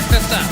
Check this out.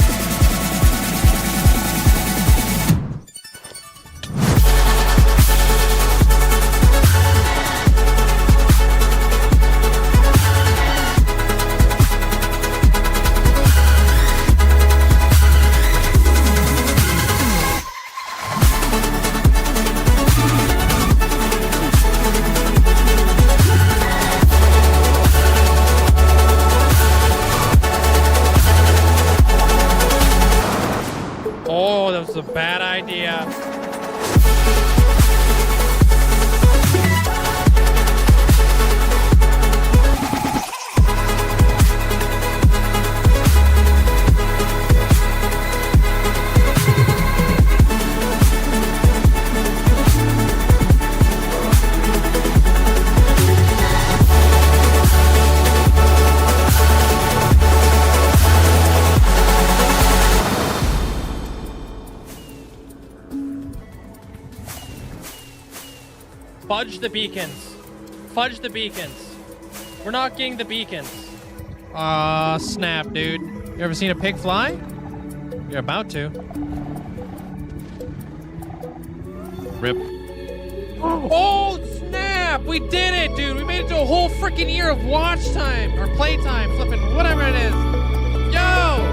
Oh, that was a bad idea. Fudge the beacons. Fudge the beacons. We're not getting the beacons. Aw, snap, dude. You ever seen a pig fly? You're about to. Rip. Oh, snap! We did it, dude! We made it to a whole freaking year of watch time, or playtime, flipping, whatever it is. Yo!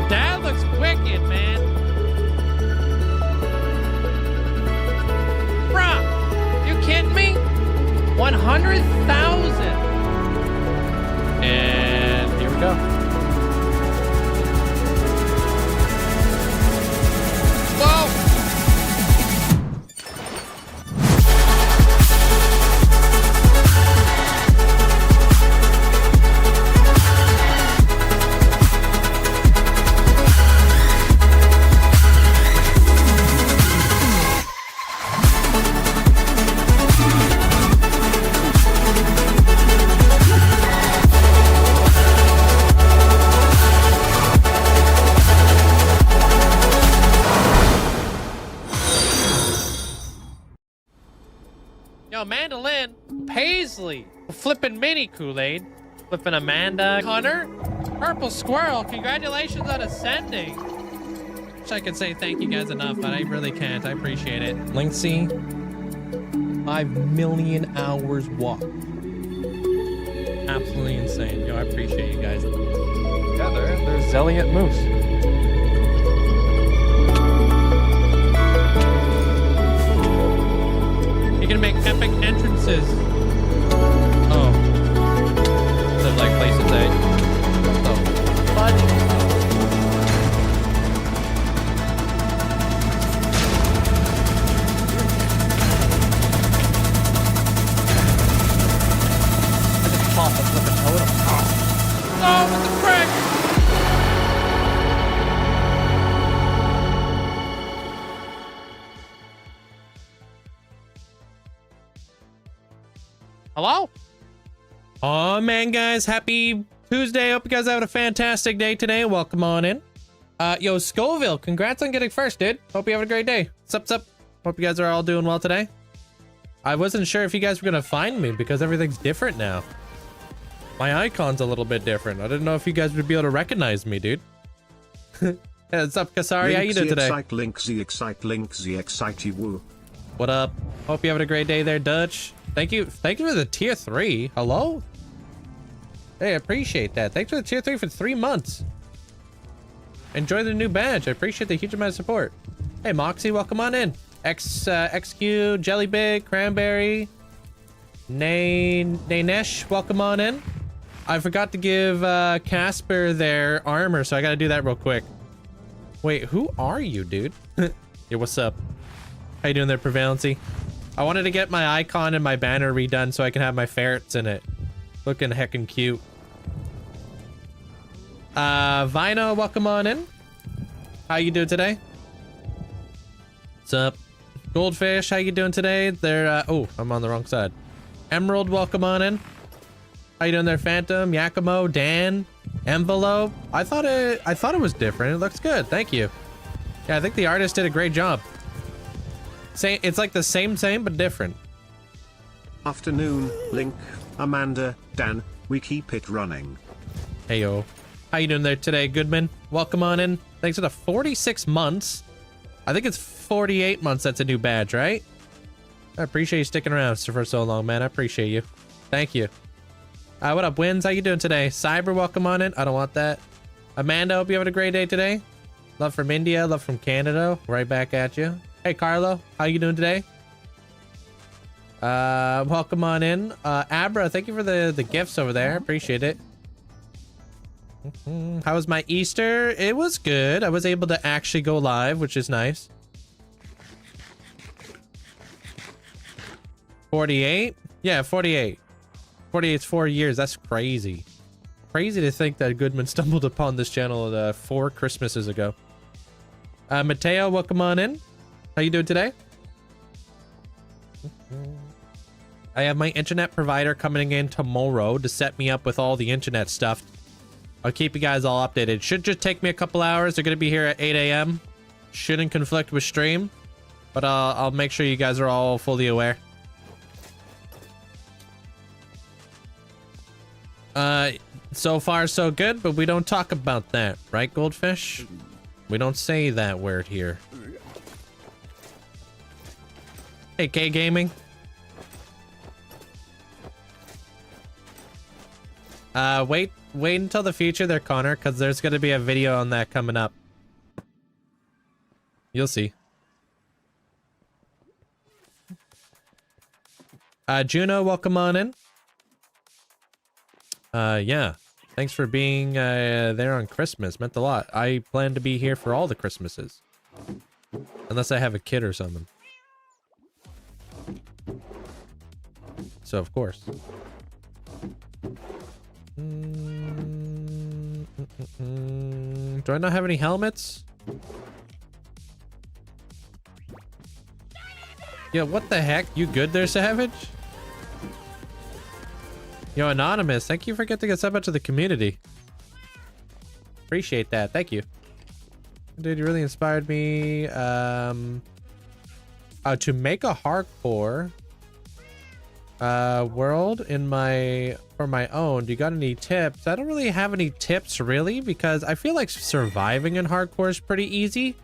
That looks wicked, man. Bruh, you kidding me? 100,000. And here we go. Whoa! Yo, Mandolin, Paisley, flipping mini Kool-Aid, flipping Amanda, Hunter, Purple Squirrel, congratulations on ascending. Wish I could say thank you guys enough, but I really can't. I appreciate it. Linkzzey, 5 million hours walked. Absolutely insane. Yo, I appreciate you guys. Yeah, there's Zelliot Moose. You're gonna make epic entrances. Oh. Live like places, eh? Oh. Fudge. I just popped a flipping totem. Oh, what the frick? Hello? Oh man, guys, happy Tuesday. Hope you guys are having a fantastic day today. Welcome on in. Yo, Scoville, congrats on getting first, dude. Hope you have a great day. Sup? Hope you guys are all doing well today. I wasn't sure if you guys were gonna find me because everything's different now. My icon's a little bit different. I didn't know if you guys would be able to recognize me, dude. Hey, what's up, Kasari? How you doing today? Linkzzey, woo. What up? Hope you having a great day there, Dutch. Thank you for the tier 3. Hello? Hey, I appreciate that. Thanks for the tier 3 for 3 months. Enjoy the new badge. I appreciate the huge amount of support. Hey, Moxie, welcome on in. XQ, Jelly Big, Cranberry, Naynesh, welcome on in. I forgot to give Casper their armor, so I gotta do that real quick. Wait, who are you, dude? Yo, what's up? How you doing there, Prevalency? I wanted to get my icon and my banner redone so I can have my ferrets in it. Looking heckin' cute. Vino, welcome on in. How you doing today? What's up? Goldfish, how you doing today? They're, oh, I'm on the wrong side. Emerald, welcome on in. How you doing there, Phantom? Yakimo, Dan, Envelope. I thought it was different. It looks good. Thank you. Yeah, I think the artist did a great job. It's like the same, but different. Afternoon, Link, Amanda, Dan, we keep it running. Heyo. How you doing there today, Goodman? Welcome on in. Thanks for the 46 months. I think it's 48 months. That's a new badge, right? I appreciate you sticking around for so long, man. I appreciate you. Thank you. What up, Wins? How you doing today? Cyber, welcome on in. I don't want that. Amanda, hope you having a great day today. Love from India, love from Canada. Right back at you. Hey, Carlo, how you doing today? Welcome on in. Abra, thank you for the gifts over there. Appreciate it. How was my Easter? It was good. I was able to actually go live, which is nice. 48? Yeah, 48. 48's 4 years. That's crazy. Crazy to think that Goodman stumbled upon this channel 4 Christmases ago. Mateo, welcome on in. How you doing today? I have my internet provider coming in tomorrow to set me up with all the internet stuff. I'll keep you guys all updated. Should just take me a couple hours. They're going to be here at 8 a.m. Shouldn't conflict with stream, but I'll make sure you guys are all fully aware. So far so good, but we don't talk about that, right, Goldfish? We don't say that word here. Hey, K Gaming. Wait until the future there, Connor, because there's going to be a video on that coming up. You'll see. Juno, welcome on in. Yeah. Thanks for being there on Christmas. Meant a lot. I plan to be here for all the Christmases. Unless I have a kid or something. So, of course. Do I not have any helmets? Yeah, what the heck? You good there, Savage? Yo, Anonymous, thank you for getting us up into the community. Appreciate that. Thank you. Dude, you really inspired me. To make a hardcore world for my own. Do you got any tips? I don't really have any tips, really, because I feel like surviving in hardcore is pretty easy.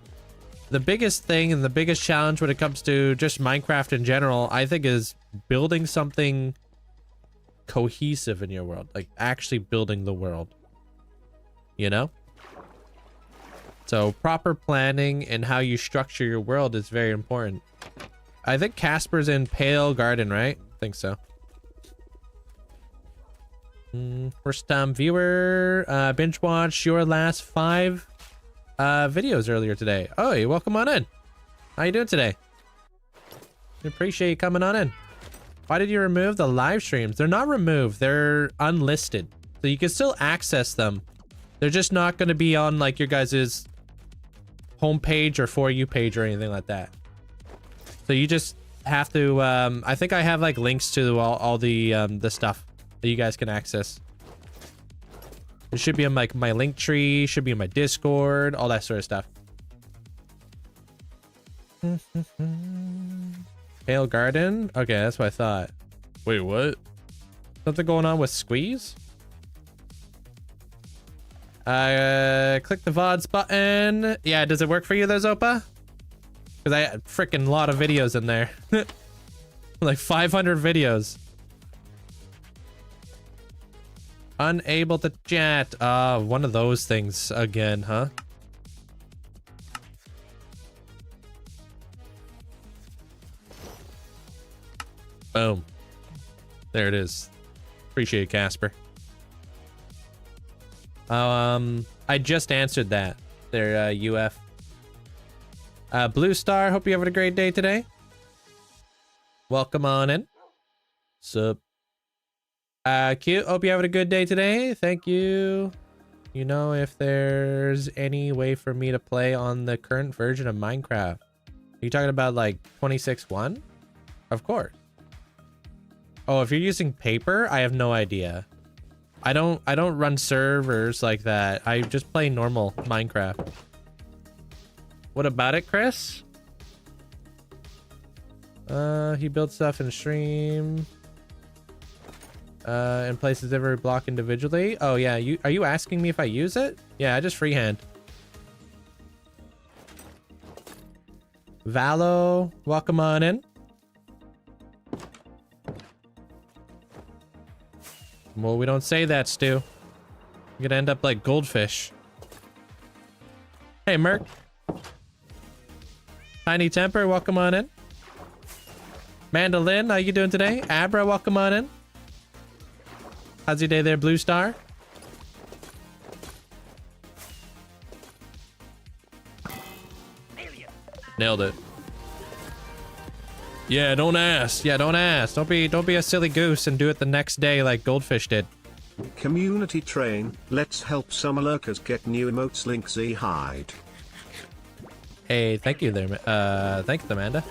The biggest thing and the biggest challenge when it comes to just Minecraft in general, I think, is building something cohesive in your world, like actually building the world, you know? So proper planning and how you structure your world is very important. I think Casper's in Pale Garden, right? I think so. First time viewer, binge watched your last 5 videos earlier today. Oh, you're welcome on in. How you doing today? Appreciate you coming on in. Why did you remove the live streams? They're not removed. They're unlisted. So you can still access them. They're just not going to be on like your guys' homepage or For You page or anything like that. So you just have to, I think I have like links to all the stuff that you guys can access. It should be on like my link tree, should be in my Discord, all that sort of stuff. Pale Garden? Okay, that's what I thought. Wait, what? Something going on with Squeeze? Click the VODs button. Yeah, does it work for you there, Zopa? Because I had freaking lot of videos in there. Like 500 videos. Unable to chat. One of those things again, huh? Boom. There it is. Appreciate it, Casper. I just answered that. There, UF. Blue Star, hope you're having a great day today. Welcome on in. Sup. Cute, hope you're having a good day today. Thank you. You know, if there's any way for me to play on the current version of Minecraft. Are you talking about like 26.1? Of course. Oh, if you're using paper, I have no idea. I don't run servers like that. I just play normal Minecraft. What about it, Chris? He built stuff in stream. And places every block individually. Oh yeah, are you asking me if I use it? Yeah, I just freehand. Valo, welcome on in. Well, we don't say that, Stu. You're gonna end up like goldfish. Hey, Merc. Tiny Temper, welcome on in. Mandolin, how you doing today? Abra, welcome on in. How's your day there, Blue Star? Nailed it. Yeah, don't ask. Yeah, don't ask. Don't be a silly goose and do it the next day like Goldfish did. Community train, let's help some lurkers get new emotes. Linkzzey hide. Hey, thank you there. Thank you, Amanda.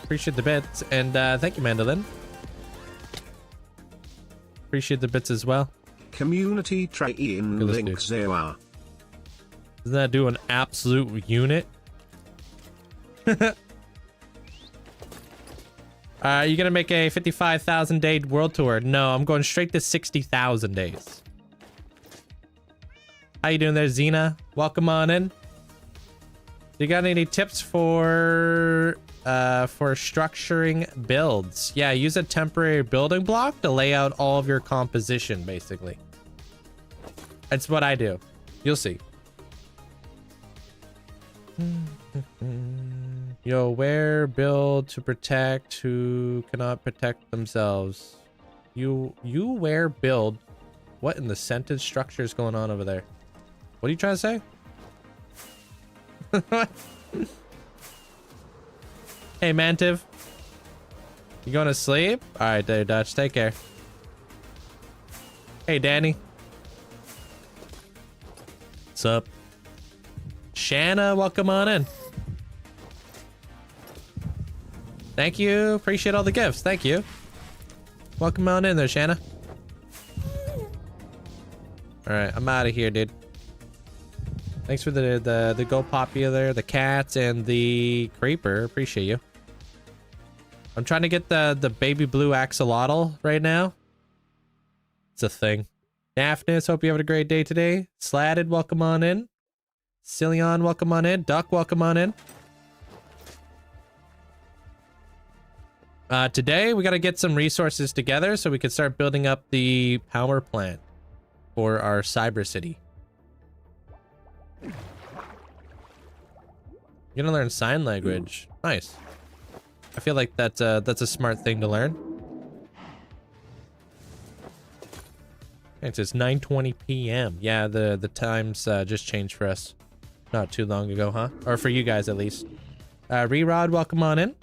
Appreciate the bits. And thank you, Mandolin. Appreciate the bits as well. Community train Linkzzey. Doesn't that do an absolute unit? You gonna make a 55,000 day world tour? No, I'm going straight to 60,000 days. How you doing there, Xena? Welcome on in. You got any tips for structuring builds? Yeah, use a temporary building block to lay out all of your composition, basically. That's what I do. You'll see. Yo, wear build to protect who cannot protect themselves. You wear build. What in the sentence structure is going on over there? What are you trying to say? Hey, Mantiv. You going to sleep? All right, there, Dutch. Take care. Hey, Danny. What's up? Shanna, welcome on in. Thank you. Appreciate all the gifts. Thank you. Welcome on in there, Shanna. All right, I'm out of here, dude. Thanks for the Go Popular, the cats, and the creeper. Appreciate you. I'm trying to get the baby blue axolotl right now. It's a thing. Daphnis, hope you have a great day today. Slatted, welcome on in. Cillian, welcome on in. Duck, welcome on in. Today, we got to get some resources together so we can start building up the power plant for our cyber city. You're gonna learn sign language. Nice. I feel like that's a smart thing to learn. It says 9:20 p.m. Yeah, the times just changed for us not too long ago, huh? Or for you guys at least. Rerod, welcome on in.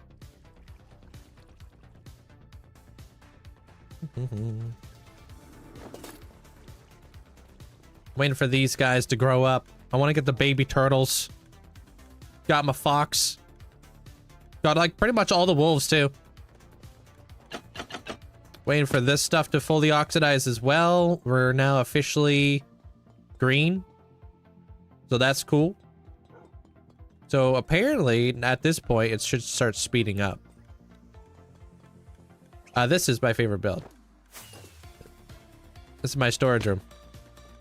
Waiting for these guys to grow up. I want to get the baby turtles. Got my fox. Got like pretty much all the wolves too. Waiting for this stuff to fully oxidize as well. We're now officially green. So that's cool. So apparently at this point it should start speeding up. This is my favorite build. This is my storage room.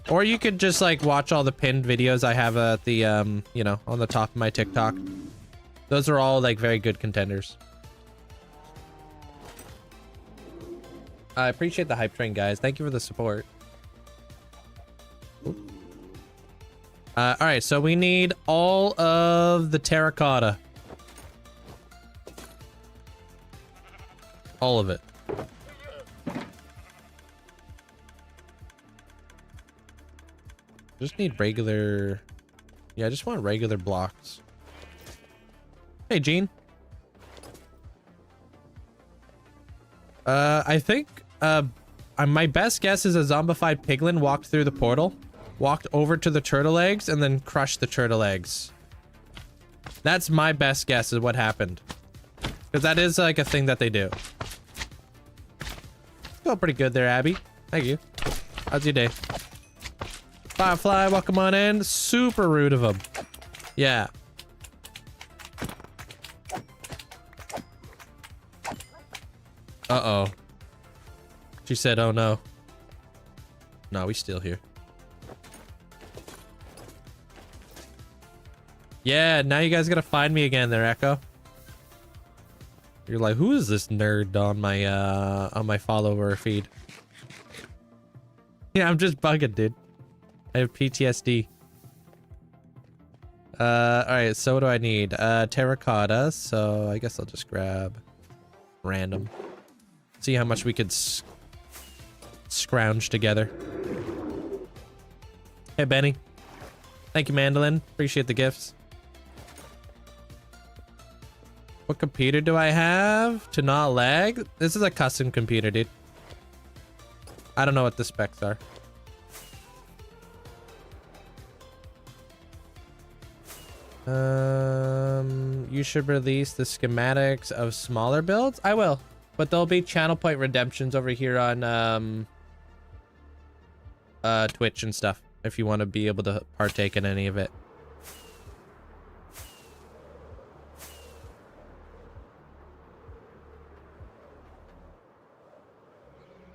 Or you could just like watch all the pinned videos I have at the you know, on the top of my TikTok. Those are all like very good contenders. I appreciate the hype train, guys. Thank you for the support. All right, so we need all of the terracotta. All of it. Just need regular... Yeah, I just want regular blocks. Hey, Gene. I think my best guess is a zombified piglin walked through the portal, walked over to the turtle eggs, and then crushed the turtle eggs. That's my best guess is what happened. Because that is like a thing that they do. Feel pretty good there, Abby. Thank you. How's your day? Firefly, welcome on in. Super rude of him. Yeah. She said, oh no. No, we still here. Yeah, now you guys gotta find me again there, Echo. You're like, who is this nerd on my follower feed? Yeah, I'm just bugging, dude. I have PTSD. Alright, so what do I need? Terracotta, so I guess I'll just grab random. See how much we could scrounge together. Hey, Benny. Thank you, Mandolin. Appreciate the gifts. What computer do I have to not lag? This is a custom computer, dude. I don't know what the specs are. You should release the schematics of smaller builds. I will, but there'll be channel point redemptions over here on Twitch and stuff if you want to be able to partake in any of it.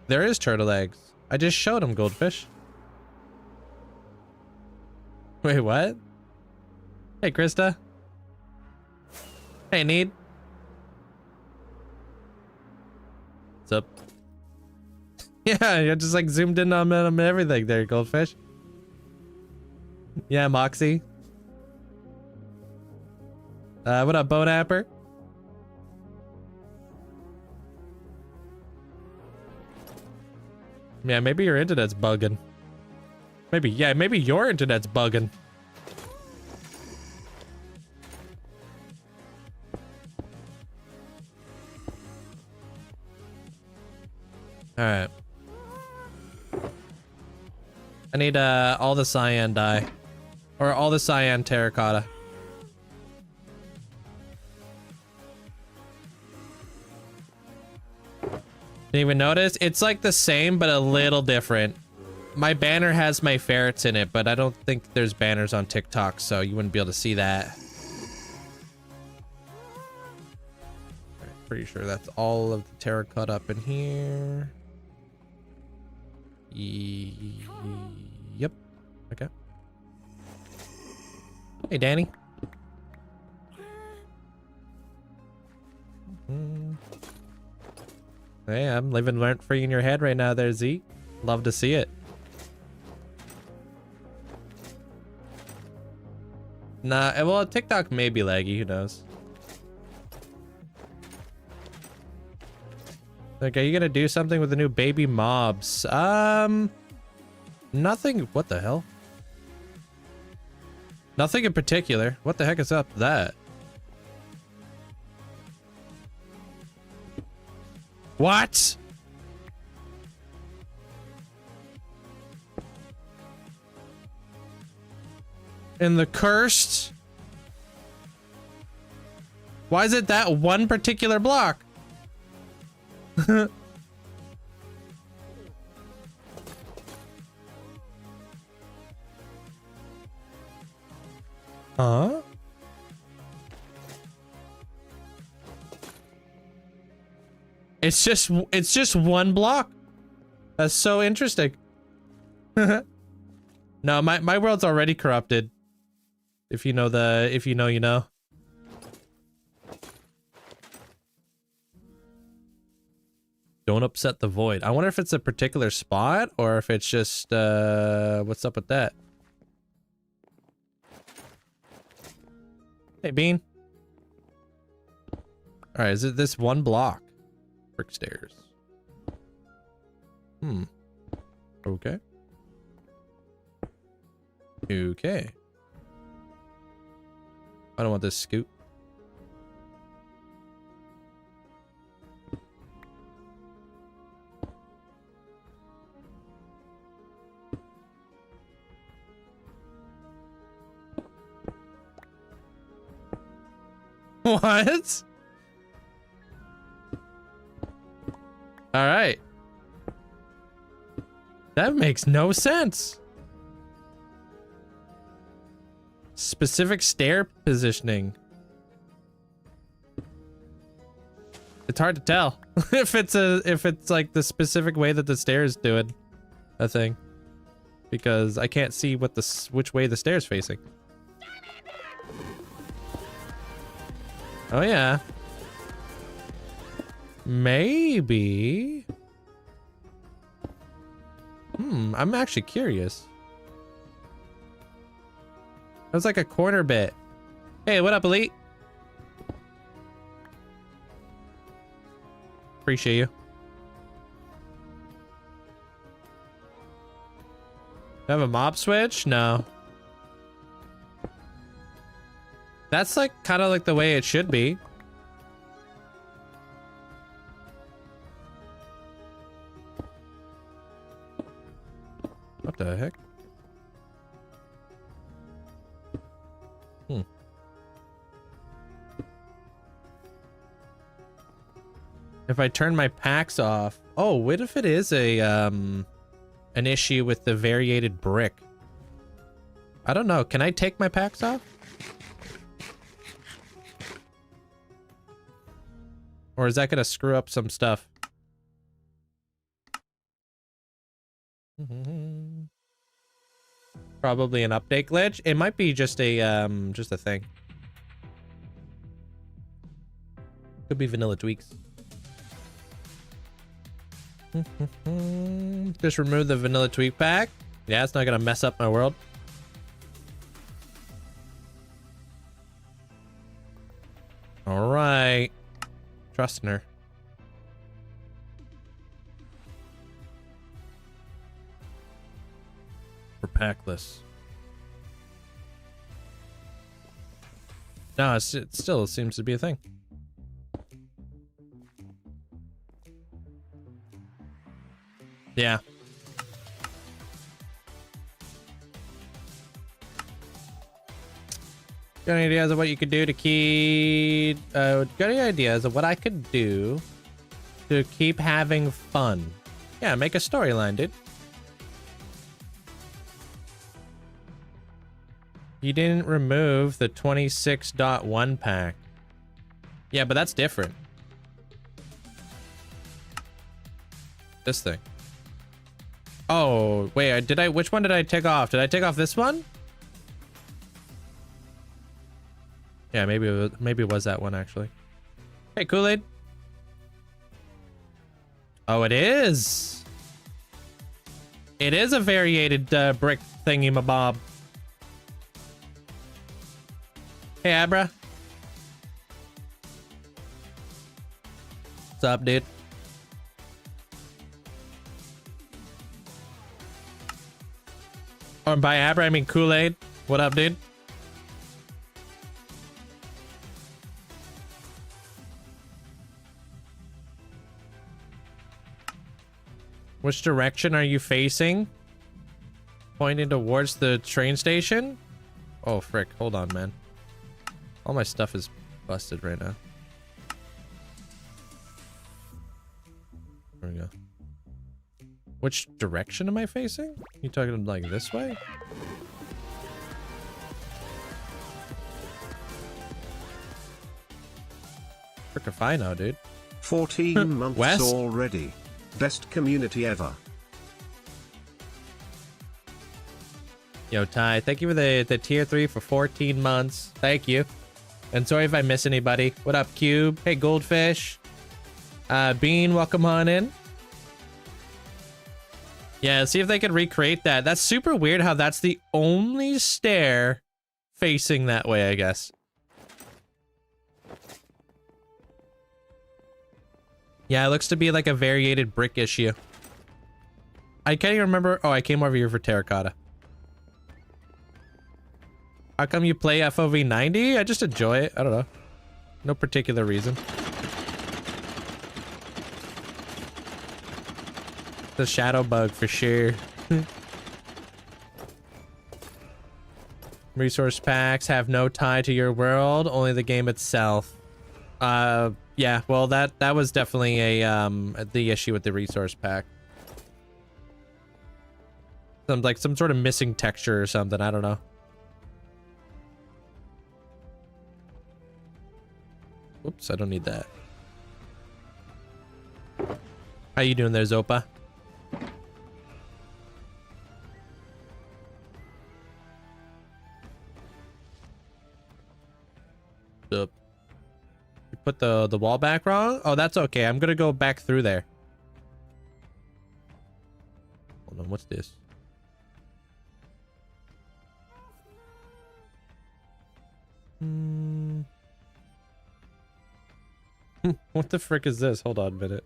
There is turtle eggs. I just showed him, Goldfish. Wait, what? Hey, Krista. Hey, Need. What's up? Yeah, you just like zoomed in on everything there, Goldfish. Yeah, Moxie. What up, Bonapper? Yeah, maybe your internet's bugging. Maybe your internet's bugging. Alright. I need all the cyan dye. Or all the cyan terracotta. Didn't even notice? It's like the same, but a little different. My banner has my ferrets in it, but I don't think there's banners on TikTok, so you wouldn't be able to see that. Pretty sure that's all of the terracotta up in here. Yep. Okay. Hey, Danny. Hey, I'm living rent free in your head right now there, Z. Love to see it. Nah, well, TikTok may be laggy, who knows? Like, are you gonna do something with the new baby mobs? Nothing. What the hell? Nothing in particular. What the heck is up with that? What? In the cursed? Why is it that one particular block? Huh? It's just one block. That's so interesting. No, my world's already corrupted. If you know, you know. Don't upset the void. I wonder if it's a particular spot or if it's just what's up with that? Hey, Bean. All right, is it this one block? Brick stairs. Okay. Okay. I don't want this scoop. What? All right. That makes no sense. Specific stair positioning. It's hard to tell if it's like the specific way that the stairs do it, a thing, because I can't see which way the stairs facing. Oh yeah. Maybe. I'm actually curious. It was like a corner bit. Hey, what up, Elite? Appreciate you. Have a mob switch? No. That's like kind of like the way it should be. What the heck? If I turn my packs off. Oh, what if it is a an issue with the variated brick? I don't know. Can I take my packs off? Or is that gonna screw up some stuff? Probably an update glitch. It might be just a thing. Could be vanilla tweaks. Just remove the vanilla tweak pack. Yeah, it's not gonna mess up my world. All right, trusting her. For packless. No, it still seems to be a thing. Yeah. Got any ideas of what you could do to keep... got any ideas of what I could do to keep having fun? Yeah, make a storyline, dude. You didn't remove the 26.1 pack. Yeah, but that's different. This thing. Oh, wait, which one did I take off? Did I take off this one? Yeah, maybe it was that one, actually. Hey, Kool-Aid. Oh, it is. It is a variated brick thingy-mabob. Hey, Abra. What's up, dude? Or by Abra, I mean Kool-Aid. What up, dude? Which direction are you facing? Pointing towards the train station? Oh, frick. Hold on, man. All my stuff is busted right now. There we go. Which direction am I facing? You talking like this way? Frick if I know, dude. 14 months West? already. Best community ever. Yo, Ty, thank you for the tier 3 for 14 months. Thank you. And sorry if I miss anybody. What up, Cube? Hey, Goldfish. Bean, welcome on in. Yeah, see if they could recreate that. That's super weird how that's the only stair facing that way, I guess. Yeah, it looks to be like a variated brick issue. I can't even remember. Oh, I came over here for terracotta. How come you play FOV 90? I just enjoy it. I don't know. No particular reason. The shadow bug for sure. Resource packs have no tie to your world, only the game itself. Yeah, well that was definitely the issue with the resource pack. Some sort of missing texture or something, I don't know. Oops, I don't need that. How you doing there, Zopa? Up. You put the wall back wrong? Oh, that's okay. I'm gonna go back through there. Hold on, what's this? What the frick is this? Hold on a minute.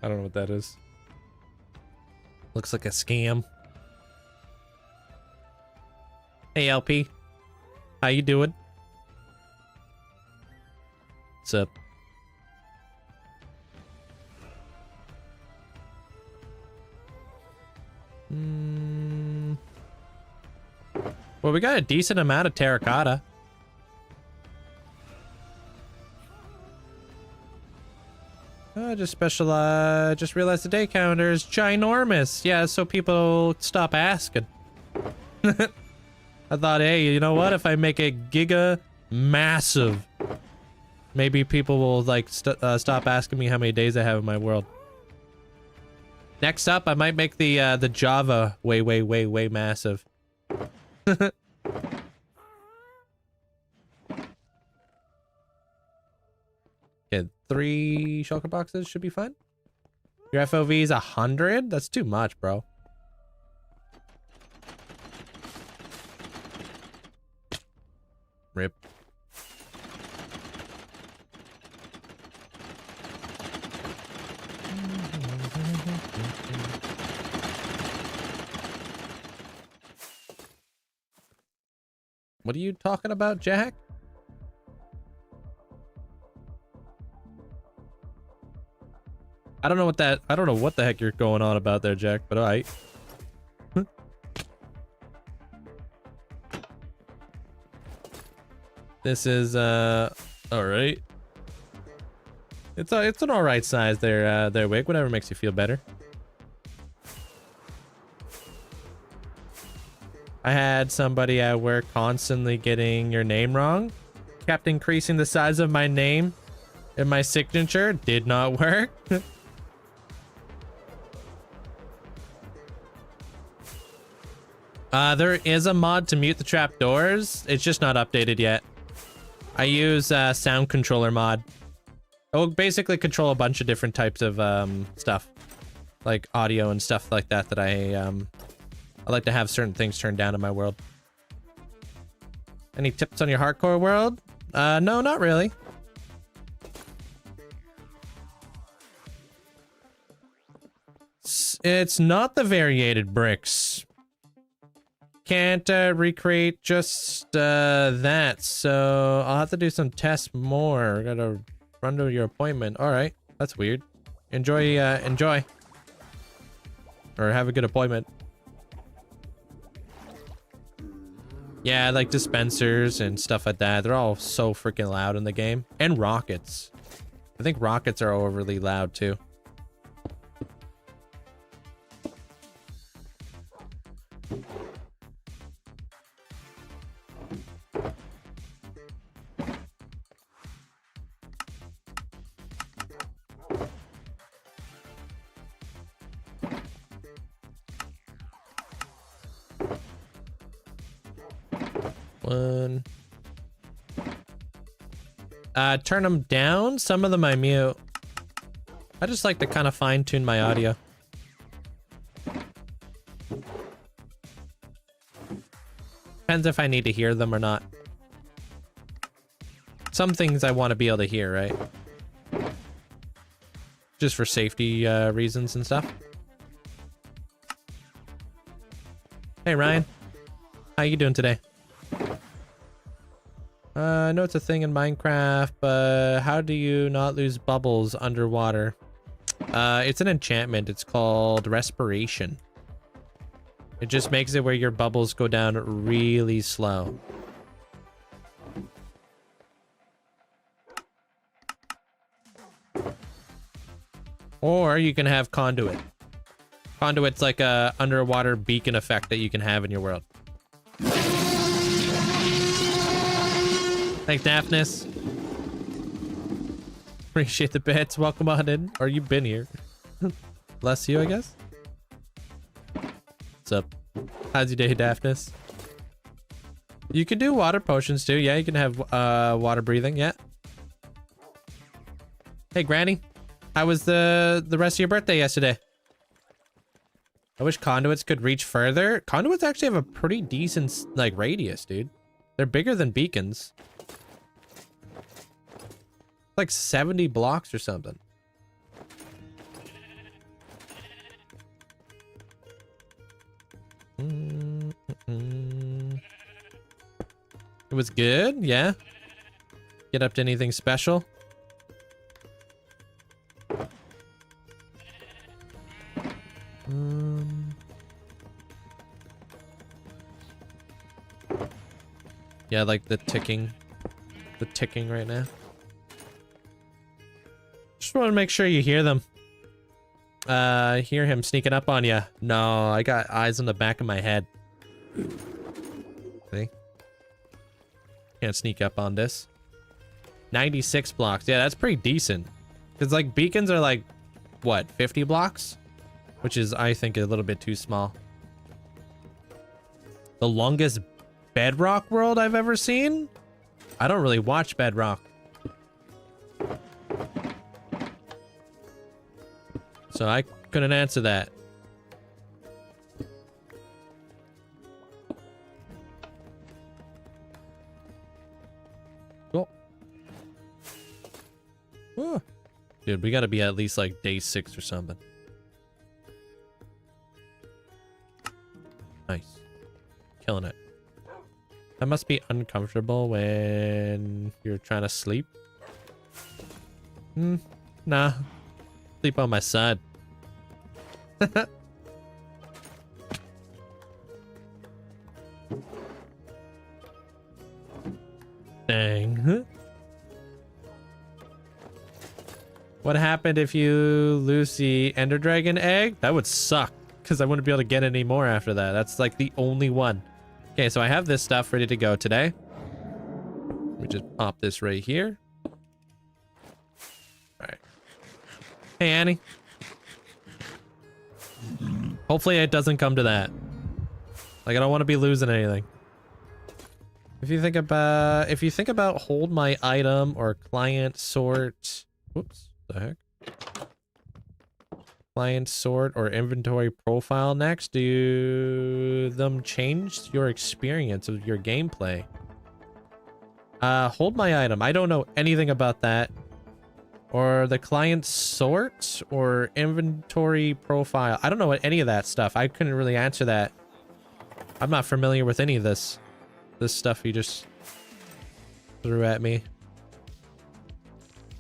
I don't know what that is. Looks like a scam. Hey, LP. How you doing? What's up? Well, we got a decent amount of terracotta. Just realized the day counter is ginormous. Yeah, so people stop asking. I thought, hey, you know what? If I make it giga massive, maybe people will like stop asking me how many days I have in my world. Next up, I might make the Java way massive. Okay, 3 shulker boxes should be fine. Your FOV is 100? That's too much, bro. Rip. What are you talking about, Jack? I don't know what the heck you're going on about there, Jack, but alright. This is alright. It's an alright size there, Wig. Whatever makes you feel better. I had somebody at work constantly getting your name wrong. Kept increasing the size of my name in my signature. Did not work. There is a mod to mute the trapdoors. It's just not updated yet. I use sound controller mod. It will basically control a bunch of different types of stuff, like audio and stuff like that. That I like to have certain things turned down in my world. Any tips on your hardcore world? No, not really. It's not the variated bricks. Can't recreate just that, so I'll have to do some tests more. Gotta run to your appointment. All right, that's weird. Enjoy, or have a good appointment. Yeah, like dispensers and stuff like that. They're all so freaking loud in the game. And rockets. I think rockets are overly loud too. One. Turn them down. Some of them I mute. I just like to kind of fine tune my audio. Depends if I need to hear them or not. Some things I want to be able to hear, right? Just for safety reasons and stuff. Hey Ryan, how you doing today? I know it's a thing in Minecraft, but how do you not lose bubbles underwater? It's an enchantment. It's called Respiration. It just makes it where your bubbles go down really slow. Or you can have conduit. Conduit's like a underwater beacon effect that you can have in your world. Thanks, Daphnis. Appreciate the bits. Welcome on in. Or you've been here. Bless you, I guess. What's up? How's your day, Daphnis? You can do water potions too. Yeah, you can have water breathing. Yeah. Hey, Granny. How was the rest of your birthday yesterday? I wish conduits could reach further. Conduits actually have a pretty decent like radius, dude. They're bigger than beacons. Like 70 blocks or something. It was good, yeah. Get up to anything special? Yeah, like the ticking right now. Just want to make sure you hear them. Hear him sneaking up on you. No, I got eyes on the back of my head. See? Can't sneak up on this. 96 blocks. Yeah, that's pretty decent. Because like beacons are like, what, 50 blocks? Which is, I think, a little bit too small. The longest Bedrock world I've ever seen? I don't really watch Bedrock. So I couldn't answer that. Cool. Oh. Dude, we gotta be at least like day 6 or something. Nice. Killing it. That must be uncomfortable when you're trying to sleep. Nah. Sleep on my side. Dang. What happened if you lose the Ender Dragon egg? That would suck, because I wouldn't be able to get any more after that. That's like the only one. Okay, so I have this stuff ready to go today. Let me just pop this right here. Alright. Hey, Annie. Hopefully it doesn't come to that. Like, I don't want to be losing anything. If you think about hold my item or client sort... Whoops, the heck? Client sort or inventory profile next, do them change your experience of your gameplay? Hold my item. I don't know anything about that. Or the client sort or inventory profile. I don't know what any of that stuff. I couldn't really answer that. I'm not familiar with any of this stuff you just threw at me.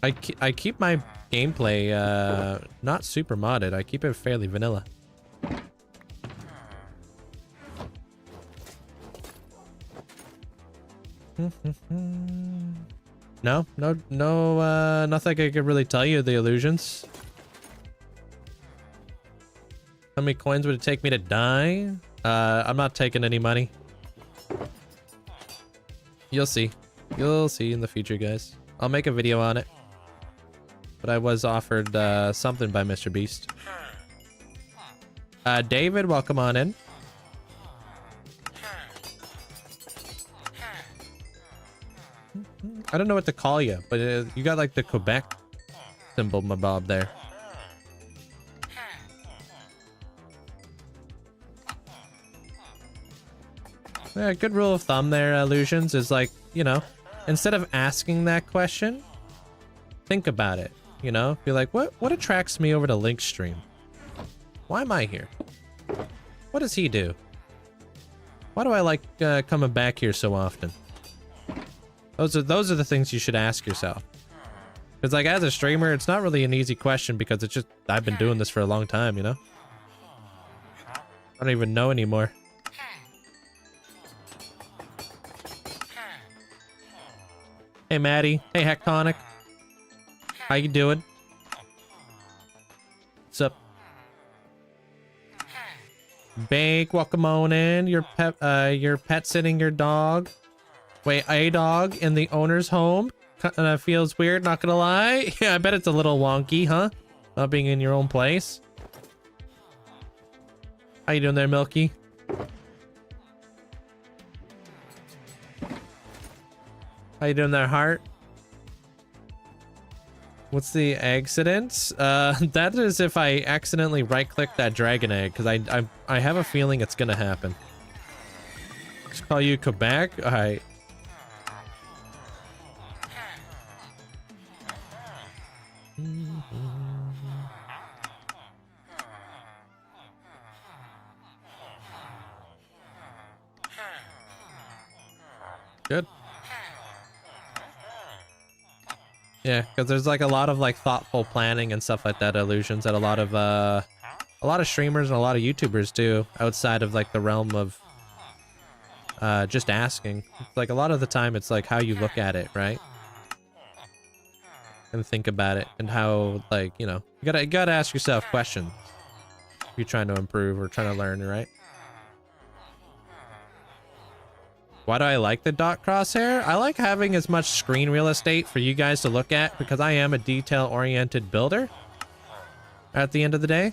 I keep my gameplay not super modded. I keep it fairly vanilla. No, nothing I could really tell you. The illusions. How many coins would it take me to die? I'm not taking any money. You'll see. You'll see in the future, guys. I'll make a video on it. But I was offered something by Mr. Beast. David, welcome on in. I don't know what to call you, but you got like the Quebec symbol, my bob there. Yeah, a good rule of thumb there, Illusions, is like, you know, instead of asking that question, think about it. You know, be like, what attracts me over to Link's stream? Why am I here? What does he do? Why do I like coming back here so often? Those are the things you should ask yourself. Because like as a streamer, it's not really an easy question because it's just I've been doing this for a long time, you know? I don't even know anymore. Hey Maddie. Hey Hectonic. How you doing? Bake, welcome on in. Your pet sitting your dog. Wait, a dog in the owner's home? Feels weird, not gonna lie. Yeah, I bet it's a little wonky, huh? Not being in your own place. How you doing there, Milky? How you doing there, Heart? What's the accident? That is if I accidentally right-click that dragon egg, because I have a feeling it's gonna happen. Just call you Quebec? Alright. Good. Yeah, because there's like a lot of like thoughtful planning and stuff like that, illusions that a lot of streamers and a lot of YouTubers do outside of like the realm of just asking. Like a lot of the time it's like how you look at it, right? And think about it and how, like, you know, you gotta ask yourself questions if you're trying to improve or trying to learn, right? Why do I like the dot crosshair? I like having as much screen real estate for you guys to look at because I am a detail-oriented builder at the end of the day.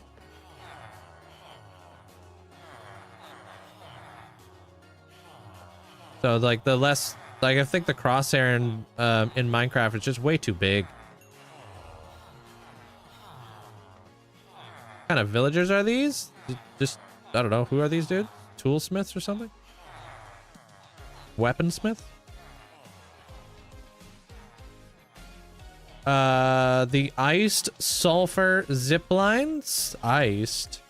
So like the less, like I think the crosshair in Minecraft is just way too big. What kind of villagers are these? Just, I don't know, who are these dudes? Toolsmiths or something? Weaponsmith? The iced sulfur zip lines? Iced.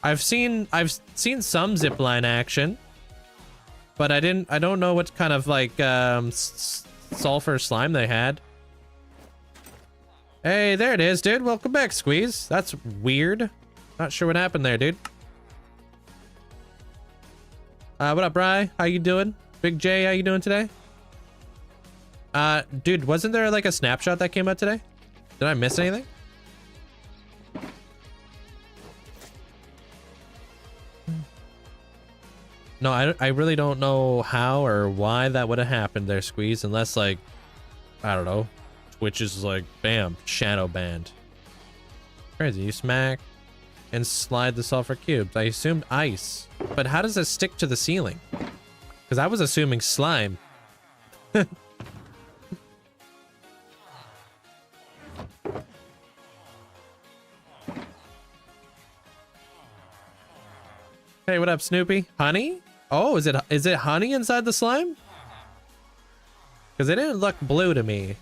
I've seen some zip line action, but I don't know what kind of like sulfur slime they had. Hey, there it is, dude. Welcome back, Squeeze. That's weird. Not sure what happened there, dude. What up, Bri? How you doing? Big J, how you doing today? Dude, wasn't there like a snapshot that came out today? Did I miss anything? No, I really don't know how or why that would have happened there, Squeeze, unless like, I don't know, Twitch is like, bam, shadow banned. Crazy, you smack and slide the sulfur cubes. I assumed ice, but how does it stick to the ceiling? Because I was assuming slime. Hey, what up, Snoopy? Honey? Oh, is it honey inside the slime? Because it didn't look blue to me.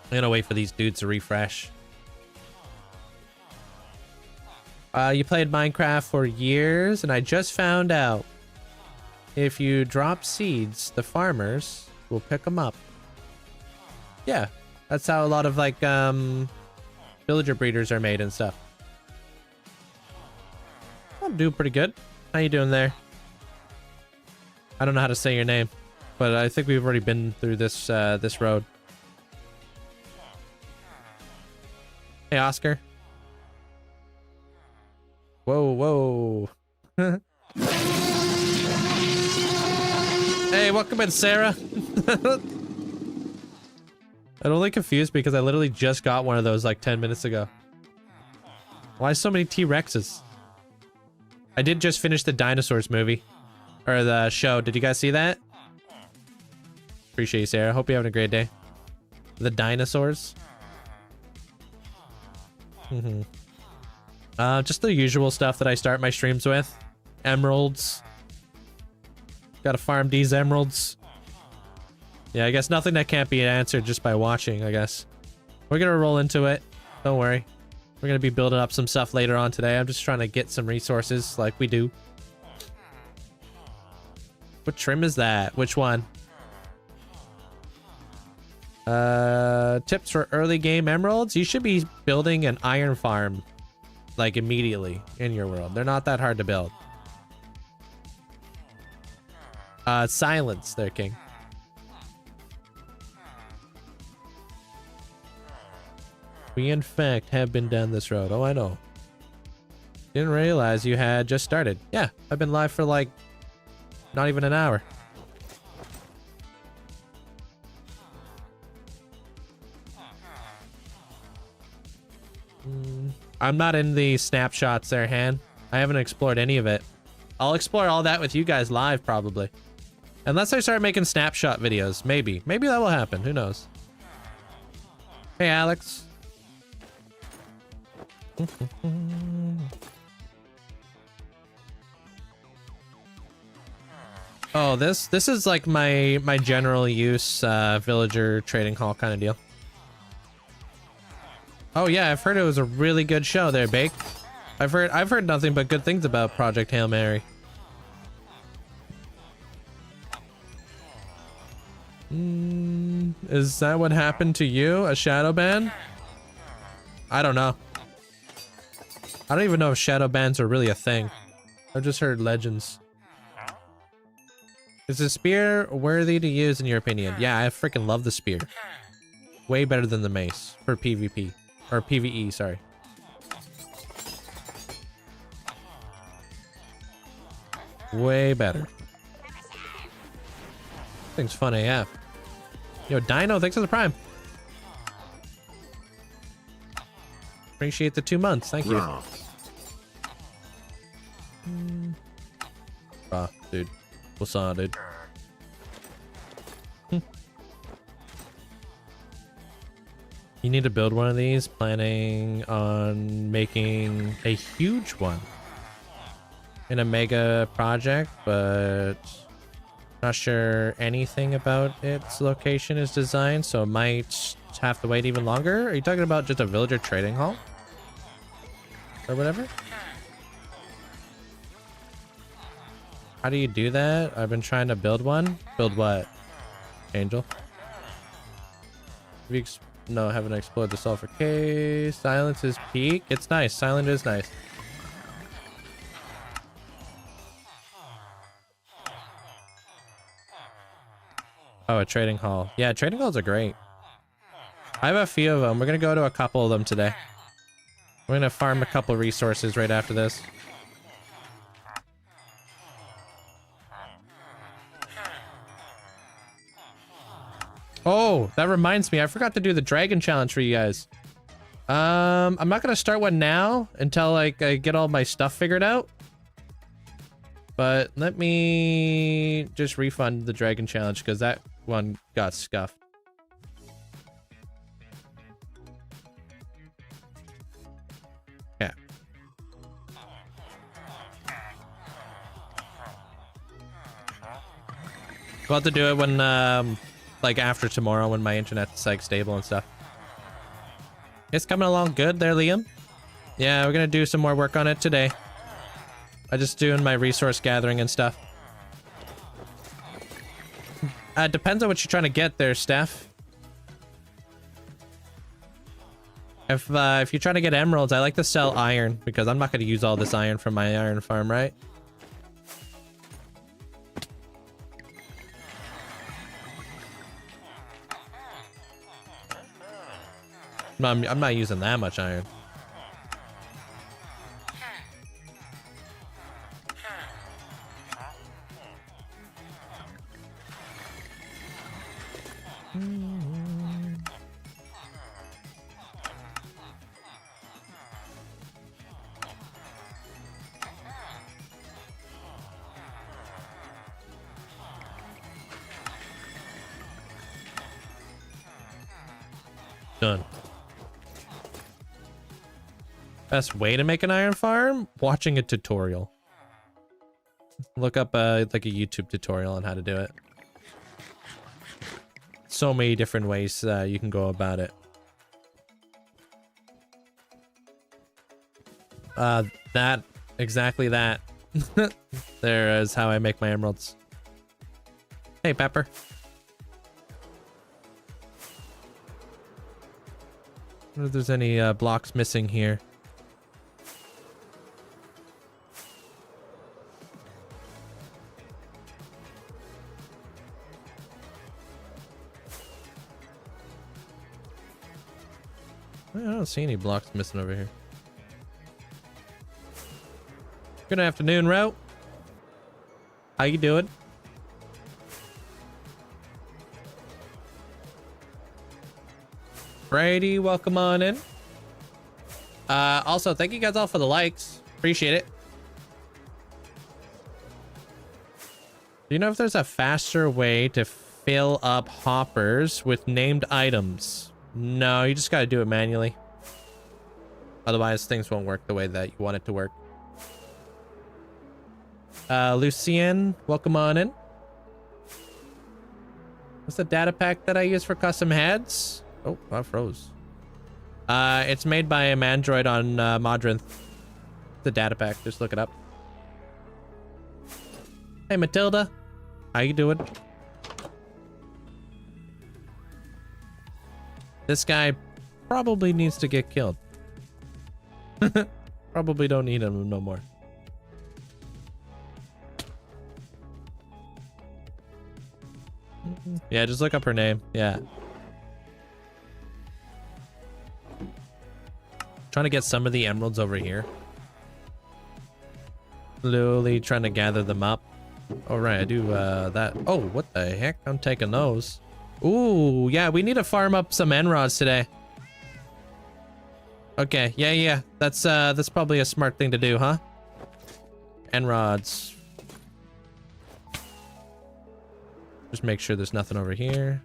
I'm gonna wait for these dudes to refresh. You played Minecraft for years, and I just found out if you drop seeds, the farmers will pick them up. Yeah, that's how a lot of like villager breeders are made and stuff. I'm doing pretty good. How you doing there? I don't know how to say your name, but I think we've already been through this this road. Hey, Oscar. Whoa, whoa. Hey, welcome in, Sarah. I'm only confused because I literally just got one of those like 10 minutes ago. Why so many T-Rexes? I did just finish the dinosaurs movie. Or the show. Did you guys see that? Appreciate you, Sarah. Hope you're having a great day. The dinosaurs. Just the usual stuff that I start my streams with. Emeralds. Gotta farm these emeralds. Yeah, I guess nothing that can't be answered just by watching, I guess. We're gonna roll into it. Don't worry. We're gonna be building up some stuff later on today. I'm just trying to get some resources like we do. What trim is that? Which one? Tips for early game emeralds. You should be building an iron farm like immediately in your world. They're not that hard to build. Silence there, King. We in fact have been down this road. Oh, I know. Didn't realize you had just started. Yeah, I've been live for like not even an hour. I'm not in the snapshots there, Han. I haven't explored any of it. I'll explore all that with you guys live, probably. Unless I start making snapshot videos. Maybe. Maybe that will happen. Who knows? Hey, Alex. Oh, this is like my general use villager trading hall kind of deal. Oh yeah, I've heard it was a really good show there, Bake. I've heard nothing but good things about Project Hail Mary. Is that what happened to you? A shadow ban? I don't know. I don't even know if shadow bans are really a thing. I've just heard legends. Is the spear worthy to use in your opinion? Yeah, I freaking love the spear. Way better than the mace for PvP. Or PvE, sorry. Way better. Thing's fun AF. Yo, Dino, thanks for the prime. Appreciate the 2 months, thank you. Ah, dude. What's on, dude? You need to build one of these. Planning on making a huge one in a mega project, but not sure anything about its location is designed, so it might have to wait even longer. Are you talking about just a villager trading hall or whatever? How do you do that? I've been trying to build one. Build what? Angel? No, haven't explored the sulfur cave. Silence is peak. It's nice. Silent is nice. Oh, a trading hall. Yeah, trading halls are great. I have a few of them. We're gonna go to a couple of them today. We're gonna farm a couple resources right after this. Oh, that reminds me. I forgot to do the dragon challenge for you guys. I'm not gonna start one now until like I get all my stuff figured out. But let me just refund the dragon challenge because that one got scuffed. Yeah. We'll have to do it when like after tomorrow when my internet's like stable and stuff. It's coming along good there, Liam. Yeah, we're gonna do some more work on it today. I'm just doing my resource gathering and stuff. Depends on what you're trying to get there, Steph. If you're trying to get emeralds, I like to sell iron because I'm not going to use all this iron from my iron farm, right? No, I'm not using that much iron. Done. Best way to make an iron farm? Watching a tutorial. Look up like a YouTube tutorial on how to do it. So many different ways you can go about it. Exactly that. There is how I make my emeralds. Hey, Pepper. I wonder if there's any blocks missing here. I don't see any blocks missing over here. Good afternoon, Route. How you doing? Brady, welcome on in. Also, thank you guys all for the likes. Appreciate it. Do you know if there's a faster way to fill up hoppers with named items? No, you just got to do it manually. Otherwise, things won't work the way that you want it to work. Lucien, welcome on in. What's the data pack that I use for custom heads? Oh, I froze. It's made by a Android on Modrinth. The data pack, just look it up. Hey, Matilda. How you doing? This guy probably needs to get killed. Probably don't need him no more. Yeah, just look up her name. Yeah. Trying to get some of the emeralds over here. Slowly trying to gather them up. All right, I do that. Oh, what the heck? I'm taking those. Ooh, yeah, we need to farm up some enrods today. Okay, yeah. That's probably a smart thing to do, huh? Enrods. Just make sure there's nothing over here.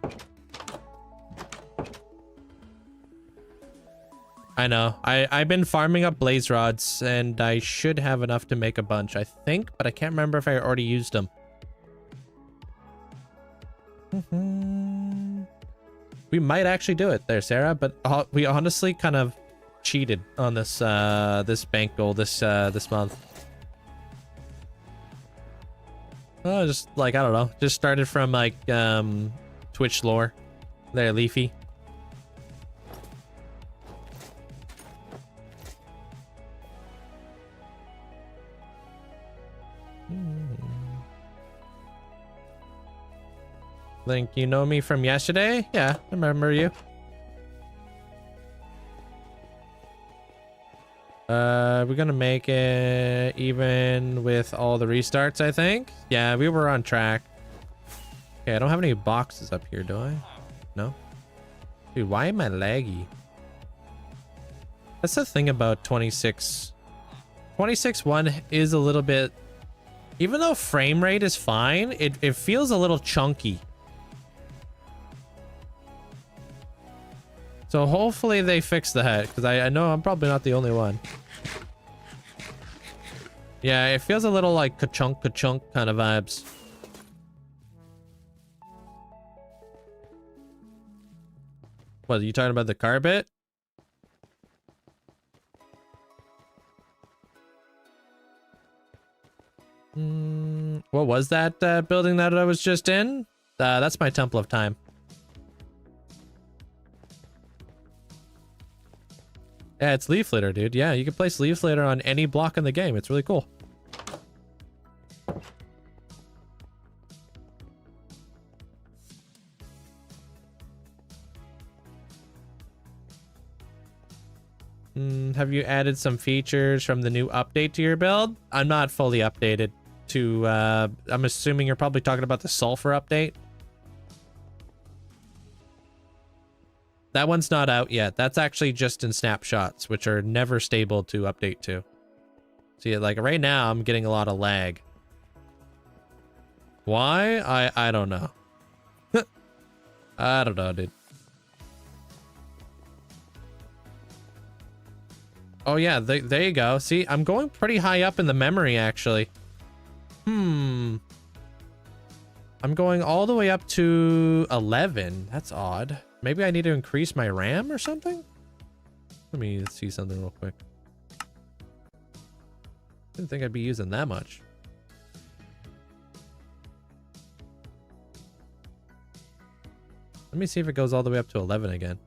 I know. I've been farming up blaze rods, and I should have enough to make a bunch, I think, but I can't remember if I already used them. We might actually do it there, Sarah, but we honestly kind of cheated on this this bank goal this month. Just like, I don't know, just started from like Twitch lore there, Leafy. Link, you know me from yesterday? Yeah, I remember you. We're gonna make it even with all the restarts, I think. Yeah, we were on track. Okay, I don't have any boxes up here, do I? No? Dude, why am I laggy? That's the thing about 26. 26.1 is a little bit... Even though frame rate is fine, it feels a little chunky. So hopefully they fix that, because I know I'm probably not the only one. Yeah, it feels a little like ka-chunk kind of vibes. What, are you talking about the car bit? What was that building that I was just in? That's my Temple of Time. Yeah, it's Leaf Litter, dude. Yeah, you can place Leaf Litter on any block in the game. It's really cool. Have you added some features from the new update to your build? I'm not fully updated to... I'm assuming you're probably talking about the sulfur update. That one's not out yet. That's actually just in snapshots, which are never stable to update to. See, like right now, I'm getting a lot of lag. Why? I don't know. I don't know, dude. Oh yeah, there you go. See, I'm going pretty high up in the memory, actually. I'm going all the way up to 11. That's odd. Maybe I need to increase my RAM or something? Let me see something real quick. Didn't think I'd be using that much. Let me see if it goes all the way up to 11 again.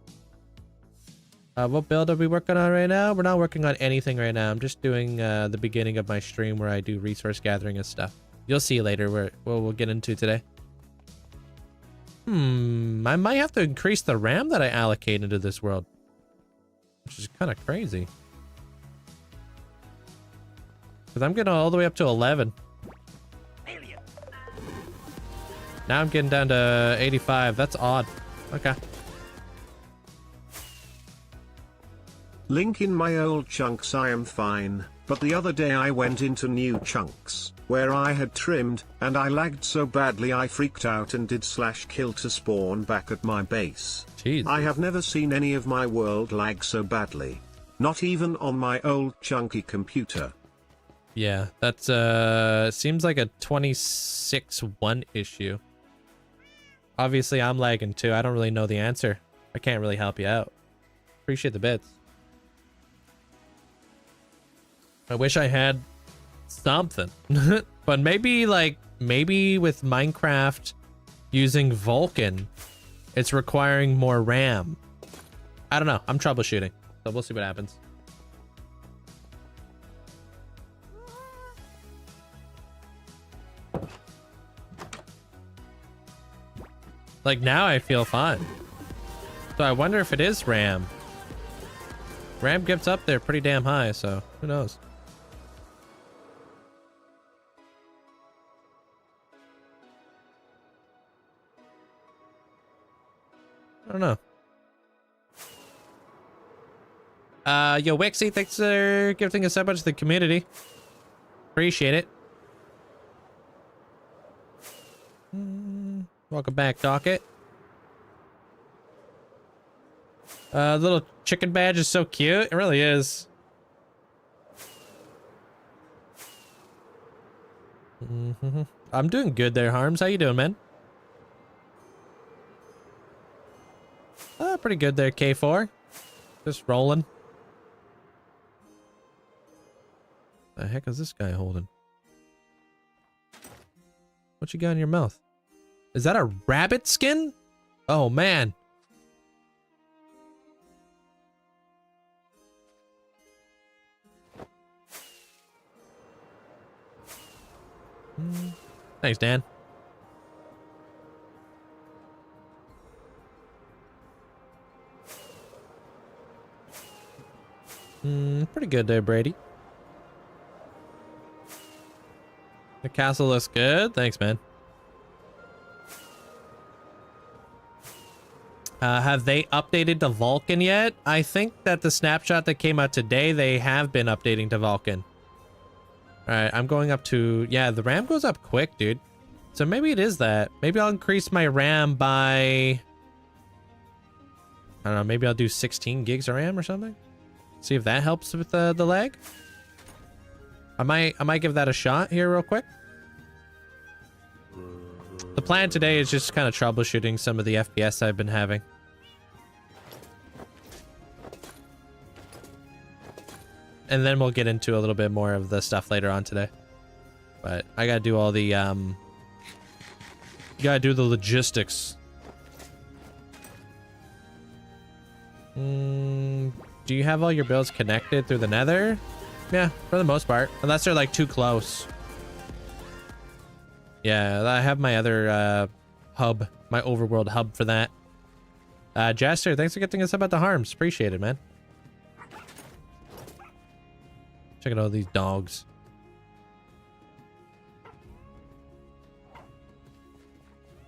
What build are we working on right now? We're not working on anything right now. I'm just doing the beginning of my stream where I do resource gathering and stuff. You'll see later where we'll get into today. I might have to increase the RAM that I allocate into this world. which is kind of crazy. Because I'm getting all the way up to 11. Now I'm getting down to 85. That's odd. Okay. Link, in my old chunks I am fine, but the other day I went into new chunks, where I had trimmed, and I lagged so badly I freaked out and did /kill to spawn back at my base. Jeez. I have never seen any of my world lag so badly. Not even on my old chunky computer. Yeah, that's seems like a 26.1 issue. Obviously, I'm lagging too. I don't really know the answer. I can't really help you out. Appreciate the bits. I wish I had something. But maybe with Minecraft using Vulkan, it's requiring more RAM. I don't know. I'm troubleshooting. So we'll see what happens. Like now I feel fine. So I wonder if it is RAM. RAM gets up there pretty damn high, so who knows? I don't know. Yo, Wixie, thanks for gifting us so much to the community. Appreciate it. Welcome back, Docket. Little chicken badge is so cute. It really is. I'm doing good there, Harms. How you doing, man? Pretty good there, K4. Just rolling. The heck is this guy holding? What you got in your mouth? Is that a rabbit skin? Oh, man. Thanks, Dan. Pretty good there, Brady. The castle looks good. Thanks, man. Have they updated to Vulkan yet? I think that the snapshot that came out today, they have been updating to Vulkan. Alright, I'm going up to... Yeah, the RAM goes up quick, dude. So maybe it is that. Maybe I'll increase my RAM by... I don't know, maybe I'll do 16 gigs of RAM or something? See if that helps with the lag. I might give that a shot here real quick. The plan today is just kind of troubleshooting some of the FPS I've been having. And then we'll get into a little bit more of the stuff later on today. But I gotta do all the gotta do the logistics. Do you have all your builds connected through the nether? Yeah, for the most part. Unless they're like too close. Yeah, I have my other hub, my overworld hub for that. Jester, thanks for getting us about the harms. Appreciate it, man. Check out all these dogs.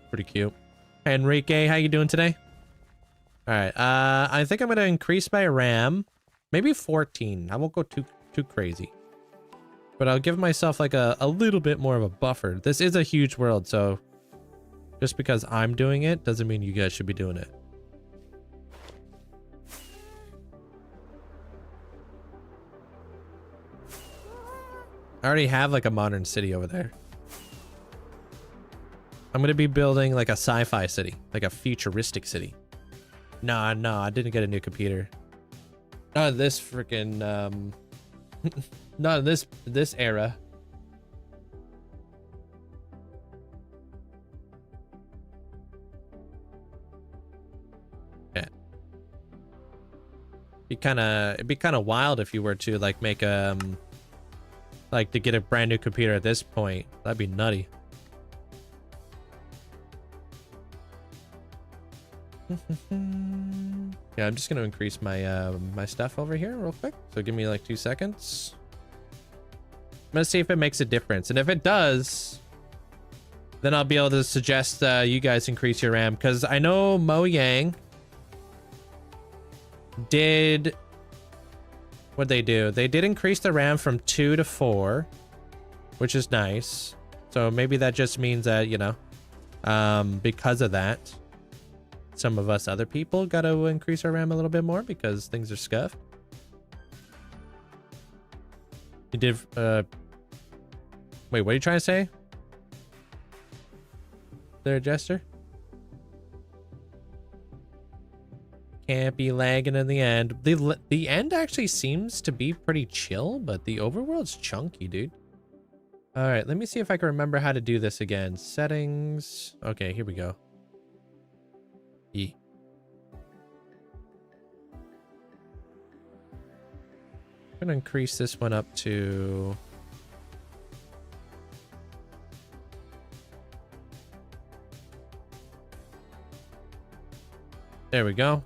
Pretty cute. Hey, Enrique, how you doing today? All right, I think I'm gonna increase my RAM, maybe 14. I won't go too crazy, but I'll give myself like a little bit more of a buffer. This is a huge world, so just because I'm doing it doesn't mean you guys should be doing it. I already have like a modern city over there. I'm gonna be building like a sci-fi city, like a futuristic city. No, I didn't get a new computer. Not this freaking not in this era. Yeah. It'd be kind of wild if you were to like make like to get a brand new computer at this point. That'd be nutty. Yeah, I'm just gonna increase my my stuff over here real quick. So give me like 2 seconds. I'm gonna see if it makes a difference, and if it does, then I'll be able to suggest you guys increase your RAM, because I know Mo Yang did. What'd they do? They did increase the RAM from 2 to 4, which is nice. So maybe that just means that, you know, because of that, some of us other people got to increase our RAM a little bit more because things are scuffed. You did, wait, what are you trying to say there, Jester? Can't be lagging in the end. The end actually seems to be pretty chill, but the overworld's chunky, dude. All right, let me see if I can remember how to do this again. Settings. Okay, here we go. E. I'm gonna increase this one up to... There we go.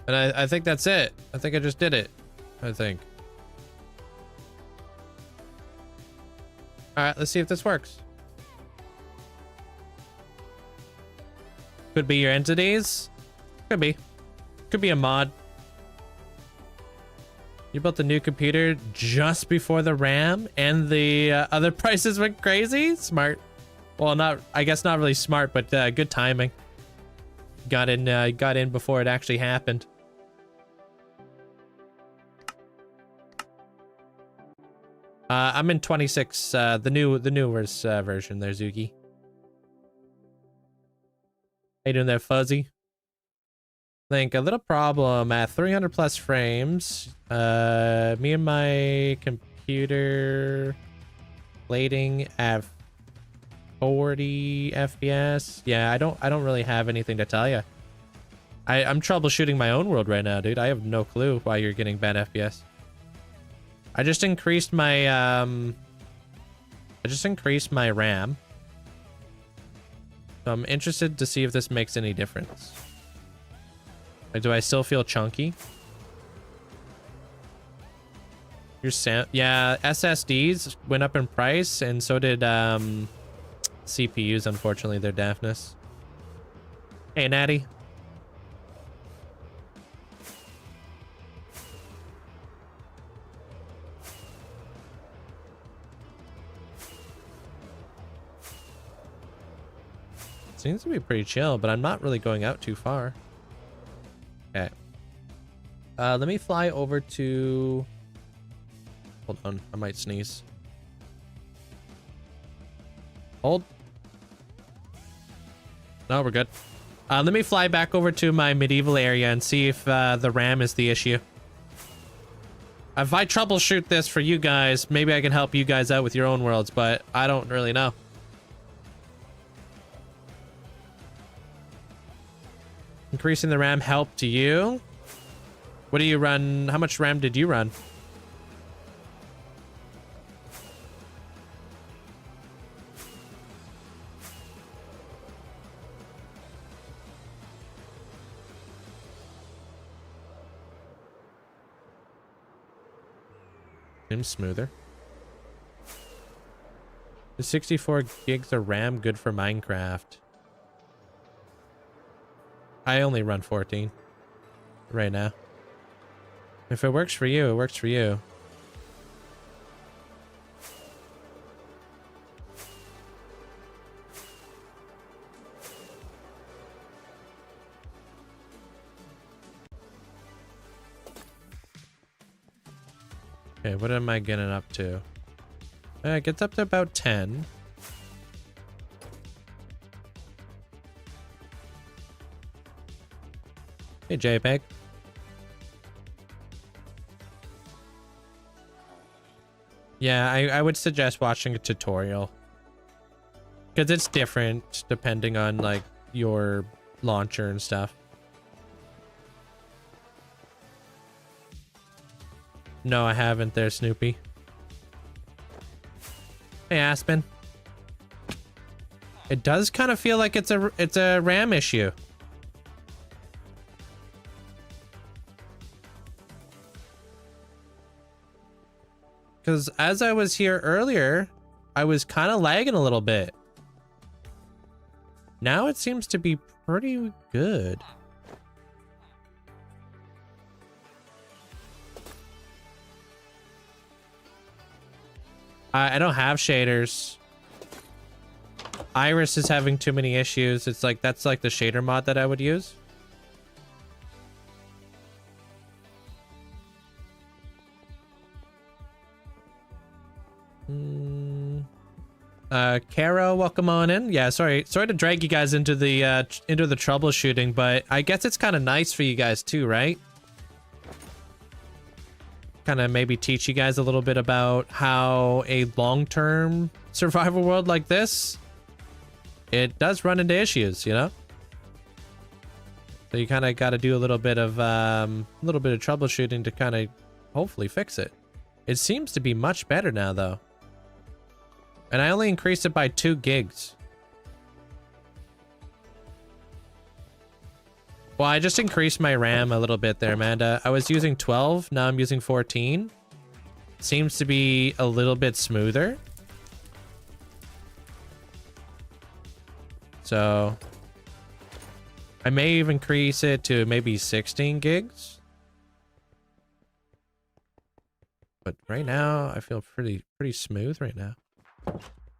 And I think that's it. I think I just did it. I think. All right, let's see if this works. Could be your entities. Could be. Could be a mod. You built a new computer just before the RAM and the other prices went crazy? Smart. Well, not, I guess not really smart, but good timing. Got in before it actually happened. I'm in 26, the newest version there, Zuki. How you doing there, Fuzzy? Think a little problem at 300 plus frames. Me and my computer plating at 40 FPS. Yeah, I don't really have anything to tell you. I'm troubleshooting my own world right now, dude. I have no clue why you're getting bad FPS. I just increased my RAM. So I'm interested to see if this makes any difference. Like, do I still feel chunky? Yeah, SSDs went up in price, and so did CPUs, unfortunately, their daftness. Hey, Natty. Seems to be pretty chill, but I'm not really going out too far. Okay. Let me fly over to... Hold on, I might sneeze. Hold. No, we're good. Let me fly back over to my medieval area and see if the RAM is the issue. If I troubleshoot this for you guys, maybe I can help you guys out with your own worlds, but I don't really know. Increasing the RAM helped to you? What do you run? How much RAM did you run? Seems smoother. The 64 gigs of RAM good for Minecraft? I only run 14 right now. If it works for you, it works for you. Okay, what am I getting up to? It gets up to about 10. Hey, JPEG. Yeah, I would suggest watching a tutorial. Because it's different depending on, like, your launcher and stuff. No, I haven't there, Snoopy. Hey, Aspen. It does kind of feel like it's a RAM issue. Because as I was here earlier, I was kind of lagging a little bit. Now it seems to be pretty good. I don't have shaders. Iris is having too many issues. It's like, that's like the shader mod that I would use. Kara, welcome on in. Yeah, sorry to drag you guys into the troubleshooting, but I guess it's kind of nice for you guys too, right? Kind of maybe teach you guys a little bit about how a long-term survival world like this, it does run into issues, you know? So you kind of got to do a little bit of troubleshooting to kind of hopefully fix it. It seems to be much better now though. And I only increased it by 2 gigs. Well, I just increased my RAM a little bit there, Amanda. I was using 12, now I'm using 14. Seems to be a little bit smoother. So I may even increase it to maybe 16 gigs. But right now, I feel pretty smooth right now.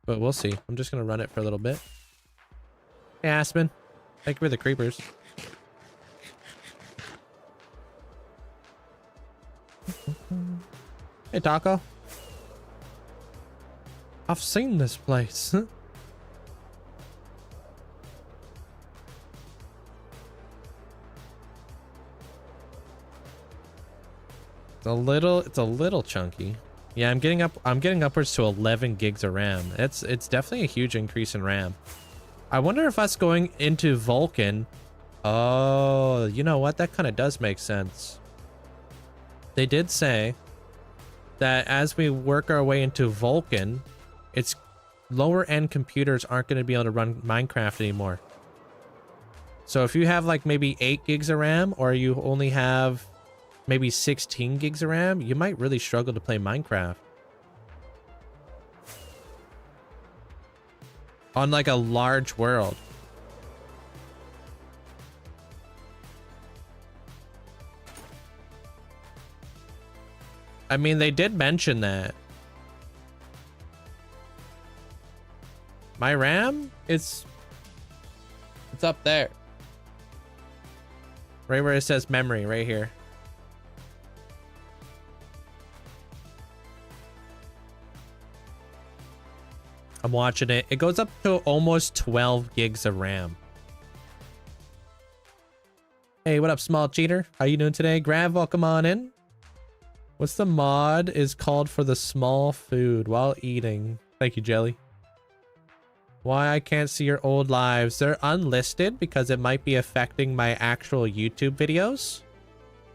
But we'll see. I'm just gonna run it for a little bit. Hey, Aspen. Thank you for the creepers. Hey, Taco. I've seen this place. It's a little chunky. Yeah, I'm getting upwards to 11 gigs of RAM. It's definitely a huge increase in RAM. I wonder if us going into Vulcan. Oh, you know what? That kind of does make sense. They did say that as we work our way into Vulcan, its lower end computers aren't going to be able to run Minecraft anymore. So if you have like maybe 8 gigs of RAM, or you only have maybe 16 gigs of RAM, you might really struggle to play Minecraft. On like a large world. I mean, they did mention that. My RAM, it's up there. Right where it says memory, right here. I'm watching it. It goes up to almost 12 gigs of RAM. Hey, what up, small cheater? How you doing today? Grav, welcome on in. What's the mod is called for the small food while eating? Thank you, Jelly. Why I can't see your old lives? They're unlisted because it might be affecting my actual YouTube videos.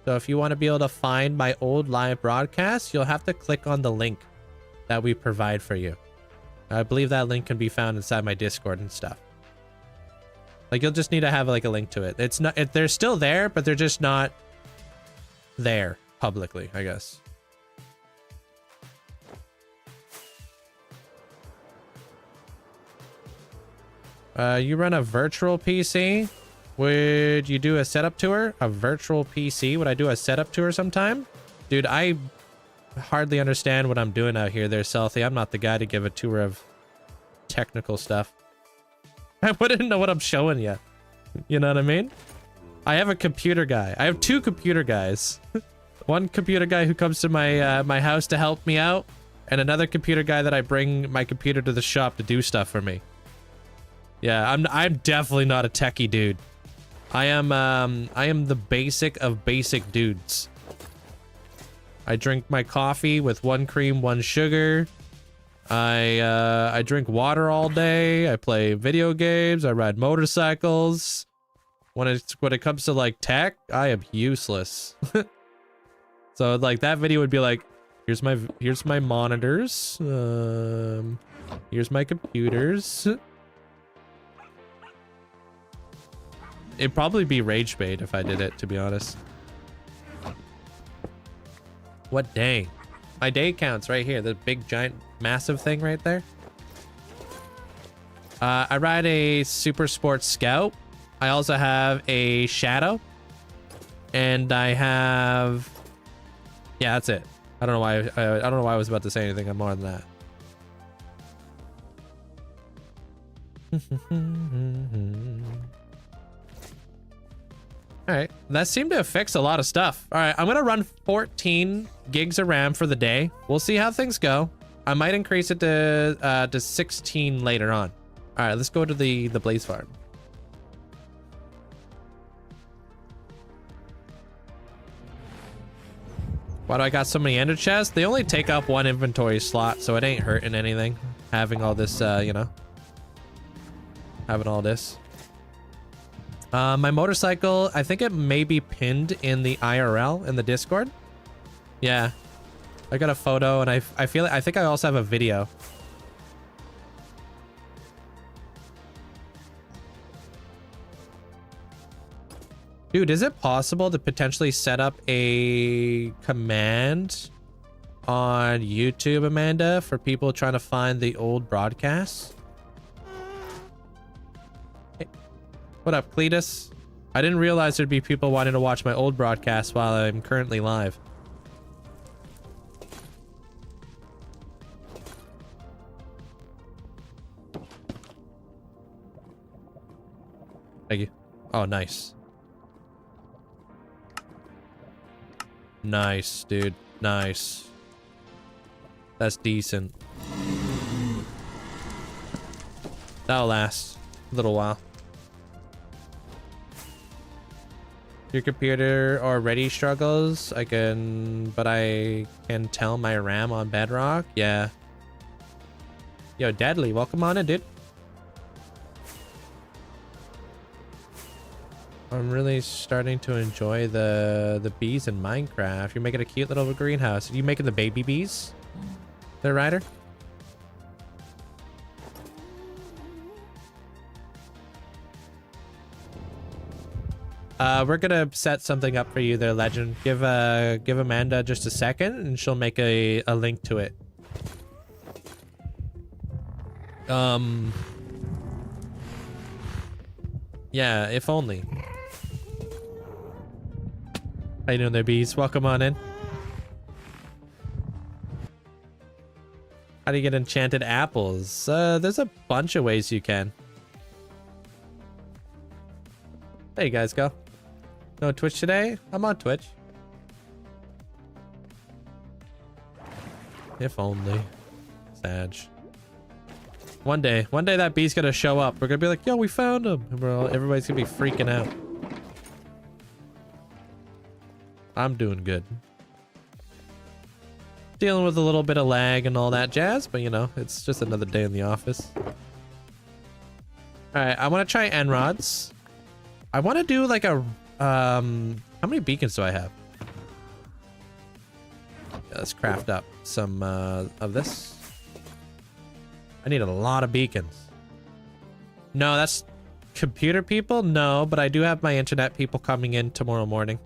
So if you want to be able to find my old live broadcasts, you'll have to click on the link that we provide for you. I believe that link can be found inside my Discord and stuff. Like, you'll just need to have like a link to it. It's not, they're still there, but they're just not there publicly, I guess. You run a virtual PC? Would you do a setup tour? A virtual PC? Would I do a setup tour sometime? Dude, I hardly understand what I'm doing out here there, Selfie. I'm not the guy to give a tour of technical stuff. I wouldn't know what I'm showing you. You know what I mean? I have a computer guy. I have 2 computer guys. One computer guy who comes to my my house to help me out, and another computer guy that I bring my computer to the shop to do stuff for me. Yeah, I'm definitely not a techie dude. I am the basic of basic dudes. I drink my coffee with 1 cream, 1 sugar. I drink water all day. I play video games. I ride motorcycles. When it comes to like tech, I am useless. So like that video would be like, here's my monitors. Here's my computers. It'd probably be rage bait if I did it, to be honest. What day? My day counts right here. The big, giant, massive thing right there. I ride a Super Sport Scout. I also have a Shadow. And I have... Yeah, that's it. I don't know why I don't know why I was about to say anything more than that. All right, that seemed to fix a lot of stuff. All right, I'm gonna run 14 gigs of RAM for the day. We'll see how things go. I might increase it to 16 later on. All right, let's go to the Blaze Farm. Why do I got so many ender chests? They only take up one inventory slot, so it ain't hurting anything. Having all this, you know. Having all this. My motorcycle, I think it may be pinned in the IRL in the Discord. Yeah. I got a photo and I think I also have a video. Dude, is it possible to potentially set up a command on YouTube, Amanda, for people trying to find the old broadcasts? Hey, what up, Cletus? I didn't realize there'd be people wanting to watch my old broadcasts while I'm currently live. Thank you. Oh, nice. Nice, dude. Nice. That's decent. That'll last a little while. Your computer already struggles. But I can tell my RAM on Bedrock. Yeah. Yo, Deadly, welcome on in, dude. I'm really starting to enjoy the bees in Minecraft. You're making a cute little greenhouse. Are you making the baby bees there, Ryder? We're gonna set something up for you there, Legend. Give Amanda just a second and she'll make a link to it. Yeah, if only. How you doing there, bees? Welcome on in. How do you get enchanted apples? There's a bunch of ways you can. There you guys go. No Twitch today? I'm on Twitch. If only. Sag. One day that bee's gonna show up. We're gonna be like, yo, we found him. Everybody's gonna be freaking out. I'm doing good. Dealing with a little bit of lag and all that jazz, but you know, it's just another day in the office. All right, I want to try Enrods. I want to do like a, how many beacons do I have? Yeah, let's craft up some of this. I need a lot of beacons. No, that's computer people? No, but I do have my internet people coming in tomorrow morning.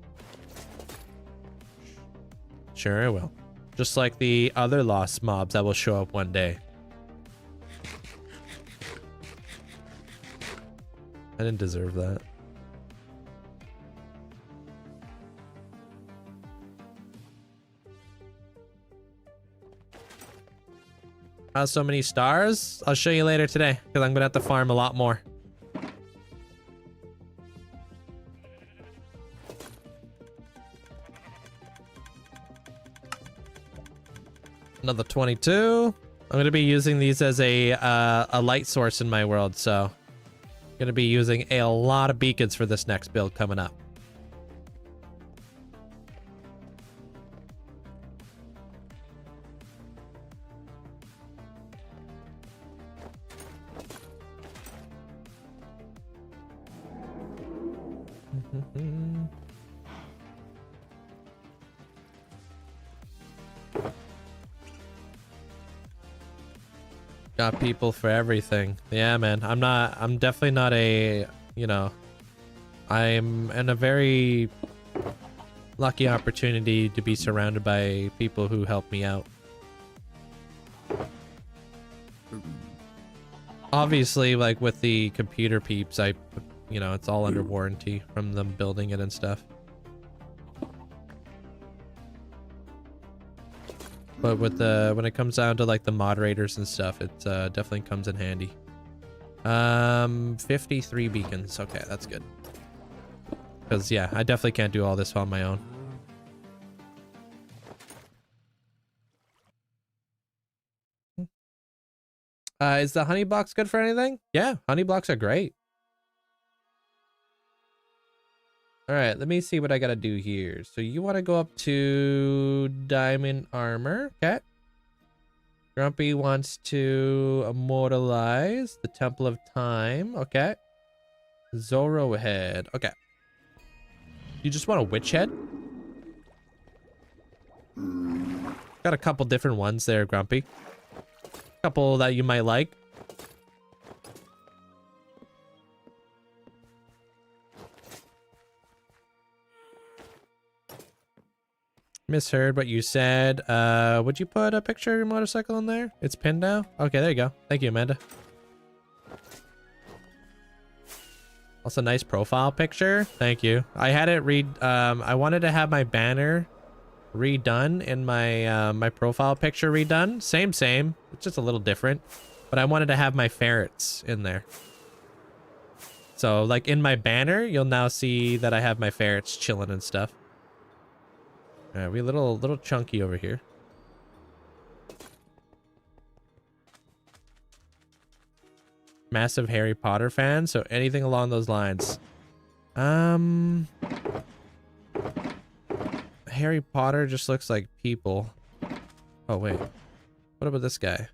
Sure I will. Just like the other lost mobs that will show up one day. I didn't deserve that. So many stars? I'll show you later today because I'm gonna have to farm a lot more. Another 22. I'm gonna be using these as a light source in my world, so I'm gonna be using a lot of beacons for this next build coming up. Got people for everything. Yeah, man. I'm definitely not a, you know, I'm in a very lucky opportunity to be surrounded by people who help me out. Obviously, like with the computer peeps, you know, it's all under warranty from them building it and stuff. But with when it comes down to like the moderators and stuff, it definitely comes in handy. 53 beacons. Okay, that's good. Because yeah, I definitely can't do all this on my own. Is the honey blocks good for anything? Yeah, honey blocks are great. All right, let me see what I gotta do here. So you want to go up to diamond armor. Okay. Grumpy wants to immortalize the Temple of Time. Okay. Zorro head. Okay. You just want a witch head? Got a couple different ones there, Grumpy. Couple that you might like. Misheard what you said. Would you put a picture of your motorcycle in there? It's pinned now? Okay, there you go. Thank you, Amanda. Also, nice profile picture. Thank you. I had it I wanted to have my banner redone in my my profile picture redone. Same. It's just a little different. But I wanted to have my ferrets in there. So, like in my banner, you'll now see that I have my ferrets chilling and stuff. Alright, we a little chunky over here. Massive Harry Potter fan, so anything along those lines. Harry Potter just looks like people. Oh wait. What about this guy?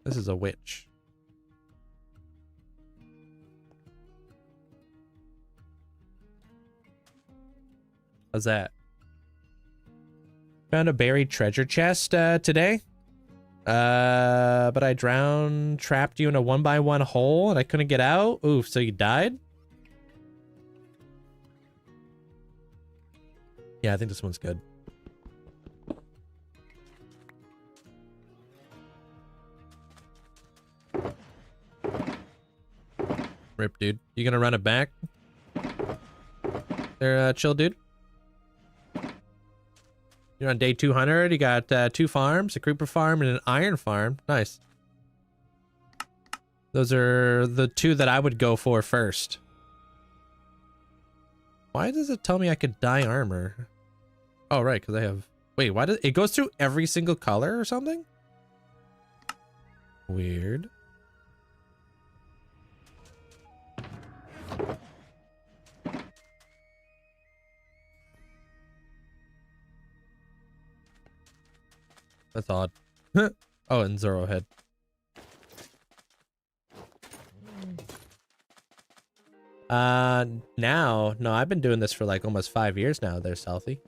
This is a witch. How's that? Found a buried treasure chest today. But I trapped you in a 1x1 hole and I couldn't get out. Oof, so you died? Yeah, I think this one's good. Rip, dude. You gonna run it back? There, chill, dude. You're on day 200. You got 2 farms, a creeper farm and an iron farm. Nice. Those are the 2 that I would go for first. Why does it tell me I could dye armor? Oh, right, because I have... Wait, why does it goes through every single color or something? Weird. That's odd. Oh, and Zoro head. No, I've been doing this for like almost 5 years now. There's Stealthy.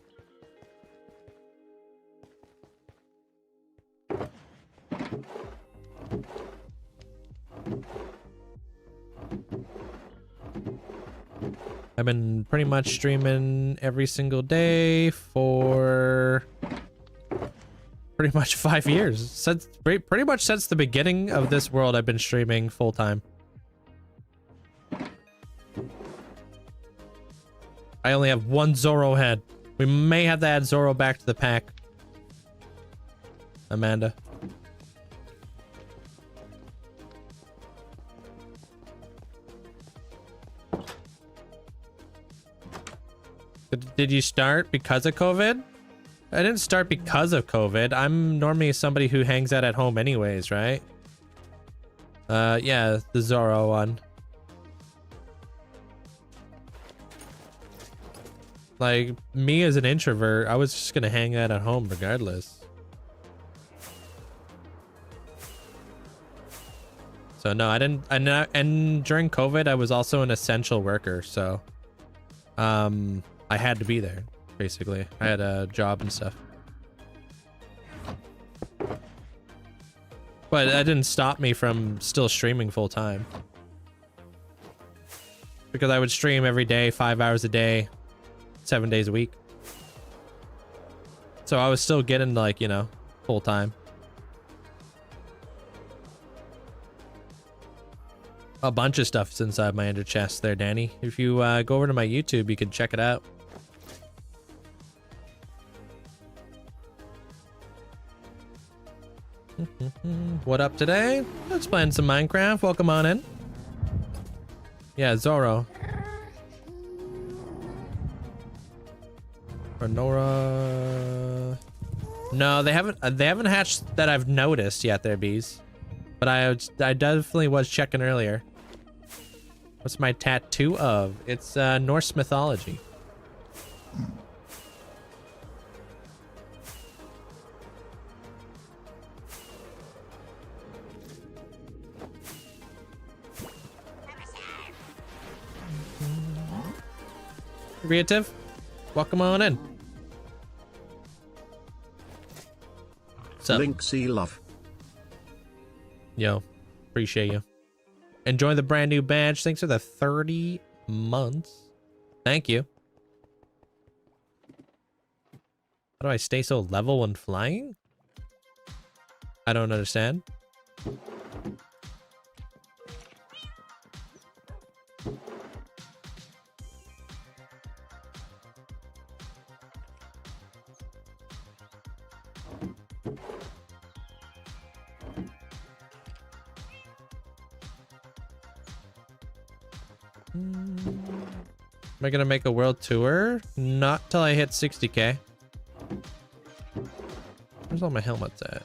I've been pretty much streaming every single day for pretty much 5 years. Since pretty much since the beginning of this world, I've been streaming full time. I only have 1 Zoro head. We may have to add Zoro back to the pack. Amanda. Did you start because of COVID? I didn't start because of COVID. I'm normally somebody who hangs out at home anyways, right? Yeah, the Zoro one. Like, me as an introvert, I was just gonna hang out at home regardless. So no, I didn't, and during COVID, I was also an essential worker, so I had to be there, basically. I had a job and stuff. But that didn't stop me from still streaming full time. Because I would stream every day, 5 hours a day, 7 days a week. So I was still getting like, you know, full time. A bunch of stuff's inside my ender chest there, Danny. If you go over to my YouTube, you can check it out. What up today? Let's play some Minecraft. Welcome on in. Yeah, Zoro. Or Nora. No, they haven't hatched that I've noticed yet there, bees. But I definitely was checking earlier. What's my tattoo of? It's Norse mythology. Creative, welcome on in. Linkzzey love. Yo, appreciate you. Enjoy the brand new badge. Thanks for the 30 months. Thank you. How do I stay so level when flying? I don't understand. Am I gonna make a world tour? Not till I hit 60k. Where's all my helmets at?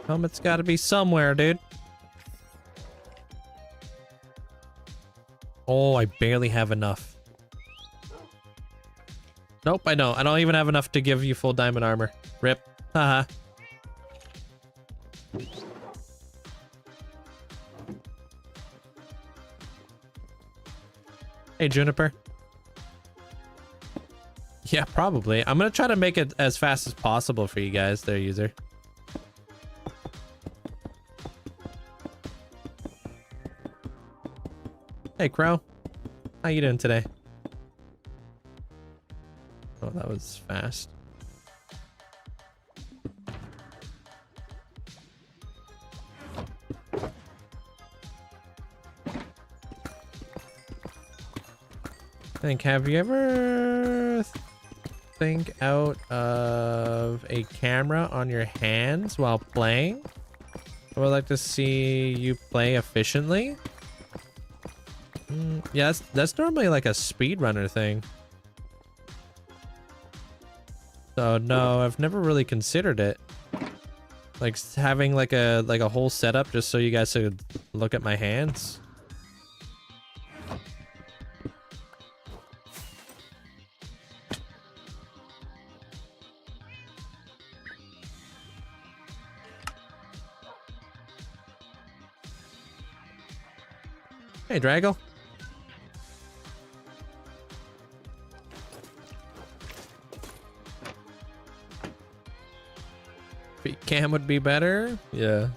Helmet's gotta be somewhere, dude. Oh, I barely have enough. Nope, I know. I don't even have enough to give you full diamond armor. Rip. Haha. Hey, Juniper. Yeah, probably. I'm gonna try to make it as fast as possible for you guys, there, user. Hey, Crow. How you doing today? Oh, that was fast. Have you ever think out of a camera on your hands while playing? I would like to see you play efficiently. Yeah, that's normally like a speedrunner thing. So no, I've never really considered it. Like having like a whole setup just so you guys could look at my hands. Hey, Draggle. Cam would be better. Yeah.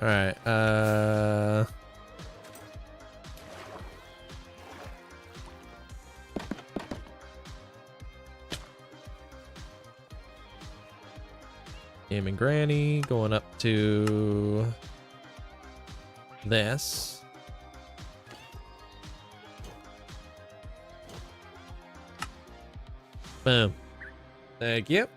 All right. Gaming Granny going up to this. Boom. Thank you.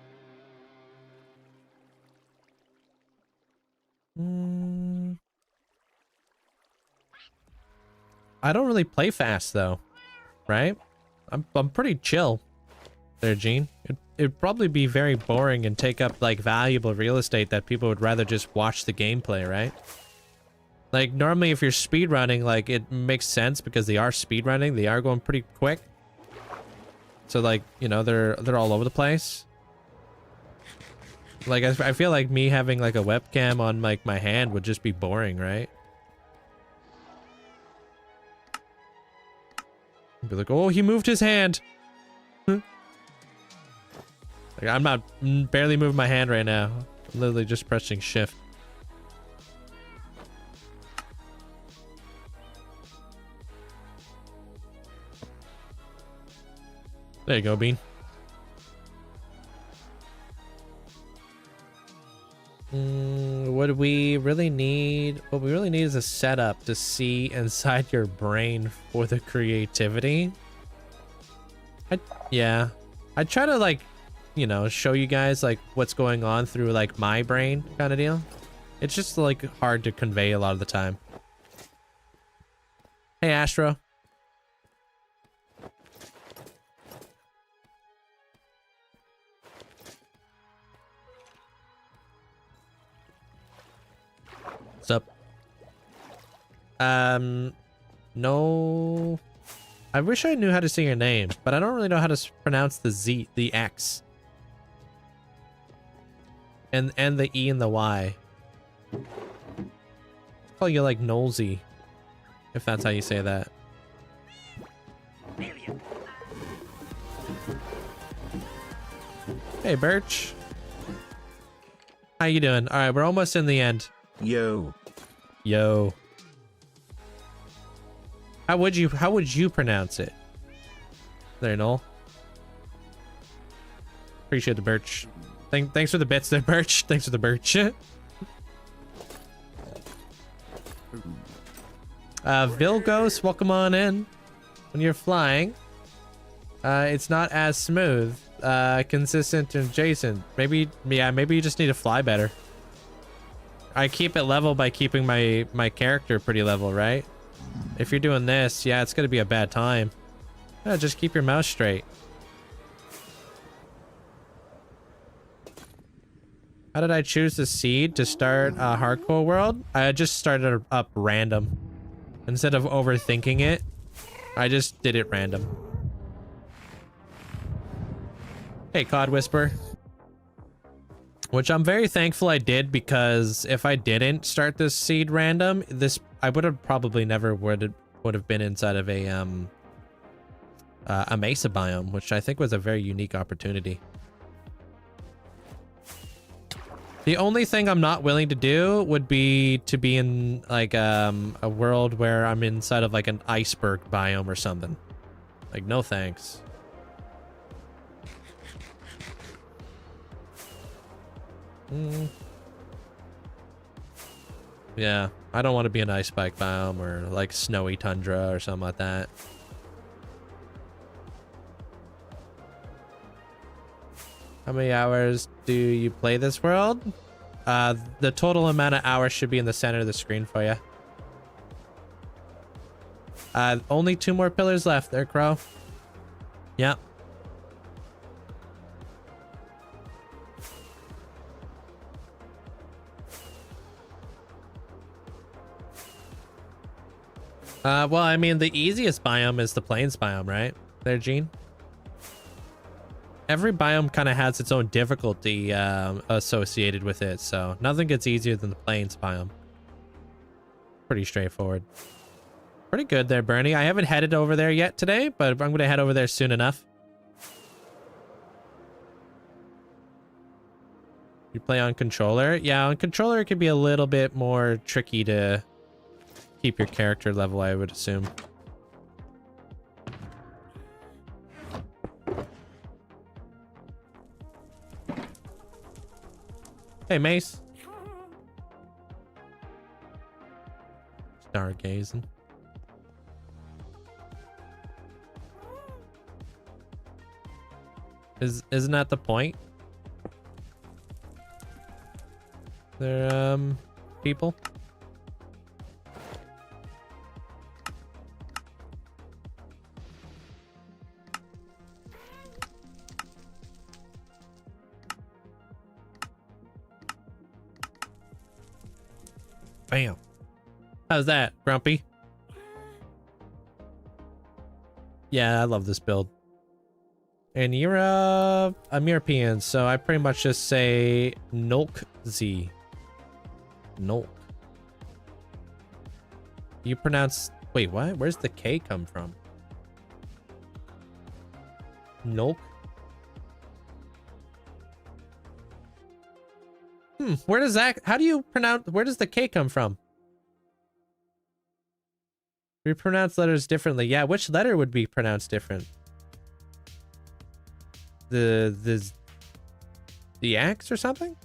I don't really play fast though, right? I'm pretty chill there, Gene. It'd probably be very boring and take up like valuable real estate that people would rather just watch the gameplay, right? Like normally if you're speedrunning, like it makes sense because they are speedrunning, they are going pretty quick. So like, you know, they're all over the place. Like I feel like me having like a webcam on like my hand would just be boring, right? Be like, oh, he moved his hand. Like I'm not barely moving my hand right now. I'm literally just pressing shift. There you go, Bean. What we really need is a setup to see inside your brain for the creativity. Yeah. I try to, like, you know, show you guys like what's going on through like my brain kind of deal. It's just like hard to convey a lot of the time. Hey, Astro. What's up? No. I wish I knew how to say your name, but I don't really know how to pronounce the X. And the E and the Y. I'll call you like Linkzzey, if that's how you say that. Hey, Birch. How you doing? All right, we're almost in the end. Yo. Yo. How would you pronounce it? There, Noel. Appreciate the Birch. Thanks for the bits there, Birch. Thanks for the Birch. Vilgos, welcome on in. When you're flying, it's not as smooth, consistent and adjacent. Maybe you just need to fly better. I keep it level by keeping my character pretty level, right? If you're doing this, yeah, it's gonna be a bad time. Yeah, just keep your mouse straight. How did I choose the seed to start a hardcore world? I just started up random. Instead of overthinking it, I just did it random. Hey, Cod Whisper. Which I'm very thankful I did, because if I didn't start this seed random, I would have probably never would have been inside of a mesa biome, which I think was a very unique opportunity. The only thing I'm not willing to do would be to be in like a world where I'm inside of like an iceberg biome or something. Like, no thanks. Yeah, I don't want to be an ice spike biome or like snowy tundra or something like that. How many hours do you play this world? The total amount of hours should be in the center of the screen for you. Only 2 more pillars left there, Crow. Yep. Well, I mean, the easiest biome is the plains biome, right? There, Gene? Every biome kind of has its own difficulty associated with it, so nothing gets easier than the plains biome. Pretty straightforward. Pretty good there, Bernie. I haven't headed over there yet today, but I'm going to head over there soon enough. You play on controller? Yeah, on controller it could be a little bit more tricky to keep your character level, I would assume. Hey, Mace. Stargazing. Isn't that the point? They're people. Bam. How's that, Grumpy? Yeah, I love this build. And you're I'm European, so I pretty much just say Linkzzey. Nolk. You pronounce... Wait, what? Where's the K come from? Nolk? Where does that, how do you pronounce, where does the K come from? We pronounce letters differently. Yeah, which letter would be pronounced different? The X or something?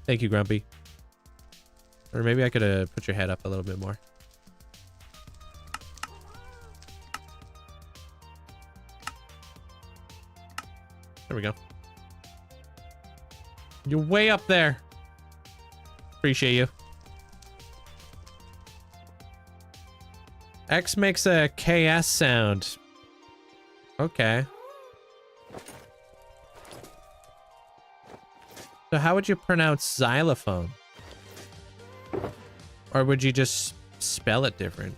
Thank you, Grumpy. Or maybe I could put your head up a little bit more. There we go. You're way up there. Appreciate you. X makes a KS sound. Okay. So how would you pronounce xylophone? Or would you just spell it different?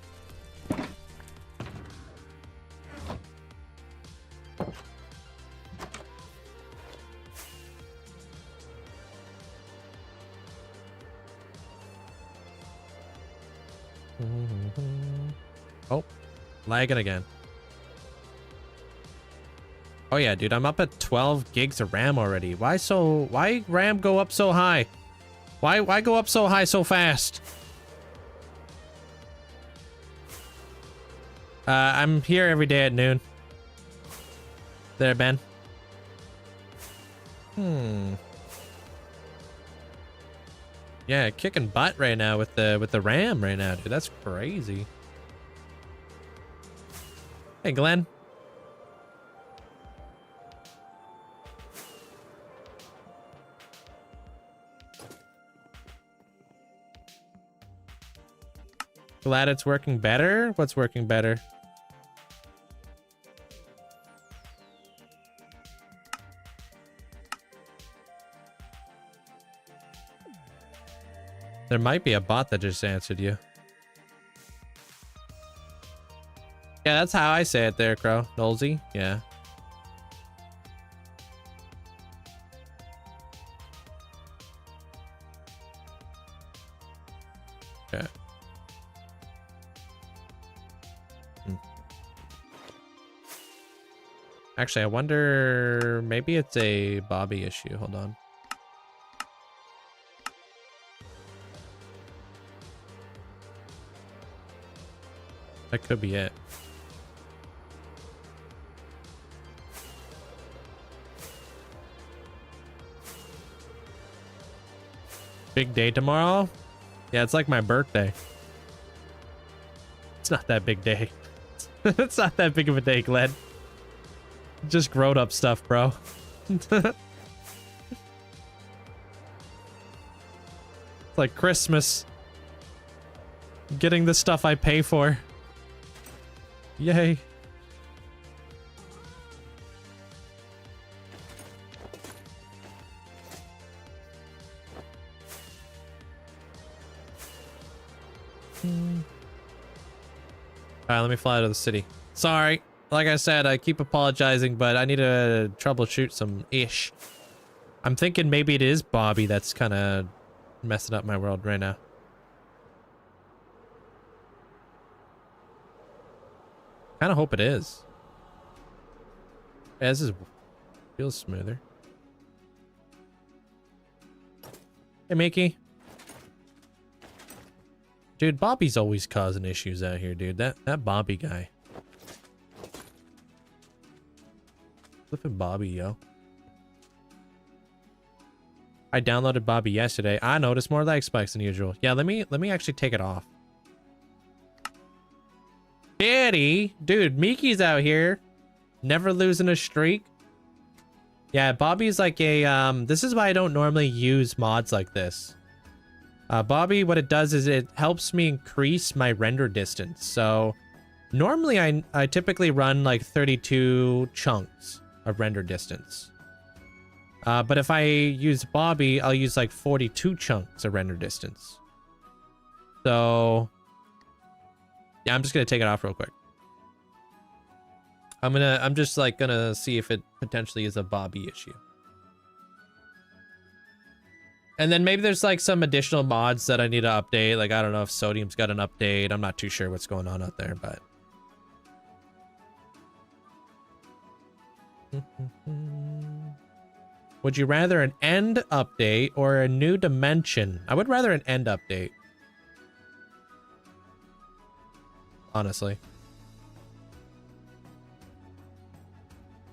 Oh, lagging again. Oh yeah, dude, I'm up at 12 gigs of RAM already. Why RAM go up so high? Why go up so high so fast? I'm here every day at noon. There, Ben. Yeah, kicking butt right now with the RAM right now, dude. That's crazy. Hey, Glenn. Glad it's working better. What's working better? There might be a bot that just answered you. Yeah, that's how I say it there, Crow. Nolsey, yeah. Okay. Actually, I wonder, maybe it's a Bobby issue. Hold on. That could be it. Big day tomorrow? Yeah, it's like my birthday. It's not that big day. It's not that big of a day, Glenn. Just grown up stuff, bro. It's like Christmas. Getting the stuff I pay for. Yay. Alright, let me fly out of the city. Sorry. Like I said, I keep apologizing, but I need to troubleshoot some ish. I'm thinking maybe it is Bobby that's kind of messing up my world right now. Kind of hope it is. Yeah, this is feels smoother. Hey, Mickey. Dude, Bobby's always causing issues out here, dude. That Bobby guy. Flipping Bobby, yo. I downloaded Bobby yesterday. I noticed more lag spikes than usual. Yeah, let me actually take it off. Daddy, dude, Miki's out here, never losing a streak. Yeah, Bobby's like a this is why I don't normally use mods like this. Bobby, what it does is it helps me increase my render distance. So normally I typically run like 32 chunks of render distance. But if I use Bobby, I'll use like 42 chunks of render distance. So yeah, I'm just gonna take it off real quick. I'm just like gonna see if it potentially is a Bobby issue. And then maybe there's like some additional mods that I need to update. Like, I don't know if Sodium's got an update. I'm not too sure what's going on out there, but Would you rather an end update or a new dimension? I would rather an end update. Honestly.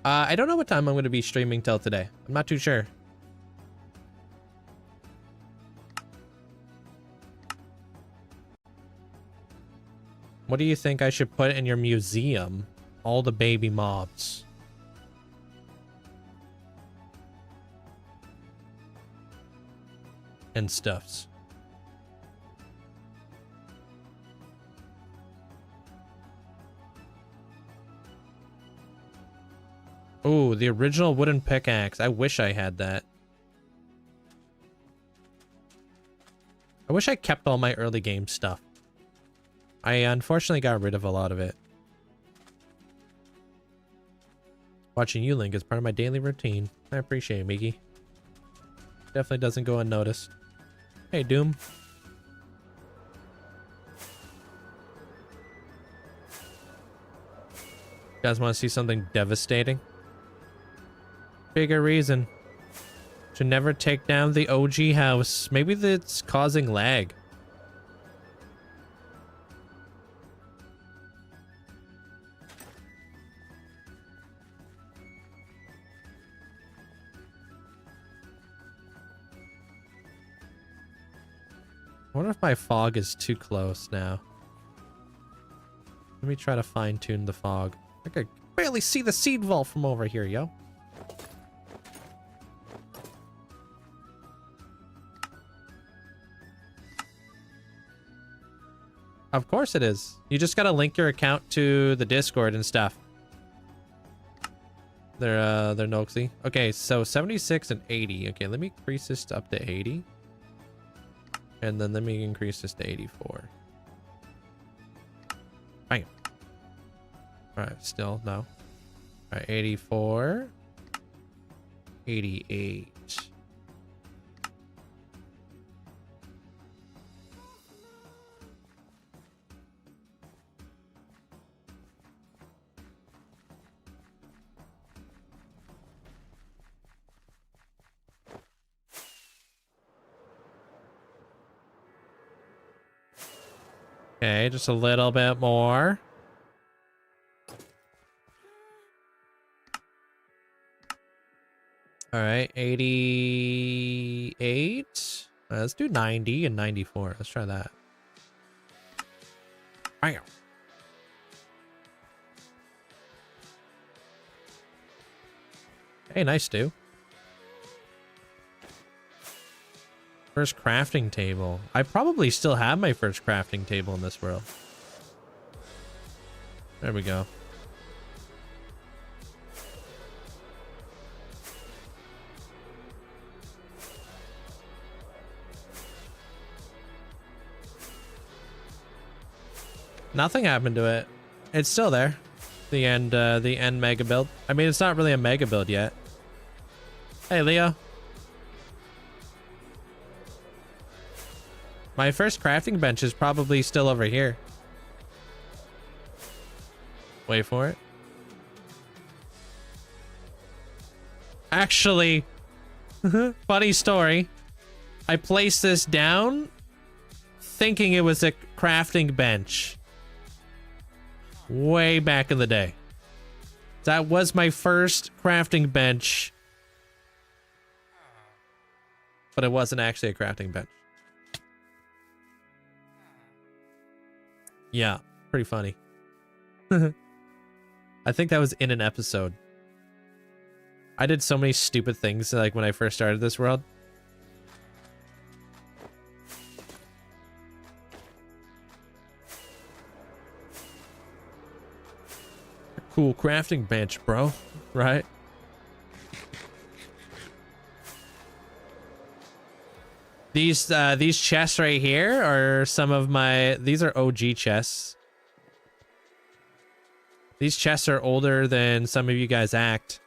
I don't know what time I'm going to be streaming till today. I'm not too sure. What do you think I should put in your museum? All the baby mobs. And stuffs. Oh, the original wooden pickaxe. I wish I had that. I wish I kept all my early game stuff. I unfortunately got rid of a lot of it. Watching you, Link, is part of my daily routine. I appreciate it, Miki. Definitely doesn't go unnoticed. Hey, Doom. You guys want to see something devastating? Bigger reason to never take down the OG house. Maybe that's causing lag. I wonder if my fog is too close now. Let me try to fine-tune the fog. I could barely see the seed vault from over here, yo. Of course it is. You just gotta link your account to the Discord and stuff. They're Noxy. Okay, so 76 and 80. Okay, let me increase this up to 80. And then let me increase this to 84. Bam. Alright, still no. Alright, 84. 88. Okay, just a little bit more. All right, 88. Let's do 90 and 94. Let's try that. Bam. Hey, nice, Stu. First crafting table. I probably still have my first crafting table in this world. There we go. Nothing happened to it. It's still there. The end mega build. I mean, it's not really a mega build yet. Hey, Leo. My first crafting bench is probably still over here. Wait for it. Actually, funny story. I placed this down thinking it was a crafting bench. Way back in the day. That was my first crafting bench. But it wasn't actually a crafting bench. Yeah, pretty funny. I think that was in an episode. I did so many stupid things like when I first started this world. Cool crafting bench, bro. Right? These chests right here are some of my... These are OG chests. These chests are older than some of you guys act.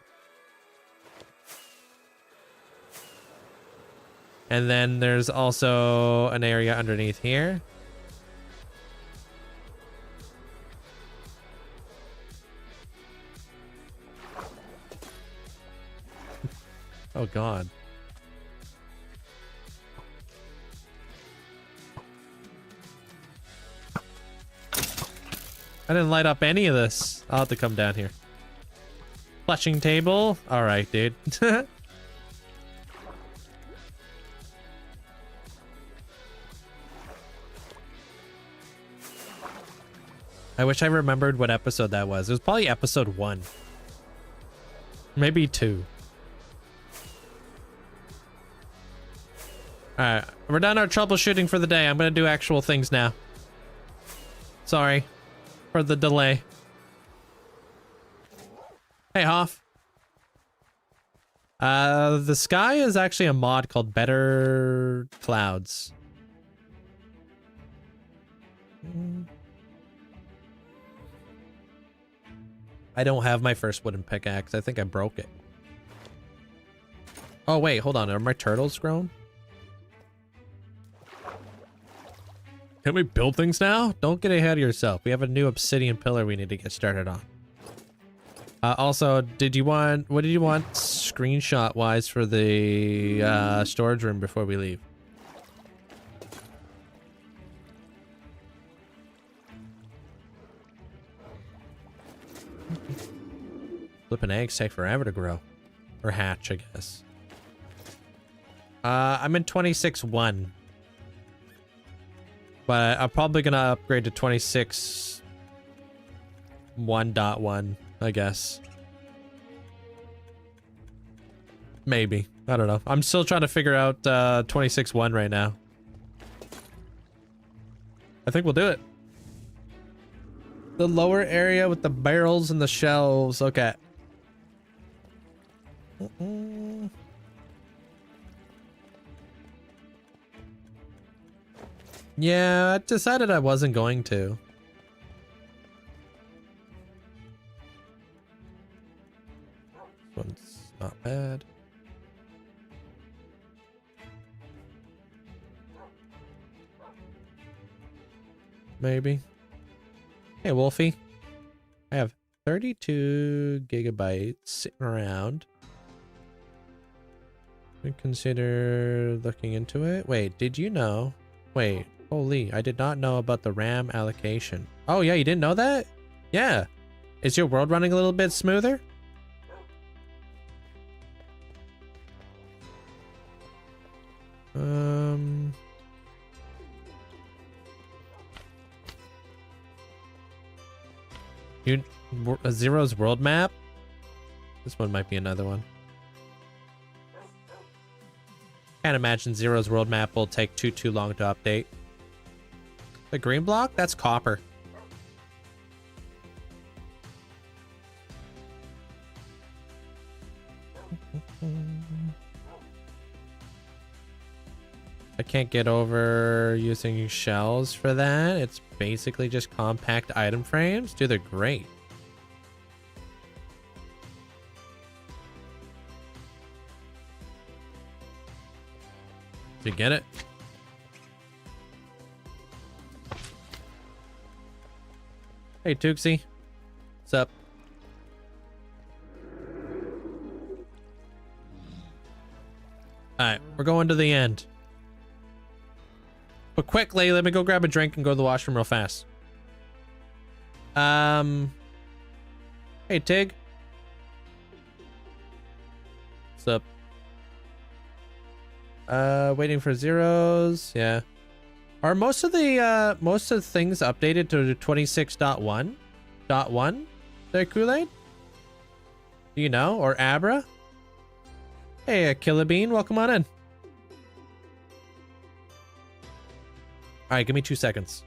And then there's also an area underneath here. Oh god. I didn't light up any of this. I'll have to come down here. Fletching table. All right, dude. I wish I remembered what episode that was. It was probably episode 1. Maybe 2. All right, we're done our troubleshooting for the day. I'm gonna do actual things now. Sorry for the delay. Hey, Hoff. The sky is actually a mod called Better Clouds. I don't have my first wooden pickaxe. I think I broke it. Oh, wait, hold on. Are my turtles grown? Can we build things now? Don't get ahead of yourself. We have a new obsidian pillar we need to get started on. Also, what did you want screenshot wise for the storage room before we leave? Flipping eggs take forever to grow. Or hatch, I guess. I'm in 26.1. But I'm probably gonna upgrade to 26.1.1, I guess. Maybe. I don't know. I'm still trying to figure out 26.1 right now. I think we'll do it. The lower area with the barrels and the shelves. Okay. Yeah, I decided I wasn't going to. This one's not bad. Maybe. Hey, Wolfie. I have 32 gigabytes sitting around. We consider looking into it. Wait, did you know? Wait. Holy, I did not know about the RAM allocation. Oh yeah, you didn't know that? Yeah. Is your world running a little bit smoother? Zero's world map? This one might be another one. Can't imagine Zero's world map will take too long to update. The green block? That's copper. I can't get over using shells for that. It's basically just compact item frames. Dude, they're great. Did you get it? Hey, Tuxie. What's up? Alright, we're going to the end. But quickly, let me go grab a drink and go to the washroom real fast. Hey, Tig. What's up? Waiting for zeros. Yeah. Are most of the things updated to 26.1.1? There, Kool-Aid? Do you know? Or Abra? Hey, Killer Bean, welcome on in. All right, give me 2 seconds.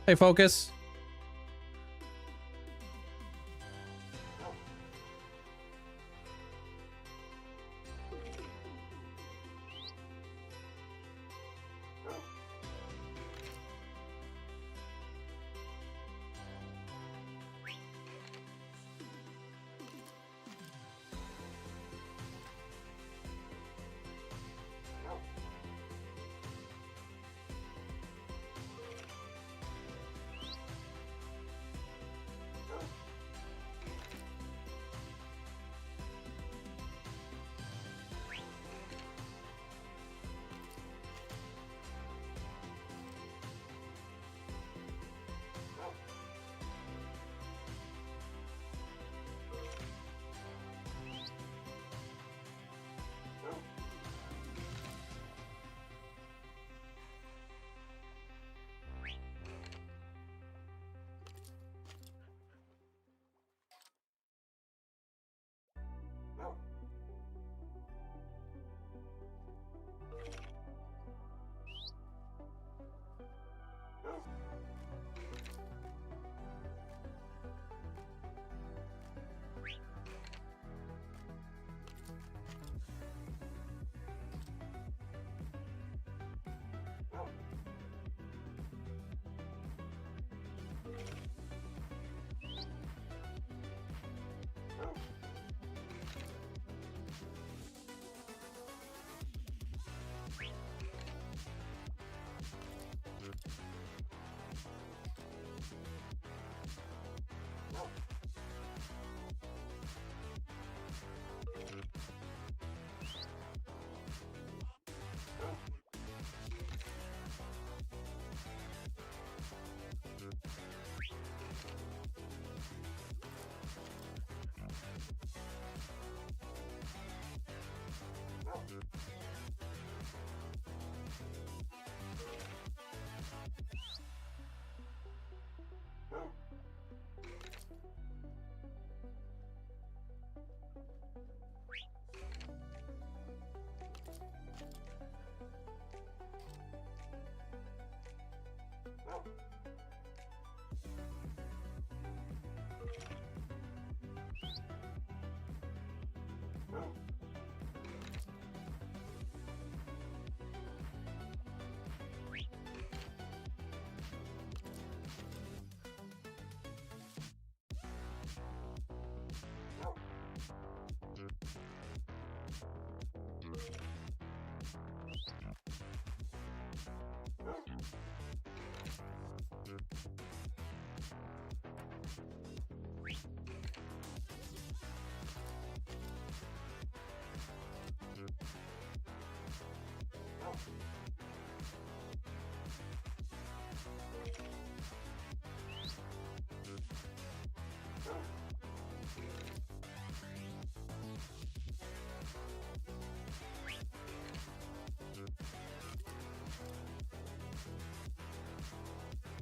Hey, Focus.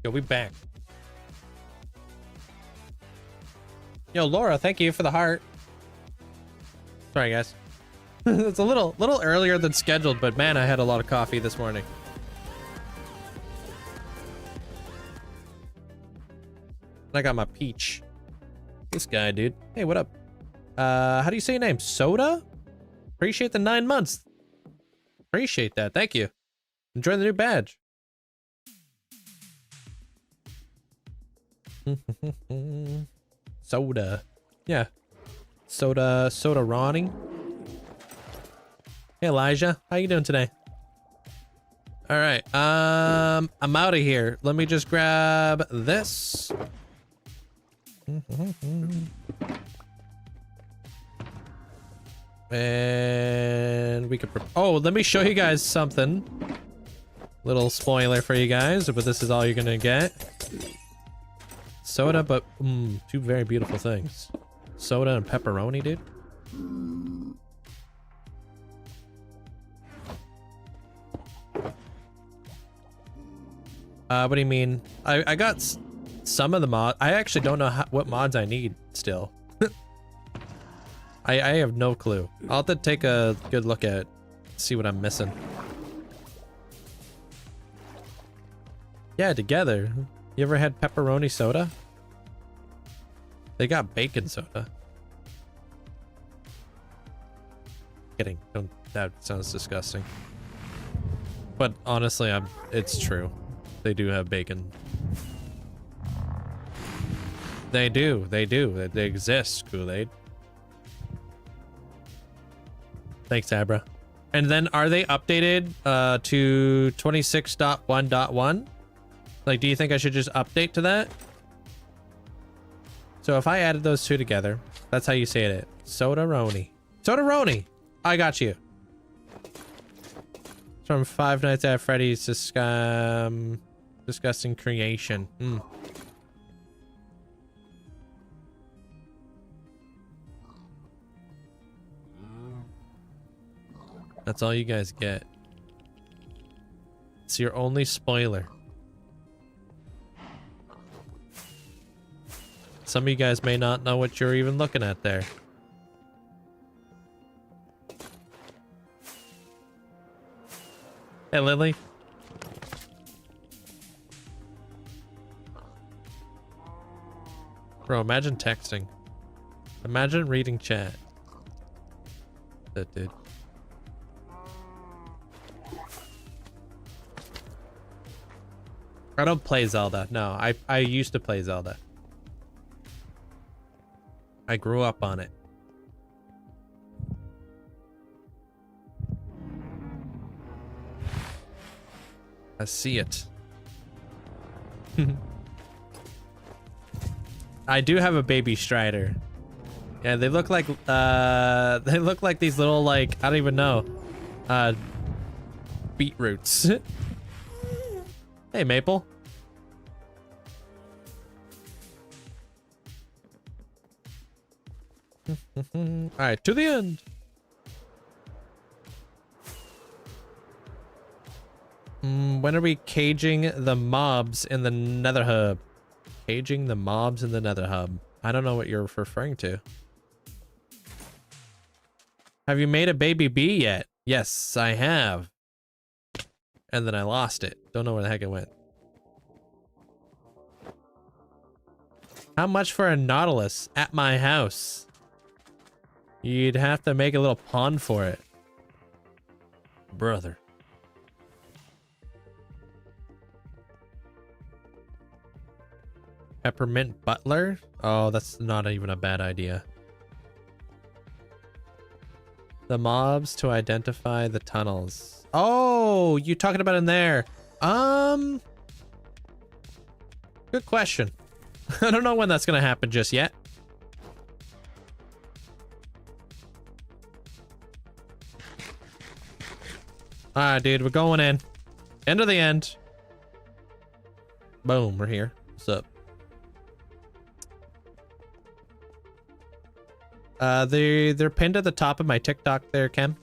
Yo, we back. Yo, Laura, thank you for the heart. Sorry, guys. It's a little earlier than scheduled, but man, I had a lot of coffee this morning. I got my peach. This guy, dude. Hey, what up? How do you say your name? Soda? Appreciate the 9 months. Appreciate that. Thank you. Enjoy the new badge. Soda. Yeah. Soda Ronnie. Hey, Elijah. How you doing today? All right. I'm out of here. Let me just grab this. And we could... Oh, let me show you guys something. Little spoiler for you guys, but this is all you're gonna get. Soda, but two very beautiful things. Soda and pepperoni, dude. What do you mean? I got some of the mod. I actually don't know what mods I need still. I have no clue. I'll have to take a good look at it, see what I'm missing. Yeah, together. You ever had pepperoni soda? They got bacon soda. Kidding. Don't. That sounds disgusting. But honestly, it's true. They do have bacon. They do. They do. They exist, Kool-Aid. Thanks, Abra. And then are they updated to 26.1.1? Like, do you think I should just update to that? So if I added those two together, that's how you say it. Soda-roni. Soda-roni! I got you. It's from Five Nights at Freddy's disgusting creation. That's all you guys get. It's your only spoiler. Some of you guys may not know what you're even looking at there. Hey, Lily. Bro, imagine texting. Imagine reading chat. That dude. I don't play Zelda. No, I used to play Zelda. I grew up on it. I see it. I do have a baby Strider. Yeah, they look like these little, like, I don't even know, beetroots. Hey, Maple. All right, to the end. When are we caging the mobs in the Nether Hub? Caging the mobs in the Nether Hub. I don't know what you're referring to. Have you made a baby bee yet? Yes, I have. And then I lost it. Don't know where the heck it went. How much for a Nautilus at my house? You'd have to make a little pond for it. Brother. Peppermint Butler? Oh, that's not even a bad idea. The mobs to identify the tunnels. Oh, you talking about in there? Good question. I don't know when that's gonna happen just yet. Alright, dude, we're going in. End of the end. Boom, we're here. What's up? They're pinned at the top of my TikTok there, Ken.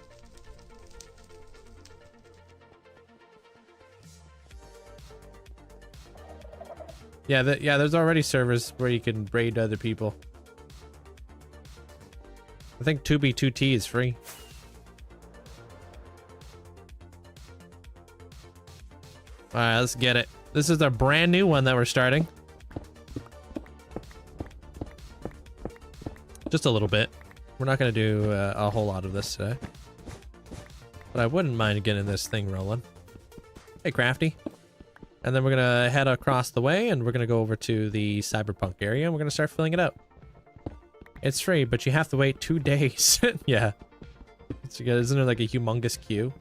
Yeah, there's already servers where you can raid other people. I think 2B2T is free. Alright, let's get it. This is a brand new one that we're starting. Just a little bit. We're not going to do a whole lot of this today. But I wouldn't mind getting this thing rolling. Hey, Crafty. And then we're going to head across the way and we're going to go over to the Cyberpunk area and we're going to start filling it up. It's free, but you have to wait 2 days. Yeah. Isn't there like a humongous queue?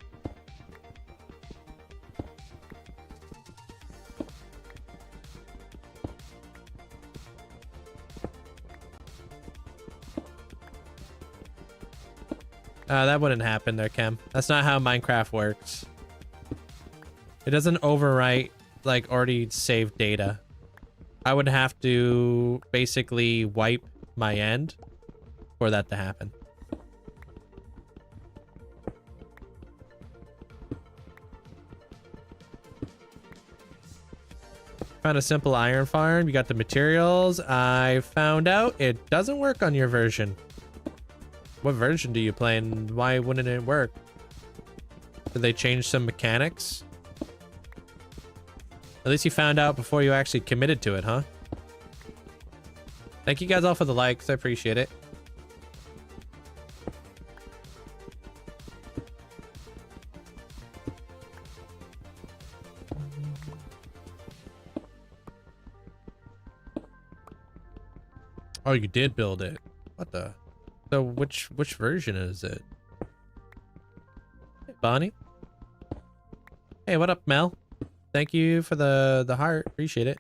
That wouldn't happen there, Chem. That's not how Minecraft works. It doesn't overwrite, like, already saved data. I would have to basically wipe my end for that to happen. Found a simple iron farm. You got the materials. I found out it doesn't work on your version. What version do you play and why wouldn't it work? Did they change some mechanics? At least you found out before you actually committed to it, huh? Thank you guys all for the likes. I appreciate it. Oh, you did build it. What the? So which version is it? Hey, Bonnie. Hey, what up, Mel? Thank you for the heart. Appreciate it.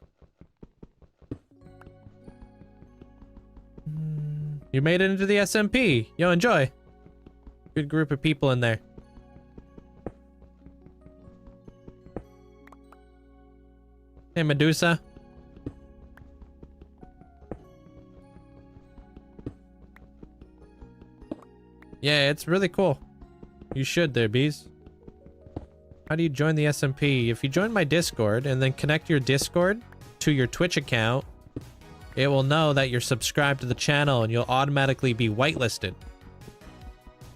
You made it into the SMP. Yo, enjoy. Good group of people in there. Hey, Medusa. Yeah, it's really cool. You should there, bees. How do you join the SMP? If you join my Discord and then connect your Discord to your Twitch account, it will know that you're subscribed to the channel and you'll automatically be whitelisted.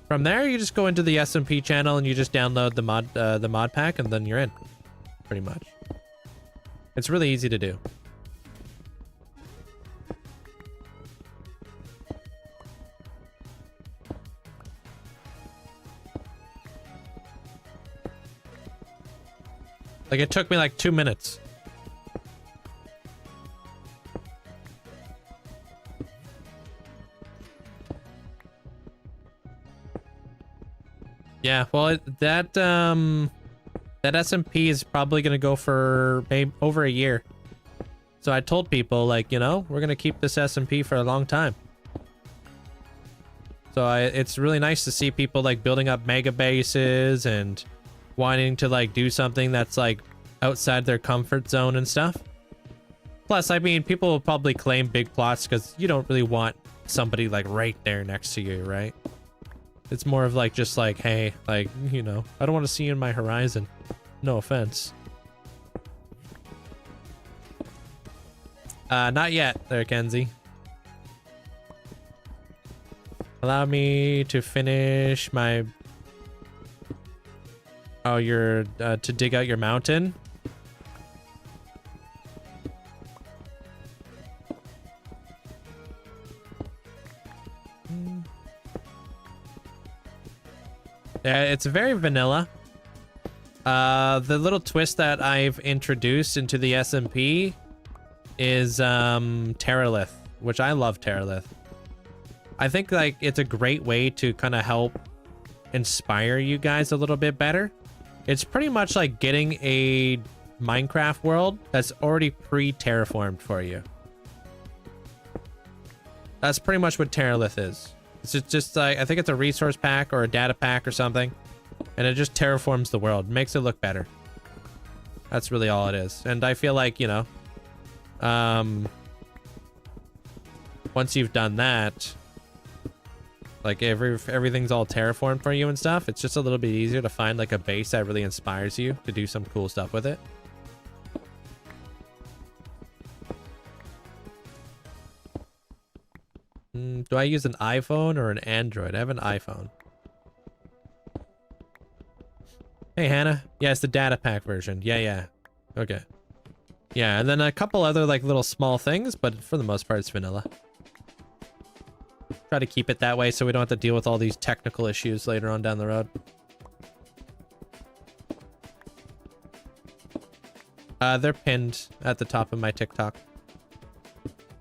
From there, you just go into the SMP channel and you just download the mod pack and then you're in. Pretty much. It's really easy to do. Like, it took me like 2 minutes. Yeah, well, that SMP is probably gonna go for maybe over a year. So I told people, like, you know, we're gonna keep this SMP for a long time. So it's really nice to see people like building up mega bases and wanting to like do something that's like outside their comfort zone and stuff. Plus, I mean, people will probably claim big plots because you don't really want somebody like right there next to you, right? It's more of like just like, hey, like, you know, I don't want to see you in my horizon. No offense. Not yet there, Kenzie. Allow me to finish my... Oh, you're to dig out your mountain? Yeah, it's very vanilla. The little twist that I've introduced into the SMP is Terralith, which I love Terralith. I think like it's a great way to kind of help inspire you guys a little bit better. It's pretty much like getting a Minecraft world that's already pre-terraformed for you. That's pretty much what Terralith is. It's just like, I think it's a resource pack or a data pack or something. And it just terraforms the world, makes it look better. That's really all it is. And I feel like, you know, once you've done that, like everything's all terraformed for you and stuff, it's just a little bit easier to find like a base that really inspires you to do some cool stuff with it. Do I use an iPhone or an Android? I have an iPhone. Hey, Hannah. Yeah, it's the data pack version. Yeah. Okay. Yeah, and then a couple other like little small things, but for the most part, it's vanilla. Try to keep it that way so we don't have to deal with all these technical issues later on down the road. They're pinned at the top of my TikTok.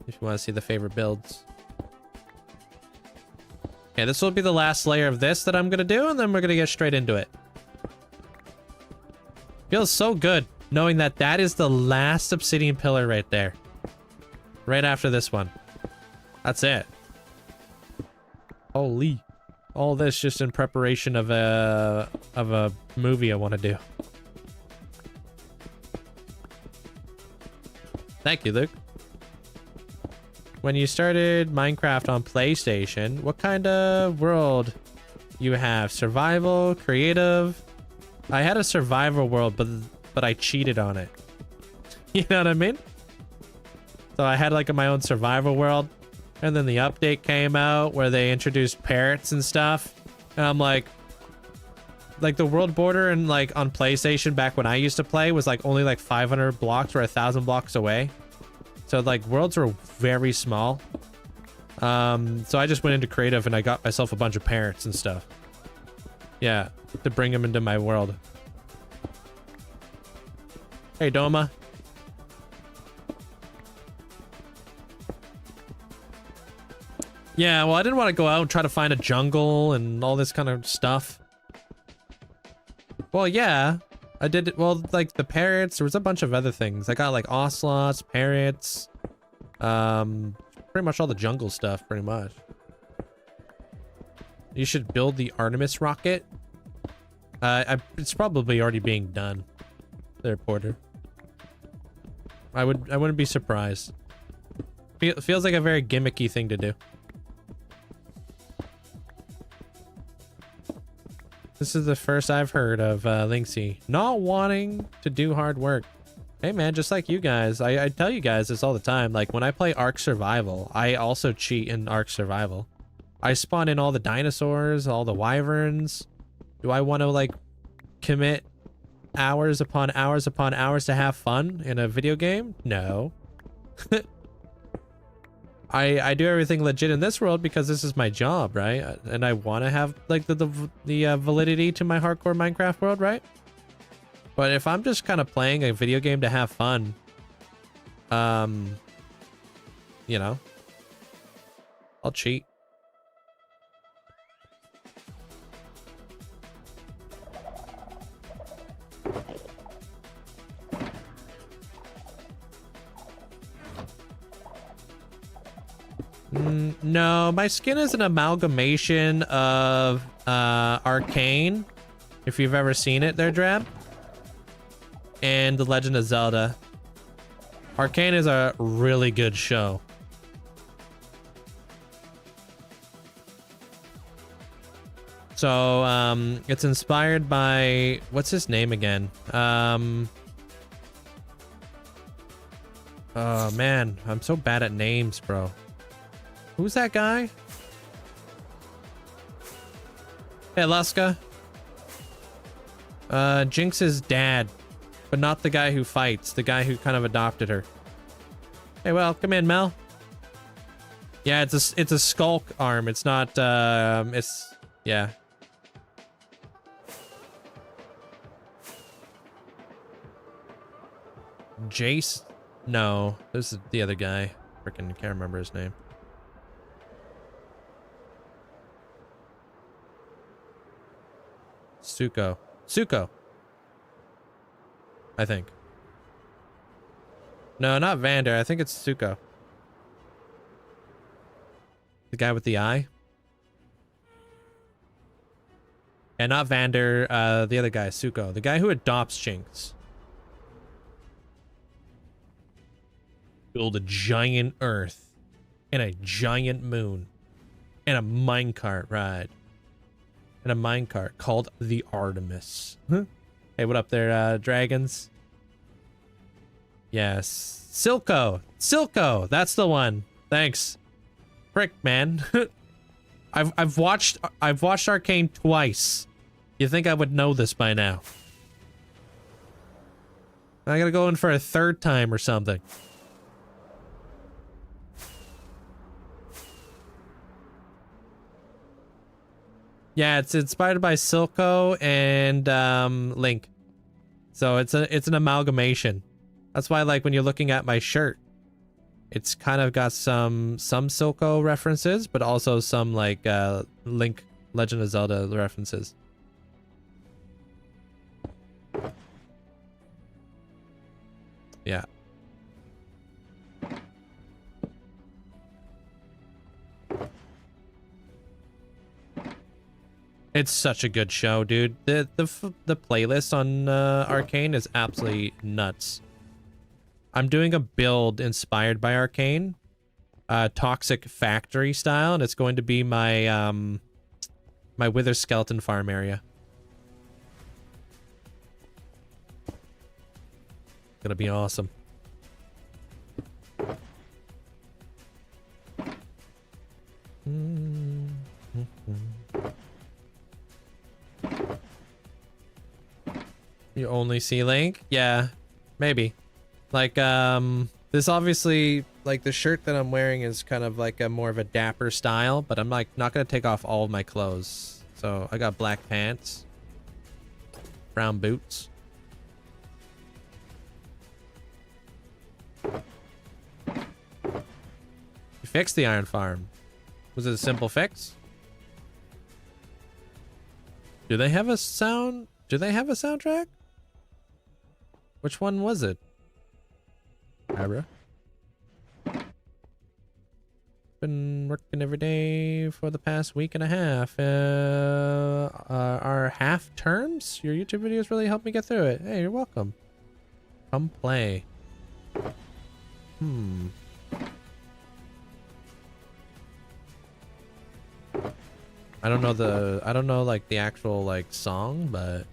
If you want to see the favorite builds. Okay, this will be the last layer of this that I'm going to do, and then we're going to get straight into it. Feels so good knowing that that is the last obsidian pillar right there. Right after this one. That's it. Holy. All this just in preparation of a movie I want to do. Thank you, Luke. When you started Minecraft on PlayStation, what kind of world you have? Survival, creative? I had a survival world, but I cheated on it. You know what I mean? So I had like my own survival world, and then the update came out where they introduced parrots and stuff. And I'm like the world border and like on PlayStation back when I used to play was like only like 500 blocks or 1,000 blocks away. So like worlds were very small. So I just went into creative and I got myself a bunch of parrots and stuff. Yeah, to bring them into my world. Hey, Doma. Yeah, well, I didn't want to go out and try to find a jungle and all this kind of stuff. Well, yeah, I did it. Well, like the parrots, there was a bunch of other things. I got like ocelots, parrots, pretty much all the jungle stuff, pretty much. You should build the Artemis rocket. It's probably already being done. There, Porter. I wouldn't be surprised. Feels like a very gimmicky thing to do. This is the first I've heard of Linkzzey not wanting to do hard work. Hey man, just like you guys, I tell you guys this all the time. Like when I play Ark Survival, I also cheat in Ark Survival. I spawn in all the dinosaurs, all the wyverns. Do I want to like commit hours upon hours upon hours to have fun in a video game? No. I do everything legit in this world because this is my job, right? And I want to have like the validity to my hardcore Minecraft world, right? But if I'm just kind of playing a video game to have fun, you know, I'll cheat. No, my skin is an amalgamation of Arcane, if you've ever seen it there, Drab, and The Legend of Zelda. Arcane is a really good show. So, it's inspired by, what's his name again? Oh man, I'm so bad at names, bro. Who's that guy? Hey, Luska. Jinx's dad, but not the guy who fights, the guy who kind of adopted her. Hey, well, come in, Mel. Yeah, it's a skulk arm. It's not, yeah. Jace? No, this is the other guy. Freaking can't remember his name. Suko. I think. No, not Vander. I think it's Suko. The guy with the eye. And not Vander, the other guy, Suko. The guy who adopts Jinx. Build a giant Earth and a giant moon and a minecart ride. And a minecart called the Artemis. Huh? Hey, what up there, dragons? Yes. Silco! That's the one. Thanks. Frick, man. I've watched Arcane twice. You think I would know this by now? I gotta go in for a third time or something. Yeah, it's inspired by Silco and Link. So it's an amalgamation. That's why, like, when you're looking at my shirt, it's kind of got some Silco references, but also some like Link Legend of Zelda references. Yeah. It's such a good show, dude. The playlist on Arcane is absolutely nuts. I'm doing a build inspired by Arcane, Toxic Factory style, and it's going to be my my Wither Skeleton farm area. Gonna be awesome. You only see Link? Yeah, maybe. Like, this obviously, like, the shirt that I'm wearing is kind of like a more of a dapper style, but I'm like not gonna take off all of my clothes. So I got black pants, brown boots. You fixed the iron farm. Was it a simple fix? Do they have a sound? Do they have a soundtrack? Which one was it? Abra. Been working every day for the past week and a half. Our half terms? Your YouTube videos really helped me get through it. Hey, you're welcome. Come play. I don't know like the actual like song, but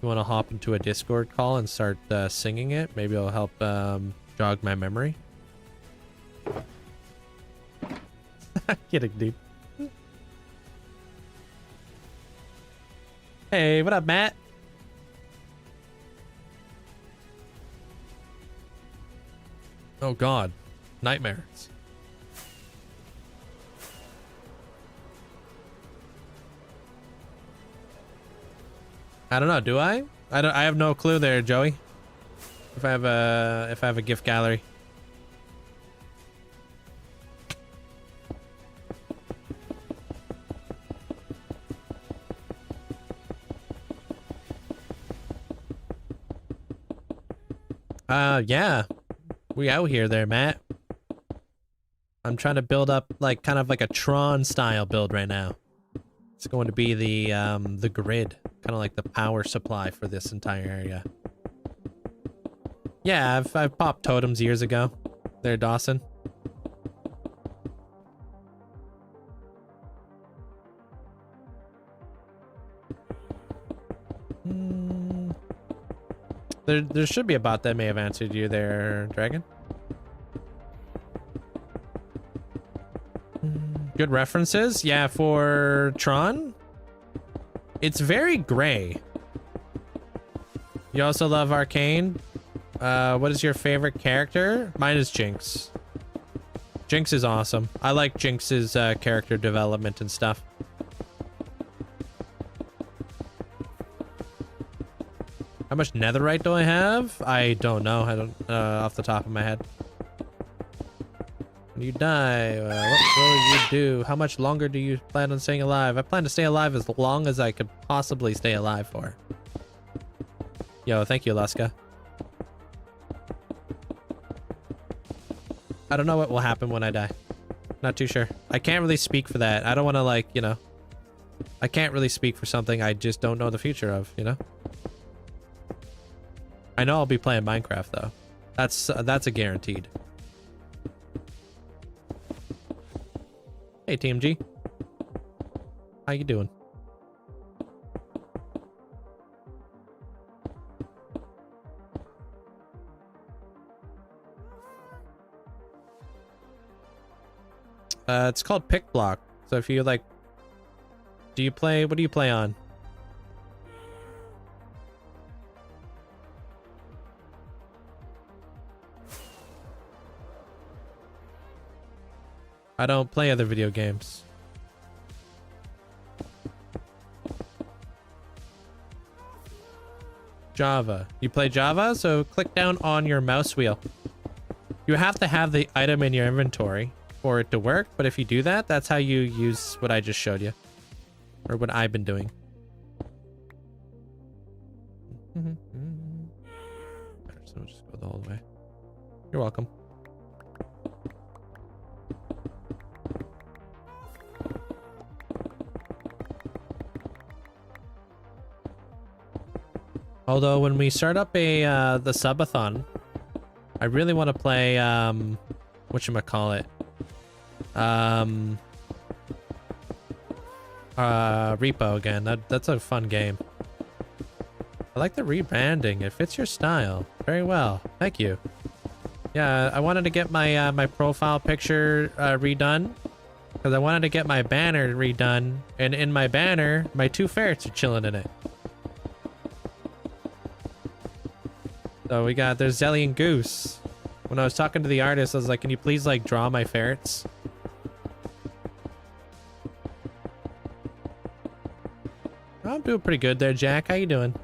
you want to hop into a Discord call and start singing it? Maybe it'll help jog my memory. Kidding, dude. Hey, what up, Matt? Oh God, nightmares. I don't know. Do I? I have no clue there, Joey. If I have a gift gallery. Yeah. We out here there, Matt. I'm trying to build up like kind of like a Tron style build right now. It's going to be the grid, kind of like the power supply for this entire area. Yeah, I've popped totems years ago. There, Dawson. There should be a bot that may have answered you there, Dragon. Good references. Yeah, for Tron, it's very gray. You also love Arcane. What is your favorite character? Mine is Jinx. Jinx is awesome. I like Jinx's character development and stuff. How much netherite do I have? I don't know. I don't off the top of my head. When you die, what will you do? How much longer do you plan on staying alive? I plan to stay alive as long as I could possibly stay alive for. Yo, thank you, Luska. I don't know what will happen when I die. Not too sure. I can't really speak for that. I don't want to, like, you know. I can't really speak for something I just don't know the future of, you know? I know I'll be playing Minecraft, though. That's a guaranteed. Hey, TMG. How you doing? It's called Pick Block. So if you like, what do you play on? I don't play other video games. Java. You play Java? So click down on your mouse wheel. You have to have the item in your inventory for it to work, but if you do that, that's how you use what I just showed you. Or what I've been doing. So we'll just go the whole way. You're welcome. Although when we start up the subathon, I really want to play whatchamacallit? Repo again. That's a fun game. I like the rebranding. It fits your style very well. Thank you. Yeah, I wanted to get my my profile picture redone because I wanted to get my banner redone, and in my banner, my two ferrets are chilling in it. So we got, there's Zelly and Goose. When I was talking to the artist, I was like, can you please like draw my ferrets? I'm doing pretty good there, Jack. How you doing?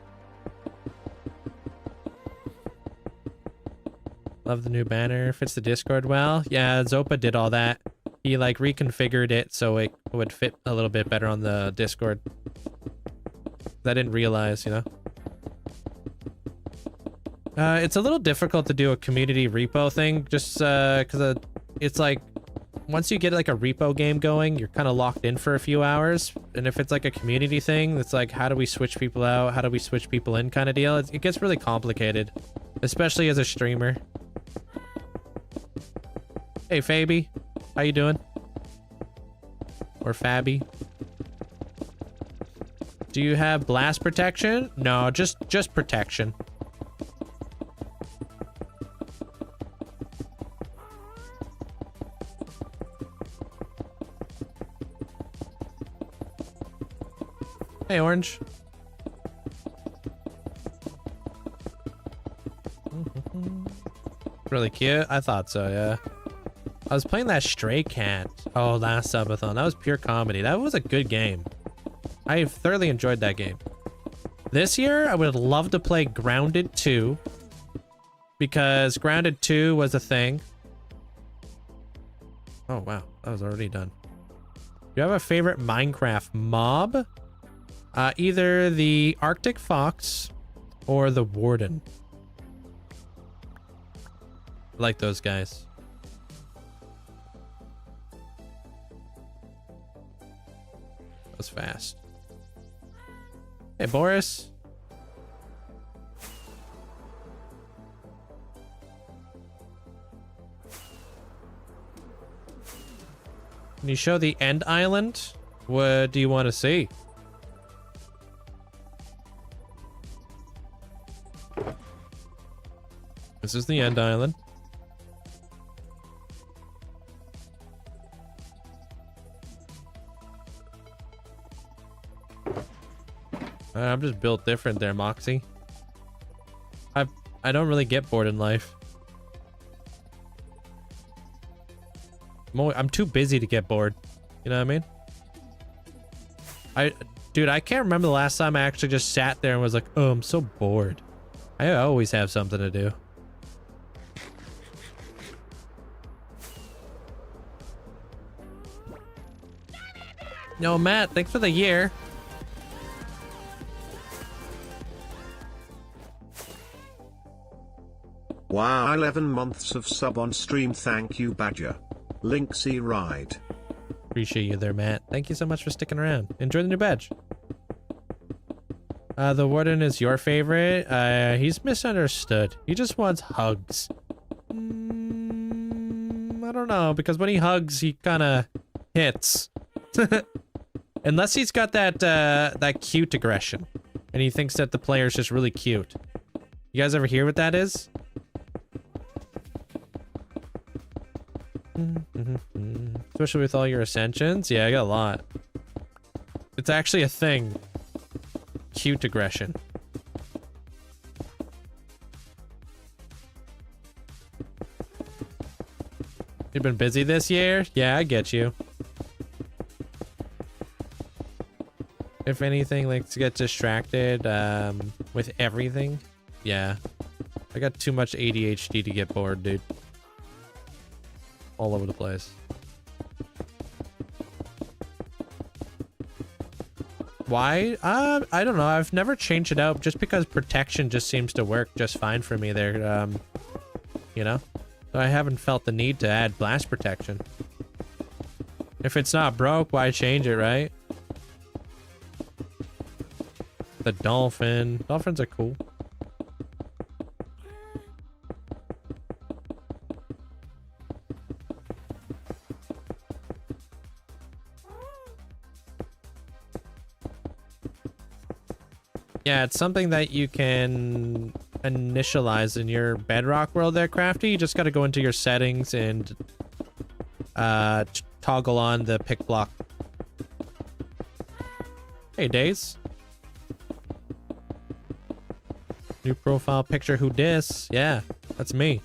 Love the new banner. Fits the Discord well. Yeah, Zopa did all that. He like reconfigured it so it would fit a little bit better on the Discord. I didn't realize, you know. It's a little difficult to do a community repo thing just because it's like once you get like a repo game going, you're kind of locked in for a few hours. And if it's like a community thing, it's like, how do we switch people out? How do we switch people in kind of deal? It gets really complicated, especially as a streamer. Hey, Fabi. How you doing? Or Fabi. Do you have blast protection? No, just protection. Hey, Orange. Really cute. I thought so, yeah. I was playing that Stray Cat. Oh, last subathon. That was pure comedy. That was a good game. I thoroughly enjoyed that game. This year, I would love to play Grounded 2. Because Grounded 2 was a thing. Oh, wow. That was already done. Do you have a favorite Minecraft mob? Either the Arctic Fox or the Warden. I like those guys. That was fast. Hey, Boris. Can you show the end island? What do you want to see? This is the end island. I'm just built different there, Moxie. I don't really get bored in life. I'm too busy to get bored. You know what I mean? Dude, I can't remember the last time I actually just sat there and was like, oh, I'm so bored. I always have something to do. Yo, Matt, thanks for the year. Wow, 11 months of sub on stream. Thank you, Badger. Linkzzey ride. Appreciate you there, Matt. Thank you so much for sticking around. Enjoy the new badge. The Warden is your favorite. He's misunderstood. He just wants hugs. I don't know, because when he hugs, he kind of hits. Unless he's got that cute aggression, and he thinks that the player's just really cute. You guys ever hear what that is? Especially with all your ascensions. Yeah, I got a lot. It's actually a thing. Cute aggression. You've been busy this year? Yeah, I get you. If anything, like to get distracted with everything. Yeah. I got too much ADHD to get bored, dude. All over the place. Why? I don't know. I've never changed it out just because protection just seems to work just fine for me there. You know? So I haven't felt the need to add blast protection. If it's not broke, why change it, right? The dolphin. Dolphins are cool. Yeah, it's something that you can initialize in your bedrock world there, Crafty. You just got to go into your settings and toggle on the pick block. Hey, Days. New profile picture, who dis? Yeah, that's me.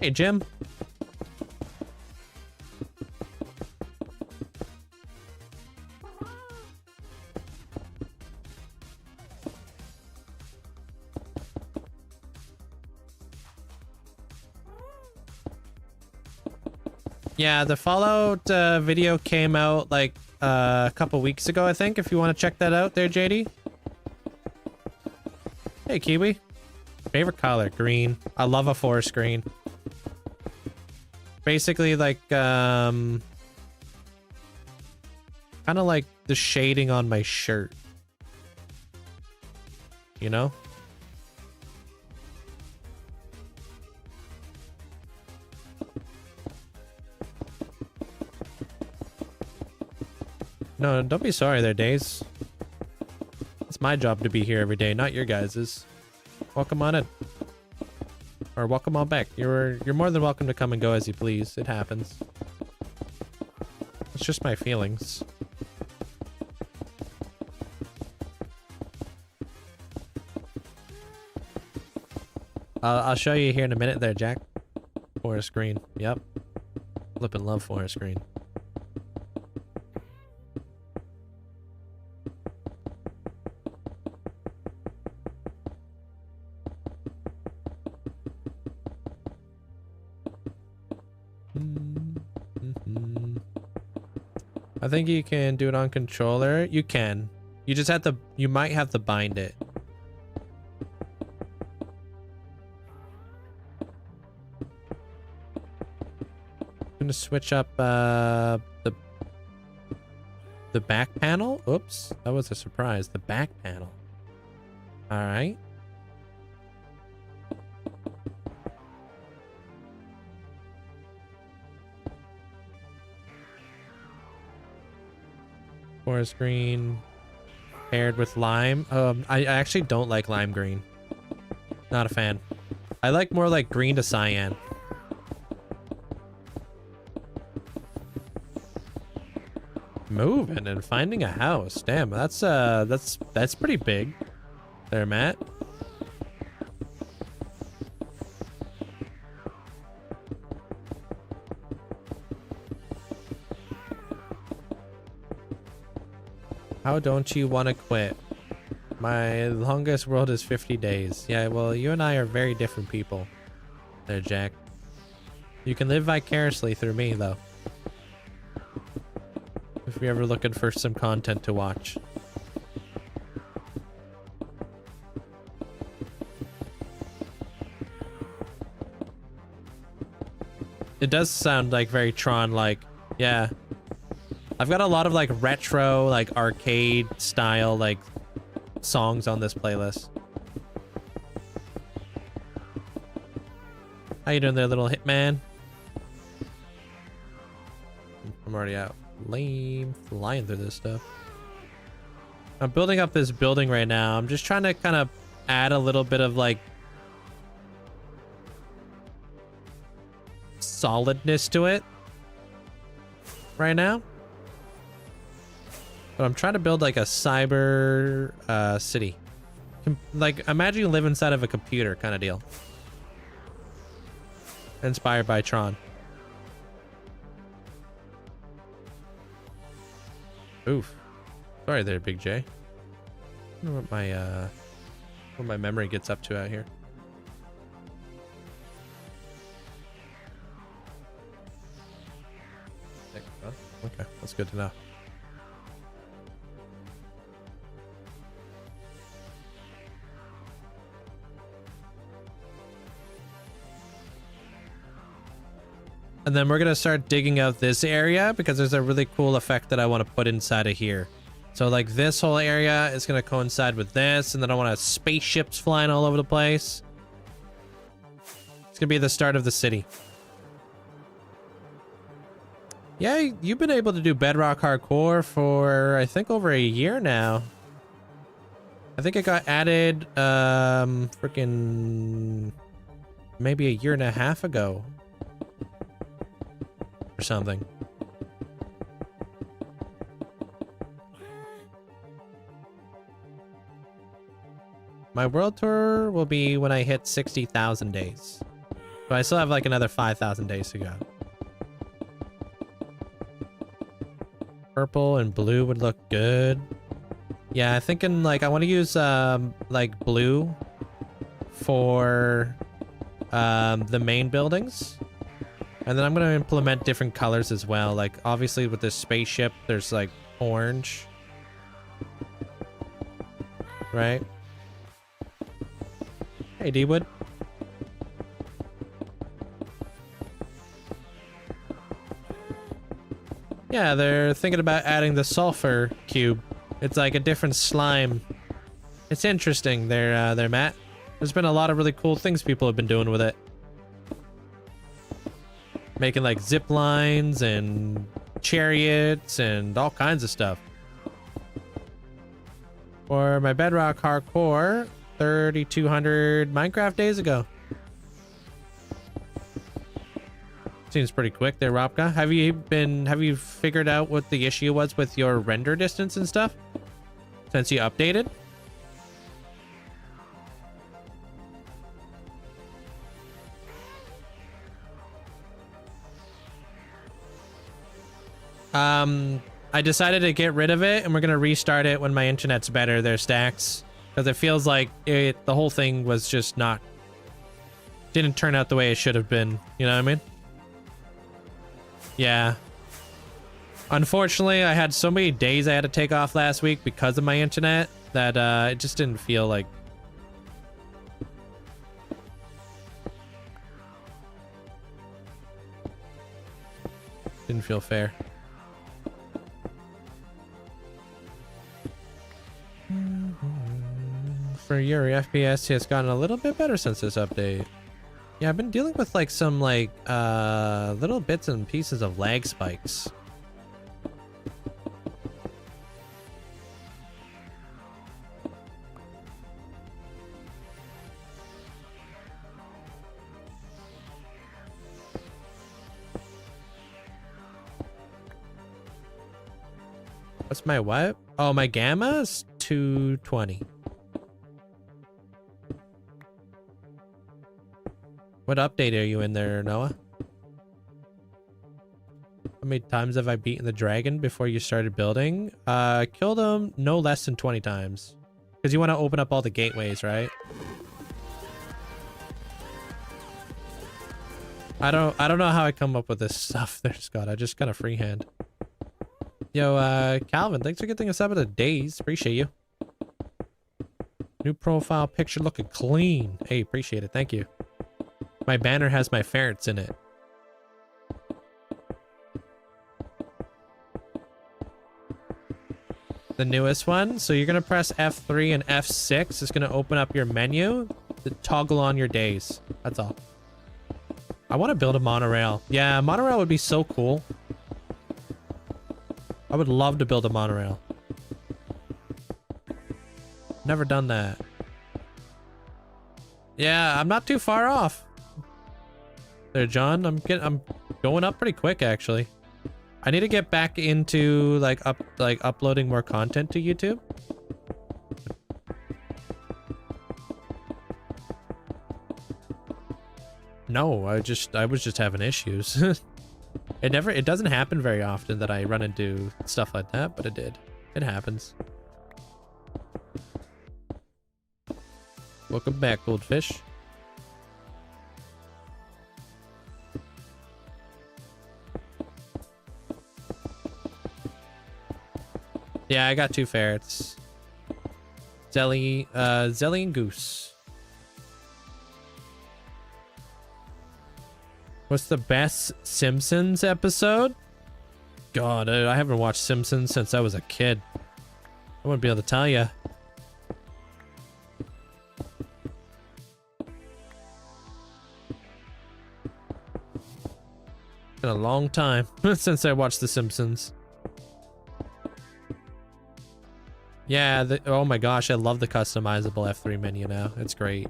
Hey, Jim. Yeah, the Fallout video came out like a couple weeks ago, I think, if you want to check that out there, JD. Hey, Kiwi. Favorite color? Green. I love a forest green. Basically, like, kind of like the shading on my shirt. You know? No, don't be sorry there, Days. It's my job to be here every day, not your guys's. Welcome on in. Or welcome on back. You're more than welcome to come and go as you please. It happens. It's just my feelings. I'll show you here in a minute there, Jack. Forest green. Yep. Flippin' love forest green. I think you can do it on controller. You can. You just have to, you might have to bind it. I'm gonna switch up the back panel. Oops, that was a surprise. The back panel. All right. Forest green paired with lime. I actually don't like lime green. Not a fan. I like more like green to cyan. Moving and finding a house. Damn, that's pretty big. There, Matt. How don't you want to quit? My longest world is 50 days. Yeah, well, you and I are very different people. There, Jack. You can live vicariously through me, though. If you're ever looking for some content to watch. It does sound like very Tron-like. Yeah. I've got a lot of like retro, like arcade style, like songs on this playlist. How you doing there, little hitman? I'm already out. Lame. Flying through this stuff. I'm building up this building right now. I'm just trying to kind of add a little bit of like solidness to it right now. But I'm trying to build like a cyber city. Like, imagine you live inside of a computer kind of deal. Inspired by Tron. Oof. Sorry there, Big J. I wonder what my memory gets up to out here. Okay, that's good to know. And then we're going to start digging out this area because there's a really cool effect that I want to put inside of here. So like this whole area is going to coincide with this. And then I want spaceships flying all over the place. It's going to be the start of the city. Yeah, you've been able to do Bedrock Hardcore for, I think, over a year now. I think it got added, freaking maybe a year and a half ago. Or something. My world tour will be when I hit 60,000 days. But I still have like another 5,000 days to go. Purple and blue would look good. Yeah, I'm thinking like I want to use like blue for the main buildings. And then I'm going to implement different colors as well. Like, obviously, with this spaceship, there's, like, orange. Right? Hey, D-Wood. Yeah, they're thinking about adding the sulfur cube. It's like a different slime. It's interesting there, Matt. There's been a lot of really cool things people have been doing with it. Making like zip lines and chariots and all kinds of stuff. For my Bedrock Hardcore, 3,200 Minecraft days ago. Seems pretty quick there, Robka. Have you figured out what the issue was with your render distance and stuff since you updated? I decided to get rid of it, and we're gonna restart it when my internet's better there, Stacks, because it feels like the whole thing was just didn't turn out the way it should have been. You know what I mean? Yeah. Unfortunately, I had so many days I had to take off last week because of my internet that it just didn't feel like. Didn't feel fair. For your FPS, it's gotten a little bit better since this update. Yeah, I've been dealing with like some like little bits and pieces of lag spikes. What's my what? Oh, my gamma is 220. What update are you in there, Noah? How many times have I beaten the dragon before you started building? Killed him no less than 20 times. Because you want to open up all the gateways, right? I don't know how I come up with this stuff there, Scott. I just kind of freehand. Yo, Calvin, thanks for getting us up at the days. Appreciate you. New profile picture looking clean. Hey, appreciate it. Thank you. My banner has my ferrets in it. The newest one. So you're going to press F3 and F6. It's going to open up your menu to toggle on your days. That's all. I want to build a monorail. Yeah, a monorail would be so cool. I would love to build a monorail. Never done that. Yeah, I'm not too far off. there, John. I'm going up pretty quick, actually. I need to get back into like uploading more content to YouTube. No, I was just having issues. It doesn't happen very often that I run into stuff like that, but it did. It happens. Welcome back, Goldfish. Yeah, I got 2 ferrets. Zelly and Goose. What's the best Simpsons episode? God, I haven't watched Simpsons since I was a kid. I wouldn't be able to tell you. Been a long time since I watched The Simpsons. Yeah, oh my gosh, I love the customizable F3 menu now. It's great.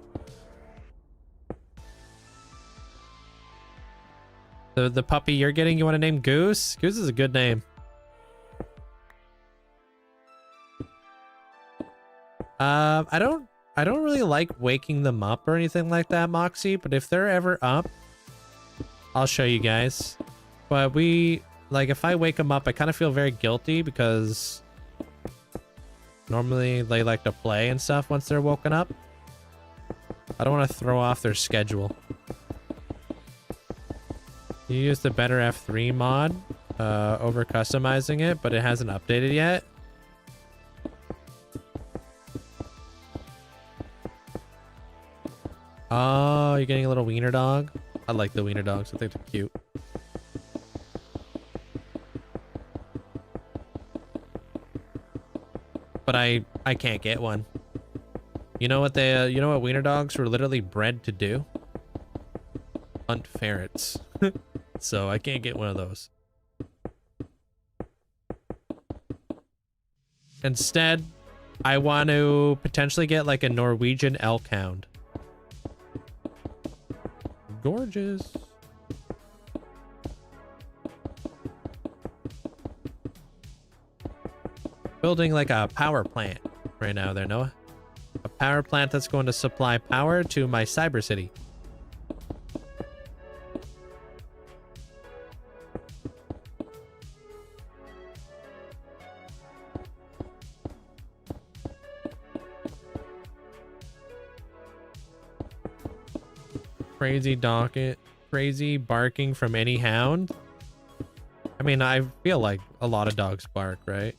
The puppy you're getting, you want to name Goose? Goose is a good name. I don't really like waking them up or anything like that, Moxie, but if they're ever up, I'll show you guys. But if I wake them up, I kind of feel very guilty because normally they like to play and stuff once they're woken up. I don't want to throw off their schedule. You use the better F3 mod over customizing it, but it hasn't updated yet. Oh, you're getting a little wiener dog? I like the wiener dogs. I think they're cute. But I can't get one. You know what wiener dogs were literally bred to do? Hunt ferrets. So I can't get one of those. Instead, I want to potentially get like a Norwegian elk hound. Gorgeous. Building like a power plant right now there, Noah. A power plant that's going to supply power to my cyber city. Crazy barking from any hound. I mean, I feel like a lot of dogs bark, right?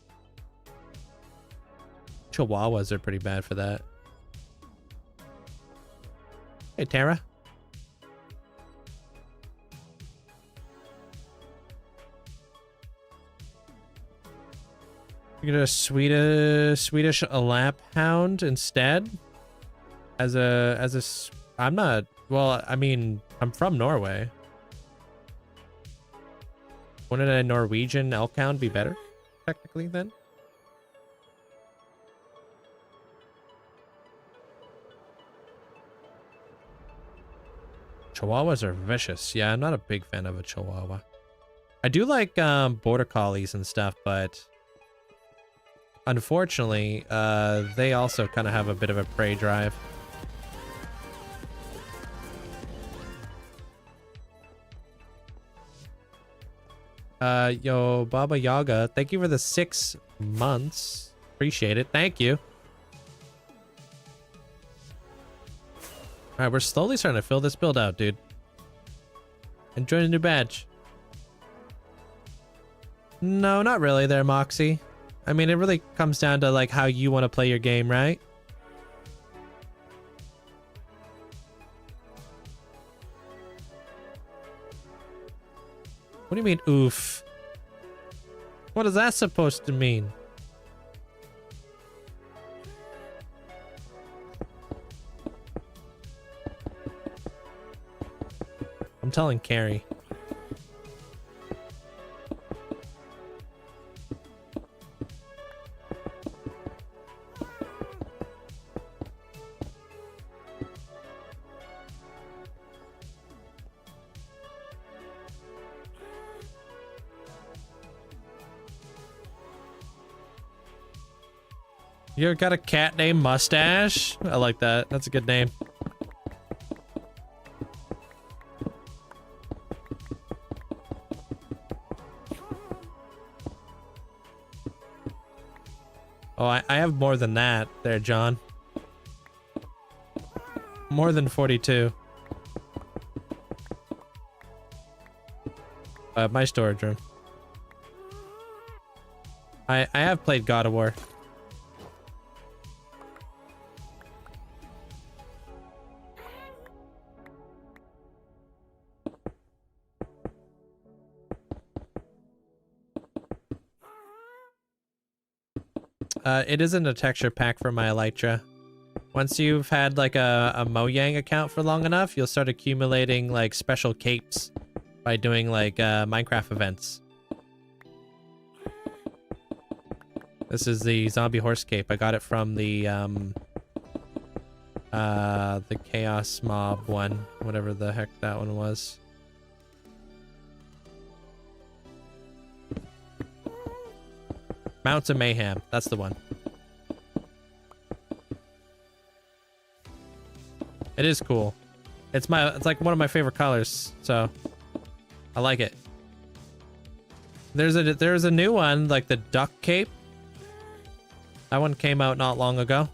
Chihuahuas are pretty bad for that. Hey, Tara. You get a Swedish lap hound instead. I'm not. Well, I mean, I'm from Norway. Wouldn't a Norwegian elk hound be better, technically, then? Chihuahuas are vicious. Yeah, I'm not a big fan of a Chihuahua. I do like border collies and stuff, but unfortunately, they also kind of have a bit of a prey drive. Yo, Baba Yaga, thank you for the 6 months. Appreciate it. Thank you. All right, we're slowly starting to fill this build out, dude. Enjoy the new badge. No, not really there, Moxie. I mean, it really comes down to like how you want to play your game, right? What do you mean, oof? What is that supposed to mean? I'm telling Carrie. You got a cat named Mustache? I like that. That's a good name. Oh, I have more than that there, John. More than 42. My storage room. I have played God of War. It isn't a texture pack for my Elytra. Once you've had like a Mojang account for long enough, you'll start accumulating like special capes by doing like Minecraft events. This is the zombie horse cape. I got it from the Chaos Mob one, whatever the heck that one was. Mounts of Mayhem, that's the one. It is cool. It's like one of my favorite colors, so I like it. There's a new one, like the duck cape. That one came out not long ago.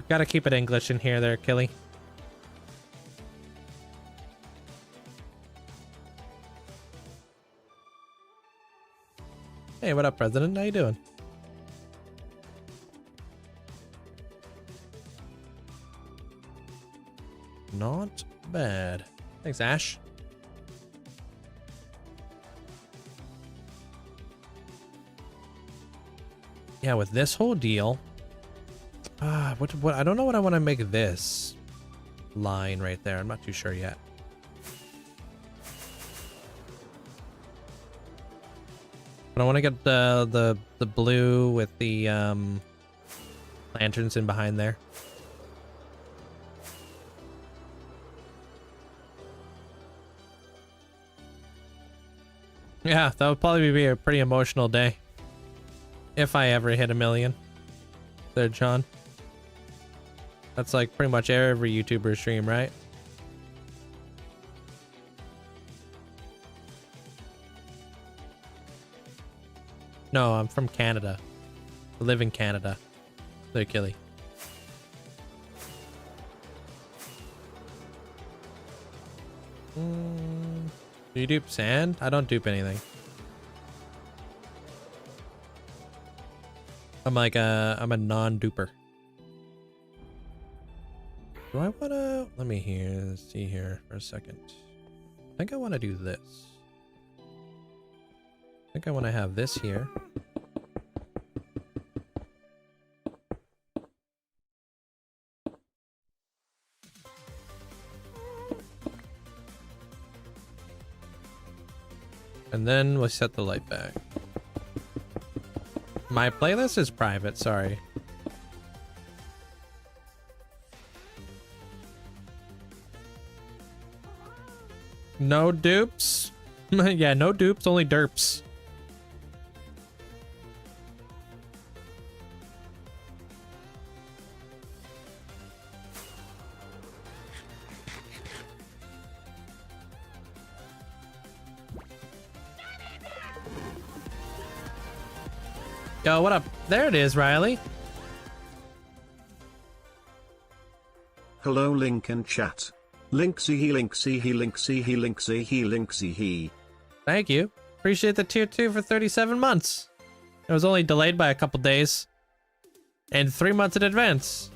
Gotta keep it English in here there, Killy. Hey, what up, President? How you doing? Not bad. Thanks, Ash. Yeah, with this whole deal... what I don't know what I want to make this line right there. I'm not too sure yet. But I want to get the blue with the lanterns in behind there. Yeah, that would probably be a pretty emotional day. If I ever hit 1 million. There, John. That's like pretty much every YouTuber stream, right? No, I'm from Canada. I live in Canada. There, Killy. Do you dupe sand? I don't dupe anything. I'm like I'm a non-duper. Do I wanna, let me see here for a second. I think I wanna do this. I think I wanna have this here. And then we'll set the light back. My playlist is private, sorry. No dupes? Yeah, no dupes, only derps. Yo, what up? There it is, Riley. Hello, link and chat. Linkzzey he Linkzzey he Linkzzey he Linkzzey he Linkzzey he. Thank you. Appreciate the tier 2 for 37 months. It was only delayed by a couple days. And 3 months in advance.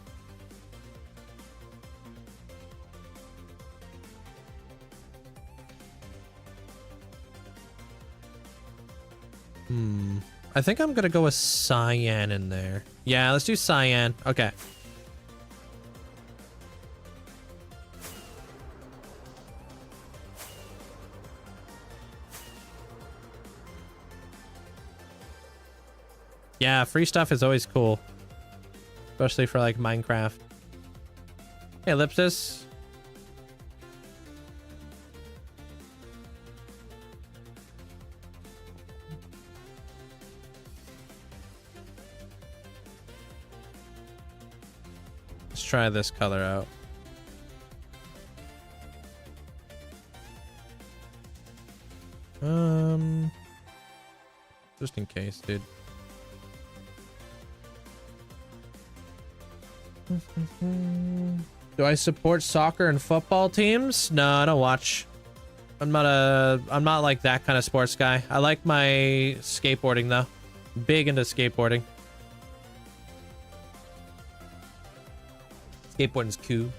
I think I'm gonna go with cyan in there. Yeah, let's do cyan. Okay. Yeah, free stuff is always cool. Especially for like Minecraft. Hey, Ellipsis. Let's try this color out. Just in case, dude. Do I support soccer and football teams? No, I don't watch. I'm not like that kind of sports guy. I like my skateboarding though. Big into skateboarding. Skateboarding's cool.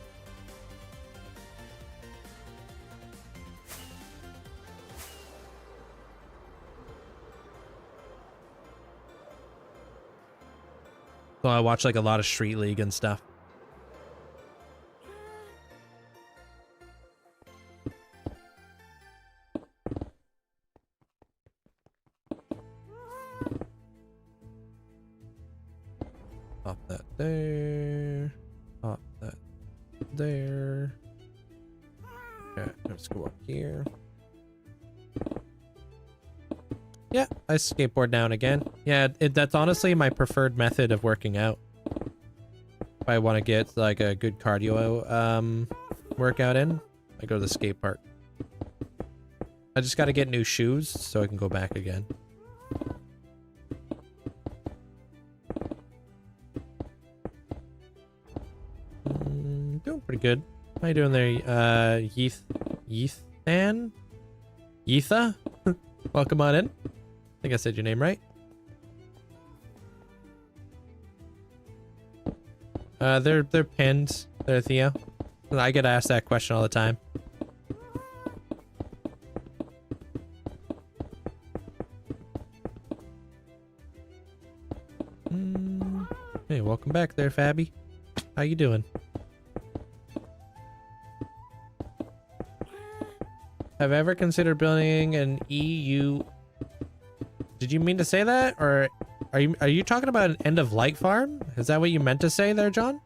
So I watch like a lot of Street League and stuff. Pop that there. Pop that there. Okay, let's go up here. Yeah, I skateboard now and again. Yeah, that's honestly my preferred method of working out. If I want to get like a good cardio workout in, I go to the skate park. I just got to get new shoes so I can go back again. Doing pretty good. How you doing there, Yeethan? Yeetha? Welcome on in. I think I said your name right. They're pinned there, Theo. I get asked that question all the time. Hey, welcome back there, Fabby. How you doing? Have I ever considered building an EU? Did you mean to say that, or are you talking about an end of light farm? Is that what you meant to say there, John?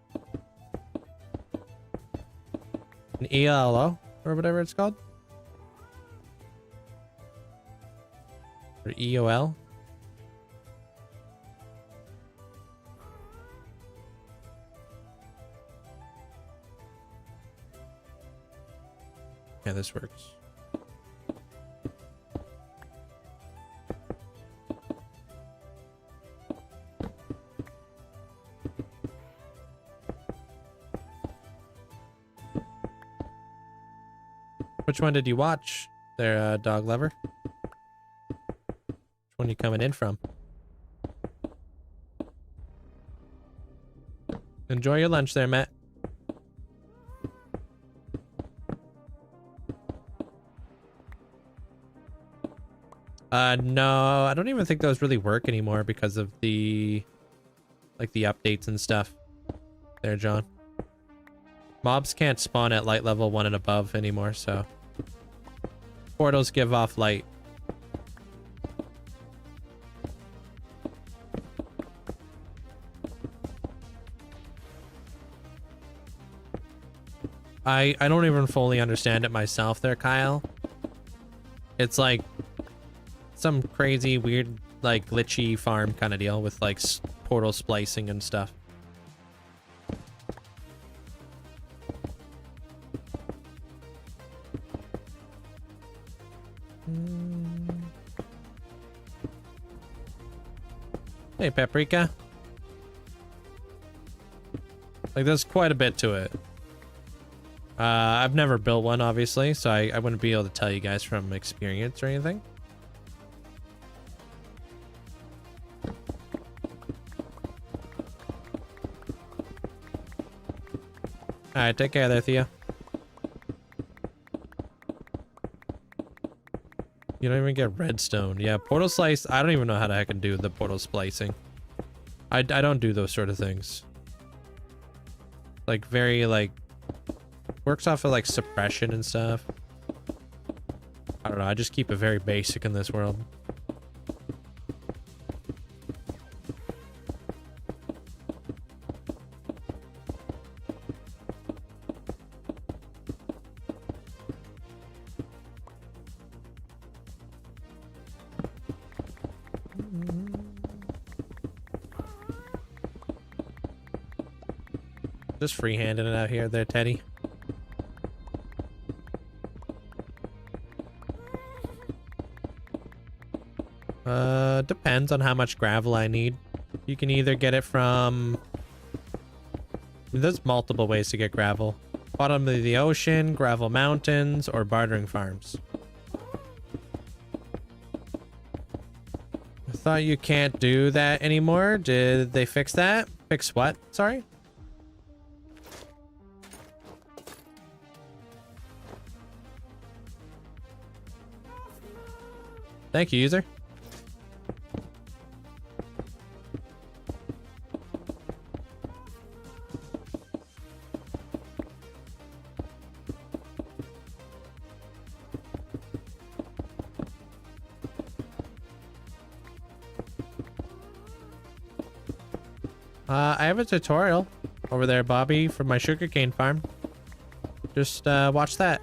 An ELO or whatever it's called, or EOL? Yeah, this works. Which one did you watch there, dog lover? Which one you coming in from? Enjoy your lunch there, Matt. No, I don't even think those really work anymore because of the, like, the updates and stuff. There, John. Mobs can't spawn at light level 1 and above anymore, so portals give off light. I don't even fully understand it myself there, Kyle. It's like some crazy, weird, like glitchy farm kind of deal with like portal splicing and stuff. Hey, Paprika. Like, there's quite a bit to it. I've never built one, obviously, so I wouldn't be able to tell you guys from experience or anything. Alright, take care there, Theo. You don't even get redstone. Yeah, portal slice. I don't even know how the heck I can do the portal splicing. I don't do those sort of things. Like, very, like, works off of, like, suppression and stuff. I don't know. I just keep it very basic in this world. Just freehanding it out here there, Teddy. Depends on how much gravel I need. You can either get it from... There's multiple ways to get gravel. Bottom of the ocean, gravel mountains, or bartering farms. I thought you can't do that anymore. Did they fix that? Fix what? Sorry? Thank you, user. I have a tutorial over there, Bobby, from my sugarcane farm. Just watch that.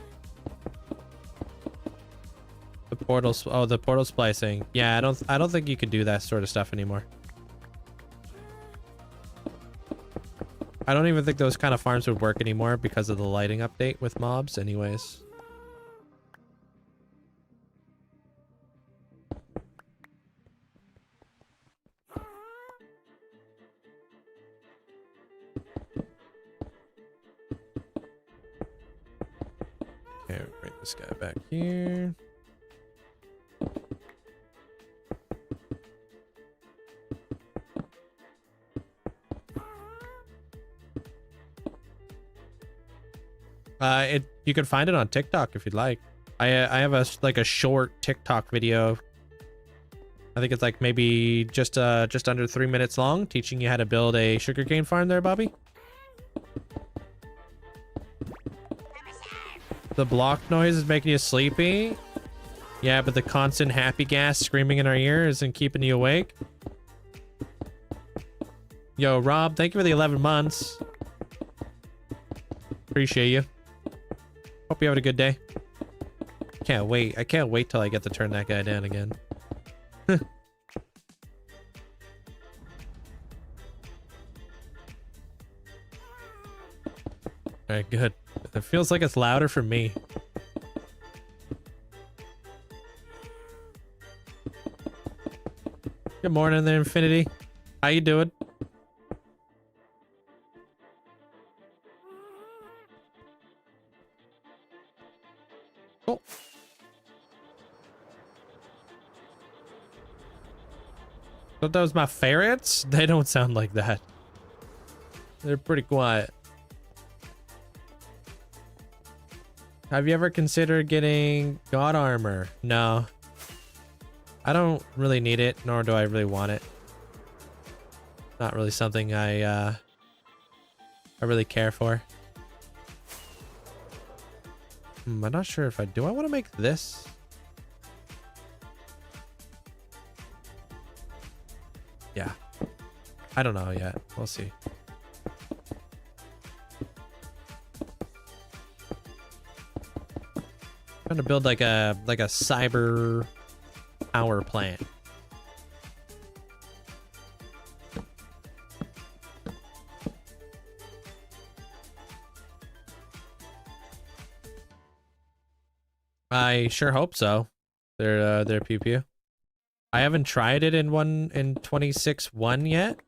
The portals. Oh, the portal splicing. Yeah, I don't think you could do that sort of stuff anymore. I don't even think those kind of farms would work anymore because of the lighting update with mobs, anyways. Okay, bring this guy back here. You can find it on TikTok if you'd like. I have a short TikTok video. I think it's like maybe just under 3 minutes long, teaching you how to build a sugarcane farm there, Bobby. The block noise is making you sleepy. Yeah, but the constant happy gas screaming in our ear isn't keeping you awake. Yo, Rob, thank you for the 11 months. Appreciate you. Hope you have a good day. Can't wait. I can't wait till I get to turn that guy down again. Alright, good. It feels like it's louder for me. Good morning there, Infinity. How you doing? Oh. Thought that was my ferrets? They don't sound like that. They're pretty quiet. Have you ever considered getting god armor? No. I don't really need it, nor do I really want it. Not really something I really care for. I'm not sure if I do. I want to make this. Yeah. I don't know yet. We'll see. Trying to build like a cyber power plant. I sure hope so. Their pew pew. I haven't tried it in 26.1 yet,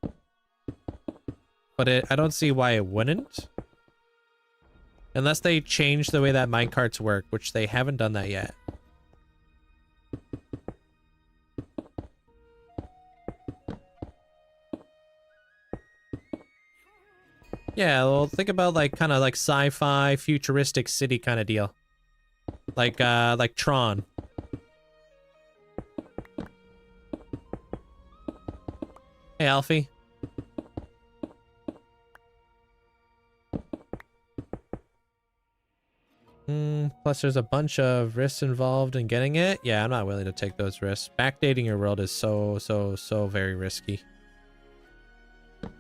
but I don't see why it wouldn't. Unless they change the way that minecarts work, which they haven't done that yet. Yeah, well, think about like kind of like sci-fi futuristic city kind of deal. Like Tron. Hey, Alfie. Plus there's a bunch of risks involved in getting it. Yeah, I'm not willing to take those risks. Backdating your world is so very risky. I'd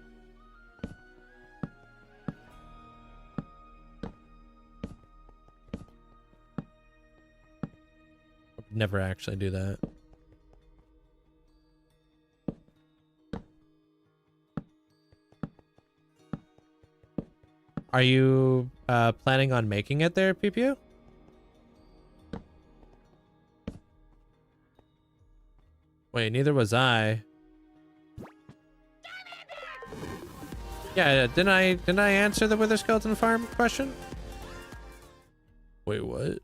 never actually do that. Are you planning on making it there, Pew Pew? Wait, neither was I. Yeah, didn't I answer the Wither Skeleton Farm question? Wait, what?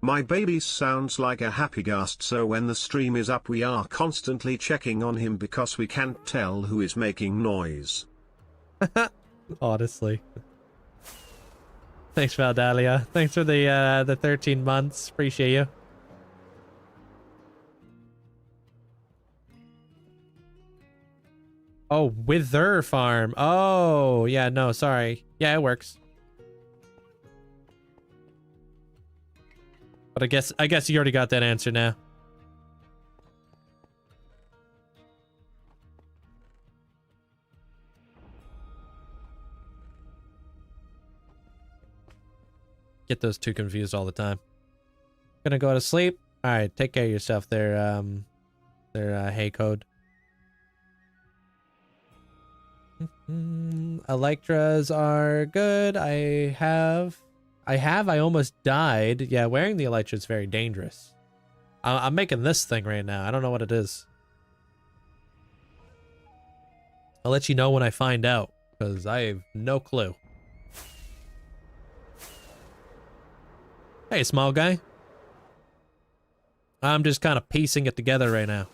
My baby sounds like a happy ghast, so when the stream is up we are constantly checking on him because we can't tell who is making noise. Honestly. Thanks, Valdalia. Thanks for the 13 months. Appreciate you. Oh, Wither Farm. Oh, yeah, no, sorry. Yeah, it works. But I guess you already got that answer now. Get those two confused all the time. Gonna go to sleep. All right, take care of yourself there, Hey Code. Electras are good. I almost died. Yeah, wearing the Elytra is very dangerous. I'm making this thing right now. I don't know what it is. I'll let you know when I find out, because I have no clue. Hey, small guy. I'm just kind of piecing it together right now.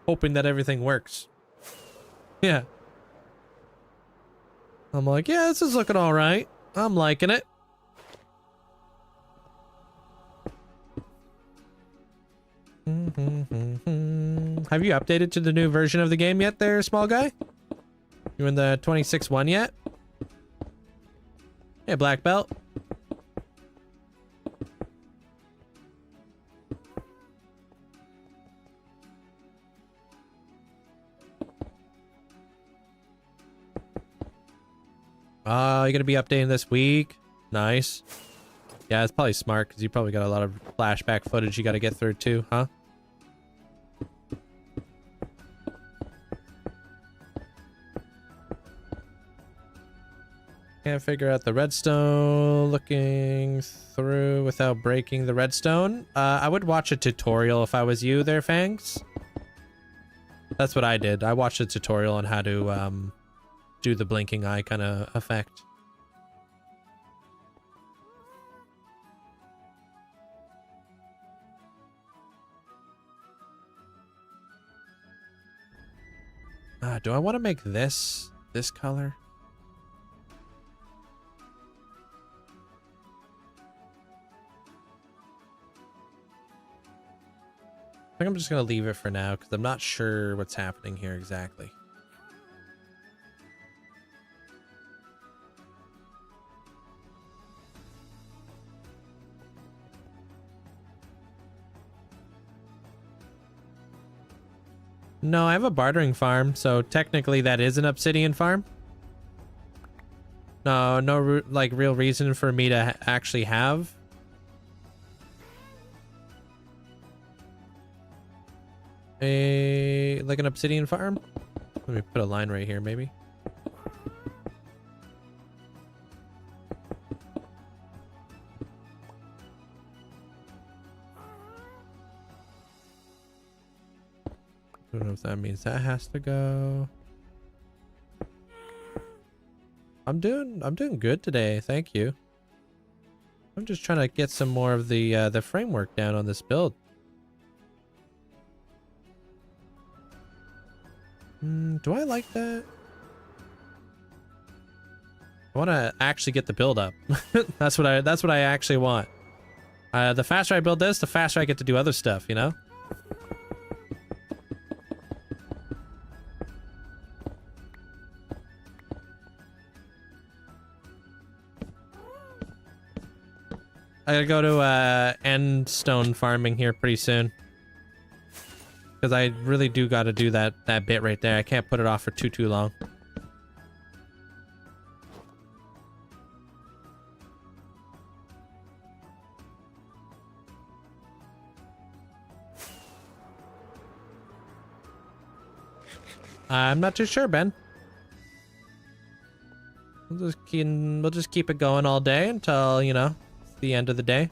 Hoping that everything works. Yeah. I'm like, yeah, this is looking all right. I'm liking it. Have you updated to the new version of the game yet there, small guy? You in the 26.1 yet? Hey, black belt. Oh, you're gonna be updating this week? Nice. Yeah, it's probably smart because you probably got a lot of flashback footage you gotta get through too, huh? Can't figure out the redstone. Looking through without breaking the redstone. I would watch a tutorial if I was you there, Fangs. That's what I did. I watched a tutorial on how to do the blinking eye kind of effect. Do I want to make this color? I think I'm just going to leave it for now because I'm not sure what's happening here exactly. No, I have a bartering farm, so technically that is an obsidian farm. No, like real reason for me to actually have. Like an obsidian farm. Let me put a line right here, maybe. I don't know if that means that has to go. I'm doing good today, thank you. I'm just trying to get some more of the framework down on this build. Do I like that? I want to actually get the build up. That's what I actually want. The faster I build this, the faster I get to do other stuff, you know? I gotta go to end stone farming here pretty soon. Because I really do gotta do that bit right there. I can't put it off for too long. I'm not too sure, Ben. We'll just keep it going all day until, you know, it's the end of the day.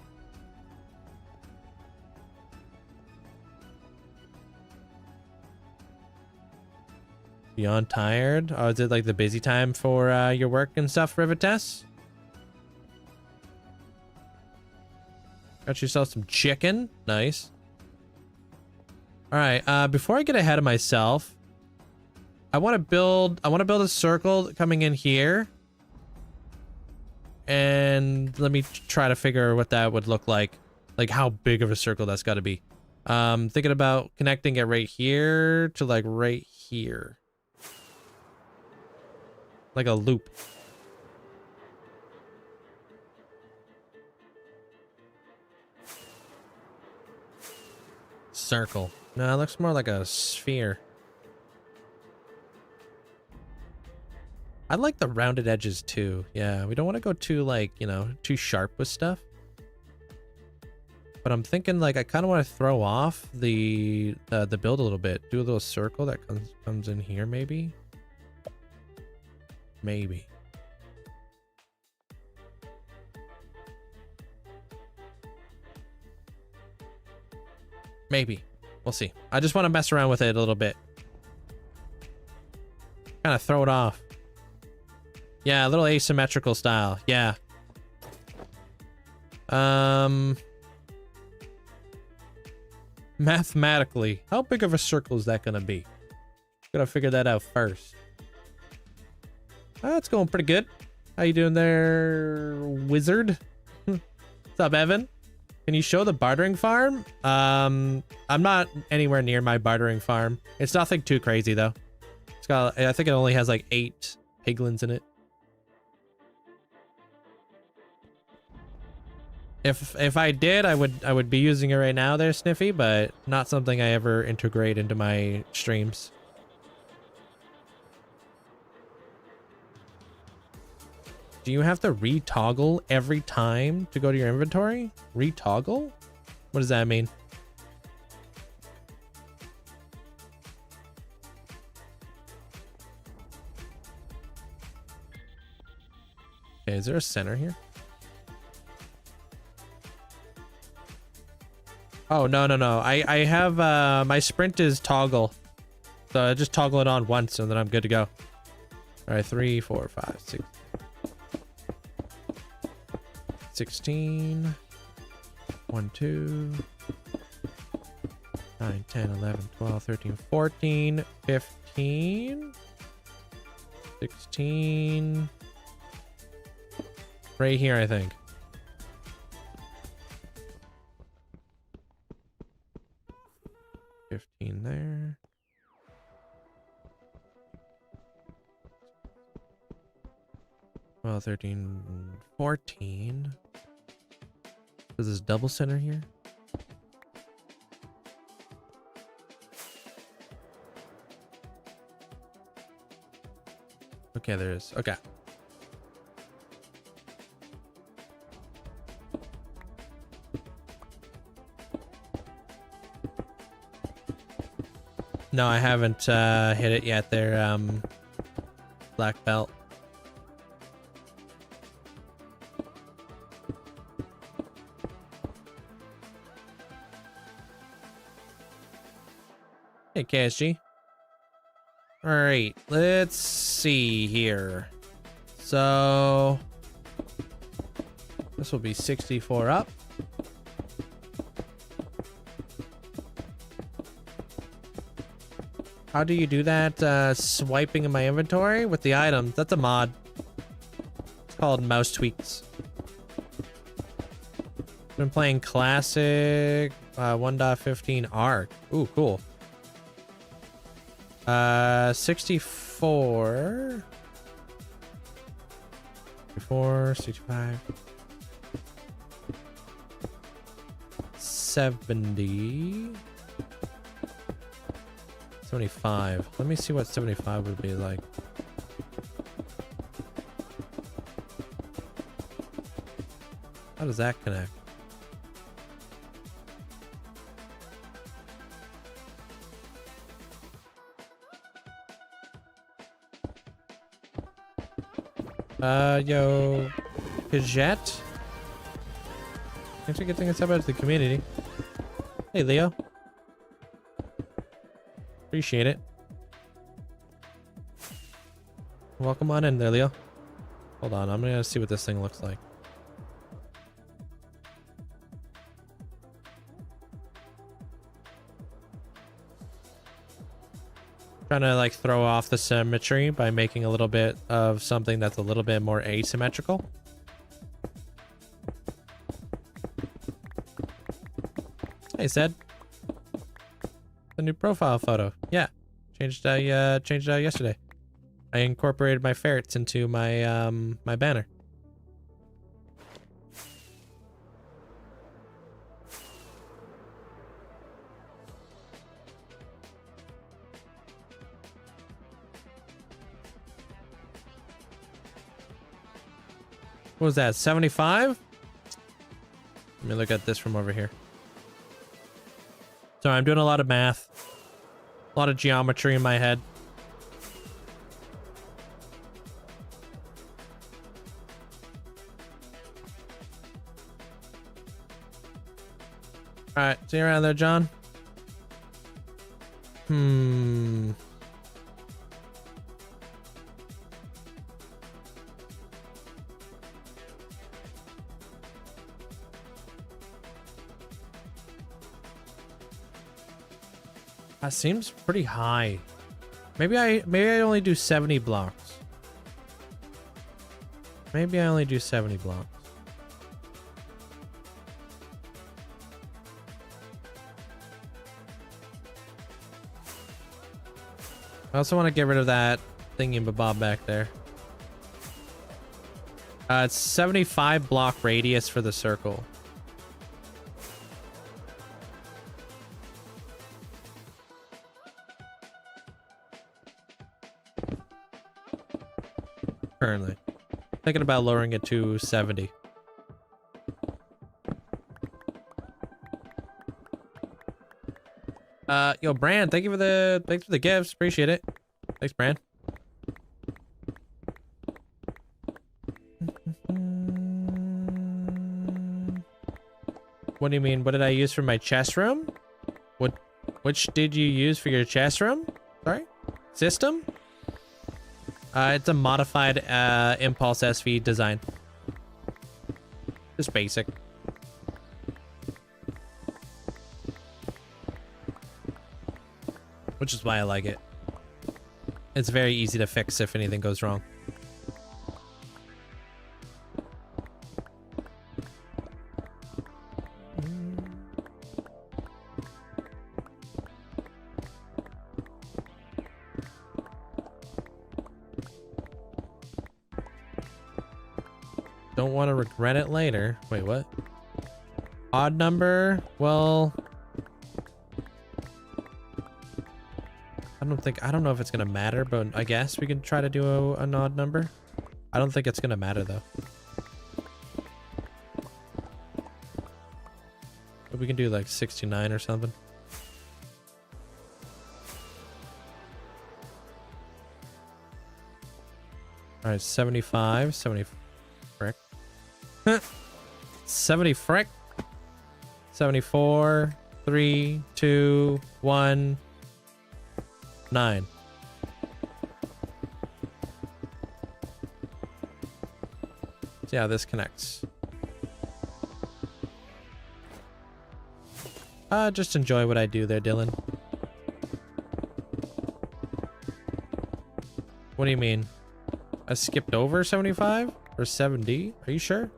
Beyond tired? Oh, is it like the busy time for your work and stuff, Rivetess? Got yourself some chicken. Nice. All right, before I get ahead of myself, I want to build a circle coming in here. And let me try to figure what that would look like how big of a circle that's got to be. Thinking about connecting it right here to like right here. Like a loop. Circle. No, it looks more like a sphere. I like the rounded edges too. Yeah, we don't want to go too like, you know, too sharp with stuff. But I'm thinking like I kind of want to throw off the build a little bit. Do a little circle that comes in here maybe. Maybe. Maybe. We'll see. I just want to mess around with it a little bit. Kind of throw it off. Yeah, a little asymmetrical style. Yeah. Mathematically, how big of a circle is that going to be? Gotta figure that out first. That's going pretty good. How you doing there, wizard? What's up, Evan? Can you show the bartering farm? I'm not anywhere near my bartering farm. It's nothing too crazy though. It's got, I think it only has like 8 piglins in it. If I did, I would be using it right now there, Sniffy, but not something I ever integrate into my streams. Do you have to retoggle every time to go to your inventory? Retoggle? What does that mean? Okay, is there a center here? Oh, no. I have, my sprint is toggle. So I just toggle it on once and then I'm good to go. All right, 3, 4, 5, 6. 16. 1, 2. 9, 10, 11, 12, 13, 14, 15. 16. Right here, I think. There. Well, 13, 14. Is this double center here? Okay, there is. Okay. No, I haven't hit it yet there, black belt. Hey, KSG. All right, let's see here. So this will be 64 up. How do you do that? Swiping in my inventory with the items. That's a mod. It's called mouse tweaks. Been playing classic 1.15 ARC. Ooh, cool. 64. 64, 65. 70. 75. Let me see what 75 would be like. How does that connect? Yo, Pidgeot. Thanks for getting us up out to the community. Hey, Leo. Appreciate it. Welcome on in there, Leo. Hold on, I'm gonna see what this thing looks like. Trying to like throw off the symmetry by making a little bit of something that's a little bit more asymmetrical. Hey, Zed. The new profile photo. Yeah, changed it out yesterday. I incorporated my ferrets into my my banner. What was that, 75? Let me look at this from over here. Sorry, I'm doing a lot of math. A lot of geometry in my head. Alright, see you around there, John. That seems pretty high. Maybe I only do 70 blocks. Maybe I only do 70 blocks. I also want to get rid of that thingy-mabob back there. It's 75 block radius for the circle. Currently. Thinking about lowering it to 70. Yo, Brand, thanks for the gifts. Appreciate it. Thanks, Brand. What do you mean? What did I use for my chest room? Which did you use for your chest room? Sorry? System? It's a modified Impulse SV design. Just basic. Which is why I like it. It's very easy to fix if anything goes wrong. Don't want to regret it later. Wait, what? Odd number? Well, I don't know if it's gonna matter, but I guess we can try to do an odd number. I don't think it's gonna matter though. But we can do like 69 or something. All right, 75, 70 frick. 70 frick. 74, 3, 2, 1, 9. See how this connects. Just enjoy what I do there, Dylan. What do you mean? I skipped over 75 or 70? Are you sure?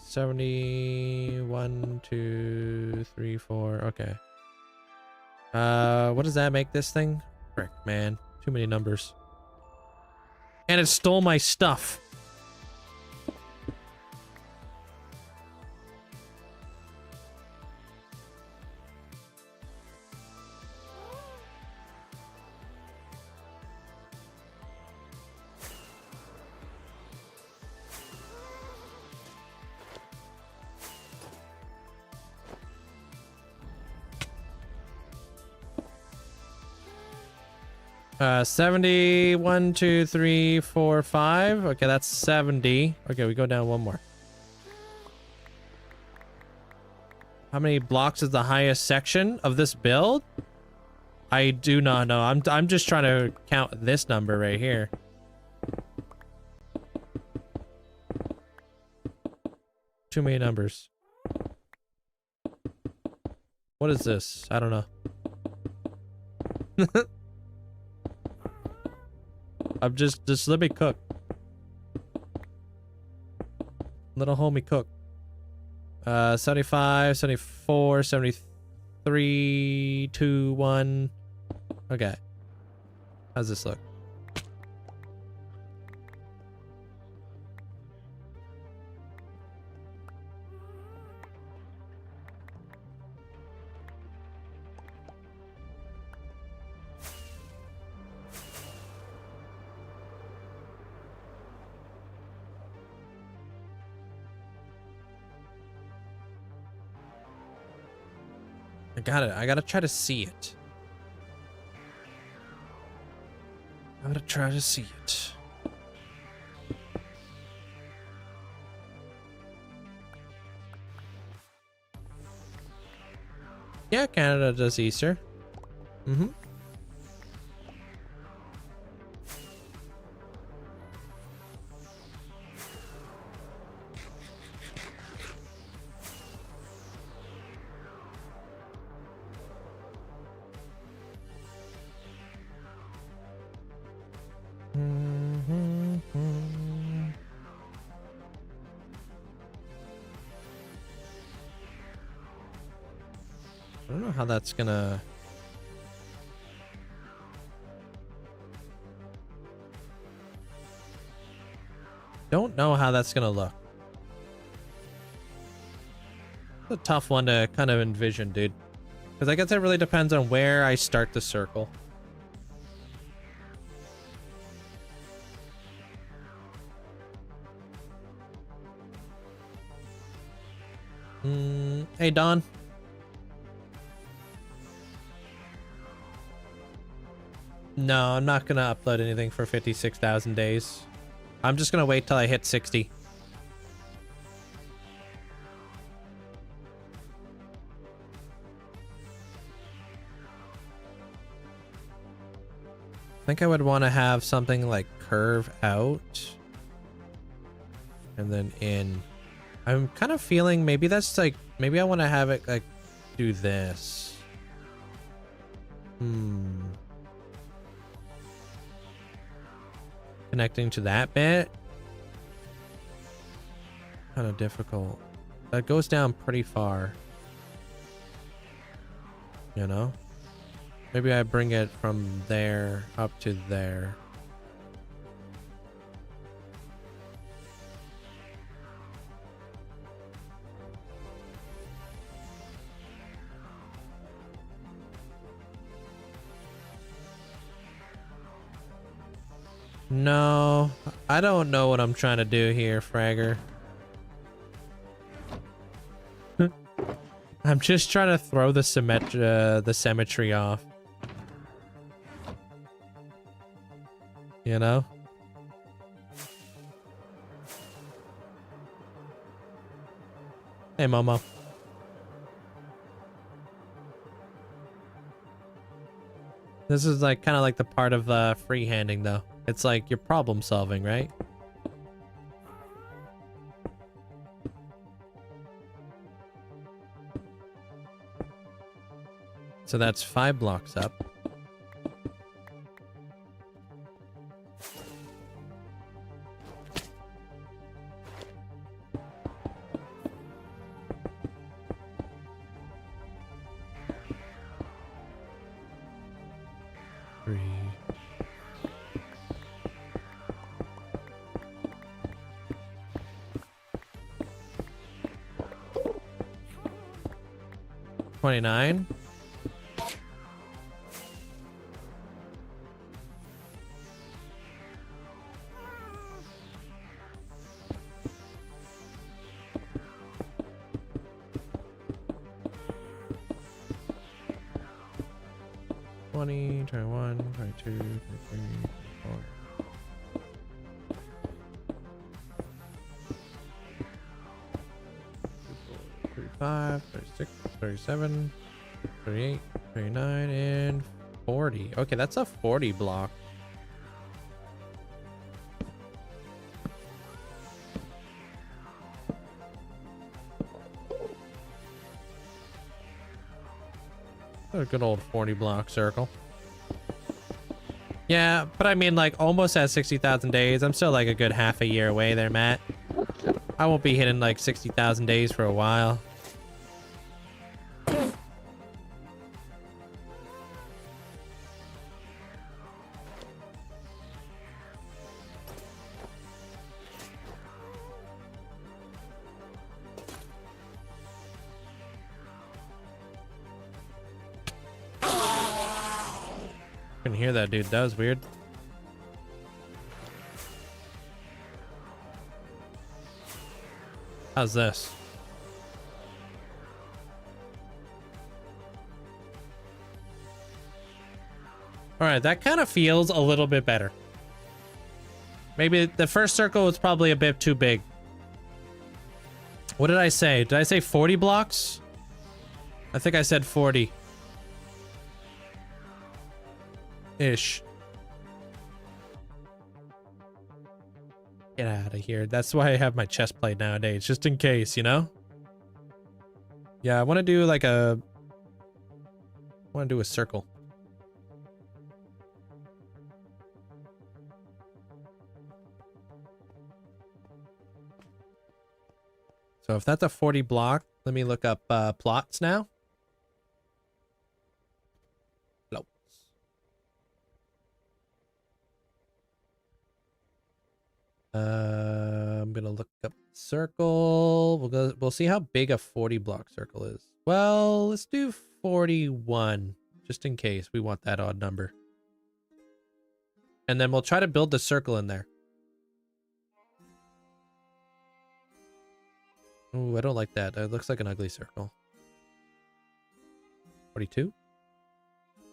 71, 2, 3, 4. Okay. What does that make this thing? Frick, man. Too many numbers. And it stole my stuff. 70. 1, 2, 3, 4, 5. Okay, that's 70. Okay, we go down one more. How many blocks is the highest section of this build? I do not know. I'm just trying to count this number right here. Too many numbers. What is this? I don't know. I'm just let me cook. Little homie cook. 75, 74, 73, 2, 1. Okay. How's this look? I got it. I gotta try to see it. I gotta try to see it. Yeah, Canada does Easter. Mm-hmm. I don't know how that's gonna... Don't know how that's gonna look. It's a tough one to kind of envision, dude. Because I guess it really depends on where I start the circle. Hey, Don. No, I'm not gonna upload anything for 56,000 days. I'm just gonna wait till I hit 60. I think I would want to have something like curve out and then in. I'm kind of feeling maybe that's like, maybe I want to have it like do this. Connecting to that bit. Kind of difficult. That goes down pretty far. You know? Maybe I bring it from there up to there. No, I don't know what I'm trying to do here, Fragger. I'm just trying to throw the symmetry off. You know? Hey, Momo. This is like kind of like the part of freehanding, though. It's like you're problem solving, right? So that's 5 blocks up. $29. 20, 21, 22, 23, 24. 35, 36, 37, 38, 39, and 40. Okay, that's a 40 block. A good old 40 block circle. Yeah, but I mean, like, almost at 60,000 days. I'm still like a good half a year away there, Matt. I won't be hitting like 60,000 days for a while. Can hear that dude. That was weird. How's this? All right, that kind of feels a little bit better. Maybe the first circle was probably a bit too big. What did I say? Did I say 40 blocks? I think I said 40. Ish. Get out of here. That's why I have my chest plate nowadays, just in case, you know? Yeah, I want to do like a... I want to do a circle. So if that's a 40 block, let me look up plots now. I'm gonna look up circle. We'll see how big a 40 block circle is. Well, let's do 41 just in case we want that odd number. And then we'll try to build the circle in there. Ooh, I don't like that. It looks like an ugly circle. 42?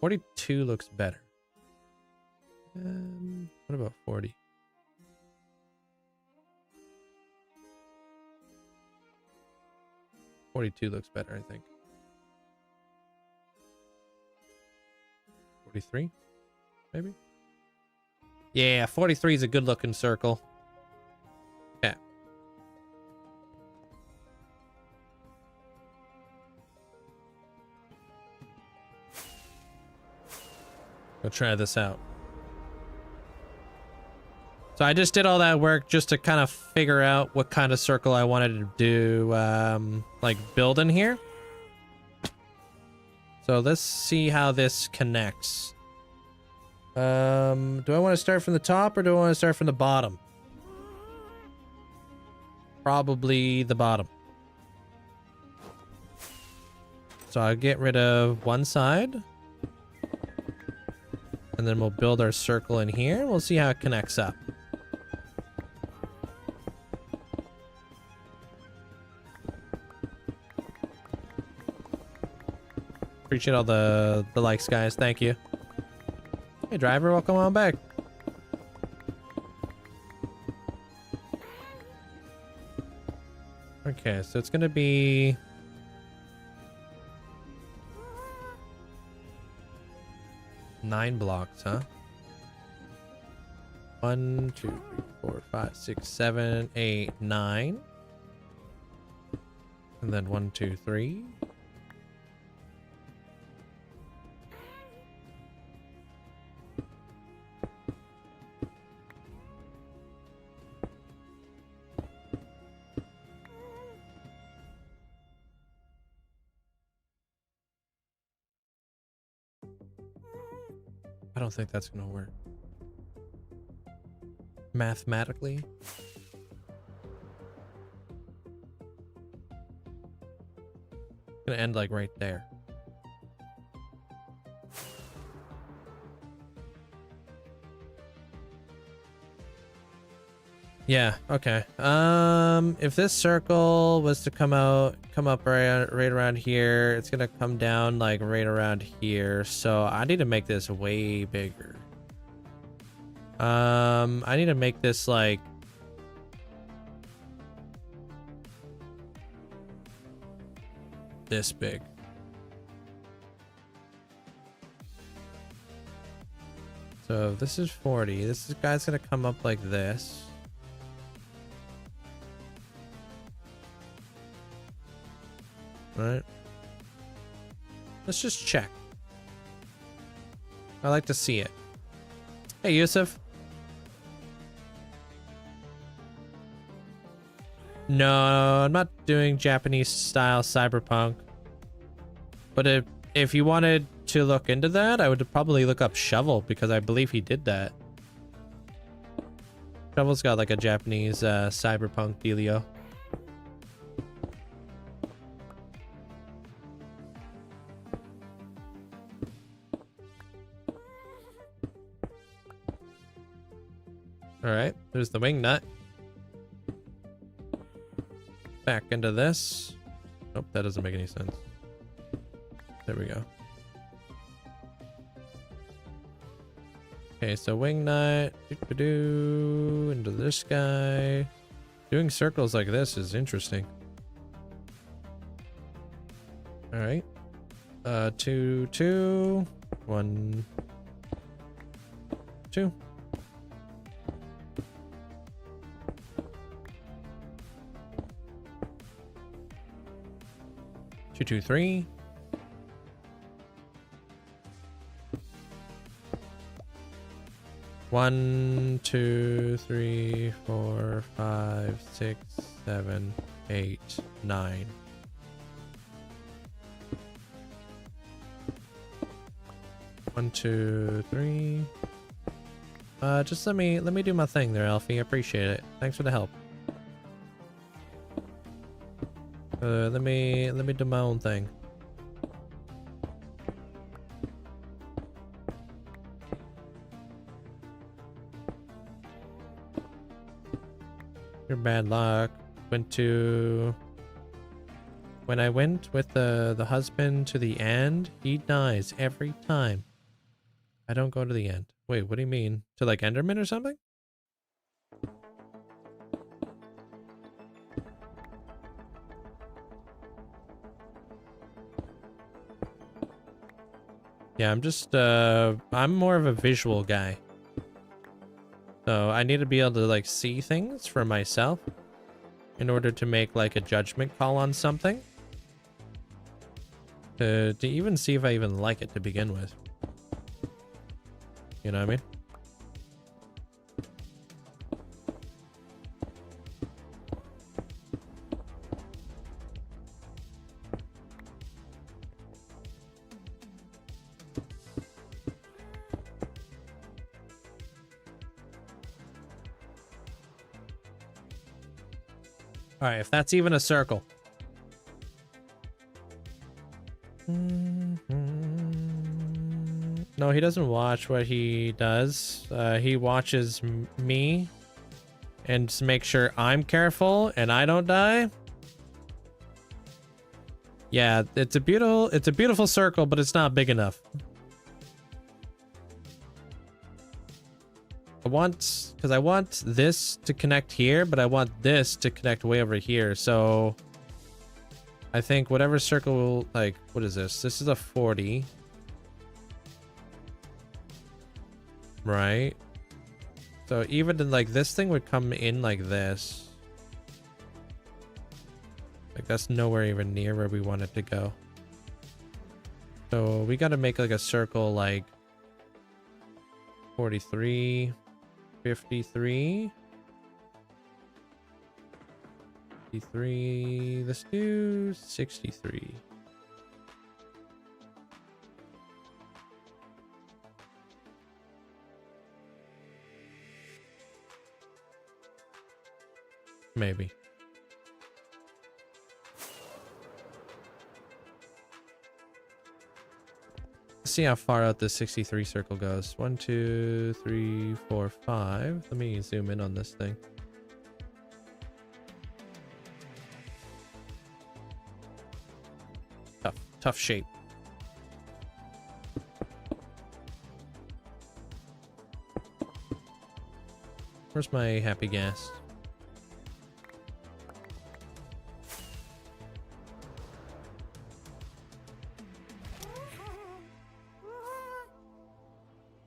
42 looks better. What about 40? 42 looks better, I think. 43? Maybe? Yeah, 43 is a good looking circle. Okay. Go try this out. So I just did all that work just to kind of figure out what kind of circle I wanted to do, like build in here. So let's see how this connects. Do I want to start from the top or do I want to start from the bottom? Probably the bottom. So I'll get rid of one side. And then we'll build our circle in here. We'll see how it connects up. Appreciate all the likes, guys. Thank you. Hey, driver, welcome on back. Okay, so it's gonna be... nine blocks, huh? 1, 2, 3, 4, 5, 6, 7, 8, 9. And then 1, 2, 3. I don't think that's gonna work. Mathematically. It's gonna end like right there. Yeah, okay. If this circle was to come up right around here, it's gonna come down like right around here. So I need to make this way bigger. I need to make this like this big. So this is 40. This guy's gonna come up like this. Right. Let's just check. I like to see it. Hey, Yusuf. No, I'm not doing Japanese style cyberpunk. But if you wanted to look into that, I would probably look up Shovel because I believe he did that. Shovel's got like a Japanese cyberpunk dealio. All right, there's the wing nut. Back into this. Nope, that doesn't make any sense. There we go. Okay, so wing nut. Into this guy. Doing circles like this is interesting. All right. 2, 2, 1, 2. 2, 2, 3. One, 2, 3, 4, 5, 6, 7, 8, 9. One, 2, 3. Just let me do my thing there, Alfie. I appreciate it. Thanks for the help. Let me do my own thing. Your bad luck. When I went with the husband to the end, he dies every time. I don't go to the end. Wait, what do you mean? To like Enderman or something? Yeah, I'm more of a visual guy. So I need to be able to like see things for myself in order to make like a judgment call on something. To even see if I even like it to begin with. You know what I mean? All right, if that's even a circle. No, he doesn't watch what he does. He watches me and just make sure I'm careful and I don't die. Yeah, it's a beautiful circle, but it's not big enough. I want this to connect here, but I want this to connect way over here. So I think whatever circle, like, what is this? This is a 40. Right? So even in, like, this thing would come in like this. Like, that's nowhere even near where we want it to go. So we got to make like a circle like 43, 53, 53. Let's do 63. Maybe. Let's see how far out this 63 circle goes. 1, 2, 3, 4, 5. Let me zoom in on this thing. tough shape. Where's my happy gas?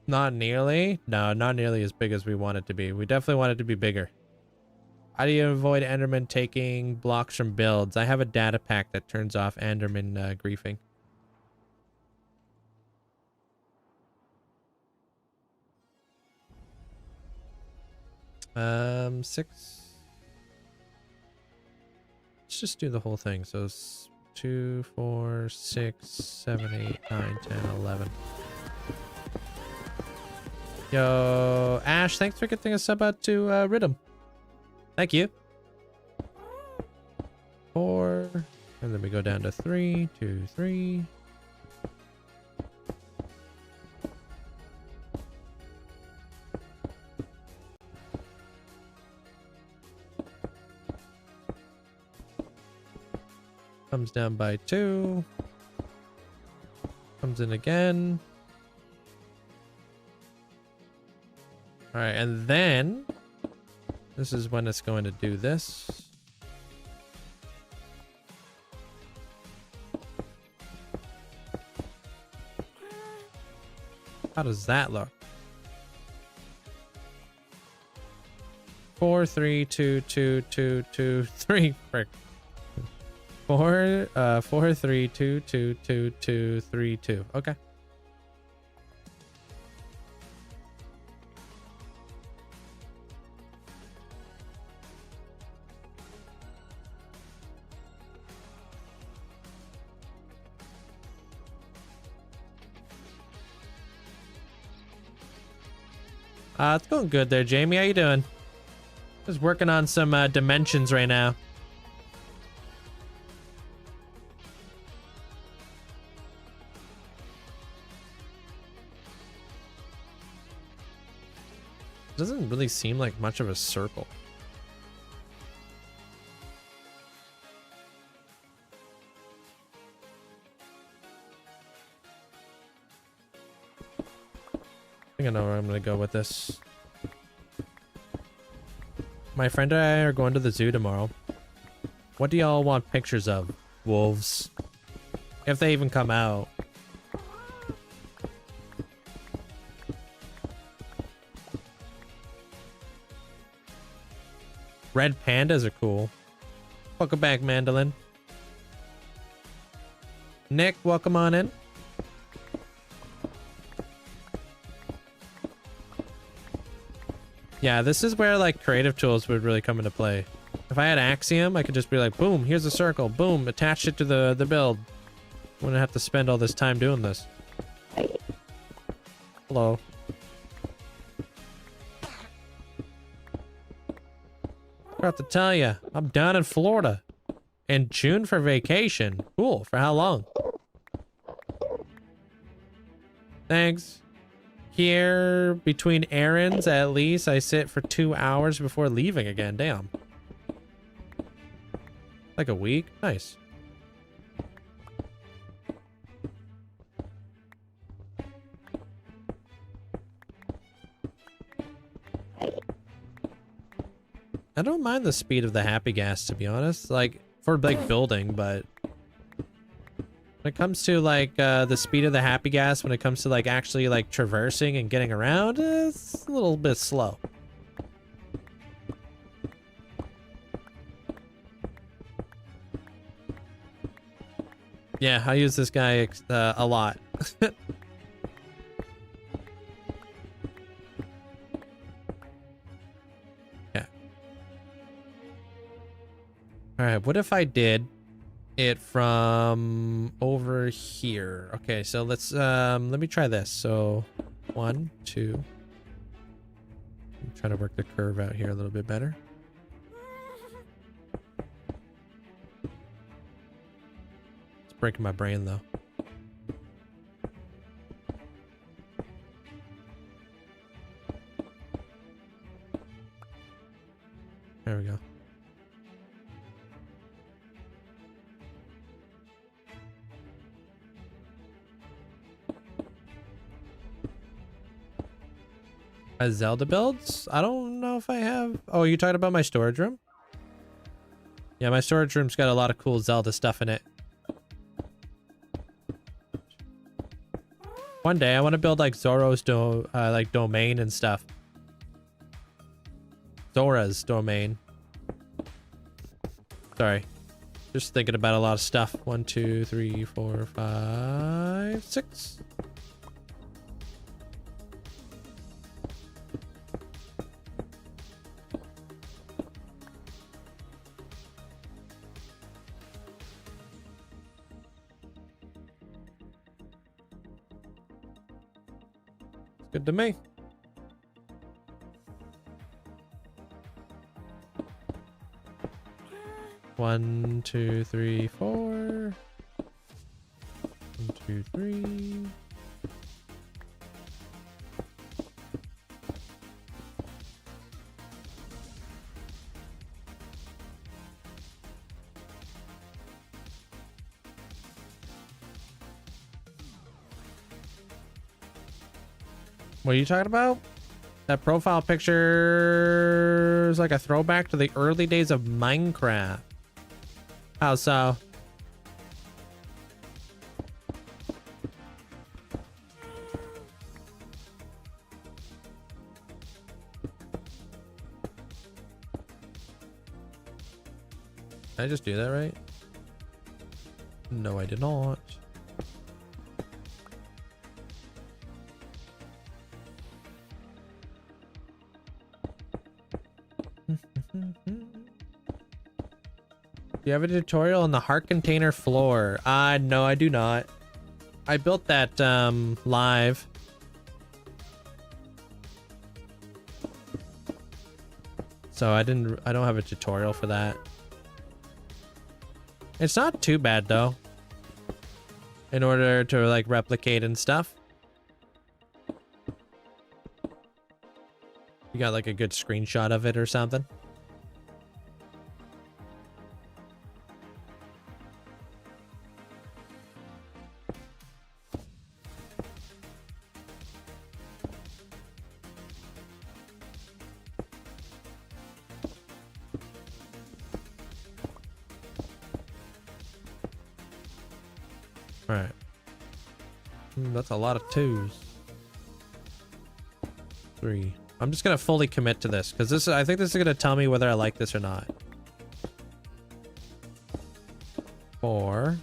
Not nearly. No, not nearly as big as we want it to be. We definitely want it to be bigger. How do you avoid Enderman taking blocks from builds? I have a data pack that turns off Enderman griefing. Six. Let's just do the whole thing. So 2, 4, 6, 7, 8, 9, 10, 11. Yo, Ash, thanks for getting a sub out to Rhythm. Thank you. 4, and then we go down to 3, 2, 3. Comes down by 2. Comes in again. All right, and then this is when it's going to do this. How does that look? 4, 3, 2, 2, 2, 2, 3. Frick. 4, 4, 3, 2, 2, 2, 2, 3, 2. Okay. It's going good there, Jamie. How you doing? Just working on some dimensions right now. Doesn't really seem like much of a circle. I think I know where I'm gonna go with this. My friend and I are going to the zoo tomorrow. What do y'all want pictures of? Wolves. If they even come out. Red pandas are cool. Welcome back, Mandolin. Nick, welcome on in. Yeah, this is where like creative tools would really come into play. If I had Axiom, I could just be like, boom, here's a circle, boom, attach it to the build. Wouldn't have to spend all this time doing this. Hello. Forgot to tell you, I'm down in Florida in June for vacation. Cool. For how long? Thanks. Here, between errands, at least, I sit for 2 hours before leaving again. Damn. Like a week? Nice. I don't mind the speed of the happy gas, to be honest. Like, for, like, building, but when it comes to, like, the speed of the happy gas, when it comes to, like, actually, like, traversing and getting around, it's a little bit slow. Yeah, I use this guy a lot. Yeah. Alright, what if I did it from over here? Okay, so let's let me try this. So 1, 2. I'm trying to work the curve out here a little bit better. It's breaking my brain though. There we go. Zelda builds? I don't know if I have. Oh, you talking about my storage room? Yeah, my storage room's got a lot of cool Zelda stuff in it. One day I want to build like Zoro's domain and stuff. Zora's domain. Sorry. Just thinking about a lot of stuff. 1, 2, 3, 4, 5, 6. Good to me. One, 2, 3, 4. 1, 2, 3. What are you talking about? That profile picture is like a throwback to the early days of Minecraft. How so? Did I just do that right? No, I did not. Do you have a tutorial on the heart container floor? No, I do not. I built that live. So I don't have a tutorial for that. It's not too bad though. In order to like replicate and stuff. You got like a good screenshot of it or something? Alright. That's a lot of 2s. 3. I'm just gonna fully commit to this because I think this is gonna tell me whether I like this or not. 4.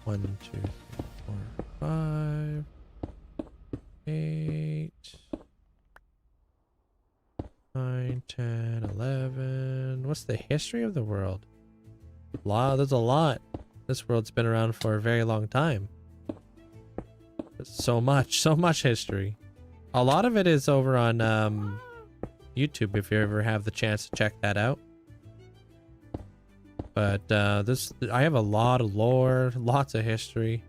1, 2, 3, 4, 5, 8, 9, 10, 11. What's the history of the world? There's a lot. This world's been around for a very long time. So much history. A lot of it is over on YouTube if you ever have the chance to check that out. But I have a lot of lore, lots of history.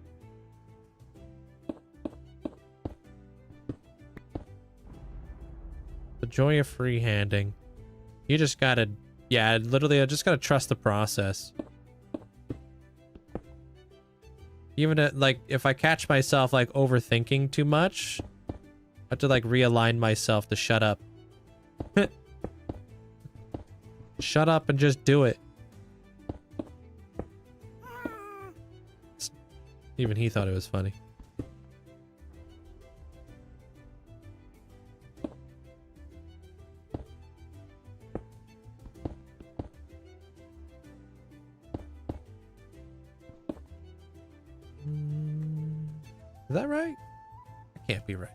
The joy of freehanding. You just gotta, yeah, literally I just gotta trust the process. Even like if I catch myself like overthinking too much, I have to like realign myself to shut up. Shut up and just do it. Even he thought it was funny. Is that right? That can't be right.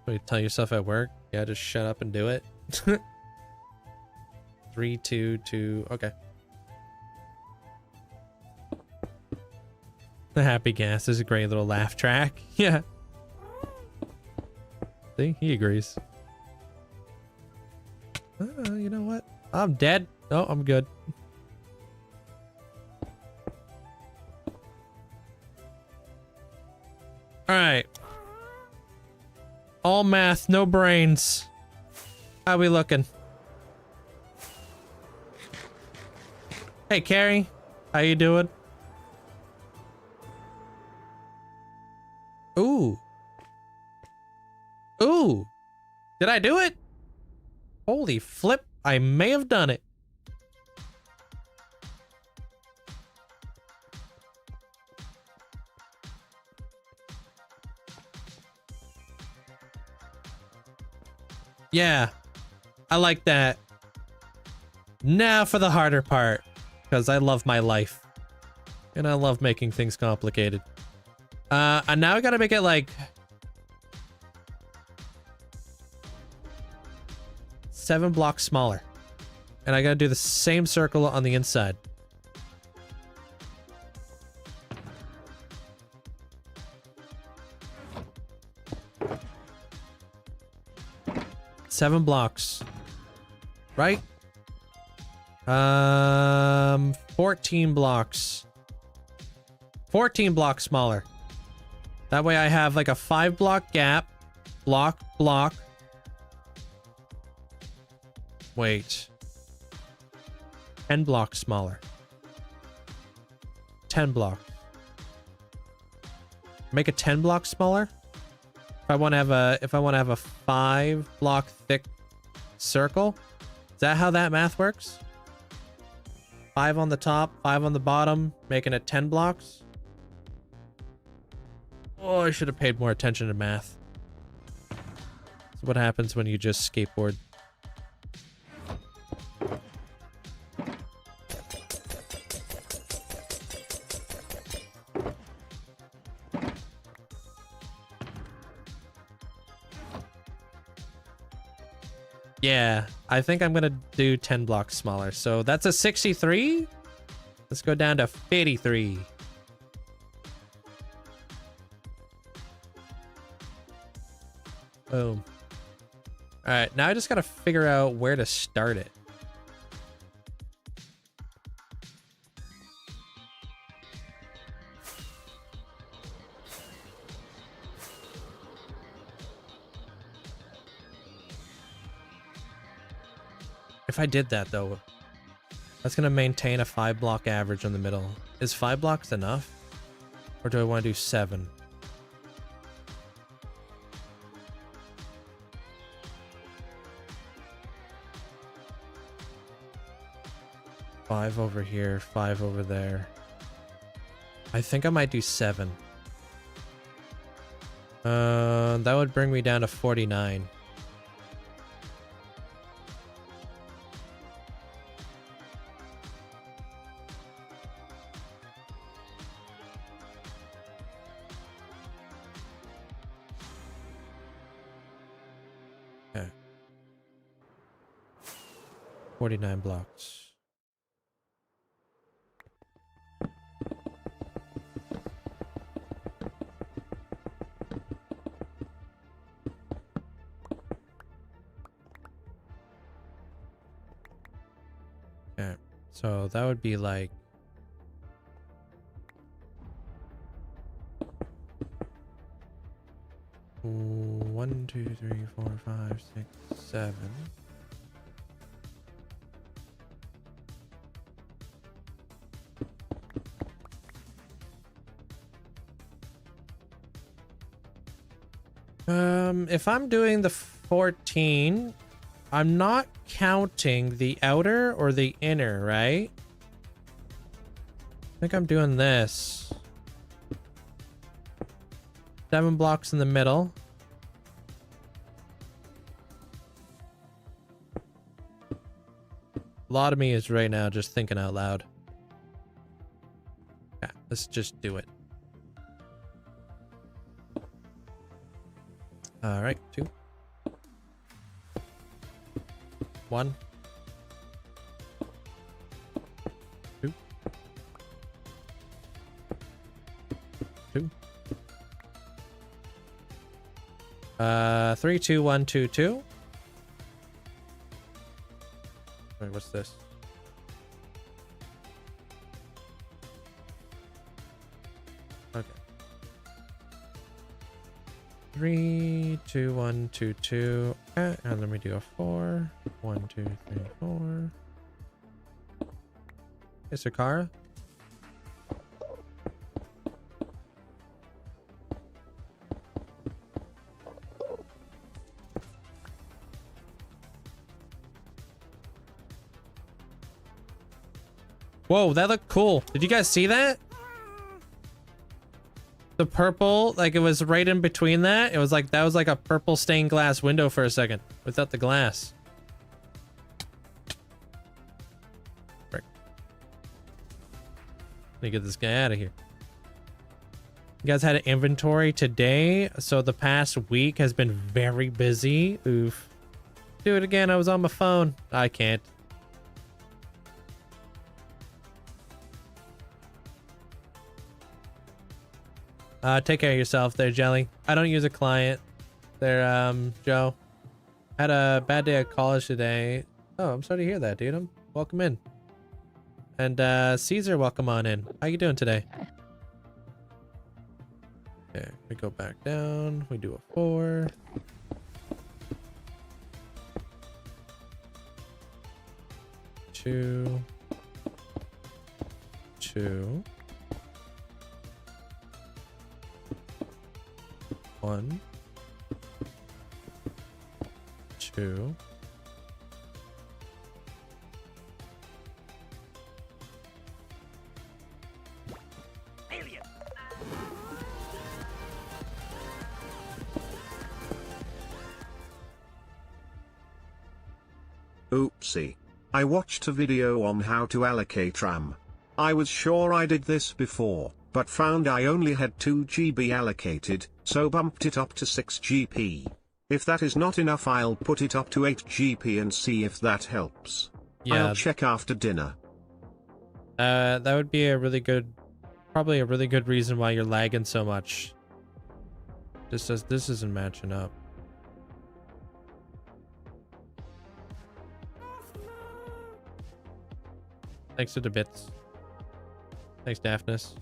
What, you tell yourself at work? Yeah, just shut up and do it. 3, 2, 2. Okay. The happy gas is a great little laugh track. Yeah. See, he agrees. You know what? I'm dead. Oh, I'm good. All right. All math, no brains. How we looking? Hey, Carrie. How you doing? Ooh, did I do it? Holy flip, I may have done it. Yeah, I like that. Now for the harder part, because I love my life. And I love making things complicated. And now I gotta make it like 7 blocks smaller. And I gotta do the same circle on the inside. Seven blocks. Right? 14 blocks. 14 blocks smaller. That way I have like a 5 block gap. Block. Wait. 10 blocks smaller. 10 blocks. Make a 10 blocks smaller? If I want to have a 5 block thick circle, is that how that math works? 5 on the top, 5 on the bottom, making it 10 blocks? Oh, I should have paid more attention to math. That's what happens when you just skateboard. Yeah, I think I'm gonna do 10 blocks smaller. So that's a 63. Let's go down to 53. Boom. All right, now I just gotta figure out where to start it. If I did that though, that's gonna maintain a 5 block average in the middle. Is 5 blocks enough? Or do I want to do 7? Five over here, 5 over there. I think I might do 7. That would bring me down to 49. Okay. 49 blocks. Okay, so that would be like one, 2, 3, 4, 5, 6, 7. If I'm doing the 14, I'm not counting the outer or the inner, right? I think I'm doing this. 7 blocks in the middle. A lot of me is right now just thinking out loud. Yeah, let's just do it. All right, 2. 1. 2. 2. 3, 2, 1, 2, 2. Wait, what's this? Okay. 3, 2, 1, 2, 2. And then we do a 4. 1, 2, 3, 4. Hey, Sakara. Whoa, that looked cool. Did you guys see that? The purple, like it was right in between that. It was like, that was like a purple stained glass window for a second without the glass. Frick. Let me get this guy out of here. You guys had an inventory today, so the past week has been very busy. Oof. Do it again. I was on my phone. I can't. Take care of yourself there, Jelly. I don't use a client there, Joe. Had a bad day at college today. Oh, I'm sorry to hear that, dude. Welcome in. And Caesar, welcome on in. How you doing today? Okay, we go back down. We do a 4. Two. 1, 2. Alien. Oopsie. I watched a video on how to allocate RAM. I was sure I did this before, but found I only had 2 GB allocated, so bumped it up to 6 GB. If that is not enough, I'll put it up to 8 GB and see if that helps. Yeah. I'll check after dinner. That would be a really good, probably a really good reason why you're lagging so much. This isn't matching up. Thanks to the bits. Thanks, Daphnis.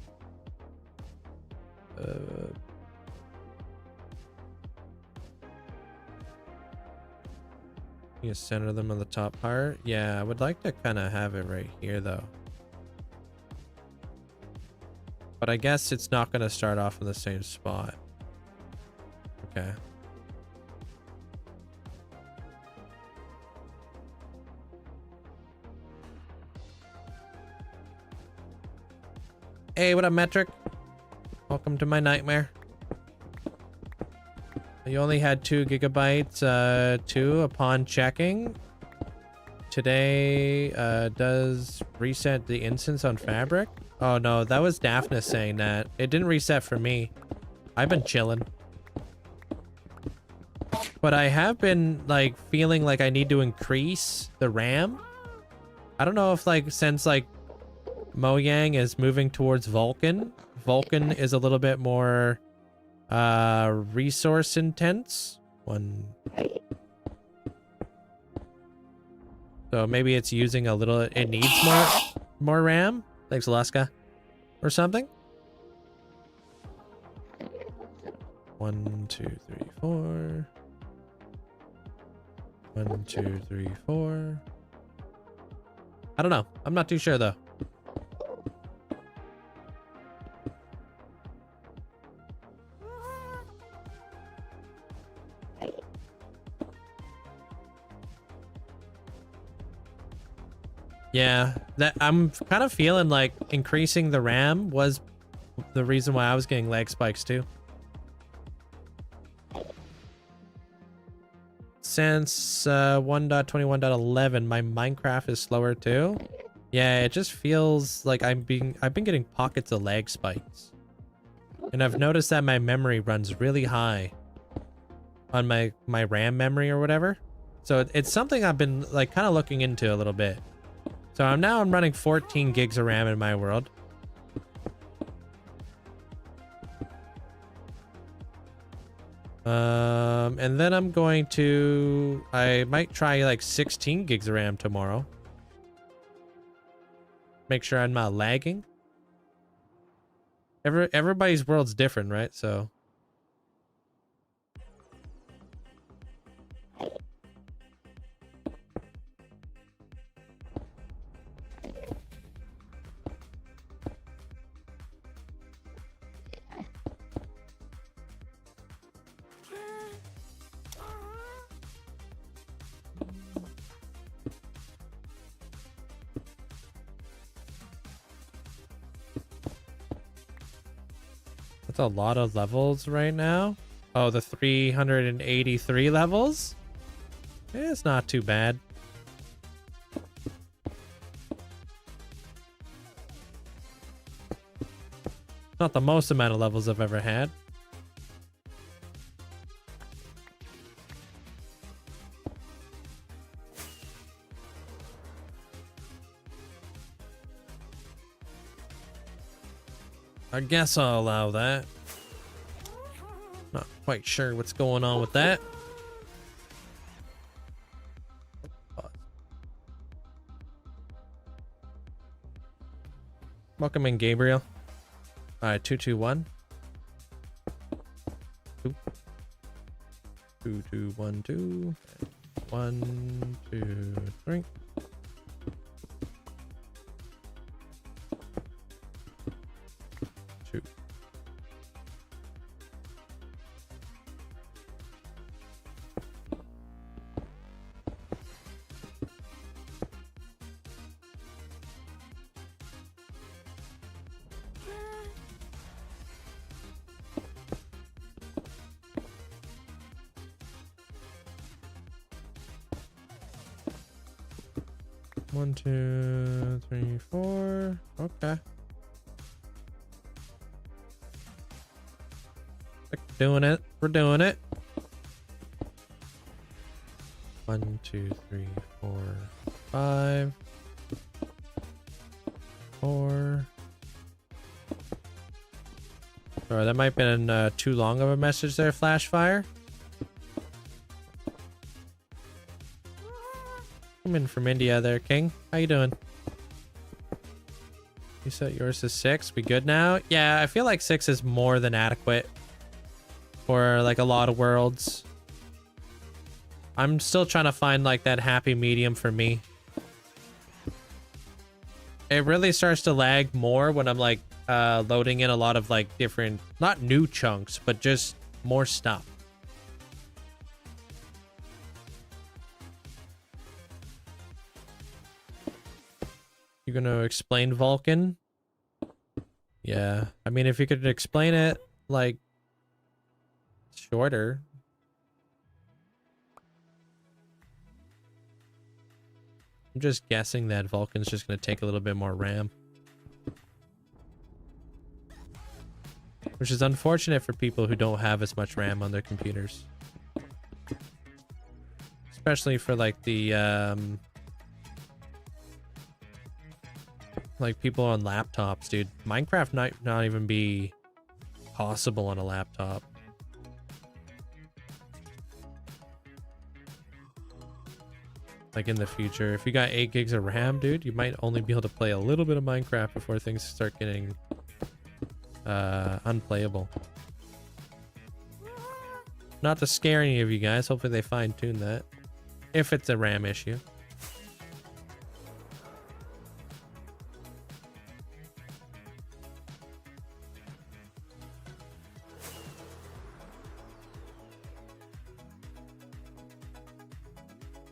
You center them on the top part. Yeah, I would like to kind of have it right here, though. But I guess it's not going to start off in the same spot. Okay. Hey, what up, Metric? Welcome to my nightmare. You only had 2 GB, 2 upon checking. Today, does reset the instance on Fabric? Oh no, that was Daphne saying that. It didn't reset for me. I've been chilling. But I have been, like, feeling like I need to increase the RAM. I don't know if, like, since, like, Mojang is moving towards Vulkan. Vulkan is a little bit more resource intense. So maybe it's using a little, it needs more RAM. Thanks, Alaska. Or something. 1, 2, 3, 4. 1, 2, 3, 4. I don't know. I'm not too sure though. Yeah, that I'm kind of feeling like increasing the RAM was the reason why I was getting lag spikes too. Since 1.21.11, my Minecraft is slower too. Yeah, it just feels like I've been getting pockets of lag spikes. And I've noticed that my memory runs really high on my RAM memory or whatever. So it's something I've been like kind of looking into a little bit. So I'm running 14 gigs of RAM in my world. And then I might try like 16 gigs of RAM tomorrow. Make sure I'm not lagging. Everybody's world's different, right? So. That's a lot of levels right now. Oh, the 383 levels? It's not too bad. Not the most amount of levels I've ever had. I guess I'll allow that. Not quite sure what's going on with that. Welcome in, Gabriel. All right, 221. 2 2 1 2 1 2 3. Two. One, two, three, four. Okay. Doing it. We're doing it. 1 2 3 4 5 4. Sorry, that might have been too long of a message there, Flashfire. I'm in from India there, King. How you doing? You set yours to 6. We good now? Yeah, I feel like 6 is more than adequate for like a lot of worlds. I'm still trying to find like that happy medium for me. It really starts to lag more when I'm like loading in a lot of like different, not new chunks, but just more stuff. You gonna explain Vulcan? Yeah, I mean, if you could explain it like shorter. I'm just guessing that Vulcan's just gonna take a little bit more RAM, which is unfortunate for people who don't have as much RAM on their computers, especially for like the like people on laptops, dude. Minecraft might not even be possible on a laptop. Like in the future, if you got 8 gigs of RAM, dude, you might only be able to play a little bit of Minecraft before things start getting unplayable. Not to scare any of you guys. Hopefully they fine-tune that, if it's a RAM issue.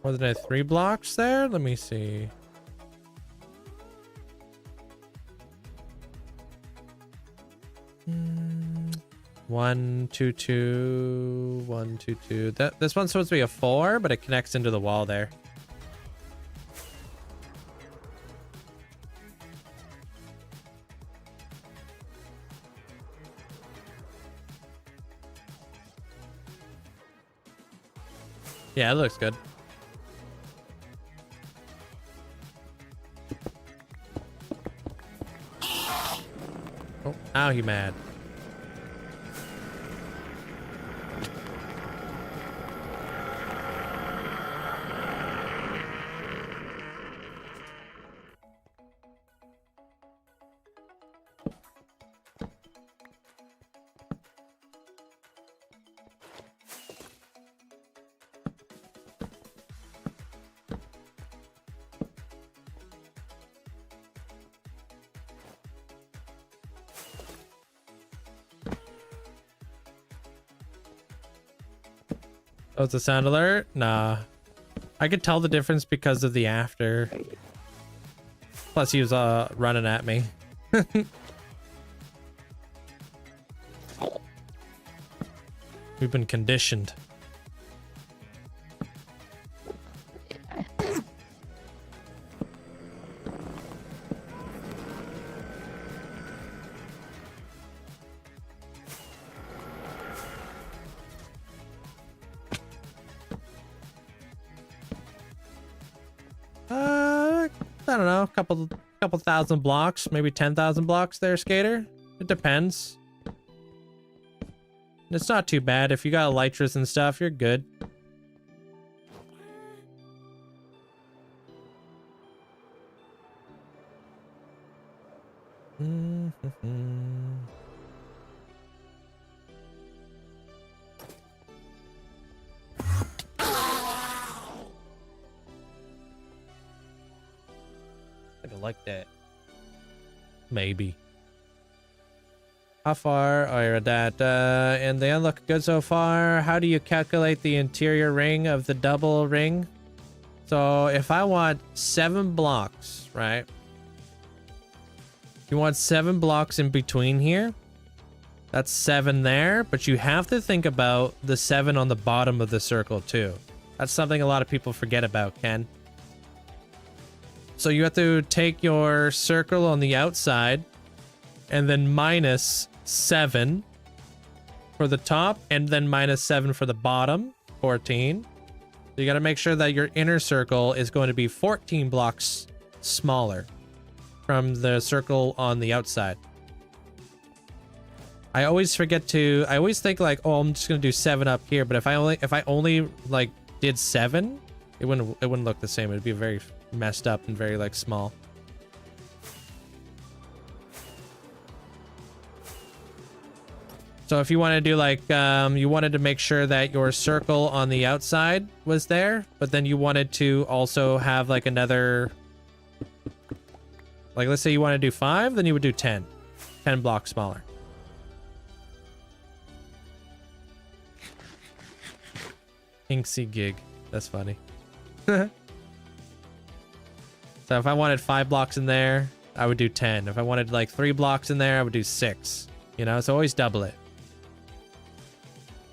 Wasn't it 3 blocks there? Let me see. One, two, two, 1 2 2. This one's supposed to be a 4, but it connects into the wall there. Yeah, it looks good. Oh, now he mad. Oh, it's a sound alert? Nah. I could tell the difference because of the after. Plus he was running at me. We've been conditioned. I don't know, a couple thousand blocks, maybe 10,000 blocks there, Skater. It depends. It's not too bad. If you got elytras and stuff, you're good. I like that. Maybe. How far? Oh, you're at that. And they look good so far. How do you calculate the interior ring of the double ring? So if I want 7 blocks, right? You want 7 blocks in between here. That's 7 there, but you have to think about the 7 on the bottom of the circle too. That's something a lot of people forget about, Ken. So you have to take your circle on the outside and then minus 7 for the top and then minus 7 for the bottom, 14. So you got to make sure that your inner circle is going to be 14 blocks smaller from the circle on the outside. I always think like, oh, I'm just going to do 7 up here, but if I only like did 7, it wouldn't look the same. It'd be very messed up and very like small. So if you want to do like you wanted to make sure that your circle on the outside was there, but then you wanted to also have like another, like let's say you want to do 5, then you would do 10 blocks smaller. Linkzzey gig, that's funny. So if I wanted 5 blocks in there, I would do 10. If I wanted like 3 blocks in there, I would do 6. You know, so always double it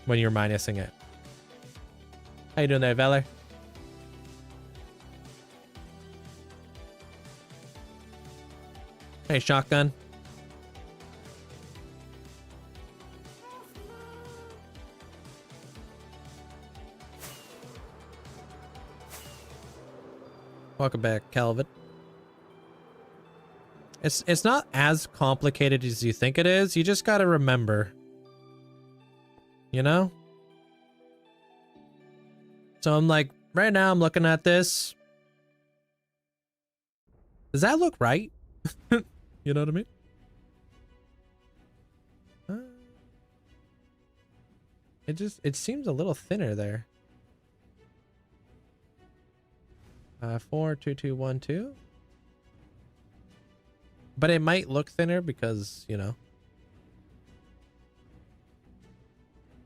when you're minusing it. How you doing there, Veller? Hey, Shotgun. Welcome back, Calvin. It's not as complicated as you think it is. You just gotta remember. You know? So I'm like, right now I'm looking at this. Does that look right? You know what I mean? It seems a little thinner there. 4, 2, 2, 1, 2. But it might look thinner because, you know,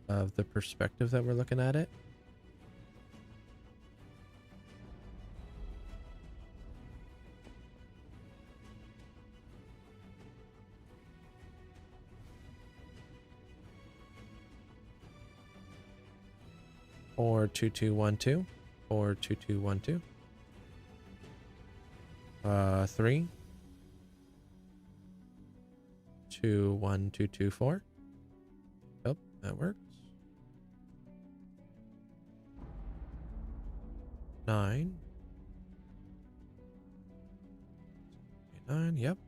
of the perspective that we're looking at it. Or 2, 2, 1, 2. Or 2, 2, 1, 2. 3, 2, 1, 2, 2, 4. Oh, that works. 9. 9, yep.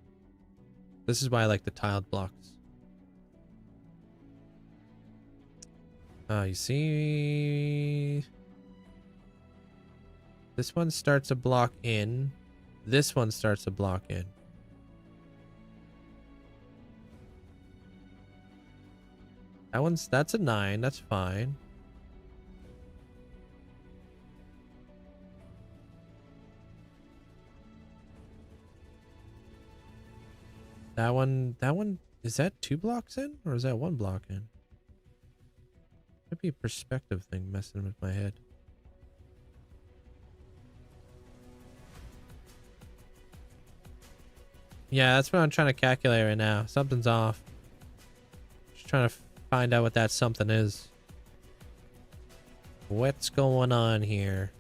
This is why I like the tiled blocks. You see, this one starts a block in. This one starts a block in. That's a 9. That's fine. That one, is that 2 blocks in or is that 1 block in? Might be a perspective thing messing with my head. Yeah, that's what I'm trying to calculate right now. Something's off. Just trying to find out what that something is. What's going on here?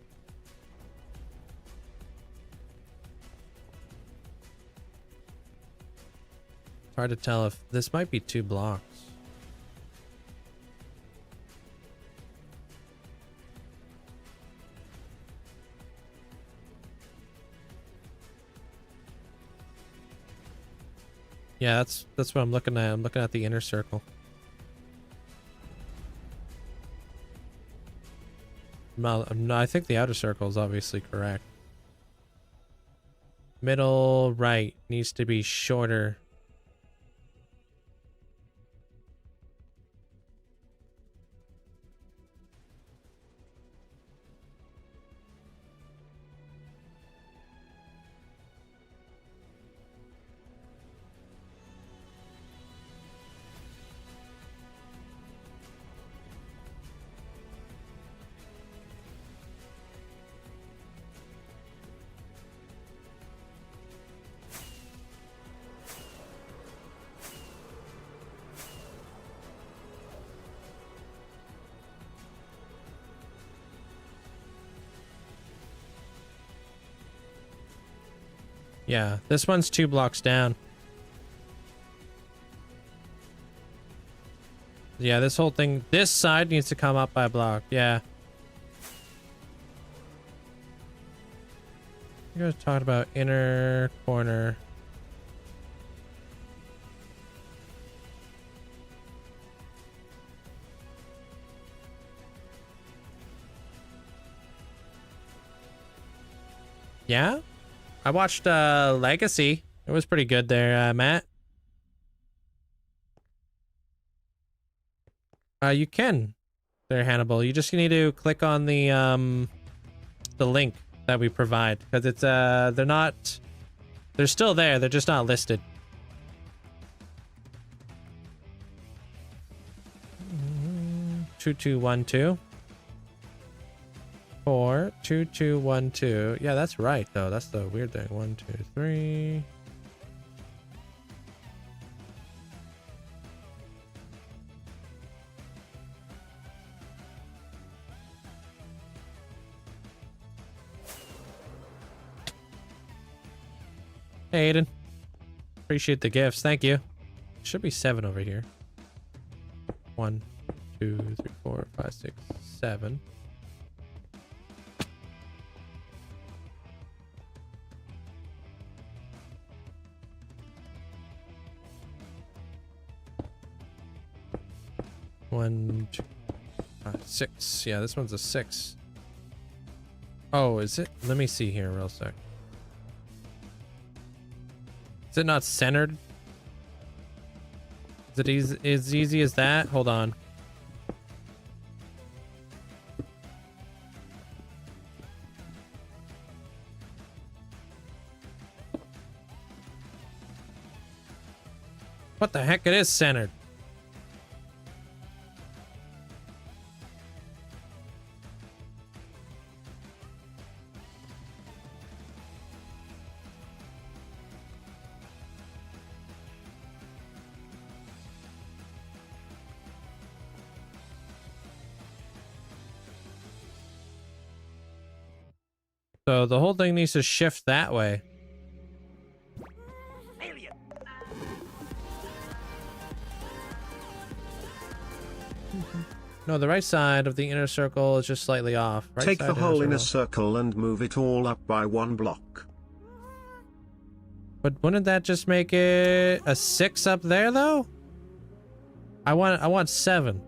It's hard to tell if this might be 2 blocks. Yeah, that's what I'm looking at. I'm looking at the inner circle. No, I think the outer circle is obviously correct. Middle right needs to be shorter. Yeah, this one's 2 blocks down. Yeah, this whole thing, this side needs to come up by a block. Yeah. You guys talked about inner corner. Yeah? I watched Legacy. It was pretty good there, Matt. You can there, Hannibal. You just need to click on the link that we provide, because it's they're still there, they're just not listed. Mm-hmm. 2212 4 2212. Yeah, that's right though. That's the weird thing. 1 2 3. Hey, Aiden. Appreciate the gifts. Thank you. Should be 7 over here. 1 2 3 4 5 6 7. One, 2, 5, 6. Yeah, this one's a 6. Oh, is it? Let me see here real sec. Is it not centered? Is it as easy as that? Hold on. What the heck? It is centered. So the whole thing needs to shift that way. No, the right side of the inner circle is just slightly off. Right. Take side the whole inner circle. circle and move it all up by 1 block. But wouldn't that just make it a 6 up there though? I want 7.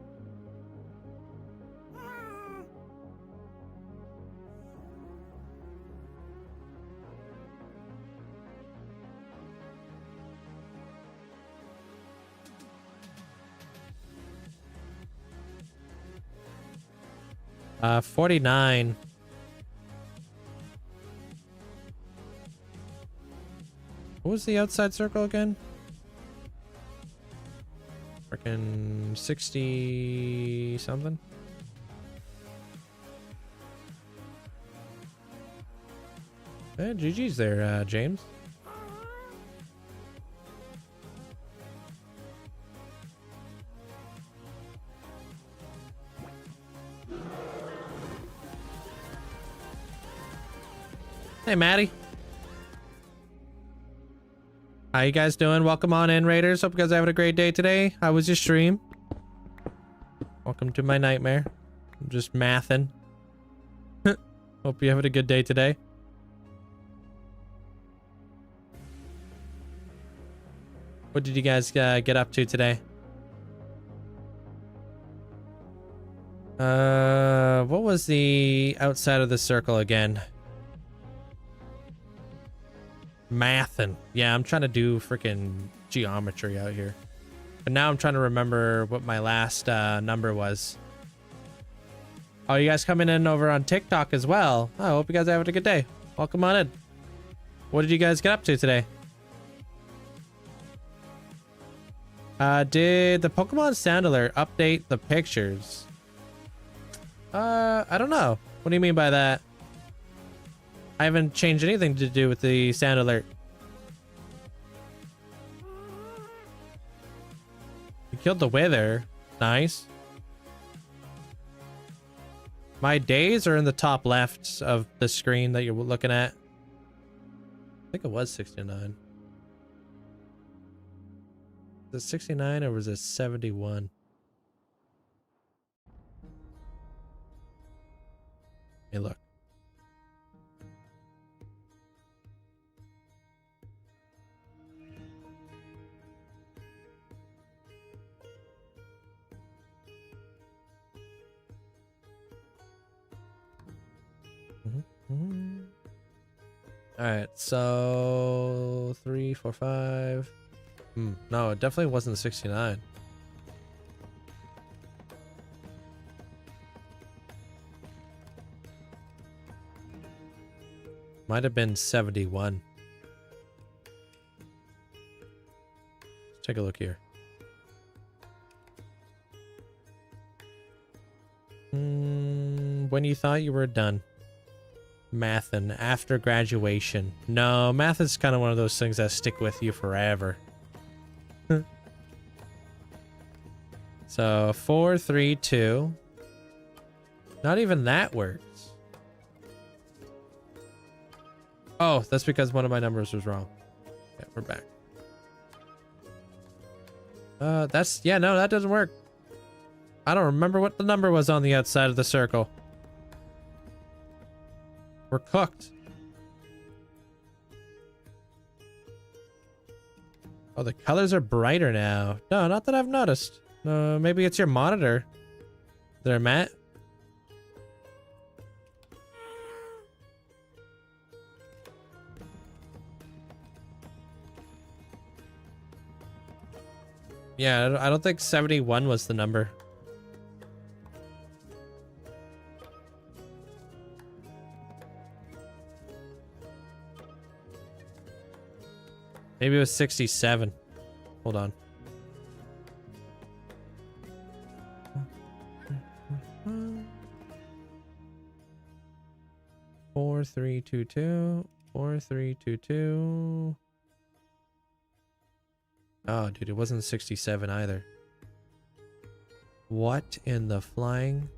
Uh, 49. What was the outside circle again? Freaking 60 something. GG's there, James. Hey, Maddie. How you guys doing? Welcome on in, Raiders. Hope you guys are having a great day today. How was your stream? Welcome to my nightmare. I'm just mathing. Hope you're having a good day today. What did you guys get up to today? What was the outside of the circle again? Mathin'. Yeah, I'm trying to do freaking geometry out here. But now I'm trying to remember what my last number was. Oh, you guys coming in over on TikTok as well. Oh, I hope you guys are having a good day. Welcome on in. What did you guys get up to today? Did the Pokemon Sound Alert update the pictures? I don't know. What do you mean by that? I haven't changed anything to do with the sound alert. You killed the Wither. Nice. My days are in the top left of the screen that you're looking at. I think it was 69. Was it 69 or was it 71? Hey, look. All right, so 3, 4, 5. No, it definitely wasn't 69. Might have been 71. Let's take a look here. When you thought you were done? Mathin' after graduation. No, math is kind of one of those things that stick with you forever. So 4, 3, 2. Not even that works. Oh, that's because one of my numbers was wrong. Okay, we're back. Yeah, no, that doesn't work. I don't remember what the number was on the outside of the circle. We're cooked. Oh, the colors are brighter now. No, not that I've noticed. Maybe it's your monitor. There, Matt. Yeah, I don't think 71 was the number. Maybe it was 67. Hold on. Four, 3, 2, 2. 4, 3, 2, 2. Oh, dude, it wasn't 67 either. What in the flying?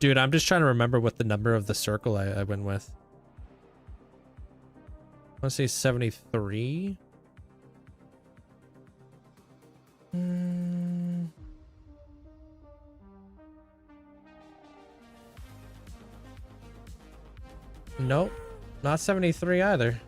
Dude, I'm just trying to remember what the number of the circle I went with. I want to say 73. Nope, not 73 either.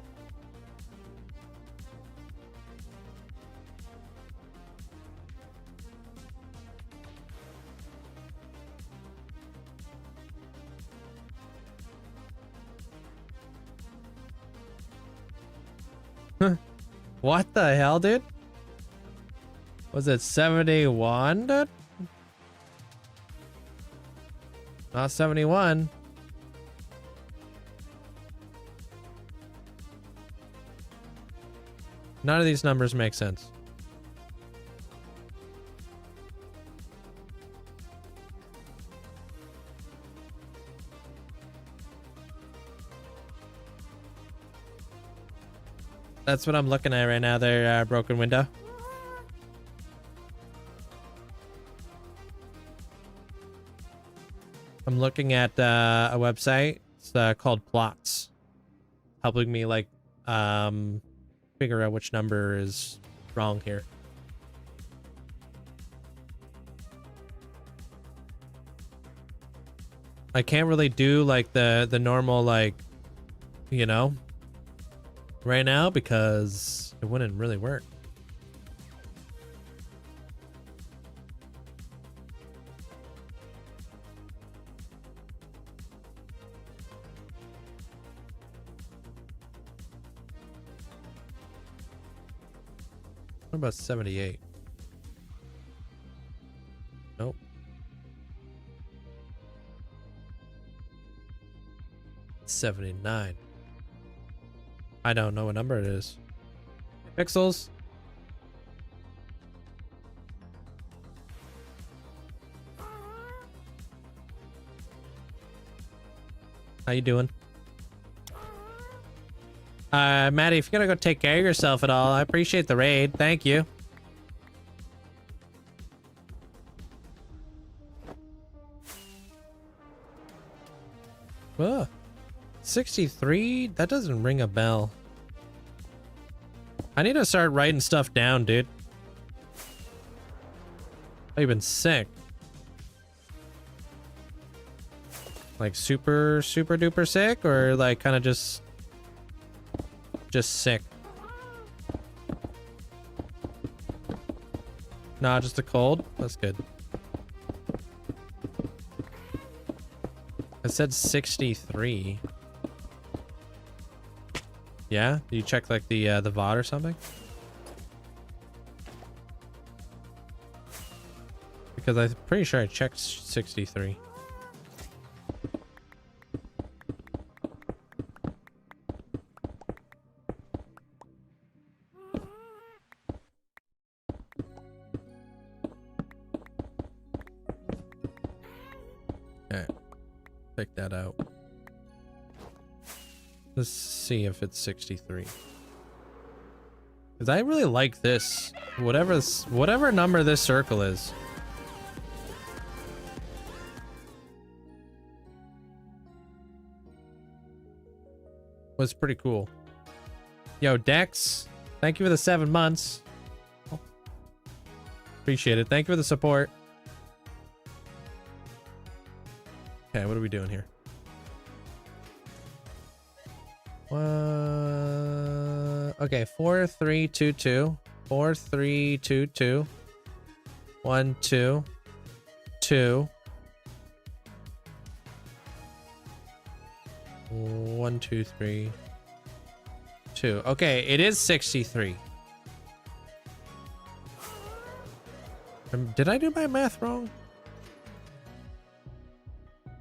What the hell, dude? Was it 71, dude? Not 71. None of these numbers make sense. That's what I'm looking at right now. Their broken window. I'm looking at a website. It's called Plots, helping me like figure out which number is wrong here. I can't really do like the normal like, you know, right now because it wouldn't really work. What about 78? Nope. $79. I don't know what number it is. Pixels. How you doing? Maddie, if you're gonna go take care of yourself at all, I appreciate the raid. Thank you. Whoa. 63? That doesn't ring a bell. I need to start writing stuff down, dude. I've been sick. Like super duper sick, or like kind of just sick? Nah, just a cold. That's good. I said 63. Yeah? Did you check like the VOD or something? Because I'm pretty sure I checked 63. Okay. Take that out. Let's see if it's 63. Because I really like this. Whatever number this circle is. Was pretty cool. Yo, Dex, thank you for the 7 months. Oh. Appreciate it. Thank you for the support. Okay, what are we doing here? Okay, 4 3 2 2 4 3 2 2 1 2 2 1 2 3 2. Okay, it is 63. Did I do my math wrong?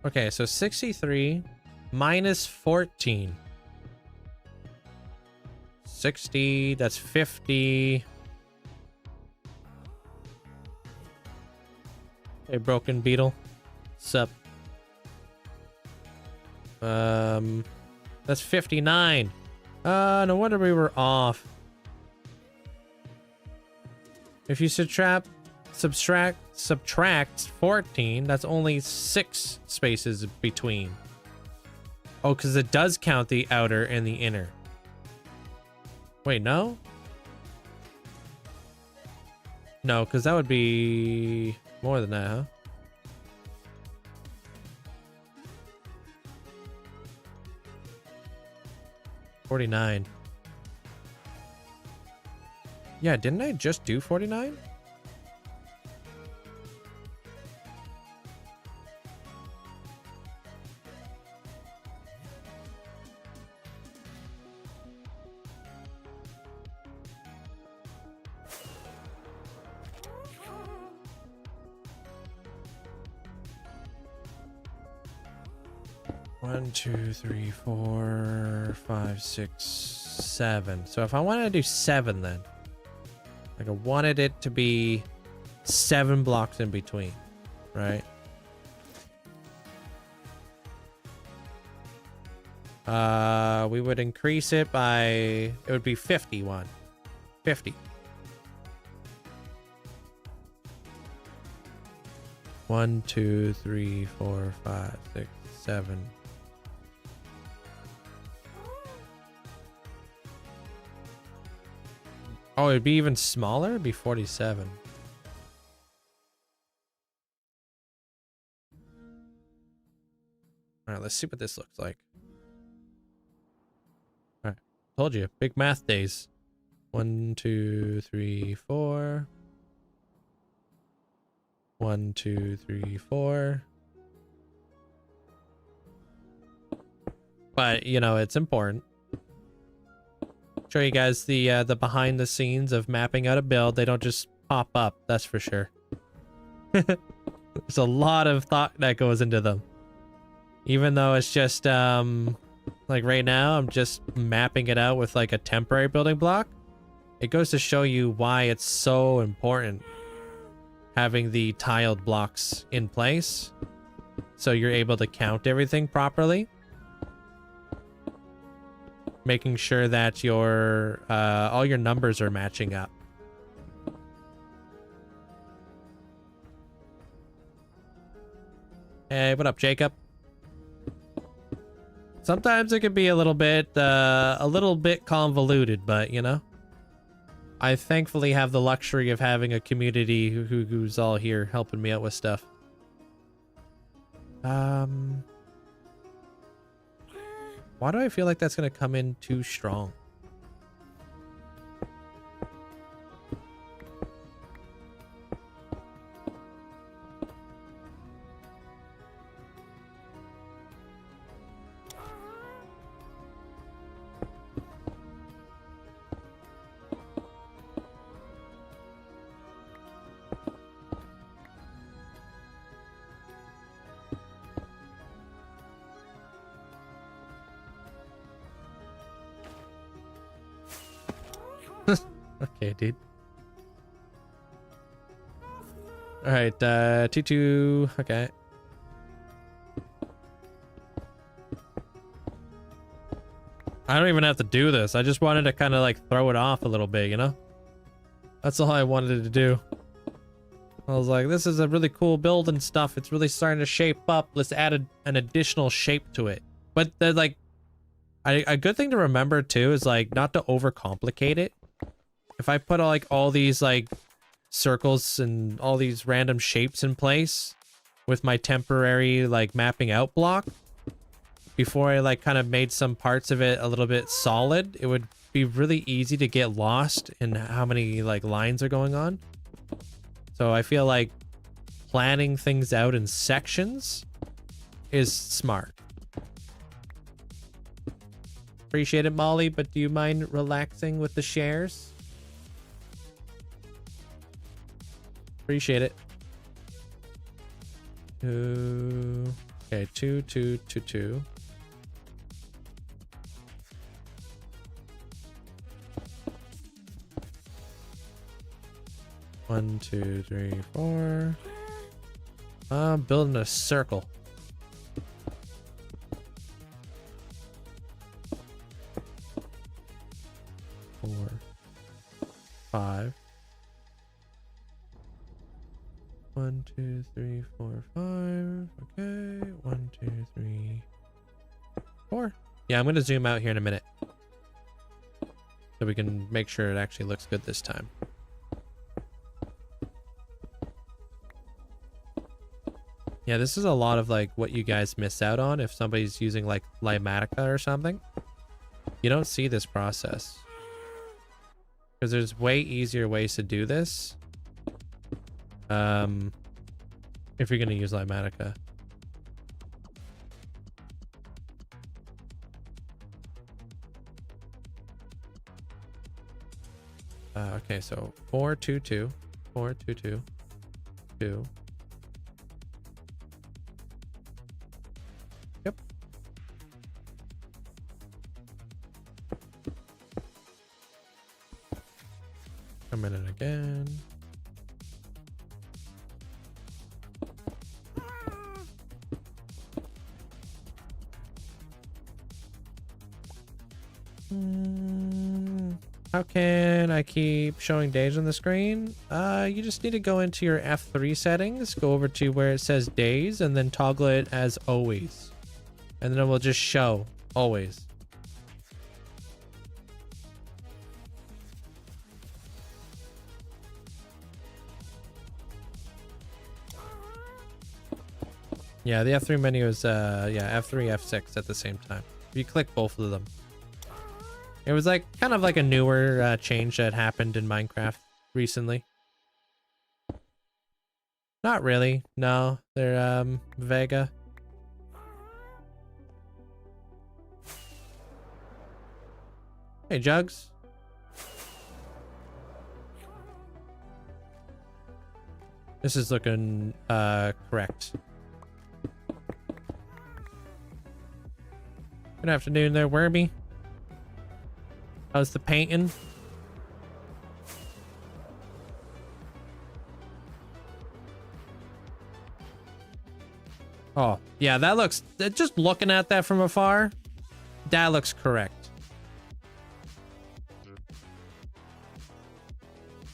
Okay, so 63 minus 14. 60, that's 50. Hey, Broken Beetle. Sup? That's 59. No wonder we were off. If you subtract 14, that's only 6 spaces between. Oh, because it does count the outer and the inner. Wait, no? No, because that would be more than that, huh? $49. Yeah, didn't I just do 49? One, 2, 3, 4, 5, 6, 7. So if I wanted to do 7 then, like I wanted it to be 7 blocks in between, right? We would increase it by, it would be 51. 50. 1, 2, 3, 4, 5, 6, 7. Oh, it'd be even smaller? It'd be 47. All right, let's see what this looks like. All right, told you, big math days. 1, 2, 3, 4. 1, 2, 3, 4. But you know, it's important. Show you guys the behind the scenes of mapping out a build. They don't just pop up, that's for sure. There's a lot of thought that goes into them. Even though it's just like right now I'm just mapping it out with like a temporary building block. It goes to show you why it's so important having the tiled blocks in place so you're able to count everything properly. Making sure that your all your numbers are matching up. Hey, what up, Jacob? Sometimes it can be a little bit convoluted, but you know, I thankfully have the luxury of having a community who's all here helping me out with stuff. Why do I feel like that's gonna come in too strong? Okay, dude. All right, T2. Okay. I don't even have to do this. I just wanted to kind of like throw it off a little bit, you know? That's all I wanted to do. I was like, this is a really cool build and stuff. It's really starting to shape up. Let's add an additional shape to it. But the, like, a good thing to remember too is like not to overcomplicate it. If I put all these like circles and all these random shapes in place with my temporary like mapping out block, before I like kind of made some parts of it a little bit solid, it would be really easy to get lost in how many like lines are going on. So I feel like planning things out in sections is smart. Appreciate it, Molly, but do you mind relaxing with the shares? Appreciate it. Okay, 2, 2, 2, 2. One, 2, 3, 4. I'm building a circle. 4, 5. 1, 2, 3, 4, 5. Okay. 1, 2, 3, 4. Yeah, I'm gonna zoom out here in a minute so we can make sure it actually looks good this time. Yeah, this is a lot of like what you guys miss out on if somebody's using like Limatica or something. You don't see this process because there's way easier ways to do this. If you're gonna use Limatica. Okay, so 4, 2, 2, 4, 2, 2, 2. Yep. Come in again. How can I keep showing days on the screen? You just need to go into your F3 settings, go over to where it says days, and then toggle it as always. And then it will just show always. Yeah, the F3 menu is, yeah, F3, F6 at the same time. You click both of them. It was like, kind of like a newer change that happened in Minecraft recently. Not really, no. They're, Vega. Hey, Jugs. This is looking, correct. Good afternoon there, Wormy. How's the painting? Oh, yeah, that looks... Just looking at that from afar, that looks correct.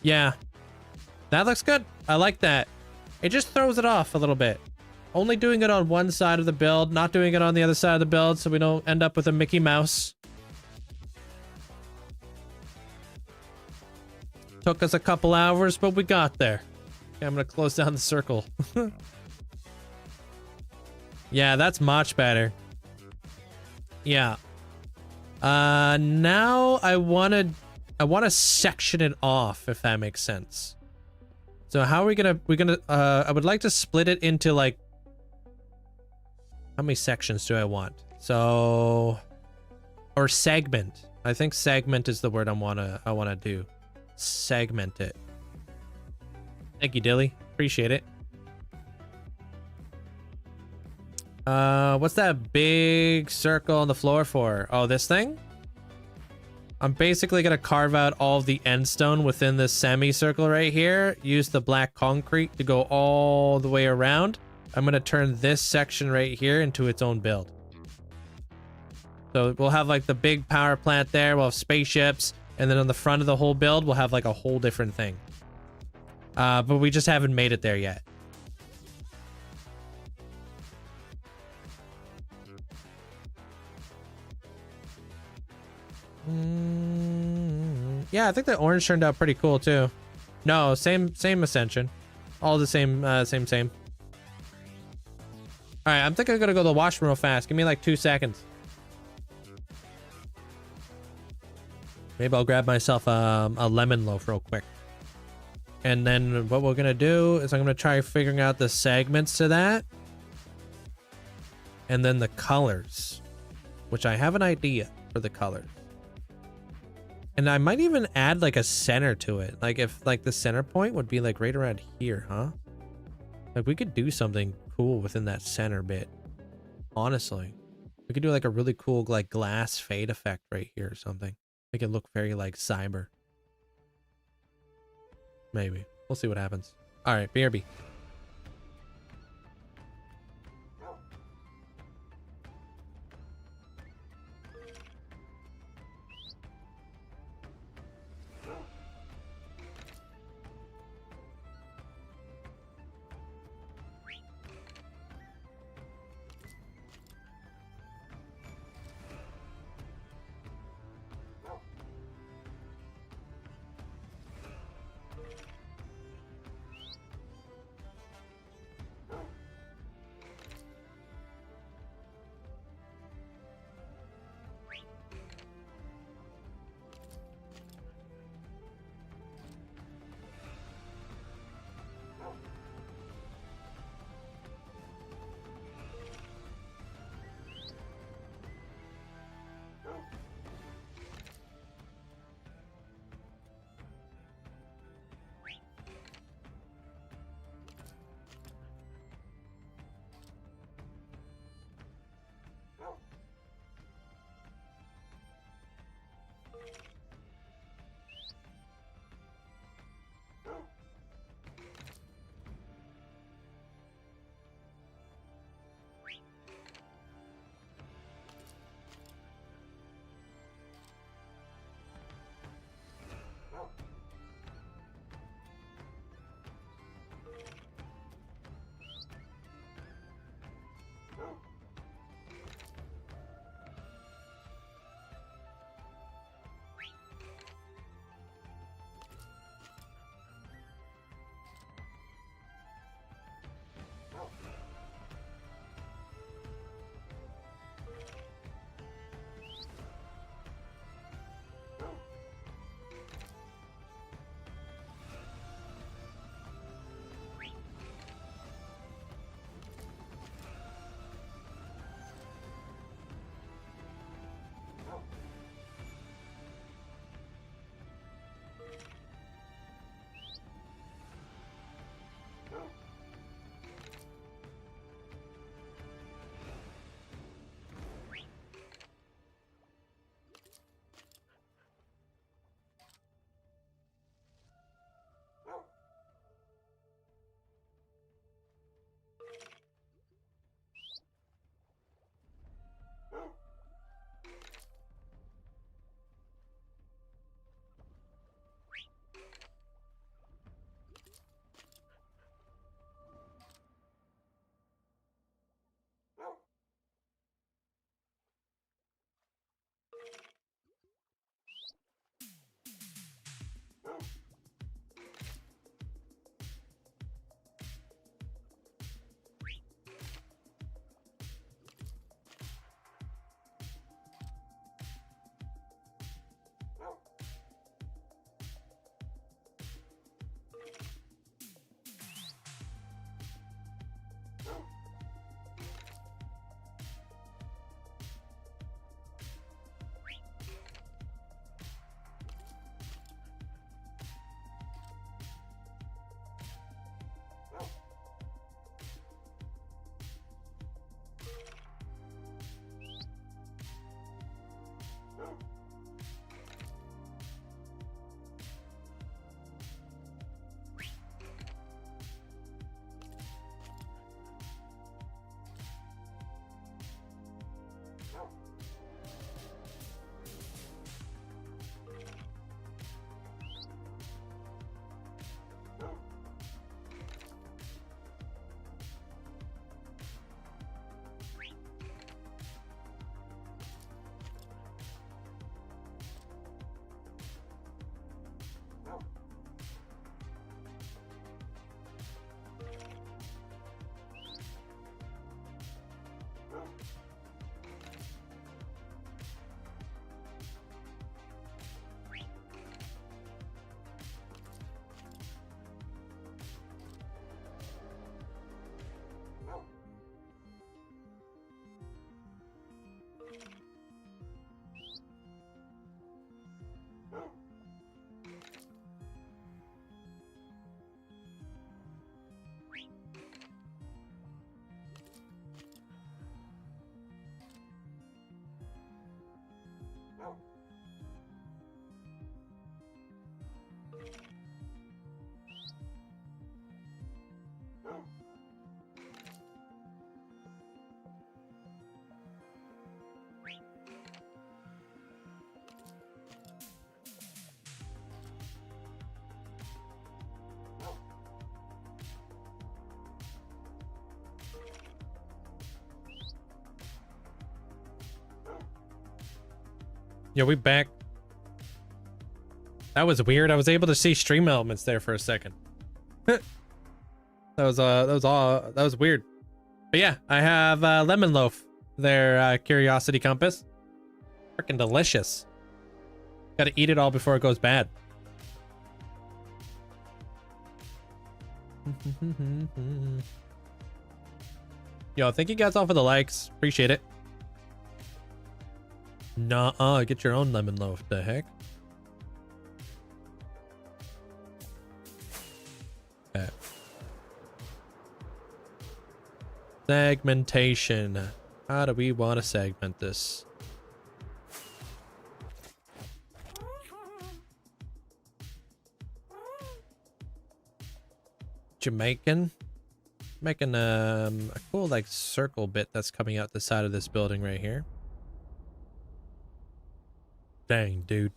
Yeah. That looks good. I like that. It just throws it off a little bit. Only doing it on one side of the build, not doing it on the other side of the build so we don't end up with a Mickey Mouse. Took us a couple hours, but we got there. Okay, I'm gonna close down the circle. Yeah, that's much better. Yeah. Now I wanna section it off, if that makes sense. So how are we gonna, I would like to split it into like, how many sections do I want? So, or segment. I think segment is the word I wanna do. Segment it. Thank you, Dilly. Appreciate it. What's that big circle on the floor for? Oh, this thing? I'm basically gonna carve out all of the end stone within this semicircle right here. Use the black concrete to go all the way around. I'm gonna turn this section right here into its own build. So we'll have like the big power plant there. We'll have spaceships. And then on the front of the whole build, we'll have like a whole different thing. But we just haven't made it there yet. Yeah, I think the orange turned out pretty cool too. No, same ascension. All the same, same. All right, I'm thinking I'm gonna go to the washroom real fast. Give me like 2 seconds. Maybe I'll grab myself a lemon loaf real quick. And then what we're gonna do is I'm gonna try figuring out the segments to that. And then the colors, which I have an idea for the colors. And I might even add like a center to it. Like if like the center point would be like right around here, huh? Like we could do something cool within that center bit. Honestly, we could do like a really cool like glass fade effect right here or something. Make it look very like cyber. Maybe. We'll see what happens. All right, BRB. Yo, we back. That was weird. I was able to see stream elements there for a second. that was weird. But yeah, I have lemon loaf. Their curiosity compass. Freaking delicious. Gotta eat it all before it goes bad. Yo, thank you guys all for the likes. Appreciate it. Nuh-uh, get your own lemon loaf. The heck? Okay. Segmentation. How do we want to segment this? Jamaican. Making a cool like circle bit that's coming out the side of this building right here. Dang, dude.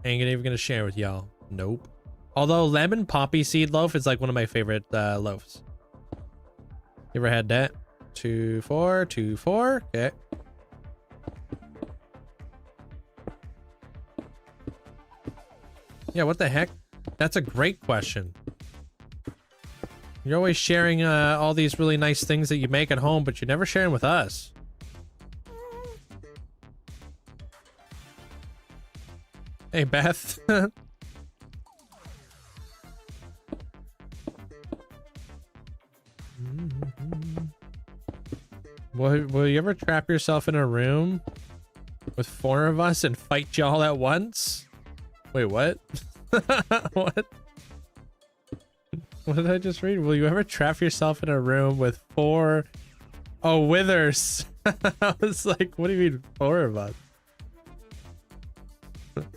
Ain't even gonna share with y'all. Nope. Although lemon poppy seed loaf is like one of my favorite loaves. You ever had that? 2, 4, 2, 4. Okay. Yeah, what the heck? That's a great question. You're always sharing all these really nice things that you make at home, but you're never sharing with us. Hey, Beth. Will you ever trap yourself in a room with 4 of us and fight y'all at once? Wait, what? What? What did I just read? Will you ever trap yourself in a room with 4... Oh, withers. I was like, what do you mean 4 of us?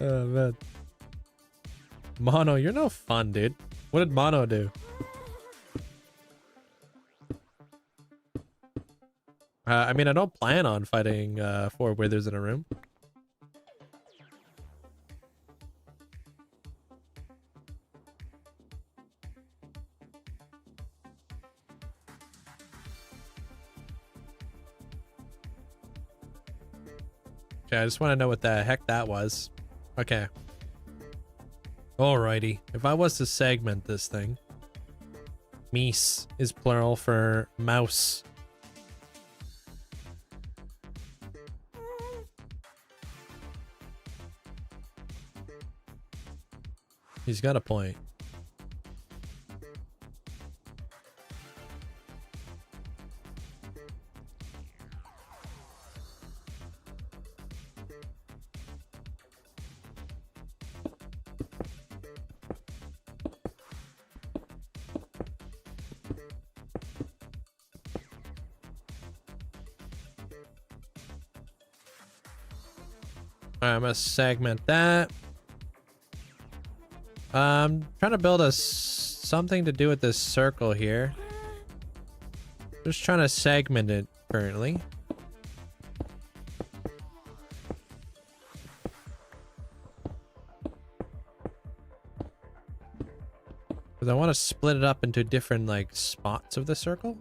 Oh, man. Mono, you're no fun, dude. What did Mono do? I mean, I don't plan on fighting 4 withers in a room. Okay, I just want to know what the heck that was. Okay. Alrighty. If I was to segment this thing, meese is plural for mouse. He's got a point. Alright, I'm gonna segment that. Trying to build something to do with this circle here. Just trying to segment it currently. Because I want to split it up into different like spots of the circle.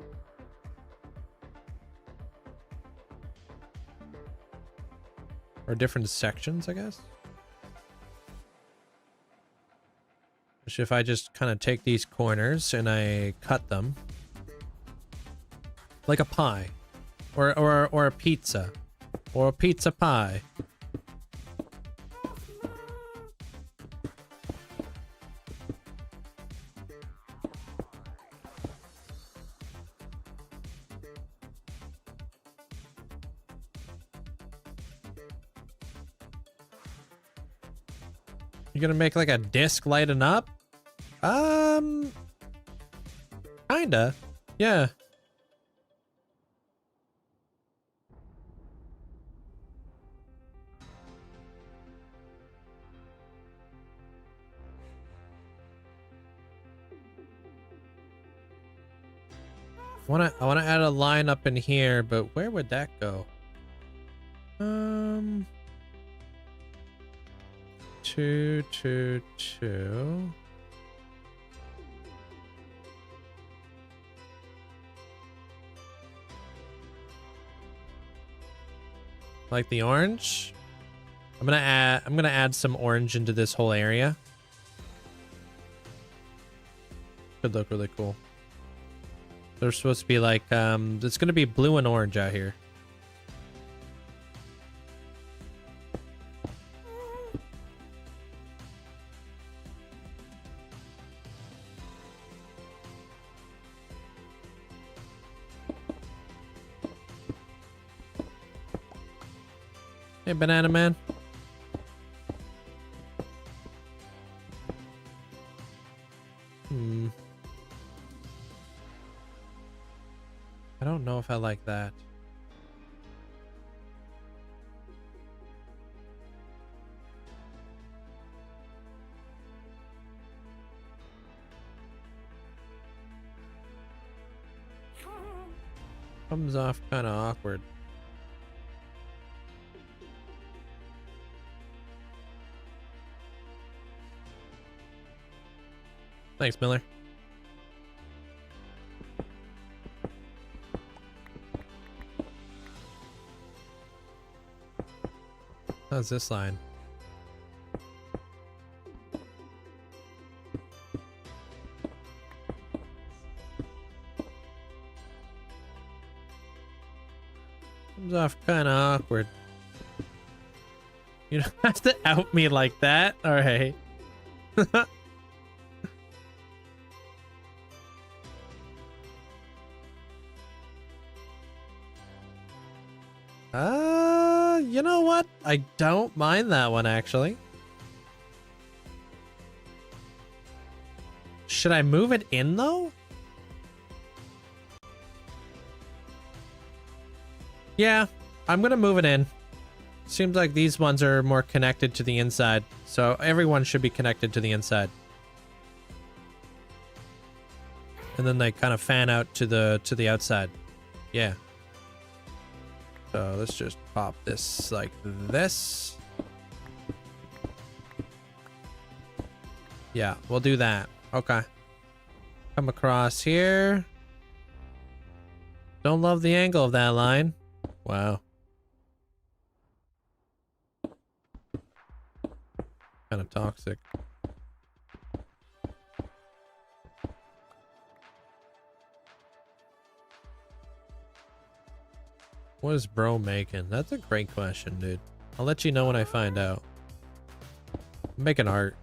Or different sections, I guess. Which if I just kind of take these corners and I cut them like a pie or a pizza or a pizza pie. You're gonna make like a disc lighten up? Kinda. Yeah. I wanna add a line up in here, but where would that go? 2, 2, 2. Like the orange? I'm gonna add some orange into this whole area. Could look really cool. They're supposed to be like, it's gonna be blue and orange out here. Hey, Banana Man. I don't know if I like that. Comes off kind of awkward. Thanks, Miller. How's this line? Comes off kind of awkward. You don't have to out me like that. All right. You know what? I don't mind that one, actually. Should I move it in, though? Yeah, I'm gonna move it in. Seems like these ones are more connected to the inside, so everyone should be connected to the inside. And then they kind of fan out to the outside. Yeah. So let's just pop this like this. Yeah, we'll do that. Okay. Come across here. Don't love the angle of that line. Wow. Kind of toxic. What is bro making? That's a great question, dude. I'll let you know when I find out. I'm making art.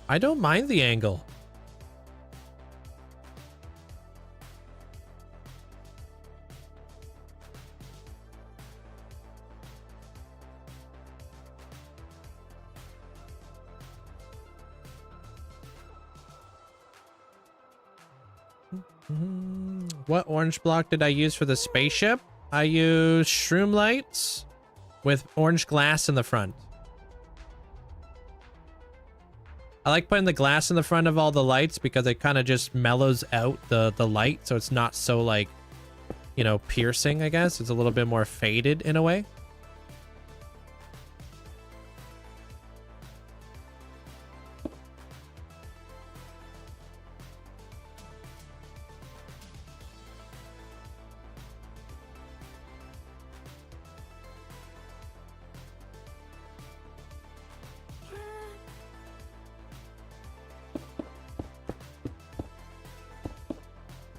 I don't mind the angle. What orange block did I use for the spaceship? I used shroom lights with orange glass in the front. I like putting the glass in the front of all the lights because it kind of just mellows out the light, so it's not so, like, you know, piercing, I guess. It's a little bit more faded in a way.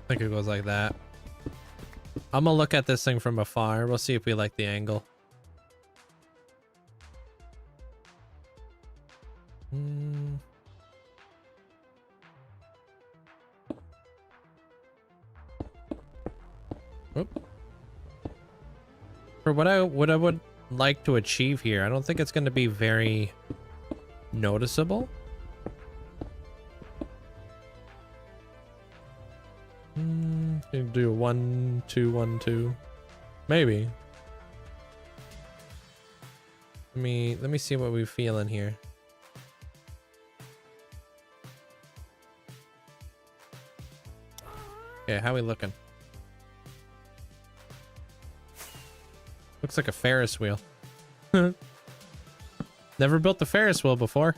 I think it goes like that. I'm gonna look at this thing from afar. We'll see if we like the angle. Whoop. For what I would like to achieve here, I don't think it's going to be very noticeable. You do 1 2 1 2, maybe. Let me see what we feel in here. Okay, how we looking? Looks like a Ferris wheel. Never built the Ferris wheel before.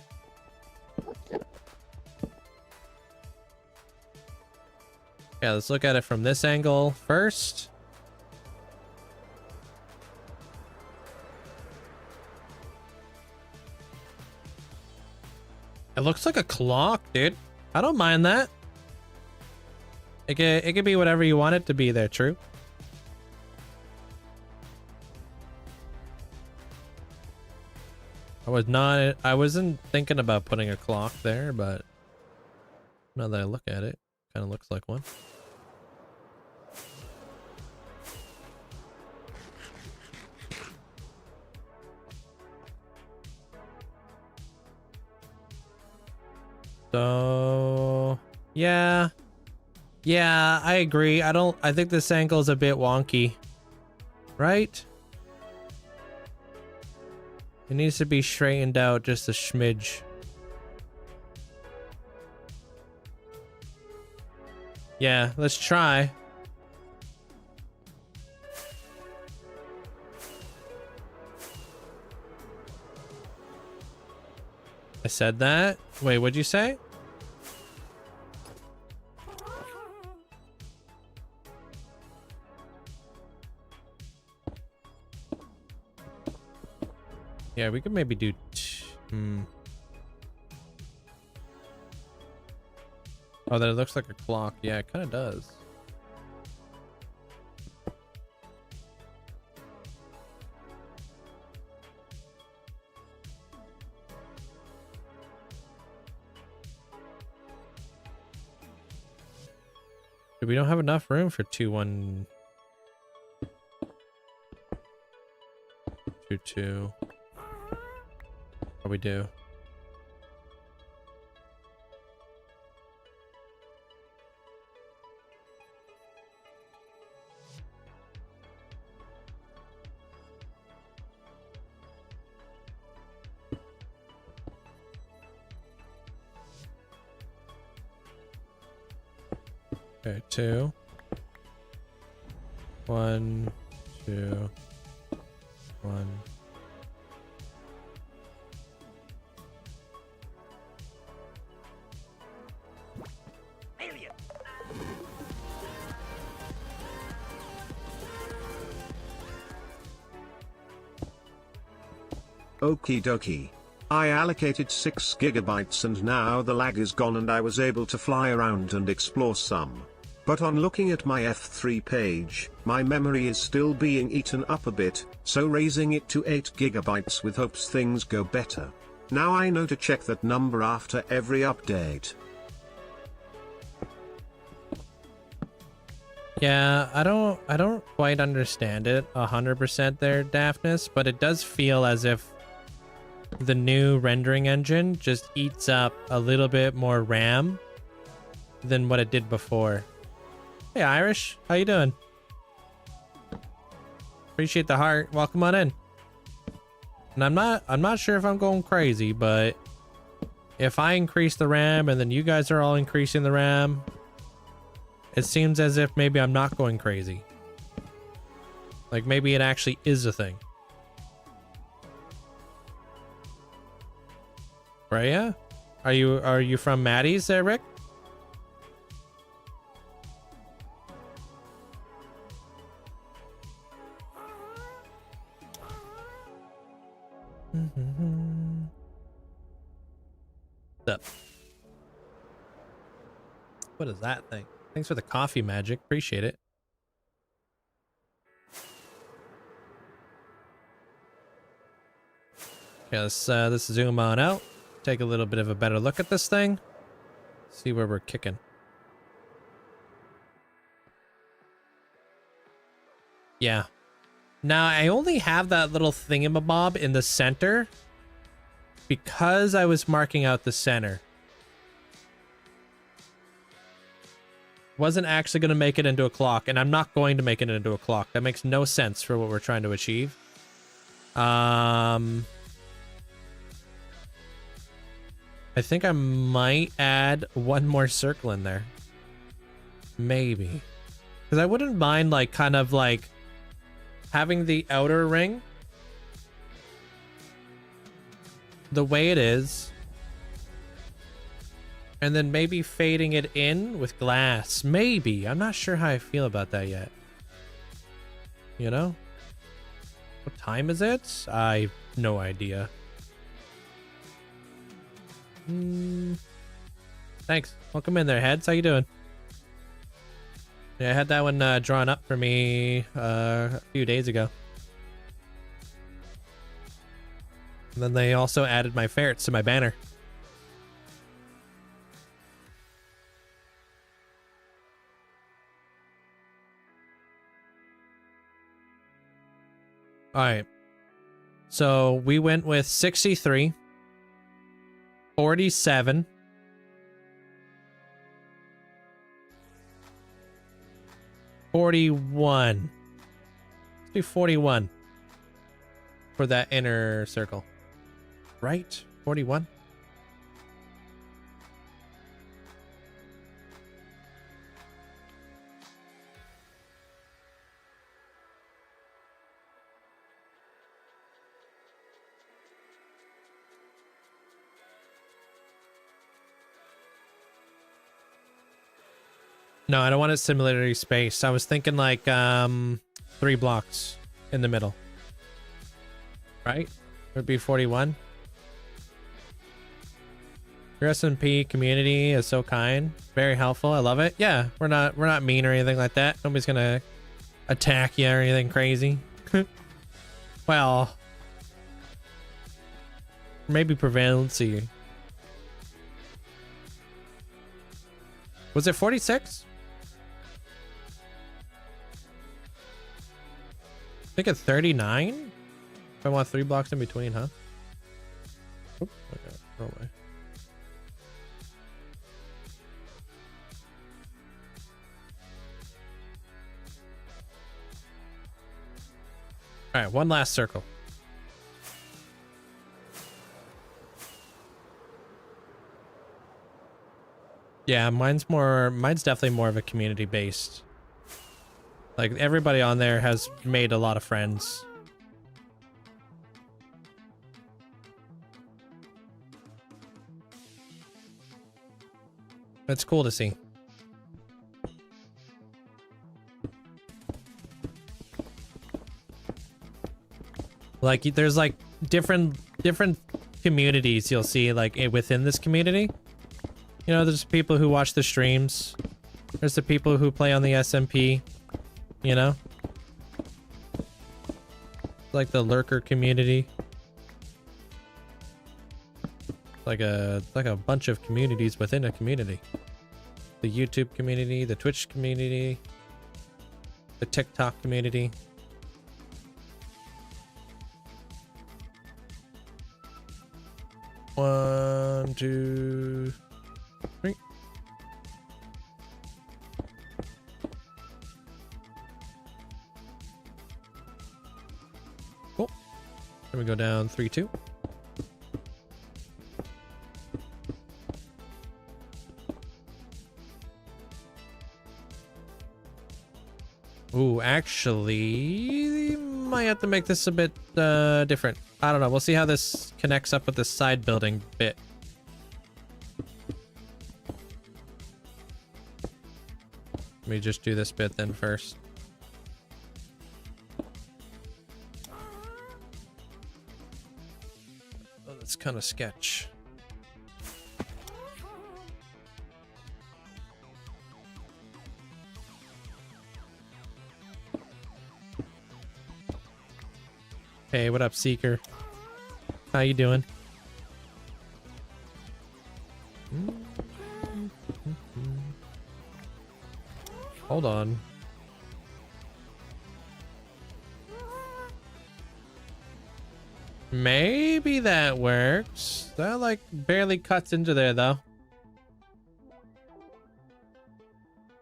Yeah, let's look at it from this angle first. It looks like a clock, dude. I don't mind that. It could be whatever you want it to be there, true. I wasn't thinking about putting a clock there, but now that I look at it, kind of looks like one. So, yeah, I agree. I think this angle is a bit wonky, right? It needs to be straightened out just a smidge. Yeah, let's try. I said that? Wait, what'd you say? Yeah, we could maybe do Oh, that looks like a clock. Yeah, it kind of does. We don't have enough room for 2-1 2-2. Oh, we do. Okay, 2 1 2 1. Okie dokie. I allocated 6 gigabytes and now the lag is gone and I was able to fly around and explore some. But on looking at my F3 page, my memory is still being eaten up a bit, so raising it to 8 gigabytes with hopes things go better. Now I know to check that number after every update. Yeah, I don't quite understand it 100% there, Daphnis, but it does feel as if the new rendering engine just eats up a little bit more RAM than what it did before. Hey Irish, how you doing? Appreciate the heart. Welcome on in. And I'm not sure if I'm going crazy, but if I increase the RAM and then you guys are all increasing the RAM, it seems as if maybe I'm not going crazy. Like maybe it actually is a thing. Freya? Are you from Maddie's there, Rick? What's up? What is that thing? Thanks for the coffee magic. Appreciate it. Okay, let's zoom on out. Take a little bit of a better look at this thing. See where we're kicking. Yeah. Now, I only have that little thingamabob in the center because I was marking out the center. Wasn't actually going to make it into a clock, and I'm not going to make it into a clock. That makes no sense for what we're trying to achieve. I think I might add one more circle in there. Maybe. Because I wouldn't mind, like, kind of like having the outer ring the way it is, And then maybe fading it in with glass. Maybe. I'm not sure how I feel about that yet. You know? What time is it? I have no idea. Thanks. Welcome in there, Heads. How you doing? Yeah, I had that one drawn up for me a few days ago. And then they also added my ferrets to my banner. All right. So we went with 63, 47, 41. Let's do 41 for that inner circle. Right? 41? No, I don't want it similarly spaced. I was thinking like 3 blocks in the middle. Right? Would be 41. Your SMP community is so kind. Very helpful. I love it. Yeah, we're not mean or anything like that. Nobody's gonna attack you or anything crazy. Well, maybe prevalency. Was it 46? I think it's 39. If I want 3 blocks in between, huh? Oop, okay, wrong way. All right, one last circle. Yeah, mine's definitely more of a community based. Like everybody on there has made a lot of friends. It's cool to see. Like there's like different communities you'll see like within this community. You know, there's people who watch the streams. There's the people who play on the SMP, you know? Like the lurker community. Like a bunch of communities within a community. The YouTube community, the Twitch community, the TikTok community. One, two, three. Cool. Then we go down 3, 2. Ooh, actually, might have to make this a bit different. I don't know. We'll see how this connects up with the side building bit. Let me just do this bit then first. Oh, that's kind of sketch. Hey, what up, Seeker? How you doing? Hold on. Maybe that works. That like barely cuts into there though.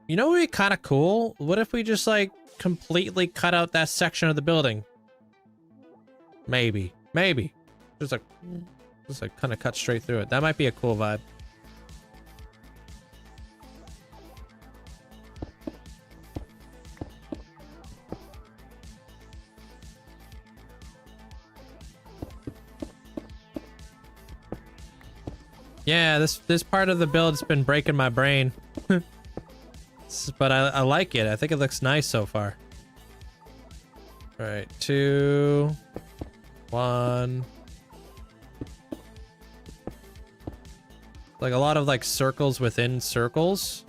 You know what would be kind of cool? What if we just like completely cut out that section of the building? Maybe. Just like kind of cut straight through it. That might be a cool vibe. Yeah, this part of the build has been breaking my brain. But I like it. I think it looks nice so far. All right, 2, 1. Like a lot of like circles within circles.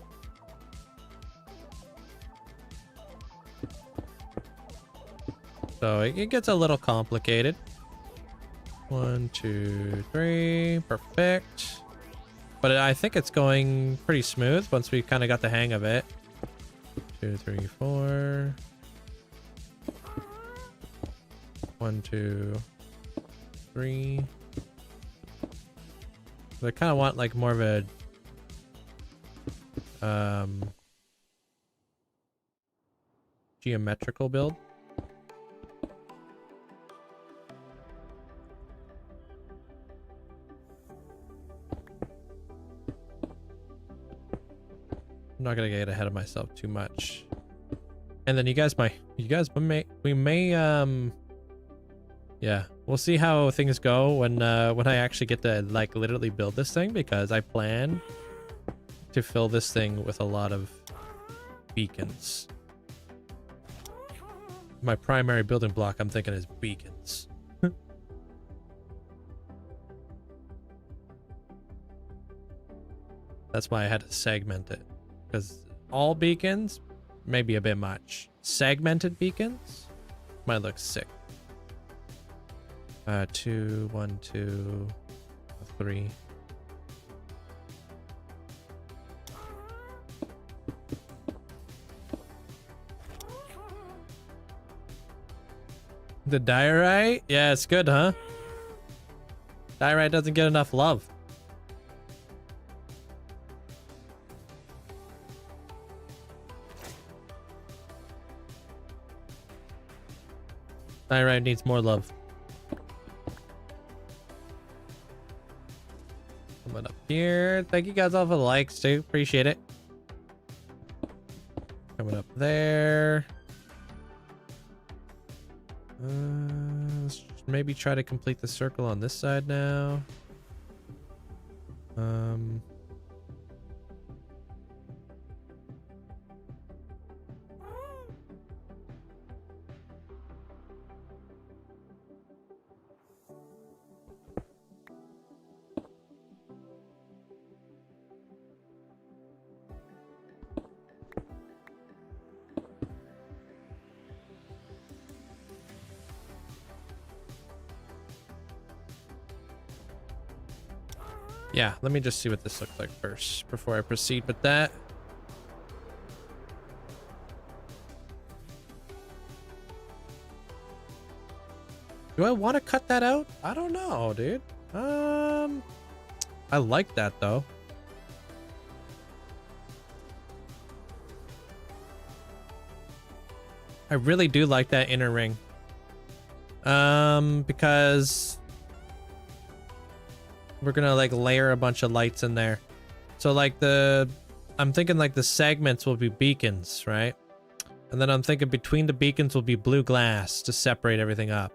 So it gets a little complicated. 1, 2, 3, perfect. But I think it's going pretty smooth once we kind of got the hang of it. 2, 3, 4. 1, 2, 3. So I kind of want like more of a geometrical build. I'm not gonna get ahead of myself too much. And then we may yeah, we'll see how things go when I actually get to like literally build this thing, because I plan to fill this thing with a lot of beacons. My primary building block I'm thinking is beacons. That's why I had to segment it, because all beacons may be a bit much. Segmented beacons might look sick. 2, 1, 2, 3. The diorite? Yeah, it's good, huh? Diorite doesn't get enough love. Diorite needs more love. Coming up here. Thank you guys all for the likes too. Appreciate it. Coming up there. Let's maybe try to complete the circle on this side now. Yeah, let me just see what this looks like first before I proceed with that. Do I want to cut that out? I don't know, dude. I like that though. I really do like that inner ring. Because we're gonna like layer a bunch of lights in there. So like I'm thinking like the segments will be beacons, right? And then I'm thinking between the beacons will be blue glass to separate everything up.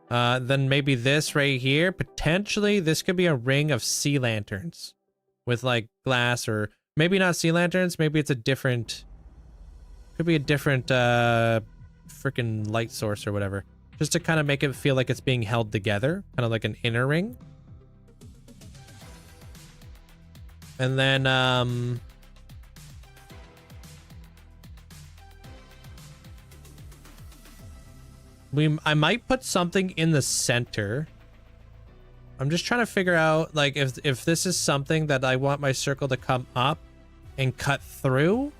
Then maybe this right here, potentially this could be a ring of sea lanterns with like glass, or maybe not sea lanterns, maybe it's a different, could be a different freaking light source or whatever, just to kind of make it feel like it's being held together, kind of like an inner ring. And then I might put something in the center. I'm just trying to figure out like if this is something that I want my circle to come up and cut through,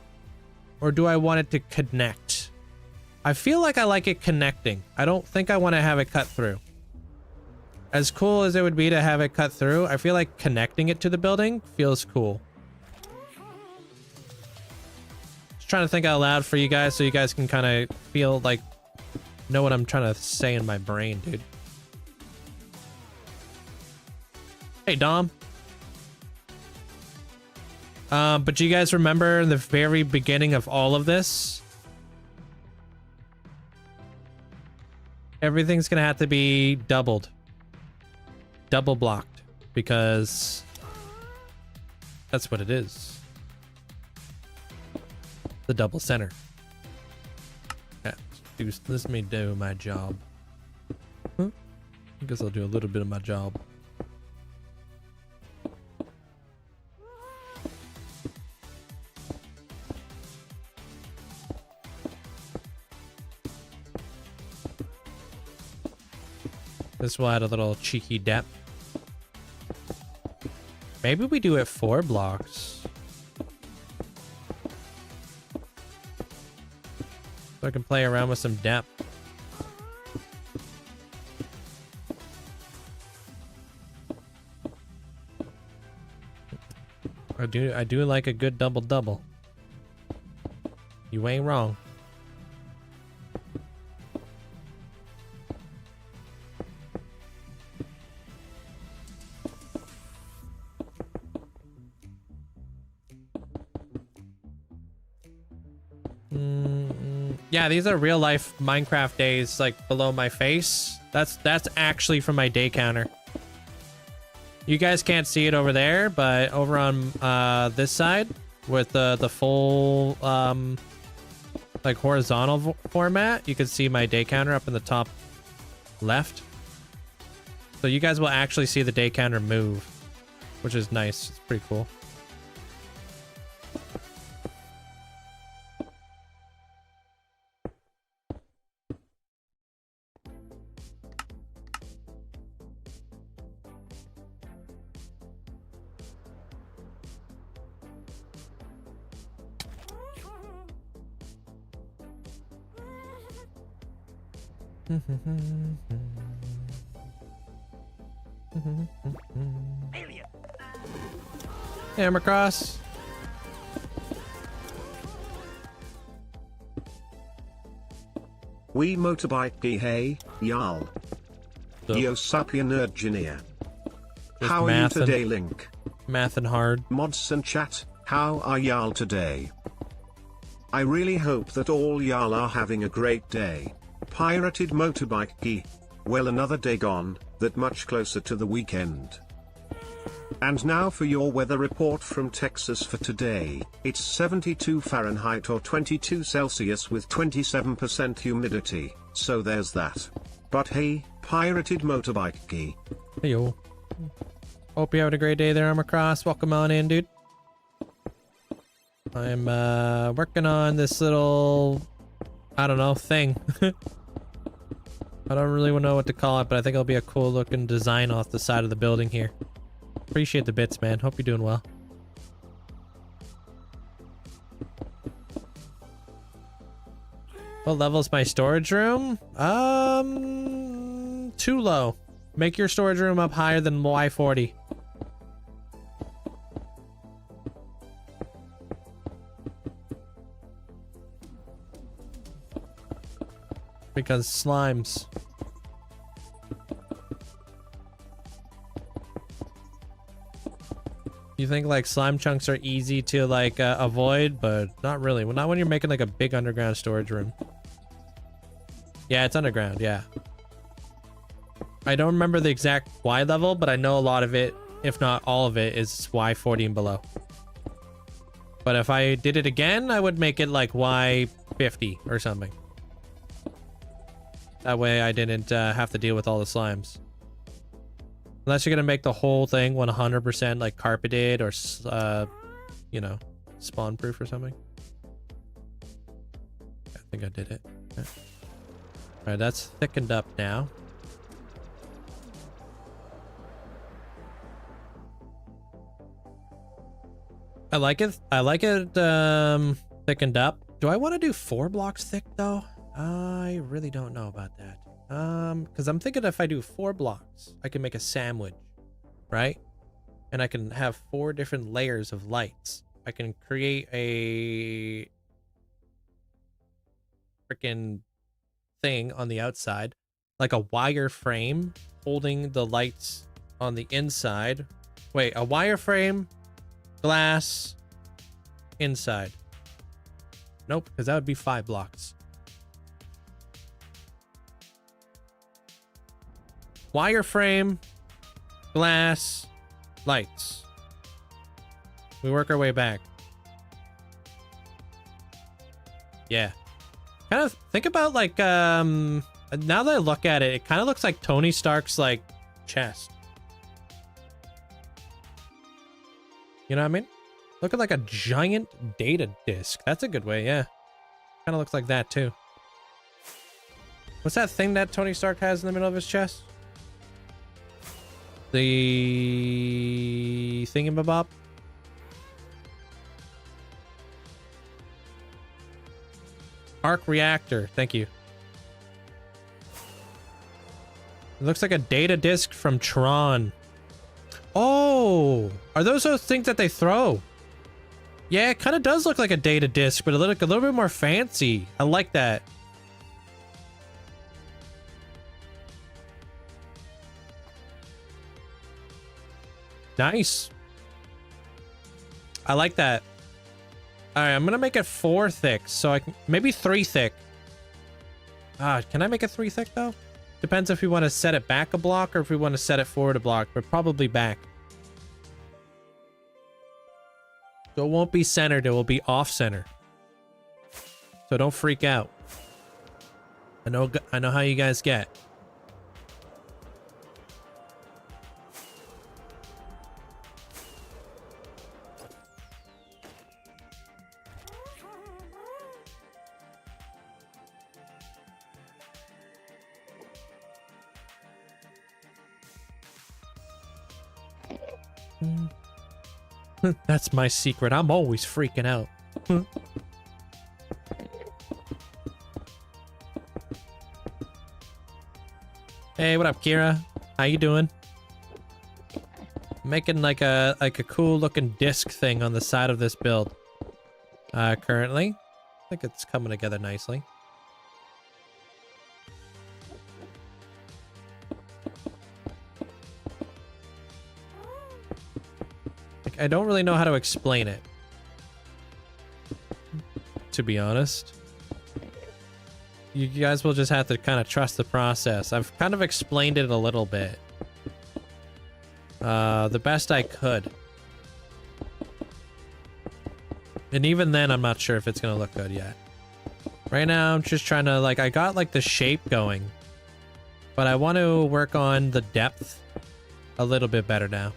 or do I want it to connect? I feel like I like it connecting. I don't think I want to have it cut through. As cool as it would be to have it cut through, I feel like connecting it to the building feels cool. Just trying to think out loud for you guys so you guys can kind of feel like, know what I'm trying to say in my brain, dude. Hey, Dom. But do you guys remember the very beginning of all of this? Everything's gonna have to be doubled. Double blocked. because that's what it is. The double center. Yeah, let me do my job. Huh? I guess I'll do a little bit of my job. This will add a little cheeky depth. Maybe we do it 4 blocks. So I can play around with some depth. I do like a good double-double. You ain't wrong. Yeah, these are real life Minecraft days, like below my face. That's actually from my day counter. You guys can't see it over there, but over on this side with the full like horizontal format, you can see my day counter up in the top left. So you guys will actually see the day counter move, which is nice. It's pretty cool. Hammer cross. We motorbike hey, y'all. Yo sapia nerdgineer. How are you today, Link? Math and hard. Mods and chat, how are y'all today? I really hope that all y'all are having a great day. Pirated motorbike. Well, another day gone, that much closer to the weekend. And now for your weather report from Texas for today. It's 72 Fahrenheit or 22 Celsius with 27% humidity, so there's that. But hey, pirated motorbike. Hey yo. Hope you're having a great day there, Armor Cross. Welcome on in, dude. I'm working on this little, I don't know, thing. I don't really know what to call it, but I think it'll be a cool looking design off the side of the building here. Appreciate the bits, man. Hope you're doing well. What level is my storage room? Too low. Make your storage room up higher than Y40. Because slimes. You think like slime chunks are easy to like avoid, but not really. Well, not when you're making like a big underground storage room. Yeah, it's underground, yeah. I don't remember the exact Y level, but I know a lot of it, if not all of it, is Y40 and below. But if I did it again, I would make it like Y50 or something. That way I didn't have to deal with all the slimes. Unless you're gonna make the whole thing 100% like carpeted or, you know, spawn proof or something. I think I did it. Yeah. All right, that's thickened up now. I like it. I like it thickened up. Do I want to do 4 blocks thick though? I really don't know about that. Because I'm thinking if I do 4 blocks, I can make a sandwich, right? And I can have 4 different layers of lights. I can create a freaking thing on the outside, like a wire frame holding the lights on the inside. Wait, a wire frame, glass, inside. Nope, because that would be 5 blocks. Wireframe, glass, Lights. We work our way back. Yeah. Kind of think about like, now that I look at it, it kind of looks like Tony Stark's like chest. You know what I mean? Look at like a giant data disk. That's a good way, yeah. Kind of looks like that too. What's that thing that Tony Stark has in the middle of his chest? The thingamabob? Arc reactor, thank you. It looks like a data disk from Tron. Oh, are those things that they throw? Yeah, it kind of does look like a data disk, but a little bit more fancy. I like that. Nice. I like that. All right, I'm gonna make it 4 thick, so I can maybe 3 thick. Can I make it 3 thick though? Depends if we want to set it back a block or if we want to set it forward a block, but probably back. So it won't be centered, it will be off center. So don't freak out. I know how you guys get. That's my secret. I'm always freaking out. Hey, what up, Kira? How you doing? Making like a cool looking disc thing on the side of this build. Currently, I think it's coming together nicely. I don't really know how to explain it, to be honest. You guys will just have to kind of trust the process. I've kind of explained it a little bit. The best I could. And even then, I'm not sure if it's going to look good yet. Right now, I'm just trying to, like, I got, like, the shape going. But I want to work on the depth a little bit better now.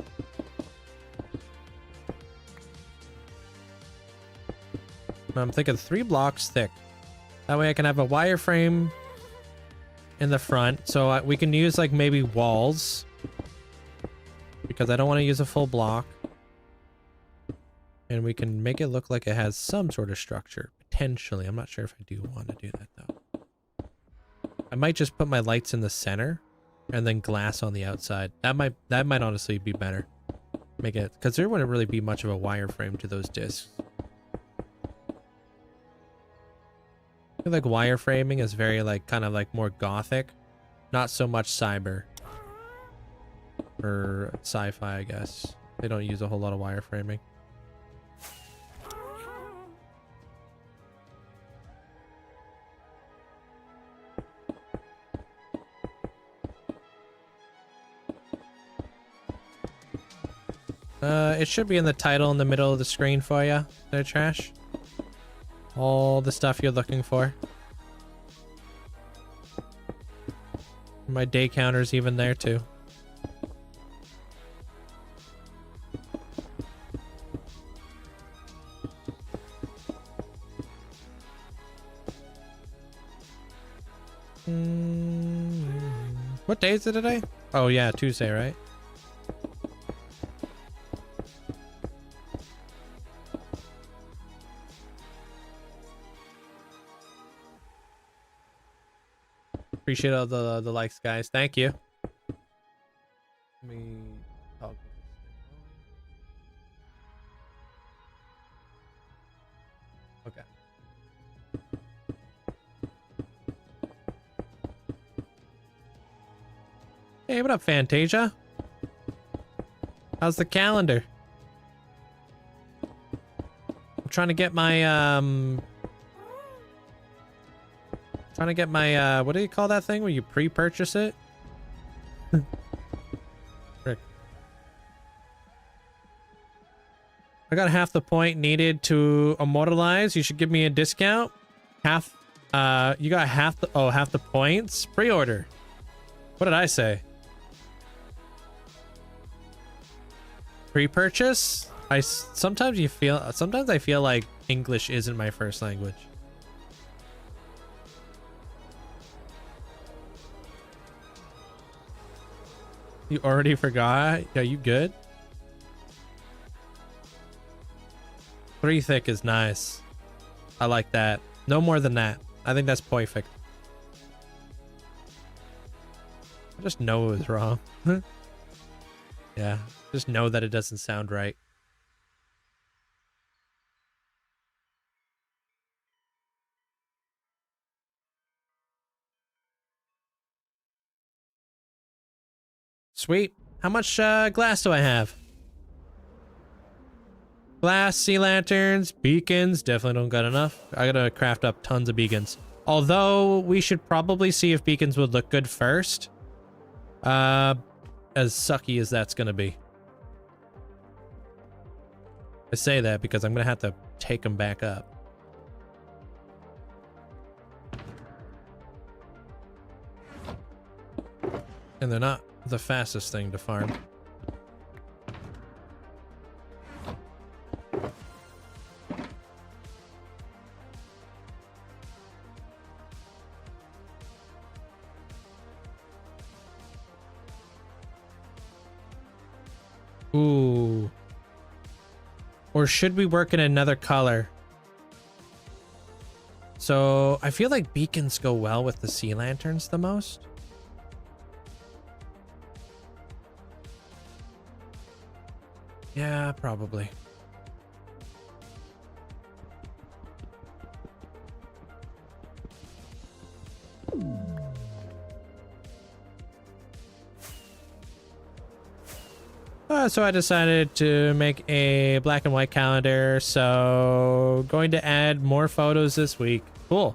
I'm thinking 3 blocks thick. That way I can have a wireframe in the front. So we can use like maybe walls. Because I don't want to use a full block. And we can make it look like it has some sort of structure. Potentially. I'm not sure if I do want to do that though. I might just put my lights in the center. And then glass on the outside. That might honestly be better. Make it, because there wouldn't really be much of a wireframe to those discs. I feel like wireframing is very like kind of like more gothic, not so much cyber or sci-fi. I guess they don't use a whole lot of wireframing. It should be in the title in the middle of the screen for you, there, Trash. All the stuff you're looking for. My day counter's even there too. What day is it today? Oh yeah, Tuesday, right? Appreciate all the likes, guys. Thank you. Let me talk. Okay. Hey, what up, Fantasia? How's the calendar? I'm trying to get my what do you call that thing where you pre-purchase it? Frick. I got half the point needed to immortalize. You should give me a discount. Half, you got half the points. Pre-order. What did I say? Pre-purchase? Sometimes I feel like English isn't my first language. You already forgot? Yeah, you good? 3 thick is nice. I like that. No more than that. I think that's perfect. I just know it was wrong. Yeah, just know that it doesn't sound right. Sweet. How much glass do I have? Glass, sea lanterns, beacons. Definitely don't got enough. I gotta craft up tons of beacons. Although we should probably see if beacons would look good first. As sucky as that's gonna be. I say that because I'm gonna have to take them back up. And they're not the fastest thing to farm. Ooh. Or should we work in another color? So I feel like beacons go well with the sea lanterns the most. Yeah, probably. So I decided to make a black and white calendar. So going to add more photos this week. Cool.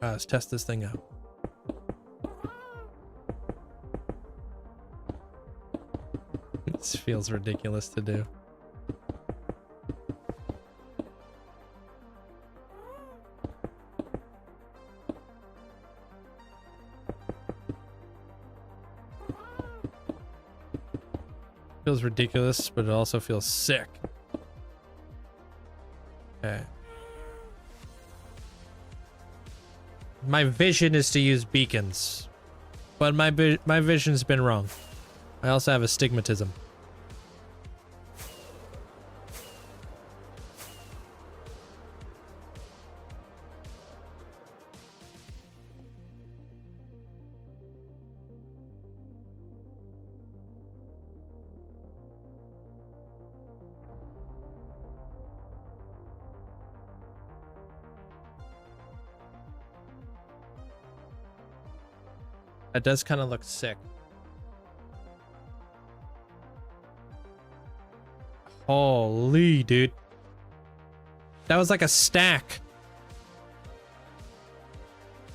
Let's test this thing out. This feels ridiculous to do. Feels ridiculous, but it also feels sick. Okay. My vision is to use beacons, but my vision's been wrong. I also have astigmatism. That does kind of look sick. Holy, dude. That was like a stack.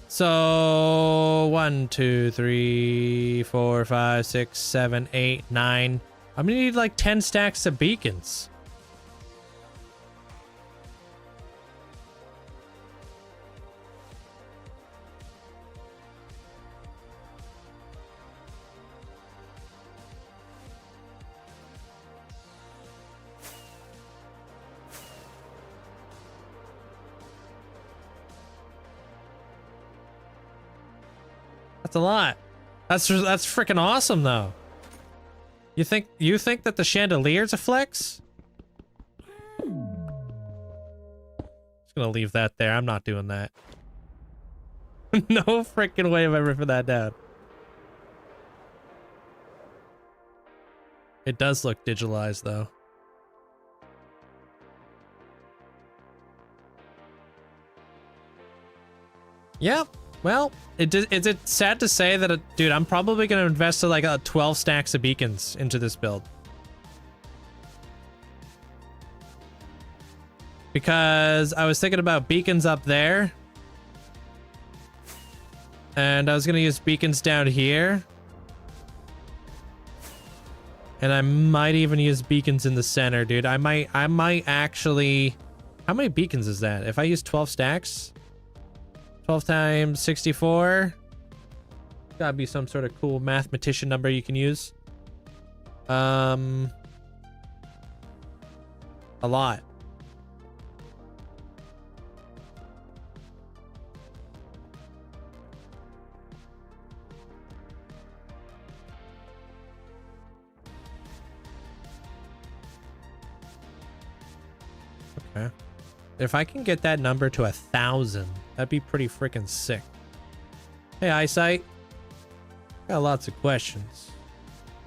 So 1, 2, 3, 4, 5, 6, 7, 8, 9. I'm gonna need like 10 stacks of beacons. That's a lot. That's freaking awesome though. You think that the chandelier's a flex? Just gonna leave that there. I'm not doing that. No freaking way am I ripping that down. It does look digitalized though. Yep. Well, is it sad to say that, dude, I'm probably going to invest like 12 stacks of beacons into this build. Because I was thinking about beacons up there. And I was going to use beacons down here. And I might even use beacons in the center, dude. I might actually... How many beacons is that? If I use 12 stacks? 12 times 64? Gotta be some sort of cool mathematician number you can use. A lot. Okay. If I can get that number to 1,000, that'd be pretty freaking sick. Hey, Eyesight. Got lots of questions.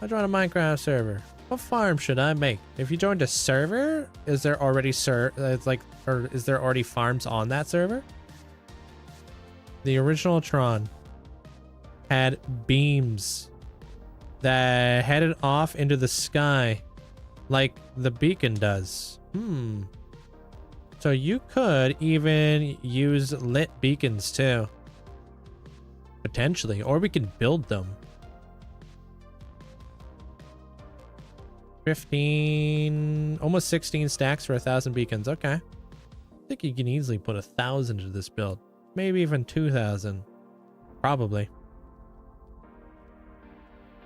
I joined a Minecraft server. What farm should I make? If you joined a server, is there already or is there already farms on that server? The original Tron had beams that headed off into the sky like the beacon does. So you could even use lit beacons too. Potentially. Or we can build them. 15... Almost 16 stacks for 1,000 beacons. Okay. I think you can easily put 1,000 into this build. Maybe even 2,000. Probably.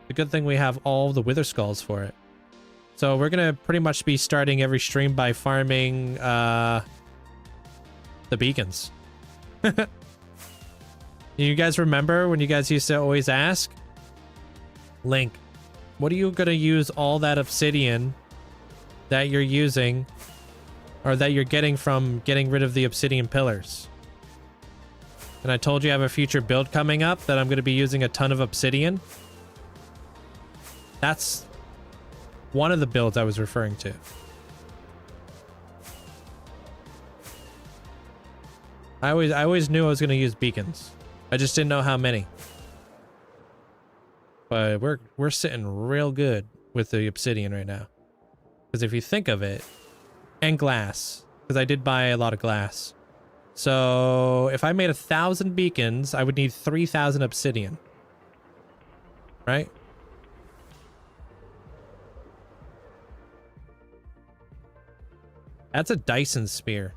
The good thing we have all the wither skulls for it. So we're gonna pretty much be starting every stream by farming the beacons. You guys remember when you guys used to always ask? Link, what are you gonna use all that obsidian that you're using, or that you're getting from getting rid of the obsidian pillars? And I told you I have a future build coming up that I'm gonna be using a ton of obsidian. That's one of the builds I was referring to. I always knew I was going to use beacons. I just didn't know how many. But we're sitting real good with the obsidian right now. Because if you think of it, and glass, because I did buy a lot of glass. So if I made 1,000 beacons, I would need 3,000 obsidian. Right? That's a Dyson spear.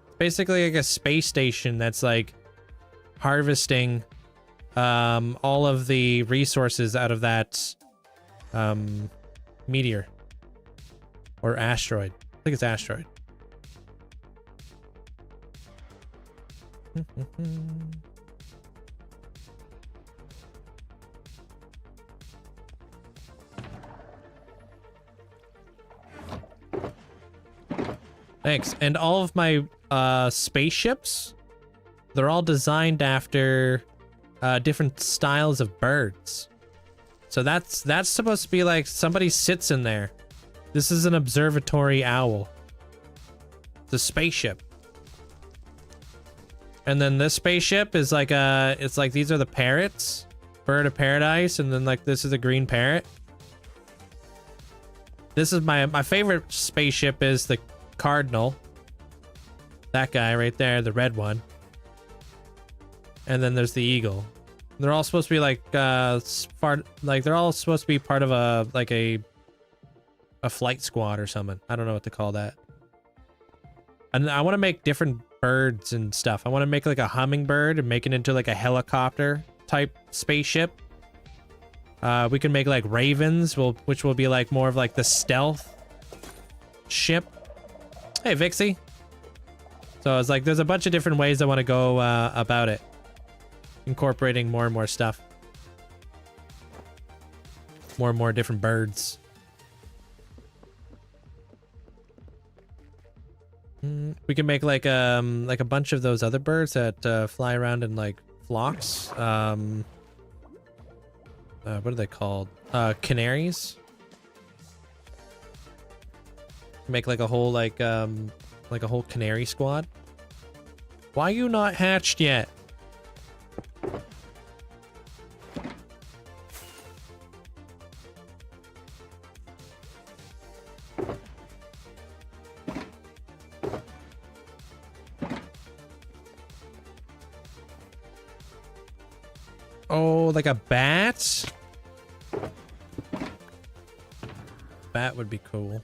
It's basically like a space station that's like harvesting all of the resources out of that meteor or asteroid. I think it's asteroid. Thanks. And all of my spaceships, they're all designed after different styles of birds. So that's supposed to be like somebody sits in there. This is an observatory owl. It's a spaceship. And then this spaceship is like it's like these are the parrots, bird of paradise, and then like this is a green parrot. This is my favorite spaceship is the Cardinal. That guy right there, the red one. And then there's the eagle. They're all supposed to be like they're all supposed to be part of a flight squad or something. I don't know what to call that. And I want to make different birds and stuff. I want to make like a hummingbird and make it into like a helicopter type spaceship. We can make like ravens, which will be like more of like the stealth ship. Hey, Vixie. So it's like there's a bunch of different ways I want to go about it. Incorporating more and more stuff. More and more different birds. We can make like a bunch of those other birds that fly around in like flocks. What are they called? Canaries. Make like a whole like a whole canary squad. Why are you not hatched yet? Oh, like a bat? bat would be cool.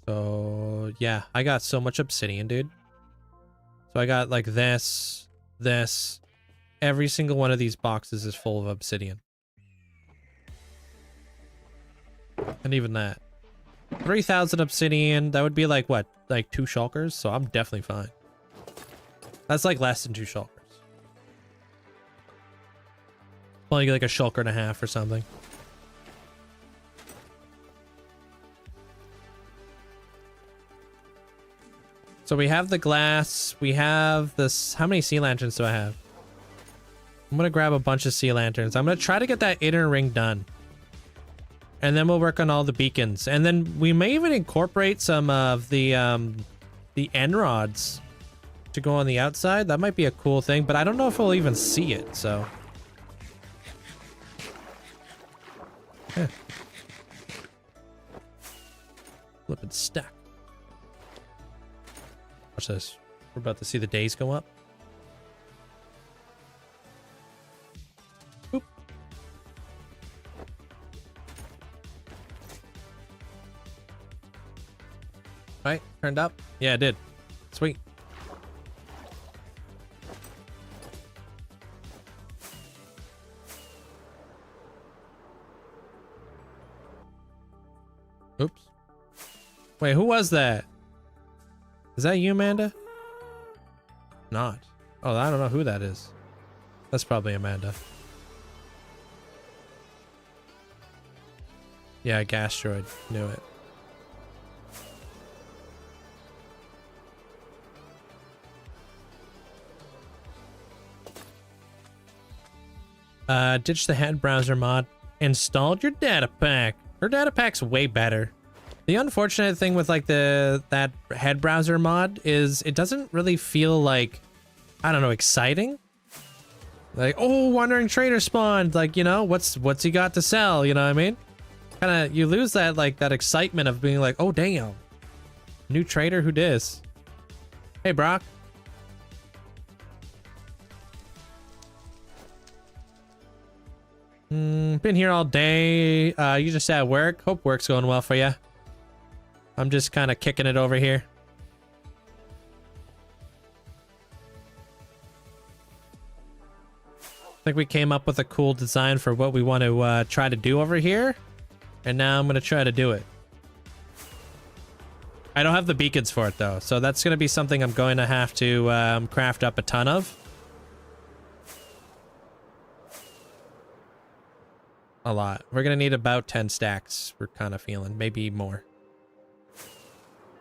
So, yeah, I got so much obsidian, dude. So I got like this. Every single one of these boxes is full of obsidian. And even that. 3,000 obsidian, that would be like what? Like 2 shulkers? So I'm definitely fine. That's like less than 2 shulkers. Probably like a shulker and a half or something. So we have the glass, we have this. How many sea lanterns do I have? I'm gonna grab a bunch of sea lanterns. I'm gonna try to get that inner ring done. And then we'll work on all the beacons. And then we may even incorporate some of the end rods to go on the outside. That might be a cool thing, but I don't know if we'll even see it, so. Yeah. Flippin' stack. Watch this. We're about to see the days go up. Oop. Right? Turned up? Yeah, it did. Sweet. Oops. Wait, who was that? Is that you, Amanda? Not. Oh, I don't know who that is. That's probably Amanda. Yeah, Gastroid. Knew it. Ditch the head browser mod. Installed your data pack. Her data pack's way better. The unfortunate thing with like that head browser mod is it doesn't really feel like, I don't know, exciting. Like, oh, wandering trader spawned. Like, you know, what's he got to sell? You know what I mean? Kind of, you lose that like that excitement of being like, oh damn, new trader, who dis? Hey Brock. Been here all day. You just at work? Hope work's going well for you. I'm just kind of kicking it over here. I think we came up with a cool design for what we want to try to do over here. And now I'm going to try to do it. I don't have the beacons for it though. So that's going to be something I'm going to have to craft up a ton of. A lot. We're going to need about 10 stacks. We're kind of feeling. Maybe more.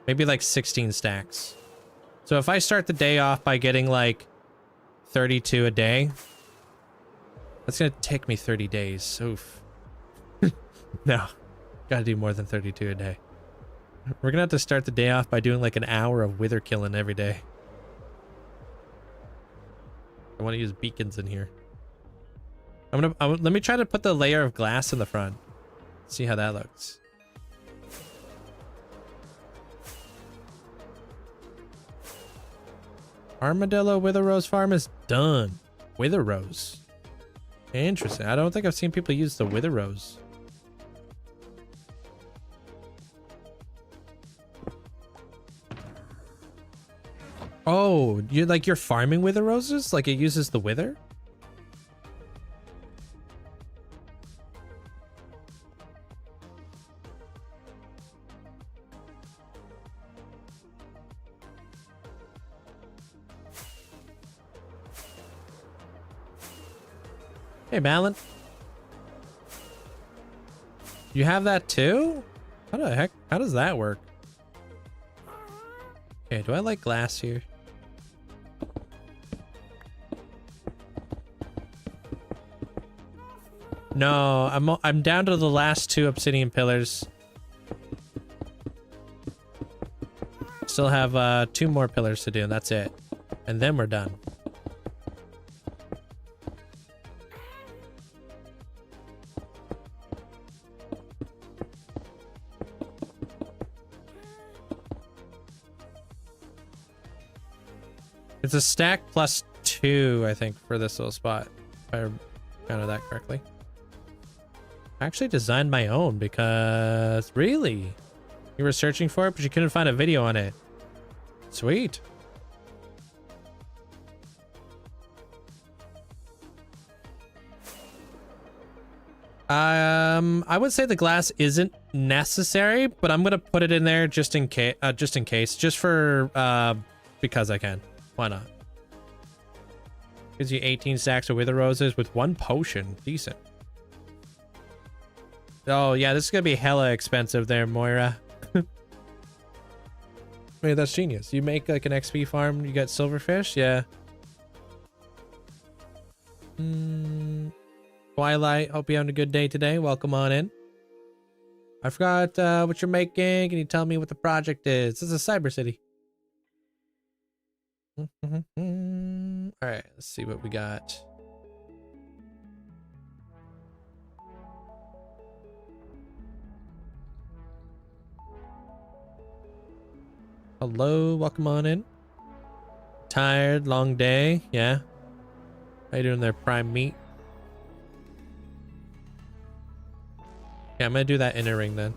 Maybe like 16 stacks. So if I start the day off by getting like 32 a day, that's going to take me 30 days. Oof. No. Gotta do more than 32 a day. We're going to have to start the day off by doing like an hour of wither killing every day. I want to use beacons in here. Let me try to put the layer of glass in the front. See how that looks. Armadillo Wither Rose farm is done. Wither Rose. Interesting. I don't think I've seen people use the Wither Rose. Oh, you're farming Wither Roses? Like it uses the wither? Hey, Malin. You have that too? How the heck? How does that work? Okay, do I like glass here? No, I'm down to the last 2 obsidian pillars. Still have 2 more pillars to do, and that's it. And then we're done. It's a stack plus 2, I think, for this little spot. If I counted that correctly. I actually designed my own because... Really? You were searching for it, but you couldn't find a video on it. Sweet. I would say the glass isn't necessary, but I'm gonna put it in there just in case, just for because I can. Why not? Gives you 18 stacks of wither roses with 1 potion. Decent. Oh yeah, this is gonna be hella expensive there, Moira. Wait, that's genius. You make like an XP farm, you get silverfish, yeah. Twilight, hope you're having a good day today. Welcome on in. I forgot what you're making. Can you tell me what the project is? This is Cyber City. All right, let's see what we got. Hello, welcome on in. Tired, long day, yeah. How you doing there, prime meat? Yeah, I'm gonna do that inner ring then.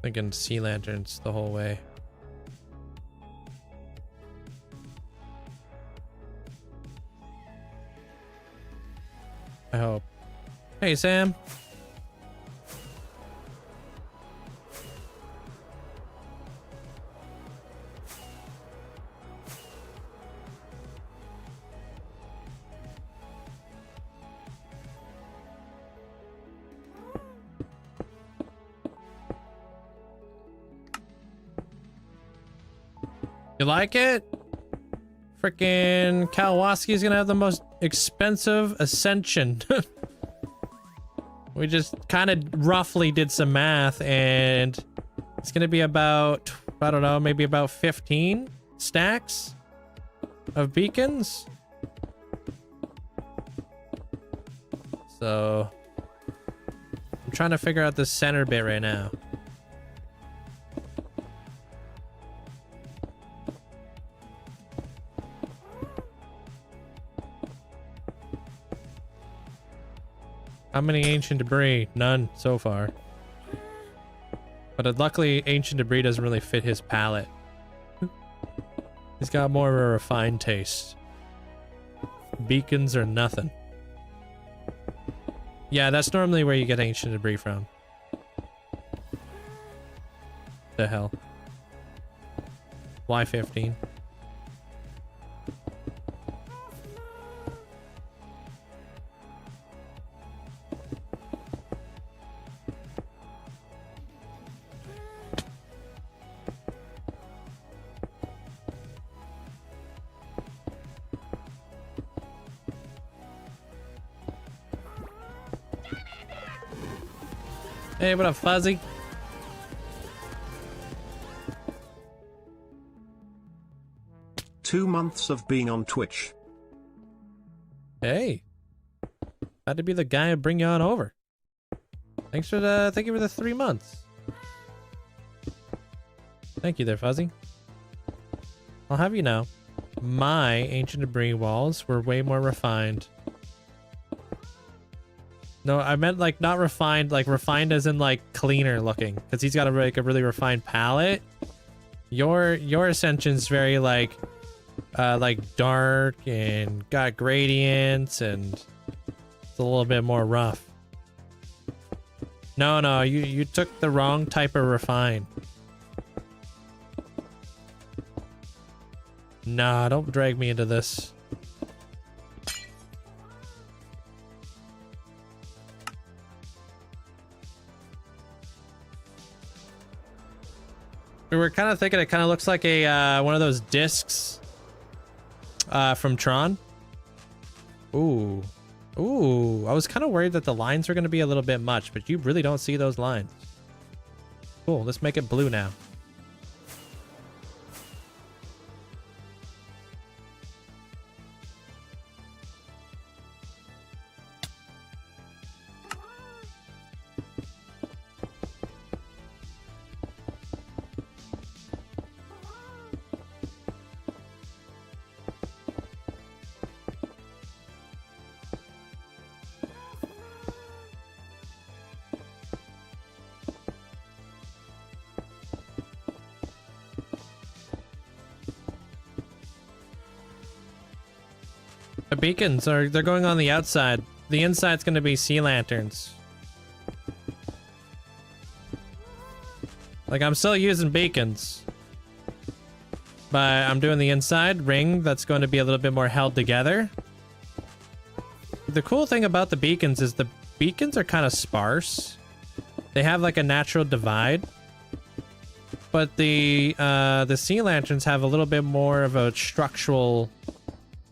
Thinking sea lanterns the whole way. I hope. Hey, Sam. You like it? Frickin' Kawaski's gonna have the most expensive ascension. We just kind of roughly did some math, and it's gonna be about, I don't know, maybe about 15 stacks of beacons. So I'm trying to figure out the center bit right now. How many ancient debris? None so far. But luckily, ancient debris doesn't really fit his palate. He's got more of a refined taste. Beacons or nothing. Yeah, that's normally where you get ancient debris from. The hell. Why 15? Hey, what up, Fuzzy? Two months of being on Twitch. Hey. Glad to be the guy to bring you on over. Thank you for the 3 months. Thank you there, Fuzzy. I'll have you know, my ancient debris walls were way more refined. No, I meant like not refined, like refined as in like cleaner looking, because he's got a really refined palette. Your ascension's very like dark and got gradients, and it's a little bit more rough. No, you took the wrong type of refine. Nah, don't drag me into this. We were kind of thinking it kind of looks like a one of those discs from Tron. Ooh. I was kind of worried that the lines were going to be a little bit much, but you really don't see those lines. Cool, let's make it blue now. The beacons they're going on the outside. The inside's gonna be sea lanterns. Like, I'm still using beacons, but I'm doing the inside ring that's going to be a little bit more held together. The cool thing about the beacons is the beacons are kind of sparse. They have like a natural divide, but the sea lanterns have a little bit more of a structural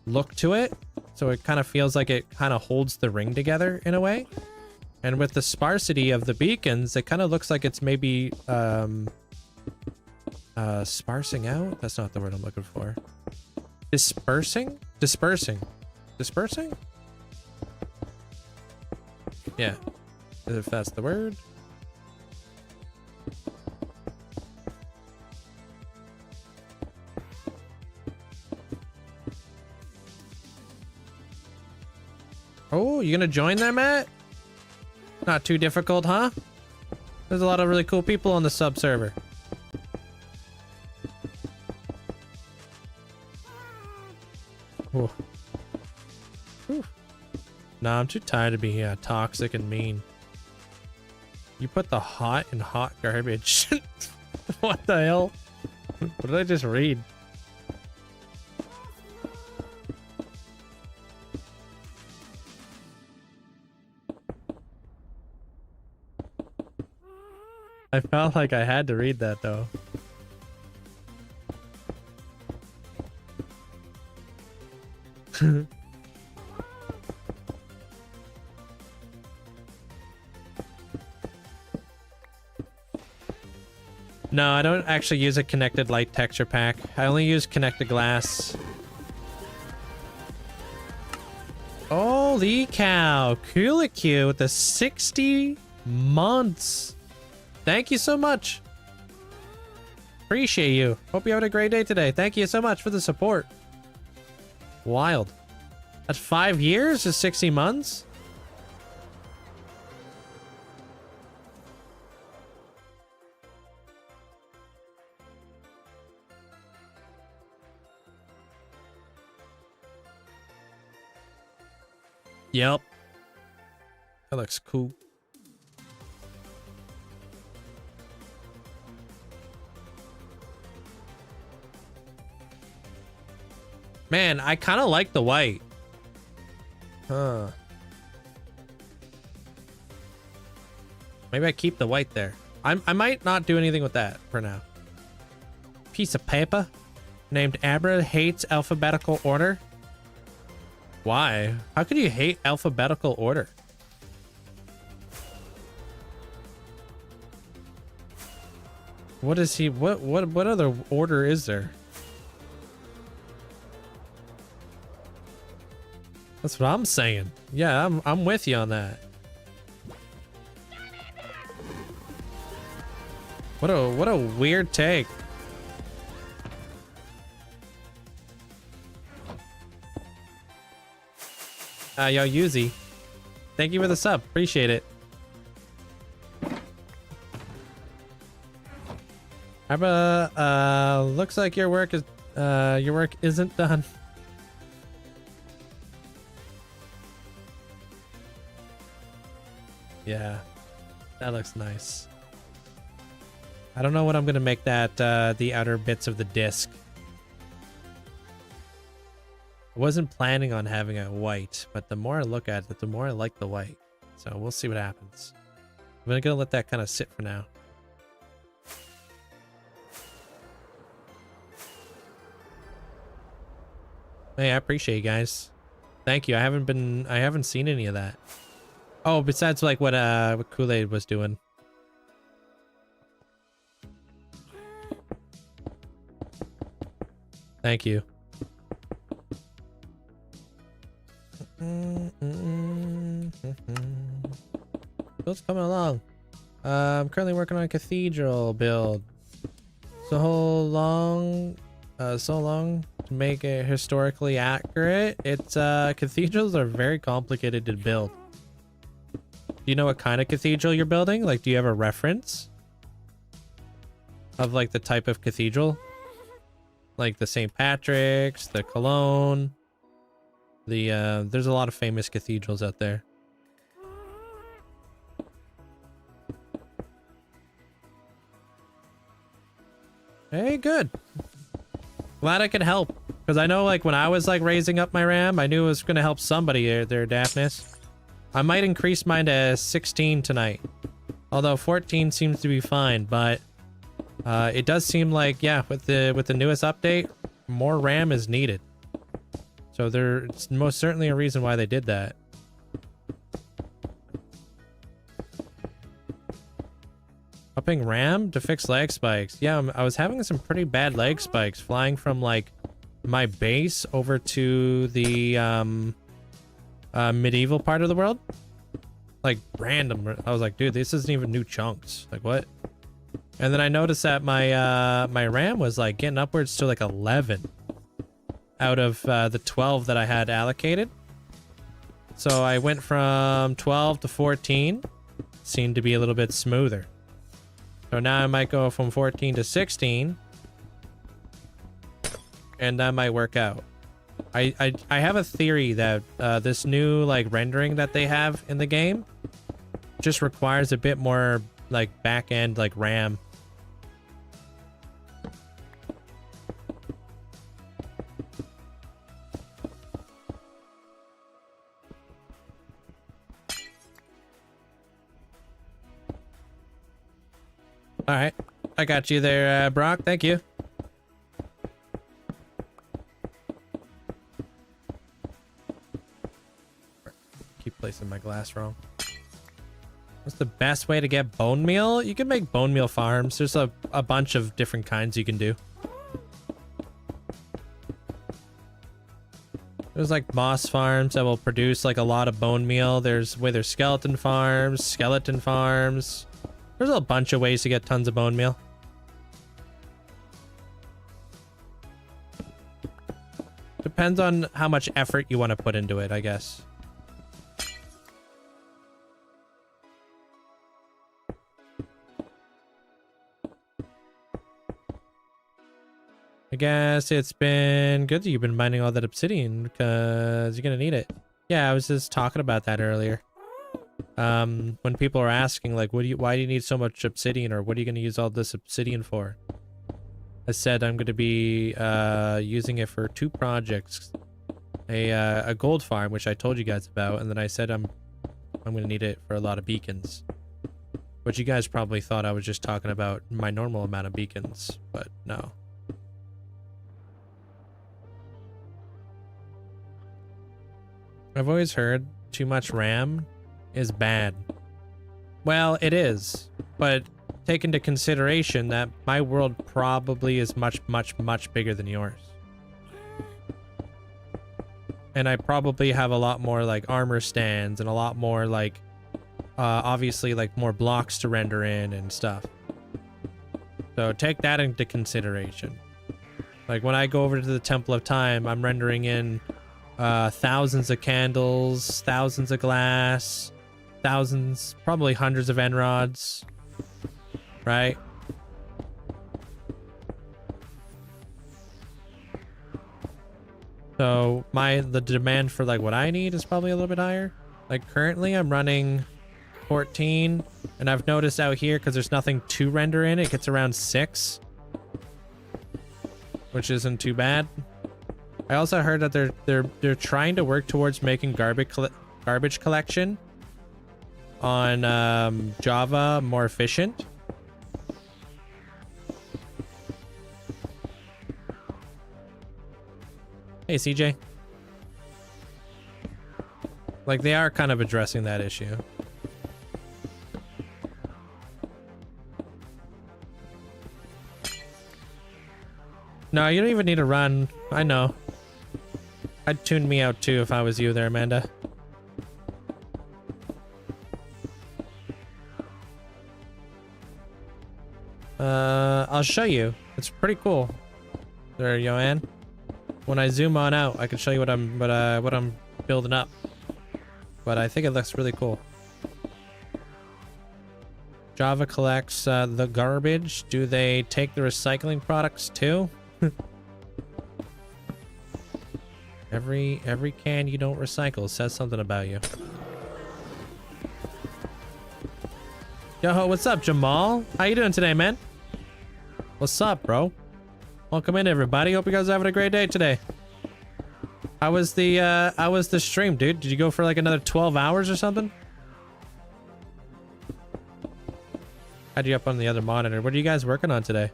look to it. So it kind of feels like it kind of holds the ring together in a way. And with the sparsity of the beacons, it kind of looks like it's maybe sparsing out. That's not the word I'm looking for. Dispersing? Dispersing. Dispersing? Yeah. If that's the word. Oh, you gonna join there, Matt? Not too difficult, huh? There's a lot of really cool people on the sub server. Ooh. Ooh. Nah, I'm too tired to be toxic and mean. You put the hot in hot garbage. What the hell? What did I just read? I felt like I had to read that though. No, I don't actually use a connected light texture pack. I only use connected glass. Holy cow. Cooliq with the 60 months. Thank you so much. Appreciate you. Hope you had a great day today. Thank you so much for the support. Wild. That's 5 years is 60 months? Yep. That looks cool. Man, I kind of like the white. Huh. Maybe I keep the white there. I might not do anything with that for now. Piece of paper named Abra hates alphabetical order. Why? How could you hate alphabetical order? What is he? What other order is there? That's what I'm saying. Yeah, I'm with you on that. What a weird take. Yo, Yuzi. Thank you for the sub. Appreciate it. Abba, looks like your work isn't done. Yeah, that looks nice. I don't know what I'm gonna make that the outer bits of the disc. I wasn't planning on having it white, but the more I look at it, the more I like the white. So we'll see what happens. I'm gonna let that kind of sit for now. Hey, I appreciate you guys. Thank you. I haven't seen any of that. Oh, besides like what Kool-Aid was doing. Thank you. Build's coming along. I'm currently working on a cathedral build. So long to make it historically accurate. It's cathedrals are very complicated to build. Do you know what kind of cathedral you're building? Like, do you have a reference of like the type of cathedral? Like the St. Patrick's, the Cologne, There's a lot of famous cathedrals out there. Hey, good. Glad I could help. Because I know, like, when I was, like, raising up my RAM, I knew it was going to help somebody there, Daphnis. I might increase mine to 16 tonight. Although 14 seems to be fine, but it does seem like, yeah, with the newest update, more RAM is needed. So there's most certainly a reason why they did that. Upping RAM to fix lag spikes. Yeah, I was having some pretty bad lag spikes flying from like my base over to the medieval part of the world. Like random. I was like, dude, this isn't even new chunks. Like what? And then I noticed that my my RAM was like getting upwards to like 11 out of the 12 that I had allocated. So I went from 12 to 14. Seemed to be a little bit smoother. So now I might go from 14 to 16. And that might work out. I have a theory that this new like rendering that they have in the game just requires a bit more like back end like RAM. All right, I got you there, Brock. Thank you. Keep placing my glass wrong. What's the best way to get bone meal? You can make bone meal farms. There's a bunch of different kinds you can do. There's like moss farms that will produce like a lot of bone meal. There's wither skeleton farms. There's a bunch of ways to get tons of bone meal. Depends on how much effort you want to put into it, I guess. I guess it's been good that you've been mining all that obsidian because you're gonna need it. Yeah, I was just talking about that earlier. When people are asking like, why do you need so much obsidian, or what are you gonna use all this obsidian for? I said I'm gonna be using it for 2 projects, a gold farm, which I told you guys about, and then I said I'm gonna need it for a lot of beacons, which you guys probably thought I was just talking about my normal amount of beacons, but no. I've always heard too much RAM is bad. Well, it is, but take into consideration that my world probably is much bigger than yours. And I probably have a lot more like armor stands and a lot more like obviously like more blocks to render in and stuff. So take that into consideration. Like when I go over to the Temple of Time, I'm rendering in thousands of candles, thousands of glass, thousands, probably hundreds of end rods, right? So the demand for like what I need is probably a little bit higher. Like currently I'm running 14, and I've noticed out here because there's nothing to render in, it gets around 6, which isn't too bad. I also heard that they're trying to work towards making garbage collection on Java more efficient. Hey, CJ. Like, they are kind of addressing that issue. No, you don't even need to run. I know. I'd tune me out too if I was you there, Amanda. I'll show you. It's pretty cool. There, Joanne. When I zoom on out, I can show you what I'm building up. But I think it looks really cool. Java collects the garbage. Do they take the recycling products too? Every can you don't recycle says something about you. Yo, what's up, Jamal? How you doing today, man? What's up, bro? Welcome in, everybody. Hope you guys are having a great day today. How was the stream, dude? Did you go for like another 12 hours or something? Had you up on the other monitor. What are you guys working on today?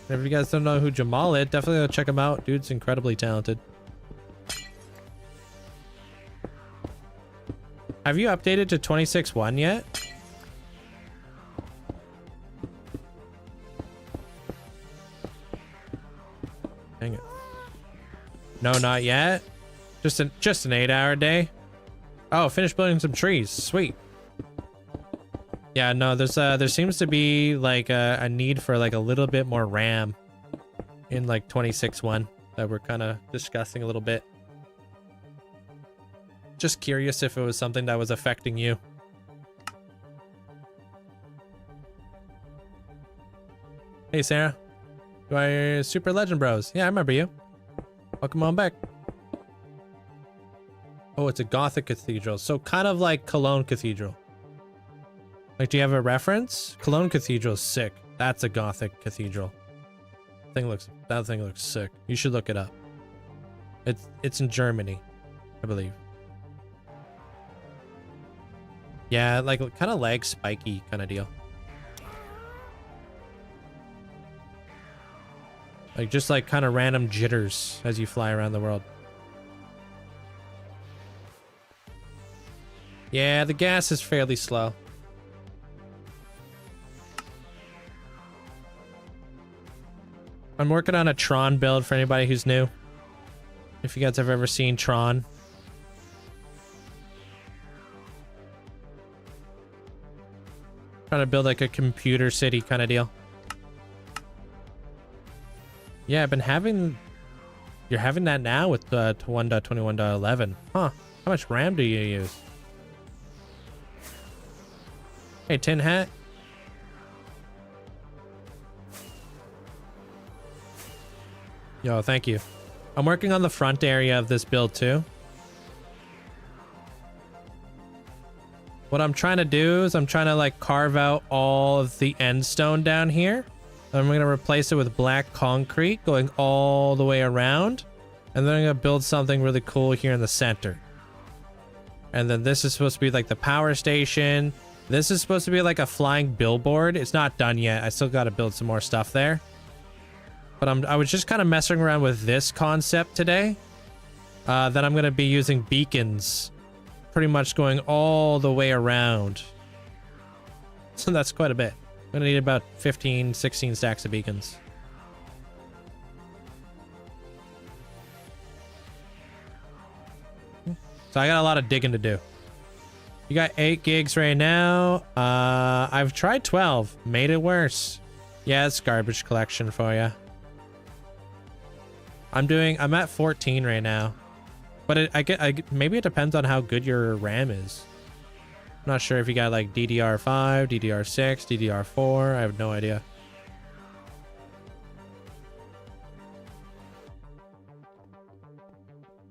If you guys don't know who Jamal is, definitely go check him out. Dude's incredibly talented. Have you updated to 26.1 yet? Dang it. No, not yet. Just an 8-hour day. Oh, finished building some trees. Sweet. Yeah, no, there seems to be like a need for like a little bit more RAM in like 26.1 that we're kind of discussing a little bit. Just curious if it was something that was affecting you. Hey, Sarah. You are Super Legend Bros. Yeah, I remember you. Welcome on back. Oh, it's a Gothic cathedral. So kind of like Cologne Cathedral. Like, do you have a reference? Cologne Cathedral is sick. That's a Gothic cathedral. That thing looks sick. You should look it up. It's in Germany, I believe. Yeah, like kind of lag spiky kind of deal. Like just like kind of random jitters as you fly around the world. Yeah, the gas is fairly slow. I'm working on a Tron build for anybody who's new. If you guys have ever seen Tron. Trying to build like a computer city kind of deal. Yeah, I've been having... You're having that now with 1.21.11. Huh. How much RAM do you use? Hey, Tin Hat. Yo, thank you. I'm working on the front area of this build too. What I'm trying to do is I'm trying to like carve out all of the end stone down here. I'm going to replace it with black concrete going all the way around. And then I'm going to build something really cool here in the center. And then this is supposed to be like the power station. This is supposed to be like a flying billboard. It's not done yet. I still got to build some more stuff there. But I was just kind of messing around with this concept today. Then I'm going to be using beacons. Pretty much going all the way around. So that's quite a bit. I'm going to need about 15, 16 stacks of beacons. So I got a lot of digging to do. You got 8 gigs right now. I've tried 12. Made it worse. Yeah, it's garbage collection for you. I'm at 14 right now. But maybe it depends on how good your RAM is. I'm not sure if you got like DDR5, DDR6, DDR4. I have no idea.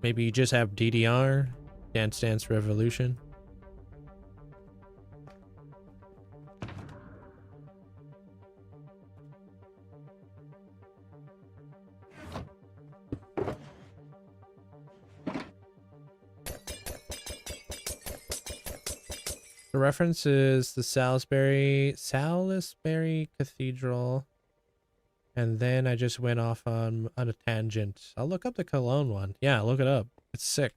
Maybe you just have DDR, Dance Dance Revolution. The reference is the Salisbury Cathedral. And then I just went off on a tangent. I'll look up the Cologne one. Yeah, look it up. It's sick.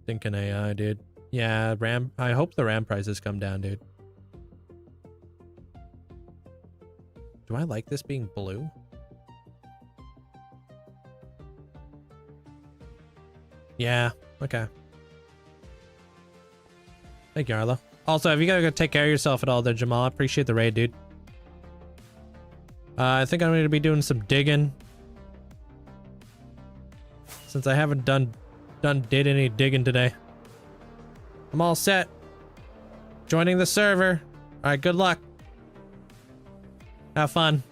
Thinking AI, dude. Yeah, RAM. I hope the RAM prices come down, dude. Do I like this being blue? Yeah, okay. Thank you, Arlo. Also, if you gotta go take care of yourself at all there, Jamal, I appreciate the raid, dude. I think I'm going to be doing some digging. Since I haven't did any digging today. I'm all set. Joining the server. Alright, good luck. Have fun.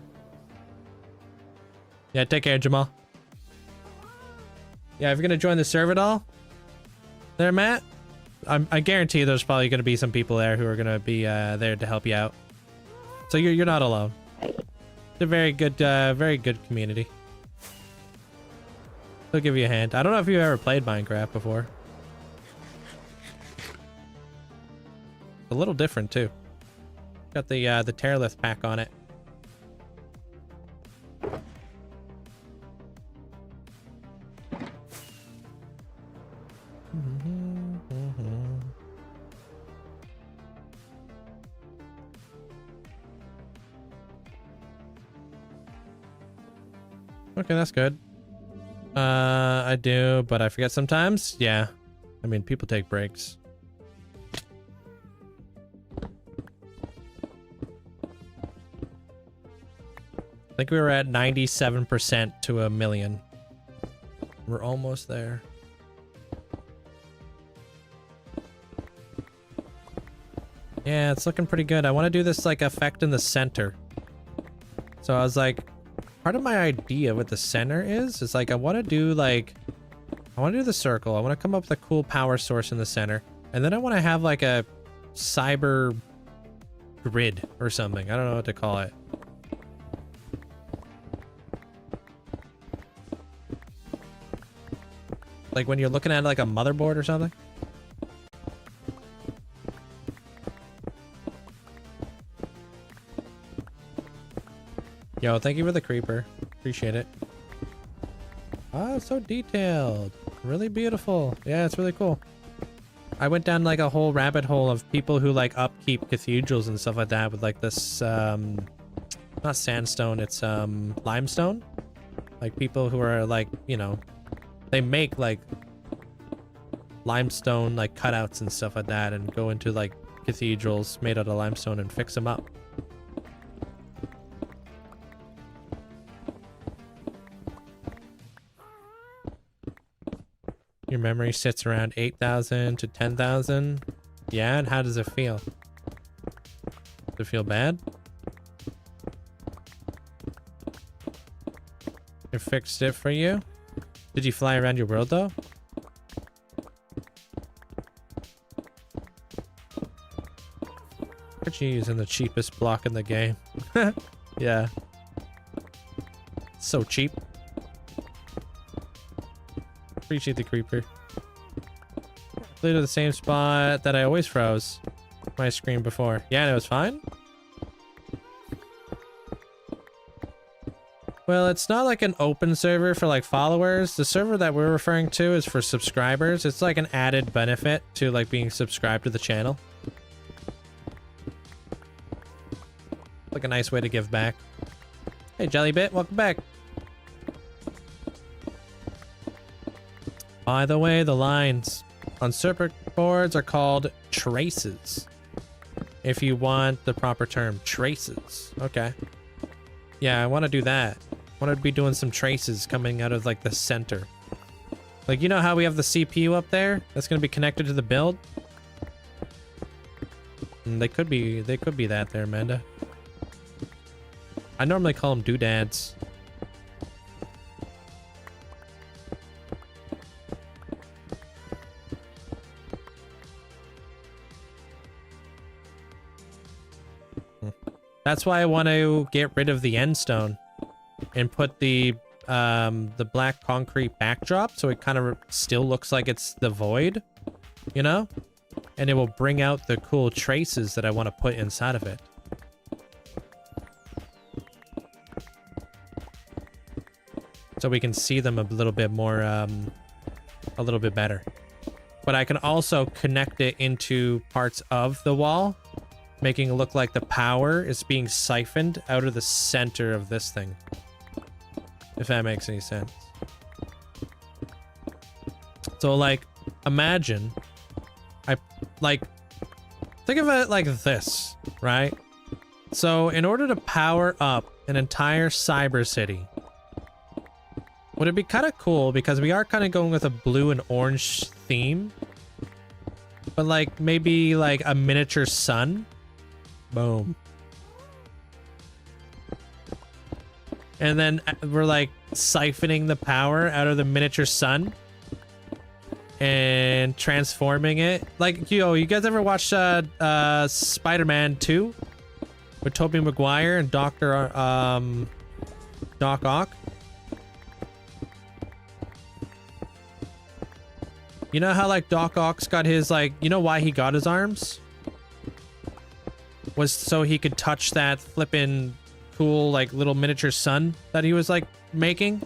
Yeah, take care, Jamal. Yeah, if you're gonna join the server at all, there, Matt, I guarantee there's probably gonna be some people there who are gonna be there to help you out. So you're not alone. It's a very good community. They'll give you a hand. I don't know if you've ever played Minecraft before. A little different too. Got the Terralift pack on it. Okay, that's good. I do, but I forget sometimes. Yeah. I mean, people take breaks. I think we were at 97% to 1,000,000. We're almost there. Yeah, it's looking pretty good. I want to do this like effect in the center. So I was like, part of my idea with the center is like I want to do the circle. I want to come up with a cool power source in the center, and then I want to have like a cyber grid or something. I don't know what to call it. Like when you're looking at like a motherboard or something. Yo, thank you for the creeper. Appreciate it. Oh, it's so detailed. Really beautiful. Yeah, it's really cool. I went down like a whole rabbit hole of people who like upkeep cathedrals and stuff like that with like this, not sandstone, it's limestone. Like people who are like, you know, they make like limestone like cutouts and stuff like that and go into like cathedrals made out of limestone and fix them up. Your memory sits around 8,000 to 10,000. Yeah, and how does it feel? Does it feel bad? It fixed it for you? Did you fly around your world though? Aren't you using the cheapest block in the game? Yeah. So cheap. Appreciate the creeper. Flew to the same spot that I always froze my screen before. Yeah, and it was fine. Well, it's not like an open server for like followers. The server that we're referring to is for subscribers. It's like an added benefit to like being subscribed to the channel. Like a nice way to give back. Hey, Jellybit, welcome back. By the way, the lines on circuit boards are called traces. If you want the proper term, traces. Okay. Yeah, I want to do that. I want to be doing some traces coming out of like the center. Like, you know how we have the CPU up there? That's going to be connected to the build? And they could be that there, Amanda. I normally call them doodads. That's why I want to get rid of the end stone and put the black concrete backdrop so it kind of still looks like it's the void, you know? And it will bring out the cool traces that I want to put inside of it. So we can see them a little bit more, a little bit better. But I can also connect it into parts of the wall, making it look like the power is being siphoned out of the center of this thing. If that makes any sense. So like, imagine, think of it like this, right? So in order to power up an entire cyber city, would it be kind of cool, because we are kind of going with a blue and orange theme, but like maybe like a miniature sun? Boom. And then we're like siphoning the power out of the miniature sun and transforming it. Like, you guys ever watch Spider-Man 2 with Tobey Maguire and Doc Ock? You know how like Doc Ock's got his like, you know why he got his arms? Was so he could touch that flippin' cool like little miniature sun that he was like making.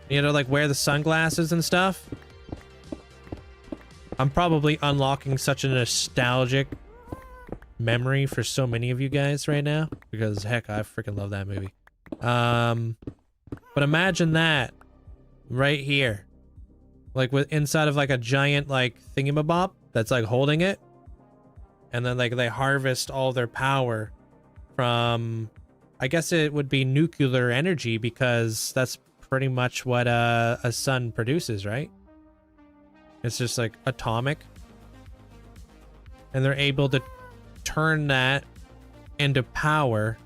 You know, like wear the sunglasses and stuff. I'm probably unlocking such a nostalgic memory for so many of you guys right now because heck, I freaking love that movie. But imagine that right here, like with inside of like a giant like thingamabob that's like holding it, and then like they harvest all their power from, I guess it would be nuclear energy because that's pretty much what a sun produces, right? It's just like atomic, and they're able to turn that into power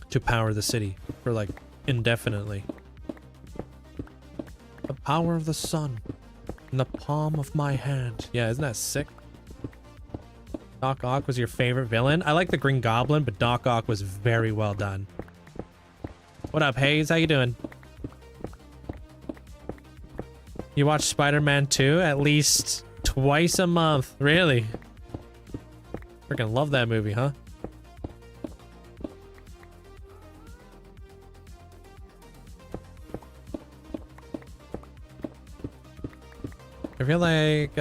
to power the city for like indefinitely. The power of the sun in the palm of my hand. Yeah, isn't that sick? Doc Ock was your favorite villain? I like the Green Goblin, but Doc Ock was very well done. What up, Hayes? How you doing? You watch Spider-Man 2 at least twice a month. Really? Freaking love that movie, huh? I feel like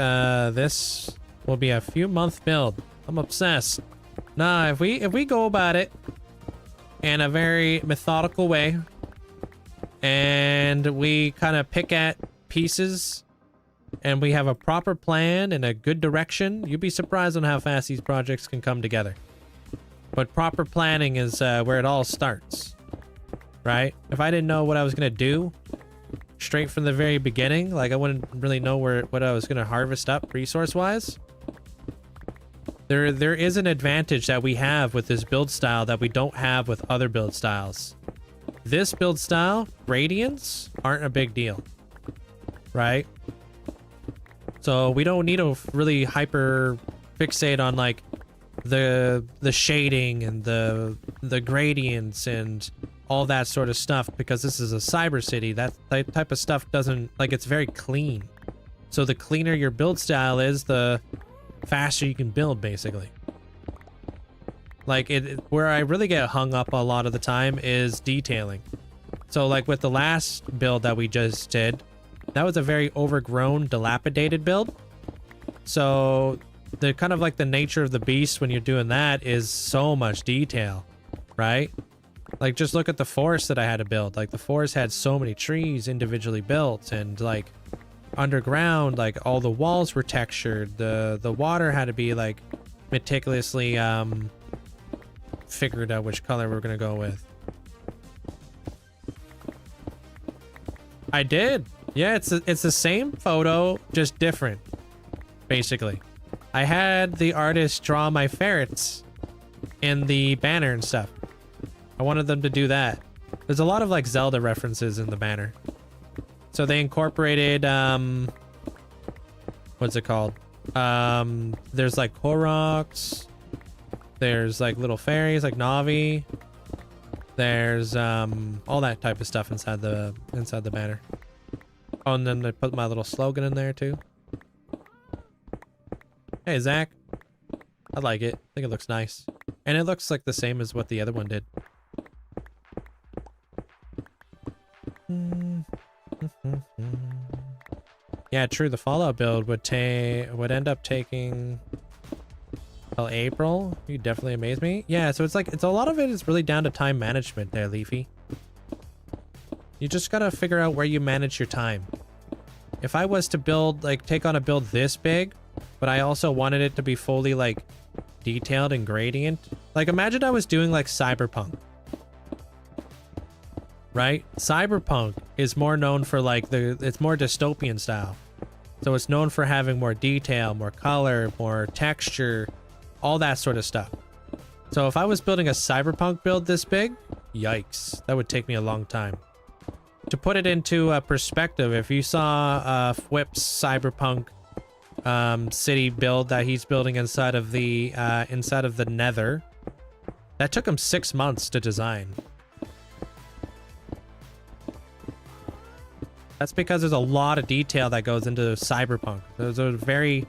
this will be a few month build. I'm obsessed. Nah, if we go about it in a very methodical way and we kind of pick at pieces and we have a proper plan and a good direction, you'd be surprised on how fast these projects can come together. But proper planning is where it all starts, right? If I didn't know what I was gonna do straight from the very beginning, like I wouldn't really know what I was gonna harvest up resource wise. There is an advantage that we have with this build style that we don't have with other build styles. This build style, gradients aren't a big deal, right? So we don't need to really hyper fixate on like the shading and the gradients and all that sort of stuff, because this is a cyber city. That type of stuff doesn't, like, it's very clean. So the cleaner your build style is, the faster you can build, basically. Like, where I really get hung up a lot of the time is detailing. So like with the last build that we just did, that was a very overgrown, dilapidated build. So the kind of like the nature of the beast when you're doing that is so much detail, right? Like, just look at the forest that I had to build. Like, the forest had so many trees individually built, and like underground, like all the walls were textured. The water had to be like meticulously figured out which color we're gonna go with. I did. Yeah, it's the same photo, just different, basically. I had the artist draw my ferrets in the banner and stuff. I wanted them to do that. There's a lot of like Zelda references in the banner. So they incorporated, what's it called? There's like Koroks. There's like little fairies like Navi. There's all that type of stuff inside the banner. Oh, and then I put my little slogan in there too. Hey, Zach. I like it. I think it looks nice. And it looks like the same as what the other one did. Yeah, true. The Fallout build would end up taking till April. You definitely amaze me. Yeah, so it's a lot of it is really down to time management there, Leafy. You just gotta figure out where you manage your time. If I was to build, like, take on a build this big, but I also wanted it to be fully, like, detailed and gradient. Like, imagine I was doing, like, Cyberpunk. Right? Cyberpunk is more known for, like, it's more dystopian style. So it's known for having more detail, more color, more texture, all that sort of stuff. So if I was building a cyberpunk build this big, yikes, that would take me a long time. To put it into perspective, if you saw Whip's cyberpunk city build that he's building inside of the Nether, that took him 6 months to design. That's because there's a lot of detail that goes into cyberpunk. There's a very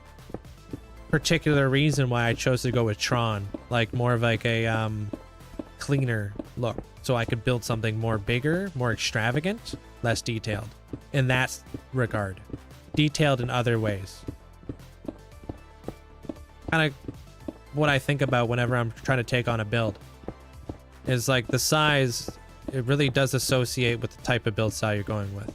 particular reason why I chose to go with Tron, like more of like a cleaner look, so I could build something more bigger, more extravagant, less detailed in that regard, detailed in other ways. Kind of what I think about whenever I'm trying to take on a build is like the size. It really does associate with the type of build style you're going with.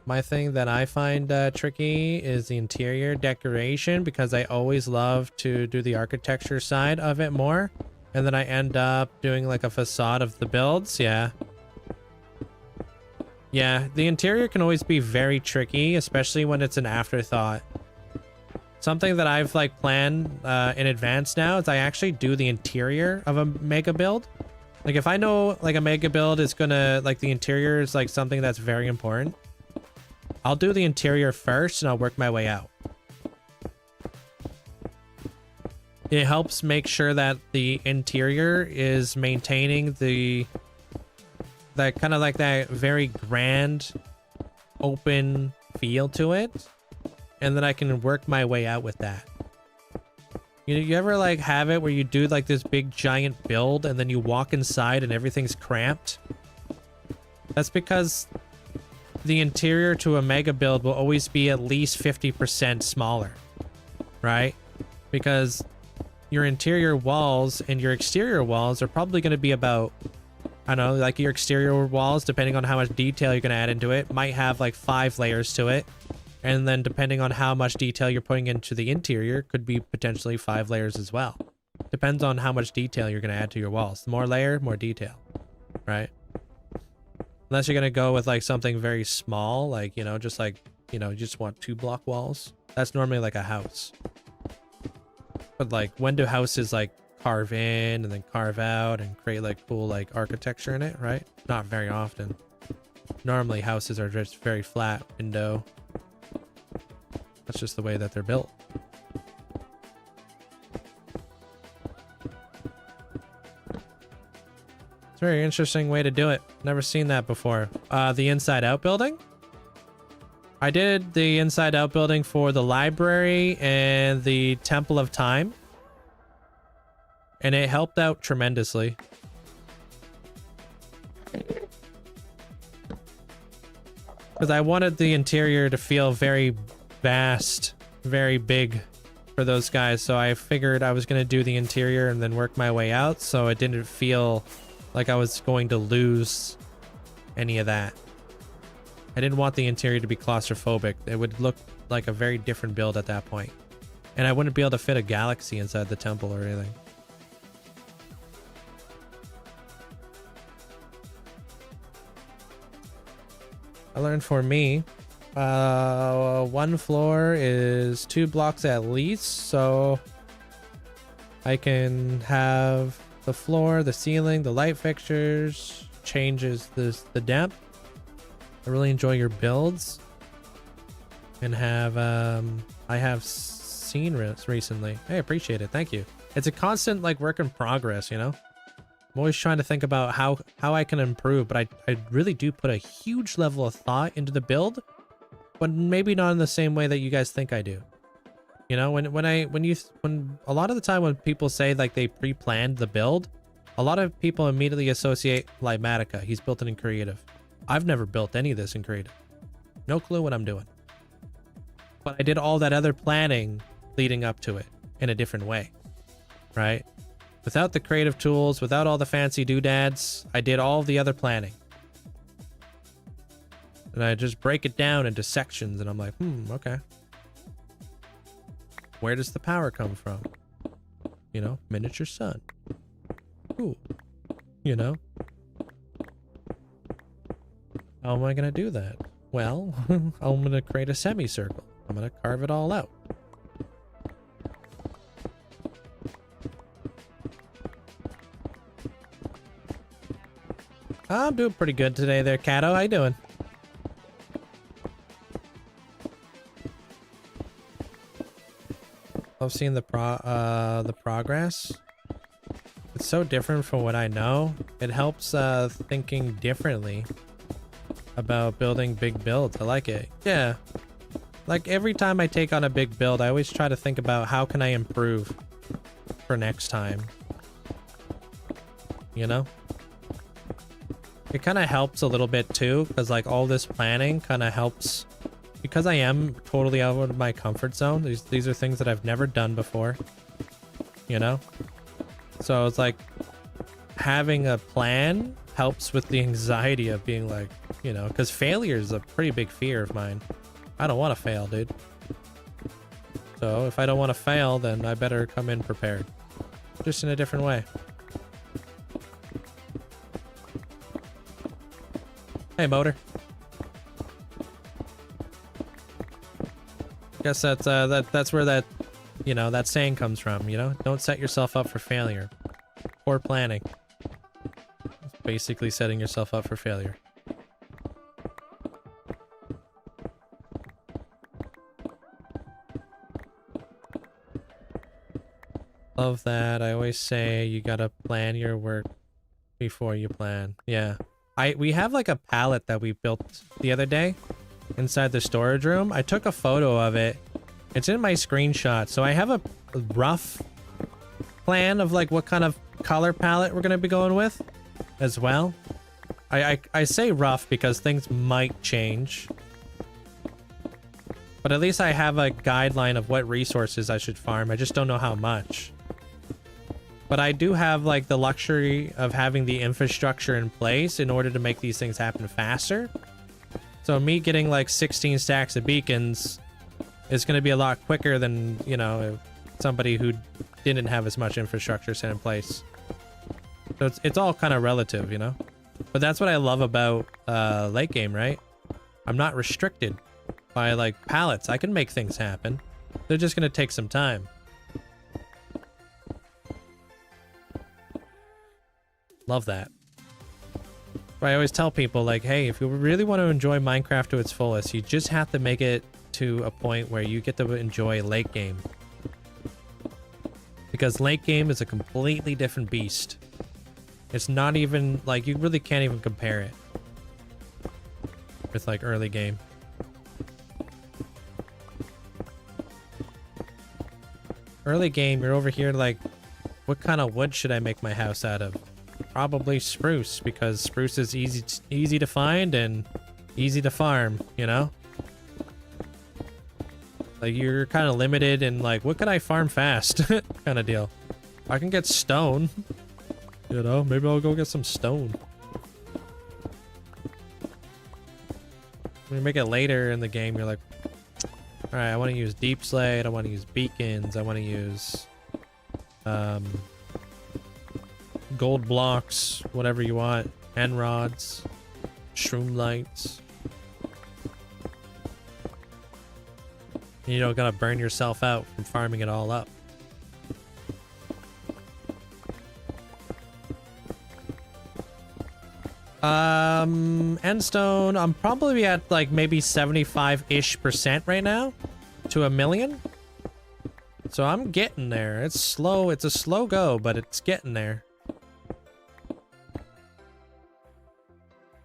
My thing that I find tricky is the interior decoration, because I always love to do the architecture side of it more, and then I end up doing like a facade of the builds. Yeah, the interior can always be very tricky, especially when it's an afterthought. Something that I've like planned in advance now is I actually do the interior of a mega build. Like if I know like a mega build is gonna, like the interior is like something that's very important, I'll do the interior first and I'll work my way out. It helps make sure that the interior is maintaining that kind of like that very grand open feel to it, and then I can work my way out with that. You ever like have it where you do like this big giant build and then you walk inside and everything's cramped? That's because the interior to a mega build will always be at least 50% smaller, right? Because your interior walls and your exterior walls are probably going to be about, I don't know, like your exterior walls, depending on how much detail you're going to add into it, might have like 5 layers to it. And then depending on how much detail you're putting into the interior, could be potentially 5 layers as well. Depends on how much detail you're going to add to your walls. The more layer, more detail, right? Unless you're going to go with like something very small, like, you know, just like, you know, you just want 2 block walls. That's normally like a house. But like, when do houses like carve in and then carve out and create like cool like architecture in it, right? Not very often. Normally houses are just very flat window. That's just the way that they're built. It's a very interesting way to do it. Never seen that before. The inside out building. I did the inside out building for the library and the Temple of Time, and it helped out tremendously. Because I wanted the interior to feel very vast, very big for those guys, so I figured I was going to do the interior and then work my way out, so it didn't feel like I was going to lose any of that. I didn't want the interior to be claustrophobic. It would look like a very different build at that point. And I wouldn't be able to fit a galaxy inside the temple or anything. I learned for me, 1 floor is 2 blocks at least, so I can have the floor, the ceiling, the light fixtures, changes the depth. I really enjoy your builds, and have I have seen recently. I appreciate it. Thank you. It's a constant like work in progress, you know. I'm always trying to think about how I can improve, but I really do put a huge level of thought into the build, but maybe not in the same way that you guys think I do. You know, when a lot of the time when people say like they pre-planned the build, a lot of people immediately associate Limatica. He's built it in creative. I've never built any of this in creative. No clue what I'm doing. But I did all that other planning leading up to it in a different way, right? Without the creative tools, without all the fancy doodads, I did all the other planning. And I just break it down into sections, and I'm like, okay. Where does the power come from? You know, miniature sun. Cool. You know? How am I gonna do that? Well, I'm gonna create a semicircle. I'm gonna carve it all out. I'm doing pretty good today there, Kato. How you doing? I've seen the progress. It's so different from what I know. It helps thinking differently about building big builds. I like it. Yeah. Like every time I take on a big build, I always try to think about how can I improve for next time. You know? It kind of helps a little bit too, because like all this planning kind of helps, because I am totally out of my comfort zone. These are things that I've never done before, you know? So it's like having a plan helps with the anxiety of being like, you know, because failure is a pretty big fear of mine. I don't want to fail, dude. So if I don't want to fail, then I better come in prepared, just in a different way. Hey, motor. Guess that's where that, you know, that saying comes from, you know? Don't set yourself up for failure. Poor planning. It's basically setting yourself up for failure. Love that. I always say you gotta plan your work before you plan. Yeah. We have like a pallet that we built the other day inside the storage room. I took a photo of it. It's in my screenshot. So I have a rough plan of like what kind of color palette we're going to be going with as well. I say rough because things might change. But at least I have a guideline of what resources I should farm. I just don't know how much. But I do have like the luxury of having the infrastructure in place in order to make these things happen faster. So me getting like 16 stacks of beacons is going to be a lot quicker than, you know, somebody who didn't have as much infrastructure set in place. So it's all kind of relative, you know? But that's what I love about late game, right? I'm not restricted by like pallets. I can make things happen. They're just going to take some time. Love that. But I always tell people like, hey, if you really want to enjoy Minecraft to its fullest, you just have to make it to a point where you get to enjoy late game. Because late game is a completely different beast. It's not even like, you really can't even compare it with like early game. Early game, you're over here like, what kind of wood should I make my house out of? Probably spruce, because spruce is easy to find and easy to farm, you know? Like you're kind of limited in like, what can I farm fast kind of deal. I can get stone, you know, maybe I'll go get some stone. When you make it later in the game, you're like, all right, I want to use deep slate, I want to use beacons, I want to use gold blocks, whatever you want, end rods, shroom lights. You don't gotta burn yourself out from farming it all up. Endstone, I'm probably at like maybe 75-ish% right now to 1,000,000. So I'm getting there. It's slow. It's a slow go, but it's getting there.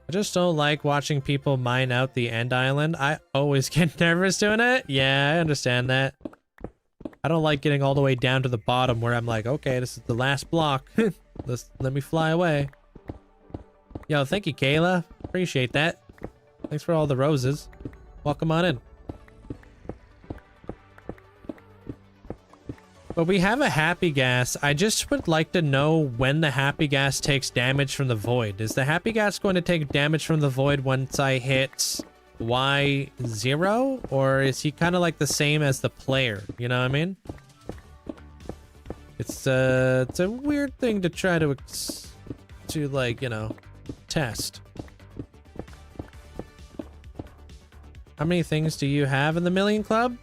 I just don't like watching people mine out the end island. I always get nervous doing it. Yeah, I understand that. I don't like getting all the way down to the bottom where I'm like, okay, this is the last block. Let me fly away. Yo, thank you, Kayla. Appreciate that. Thanks for all the roses. Welcome on in. But we have a happy gas. I just would like to know when the happy gas takes damage from the void. Is the happy gas going to take damage from the void once I hit Y0? Or is he kind of like the same as the player? You know what I mean? It's a weird thing to try to like, you know, test. How many things do you have in the million club?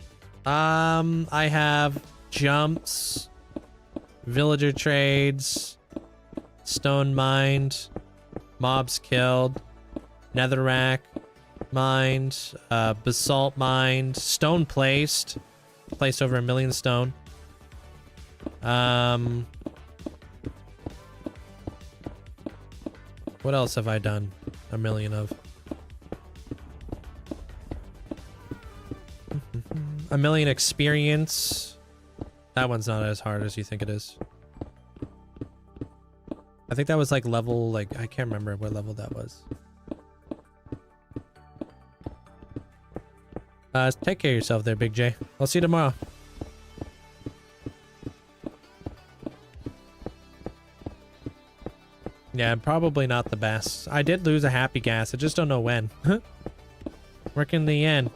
I have jumps, villager trades, stone mined, mobs killed, netherrack mined, basalt mined, stone placed over 1 million stone. What else have I done 1 million of? 1 million experience. That one's not as hard as you think it is. I think that was like level, like, I can't remember what level that was. Take care of yourself there, Big J. I'll see you tomorrow. Yeah, probably not the best. I did lose a happy gas. I just don't know when. Working the end.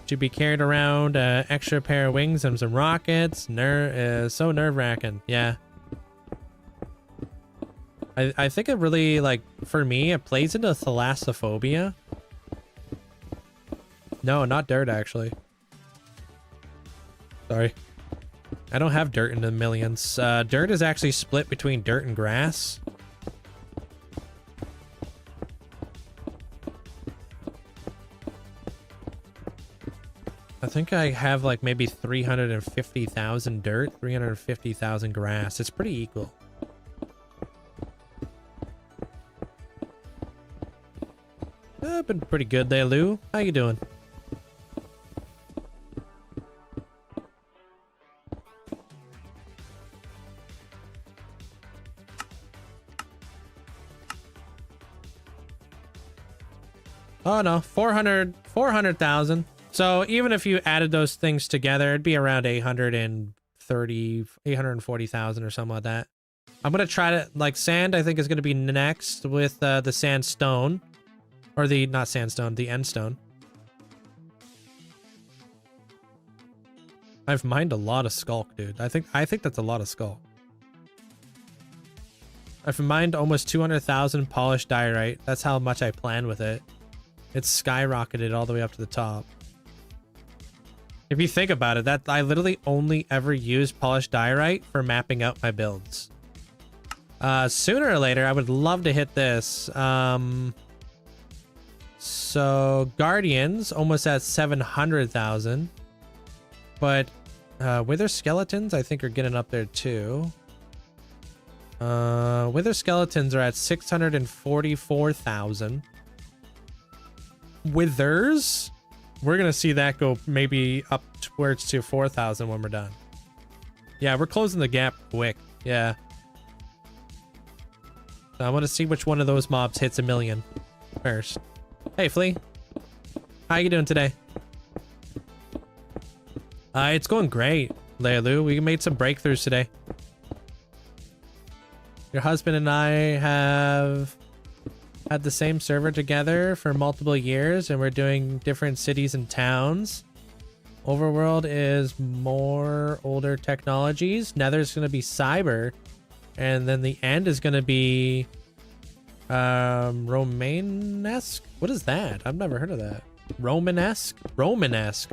To be carried around extra pair of wings and some rockets. So nerve-wracking. Yeah. I think it really, like, for me, it plays into thalassophobia. No, not dirt, actually. Sorry. I don't have dirt in the millions. Dirt is actually split between dirt and grass. I think I have like maybe 350,000 dirt, 350,000 grass. It's pretty equal. Been pretty good there, Lou. How you doing? Oh no, 400,000. So even if you added those things together, it'd be around 840,000 or something like that. I'm gonna try to, like, sand I think is gonna be next with the sandstone. Or the, not sandstone, the end stone. I've mined a lot of skulk, dude. I think that's a lot of skulk. I've mined almost 200,000 polished diorite. That's how much I plan with it. It's skyrocketed all the way up to the top. If you think about it, that I literally only ever use polished diorite for mapping out my builds. Sooner or later, I would love to hit this. So Guardians almost at 700,000, but Wither Skeletons I think are getting up there too. Wither Skeletons are at 644,000. Withers, we're gonna see that go maybe up towards to 4,000 when we're done. Yeah, we're closing the gap quick. Yeah. So I want to see which one of those mobs hits 1 million first. Hey, Flea. How you doing today? It's going great, Leilu. We made some breakthroughs today. Your husband and I have had the same server together for multiple years, and we're doing different cities and towns. Overworld is more older technologies. Nether's going to be cyber, and then the end is going to be Romanesque. What is that? I've never heard of that. Romanesque? Romanesque.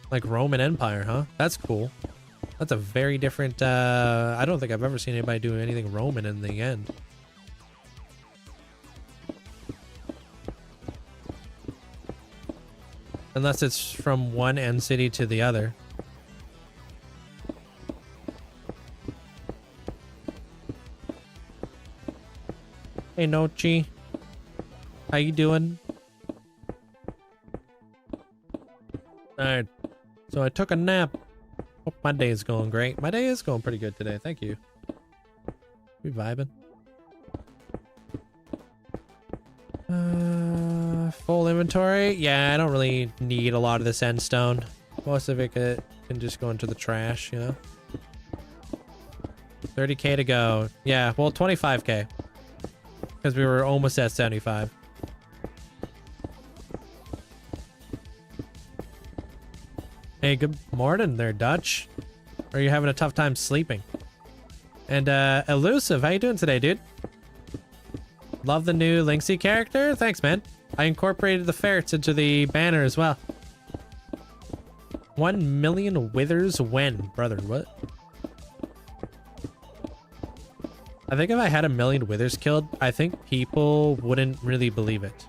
Like Roman Empire, huh? That's cool. That's a very different, I don't think I've ever seen anybody do anything Roman in the end. Unless it's from one end city to the other. Hey, Nochi. How you doing? Alright. So I took a nap. Hope my day is going great. My day is going pretty good today. Thank you. We vibing. Full inventory. Yeah, I don't really need a lot of this end stone. Most of it can just go into the trash, you know? 30k to go. Yeah, well, 25k. Because we were almost at 75. Hey, good morning there, Dutch. Or are you having a tough time sleeping? And, Elusive, how you doing today, dude? Love the new Linkzzey character. Thanks, man. I incorporated the ferrets into the banner as well. 1 million withers when? Brother, what? I think if I had 1 million withers killed, I think people wouldn't really believe it.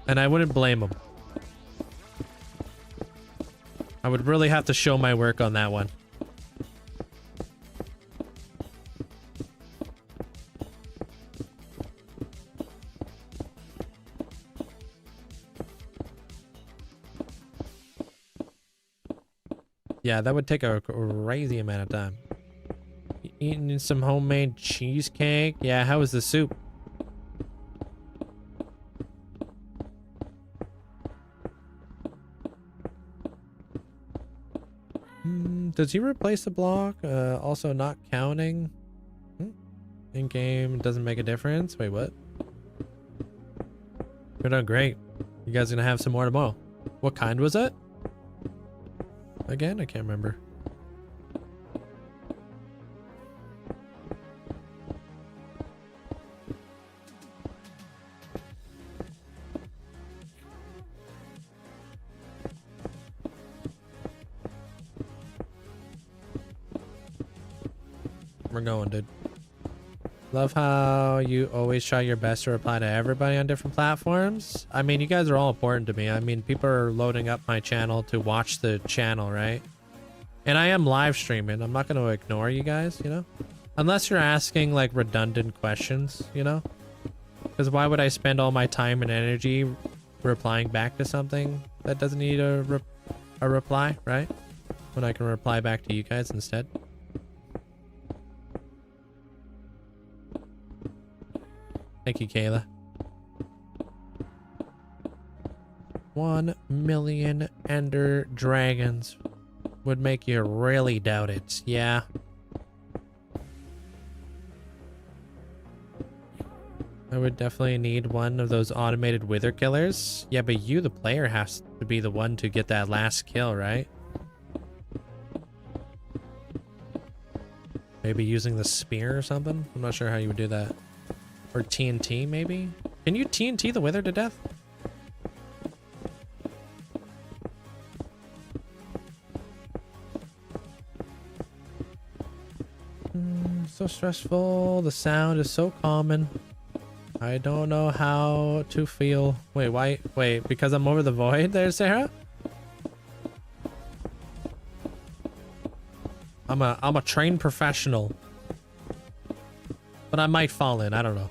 And I wouldn't blame them. I would really have to show my work on that one. Yeah, that would take a crazy amount of time. Eating some homemade cheesecake. Yeah, how was the soup? Does he replace the block? Also not counting? In-game doesn't make a difference? Wait, what? We're doing great. You guys gonna have some more tomorrow. What kind was it? Again, I can't remember. We're going, dude. Love how you always try your best to reply to everybody on different platforms. I mean, you guys are all important to me. I mean, people are loading up my channel to watch the channel, right? And I am live streaming. I'm not going to ignore you guys, you know? Unless you're asking, like, redundant questions, you know? Because why would I spend all my time and energy replying back to something that doesn't need a reply, right? When I can reply back to you guys instead. Thank you, Kayla. 1 million ender dragons would make you really doubt it. Yeah. I would definitely need one of those automated wither killers. Yeah, but you, the player, has to be the one to get that last kill, right? Maybe using the spear or something? I'm not sure how you would do that. Or TNT, maybe? Can you TNT the wither to death? So stressful. The sound is so common. I don't know how to feel. Wait, why? Wait, because I'm over the void there, Sarah? I'm a trained professional. But I might fall in, I don't know.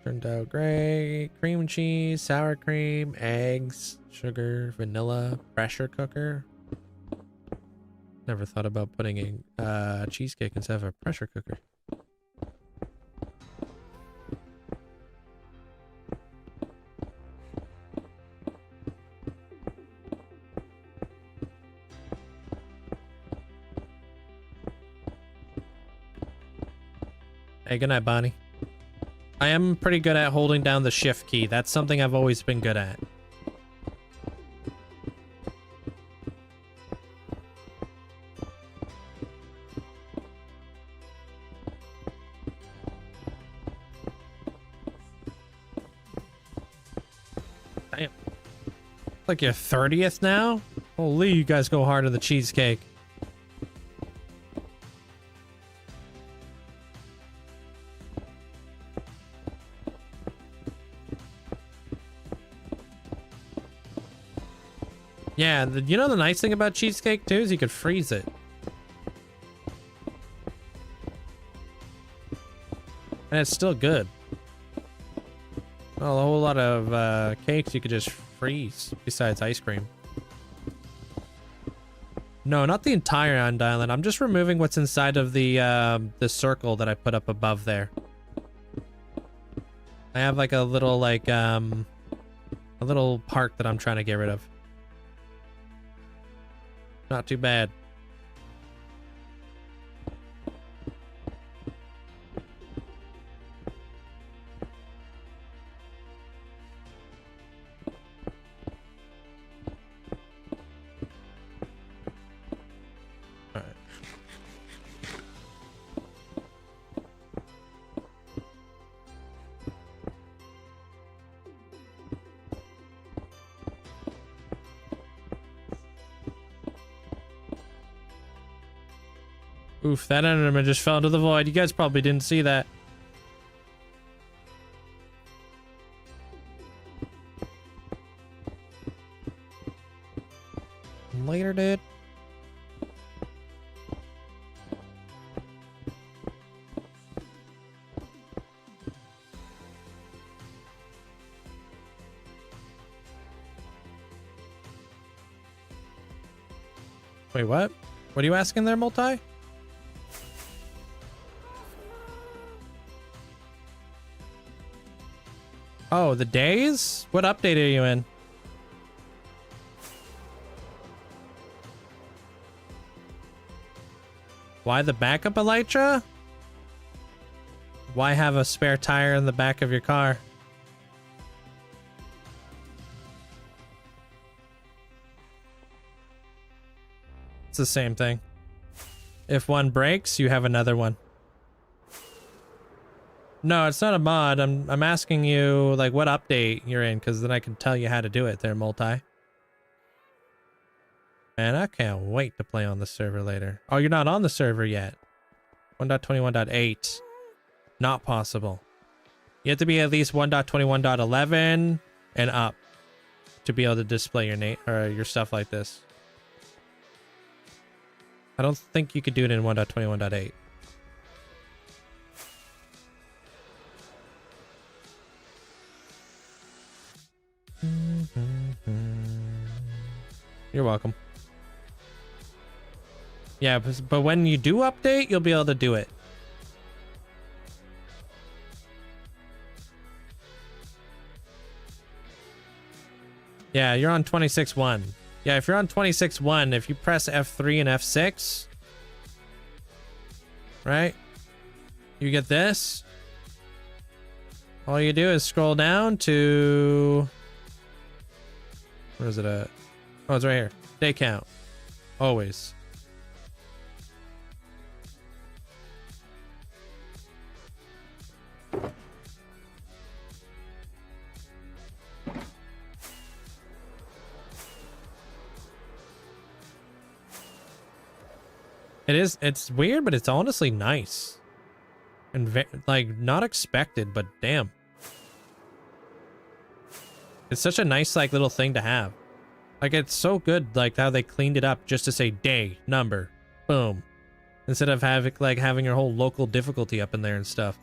Turned out great. Cream cheese, sour cream, eggs, sugar, vanilla, pressure cooker. Never thought about putting a cheesecake instead of a pressure cooker. Hey, good night, Bonnie. I am pretty good at holding down the shift key. That's something I've always been good at. Damn. Like your 30th now? Holy, you guys go hard on the cheesecake. Yeah, you know the nice thing about cheesecake too is you could freeze it. And it's still good. Well, a whole lot of cakes you could just freeze besides ice cream. No, not the entire end island. I'm just removing what's inside of the circle that I put up above there. I have like a little part that I'm trying to get rid of. Not too bad. Oof, that enderman just fell into the void. You guys probably didn't see that. Later, dude. Wait, what? What are you asking there, Multi? Oh, the days? What update are you in? Why the backup elytra? Why have a spare tire in the back of your car? It's the same thing. If one breaks, you have another one. No, it's not a mod. I'm asking you like what update you're in, because then I can tell you how to do it there, Multi. And I can't wait to play on the server later. Oh, you're not on the server yet. 1.21.8. Not possible. You have to be at least 1.21.11 and up to be able to display your name or your stuff like this. I don't think you could do it in 1.21.8. You're welcome. Yeah, but when you do update, you'll be able to do it. Yeah, you're on 26.1. Yeah, if you're on 26.1, if you press F3 and F6, right? You get this. All you do is scroll down to... Where is it at? Oh, it's right here. Day count. Always. It's weird, but it's honestly nice. And like, not expected, but damn. It's such a nice, like, little thing to have. Like, it's so good, like, how they cleaned it up just to say day, number, boom. Instead of having your whole local difficulty up in there and stuff.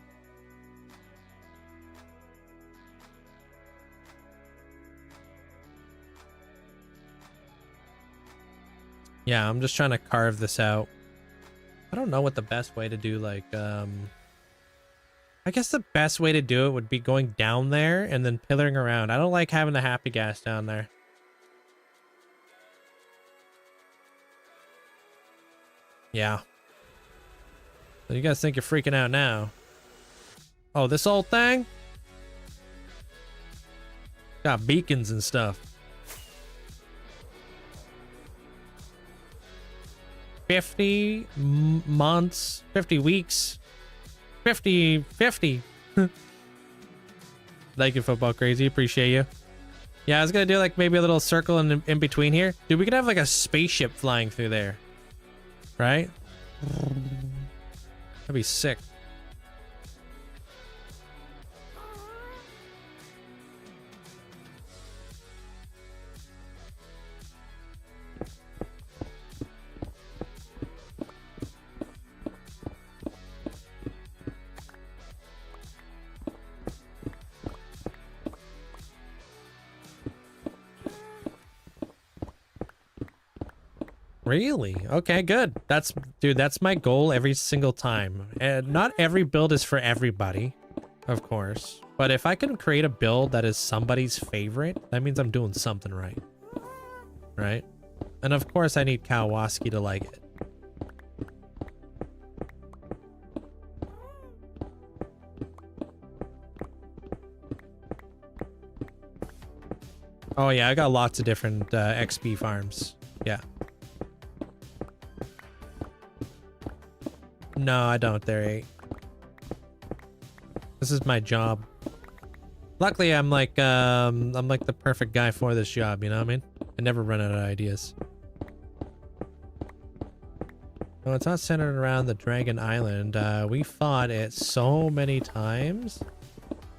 Yeah, I'm just trying to carve this out. I don't know what the best way to do, like, I guess the best way to do it would be going down there and then pillaring around. I don't like having the happy gas down there. Yeah. So you guys think you're freaking out now. Oh, this old thing? Got beacons and stuff. 50 months, 50 weeks, 50. Thank you, Football Crazy. Appreciate you. Yeah, I was gonna do like maybe a little circle in between here. Dude, we could have like a spaceship flying through there. Right? That'd be sick. Really? Okay, good. Dude, that's my goal every single time. And not every build is for everybody, of course. But if I can create a build that is somebody's favorite, that means I'm doing something right. Right? And of course I need Kawasaki to like it. Oh yeah, I got lots of different XP farms. Yeah. No, I don't. There, 8. This is my job. Luckily, I'm like the perfect guy for this job. You know what I mean? I never run out of ideas. No, it's not centered around the Dragon Island. We fought it so many times.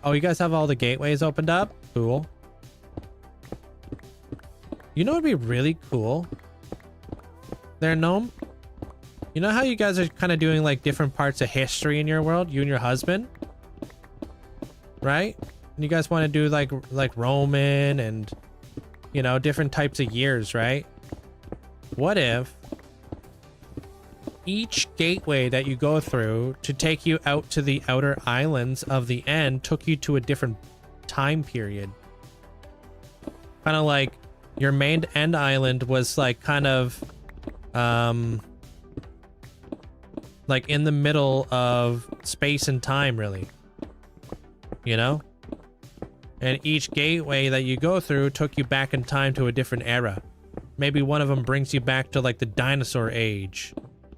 Oh, you guys have all the gateways opened up? Cool. You know what'd be really cool? There, Gnome? You know how you guys are kind of doing like different parts of history in your world? You and your husband? Right? And you guys want to do like Roman and, you know, different types of years, right? What if each gateway that you go through to take you out to the outer islands of the end took you to a different time period? Kind of like your main end island was like kind of like in the middle of space and time, really, you know? And each gateway that you go through took you back in time to a different era. Maybe one of them brings you back to like the dinosaur age.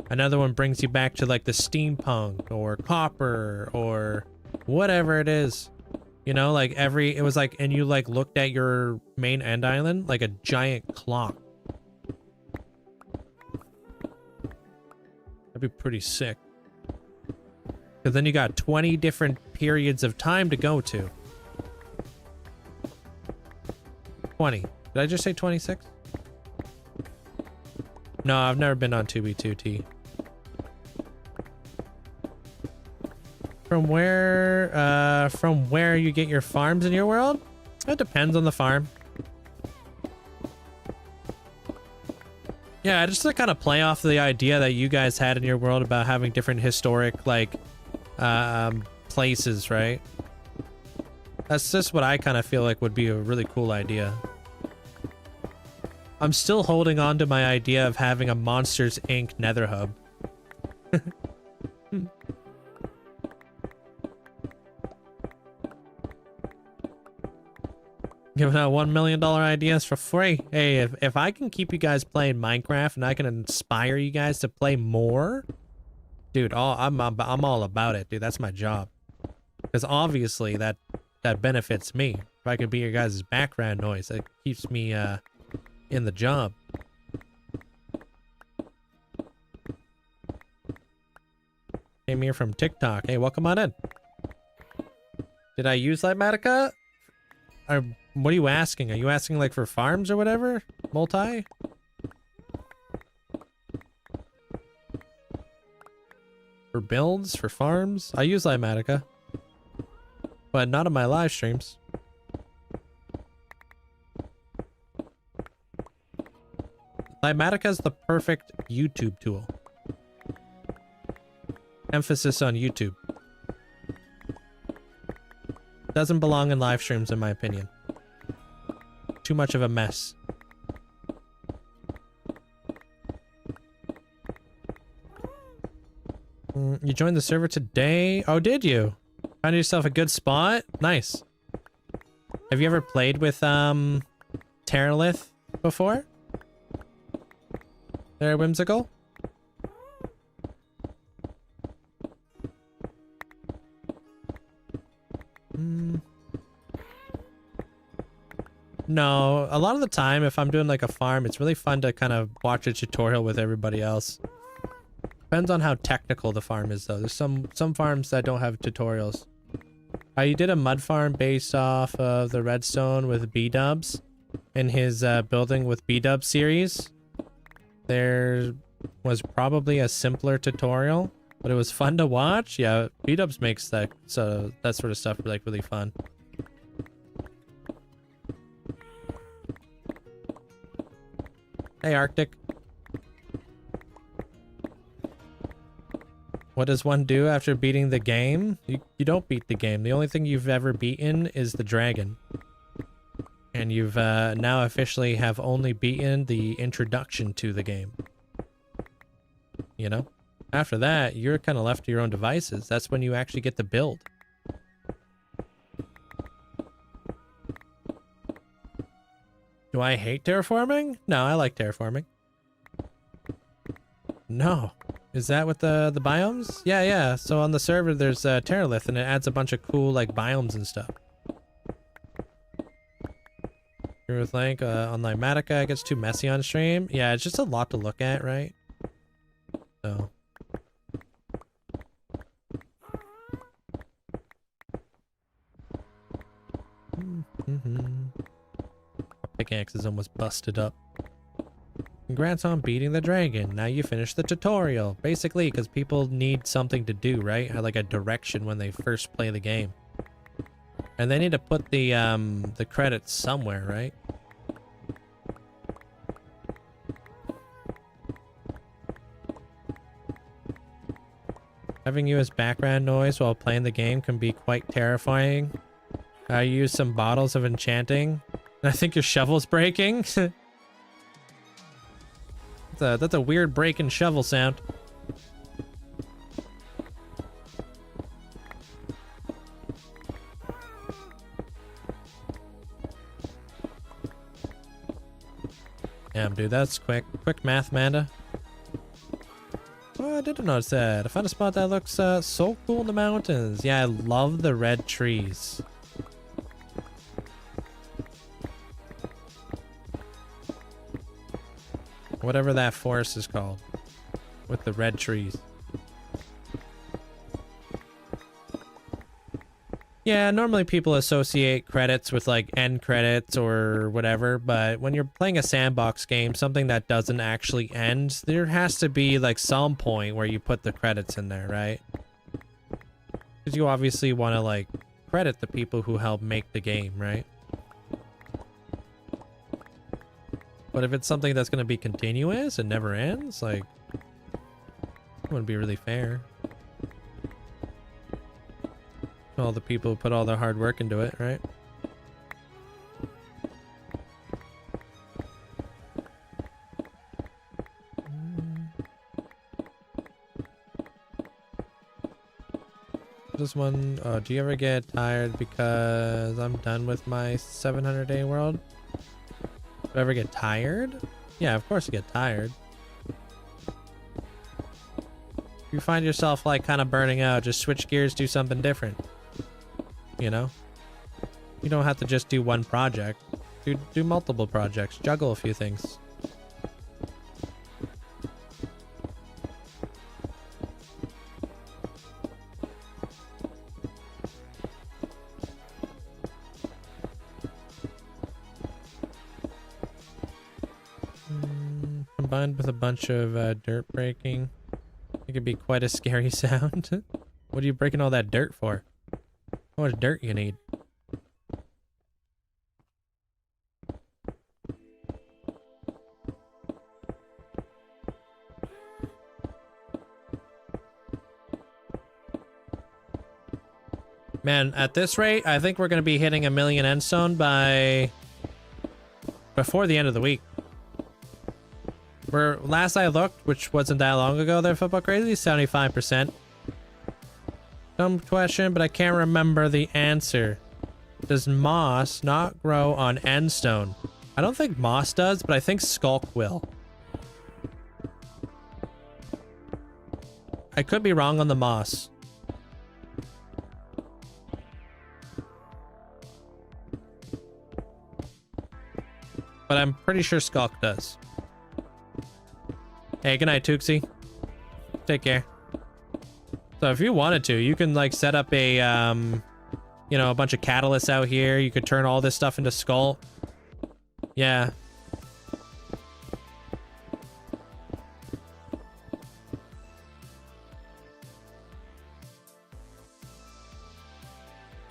Another one brings you back to like the steampunk or copper or whatever it is. You know, like it was like, and you like looked at your main end island like a giant clock. That'd be pretty sick. Because then you got 20 different periods of time to go to. 20. Did I just say 26? No, I've never been on 2B2T. From where you get your farms in your world? It depends on the farm. Yeah, just to kind of play off the idea that you guys had in your world about having different historic, like, places, right? That's just what I kind of feel like would be a really cool idea. I'm still holding on to my idea of having a Monsters, Inc. Nether hub. Giving out $1 million ideas for free. Hey, if I can keep you guys playing Minecraft and I can inspire you guys to play more, dude, I'm all about it, dude. That's my job. Because obviously that benefits me. If I could be your guys' background noise, it keeps me in the job. Came here from TikTok. Hey, welcome on in. Did I use Lighmatica? Or what are you asking? Are you asking like for farms or whatever? Multi? For builds? For farms? I use Lighmatica. But not on my live streams. Lighmatica is the perfect YouTube tool. Emphasis on YouTube. Doesn't belong in live streams, in my opinion. Too much of a mess. You joined the server today? Oh, did you? Found yourself a good spot? Nice. Have you ever played with Terralith before? They're whimsical? No, a lot of the time if I'm doing like a farm, it's really fun to kind of watch a tutorial with everybody else. Depends on how technical the farm is though. There's some farms that don't have tutorials. You did a mud farm based off of the redstone with B-dubs in his building with B-dub series. There was probably a simpler tutorial, but it was fun to watch. Yeah, B-dubs makes that sort of stuff like really fun. Hey, Arctic. What does one do after beating the game? You don't beat the game. The only thing you've ever beaten is the dragon. And you've now officially have only beaten the introduction to the game. You know? After that, you're kind of left to your own devices. That's when you actually get the build. Do I hate terraforming? No, I like terraforming. No. Is that with the biomes? Yeah. So on the server, there's Terralith, and it adds a bunch of cool, like, biomes and stuff. Agree with Link. On Lighmatica, it gets too messy on stream. Yeah, it's just a lot to look at, right? So. My pickaxe is almost busted up. Congrats on beating the dragon. Now you finished the tutorial. Basically, because people need something to do, right? Like a direction when they first play the game. And they need to put the credits somewhere, right? Having you as background noise while playing the game can be quite terrifying. I use some bottles of enchanting. And I think your shovel's breaking. That's a weird breaking shovel sound. Damn, dude, that's quick. Quick math, Manda. Oh, I didn't notice that. I found a spot that looks so cool in the mountains. Yeah, I love the red trees. Whatever that forest is called. With the red trees. Yeah, normally people associate credits with like end credits or whatever, but when you're playing a sandbox game, something that doesn't actually end, there has to be like some point where you put the credits in there, right? Because you obviously want to like credit the people who helped make the game, right? But if it's something that's going to be continuous and never ends, like, it wouldn't be really fair. All the people who put all their hard work into it, right? This one, do you ever get tired because I'm done with my 700-day world? Do I ever get tired? Yeah, of course you get tired. If you find yourself like kind of burning out, just switch gears, do something different. You know? You don't have to just do one project. Do multiple projects. Juggle a few things. Combined with a bunch of dirt breaking, it could be quite a scary sound. What are you breaking all that dirt for? How much dirt you need? Man, at this rate, I think we're going to be hitting 1 million endstone before the end of the week. Last I looked, which wasn't that long ago there, Football Crazy, 75%. Dumb question, but I can't remember the answer. Does moss not grow on endstone? I don't think moss does, but I think skulk will. I could be wrong on the moss. But I'm pretty sure skulk does. Hey, good night, Tuxie. Take care. So if you wanted to, you can like set up a, you know, a bunch of catalysts out here. You could turn all this stuff into skull. Yeah.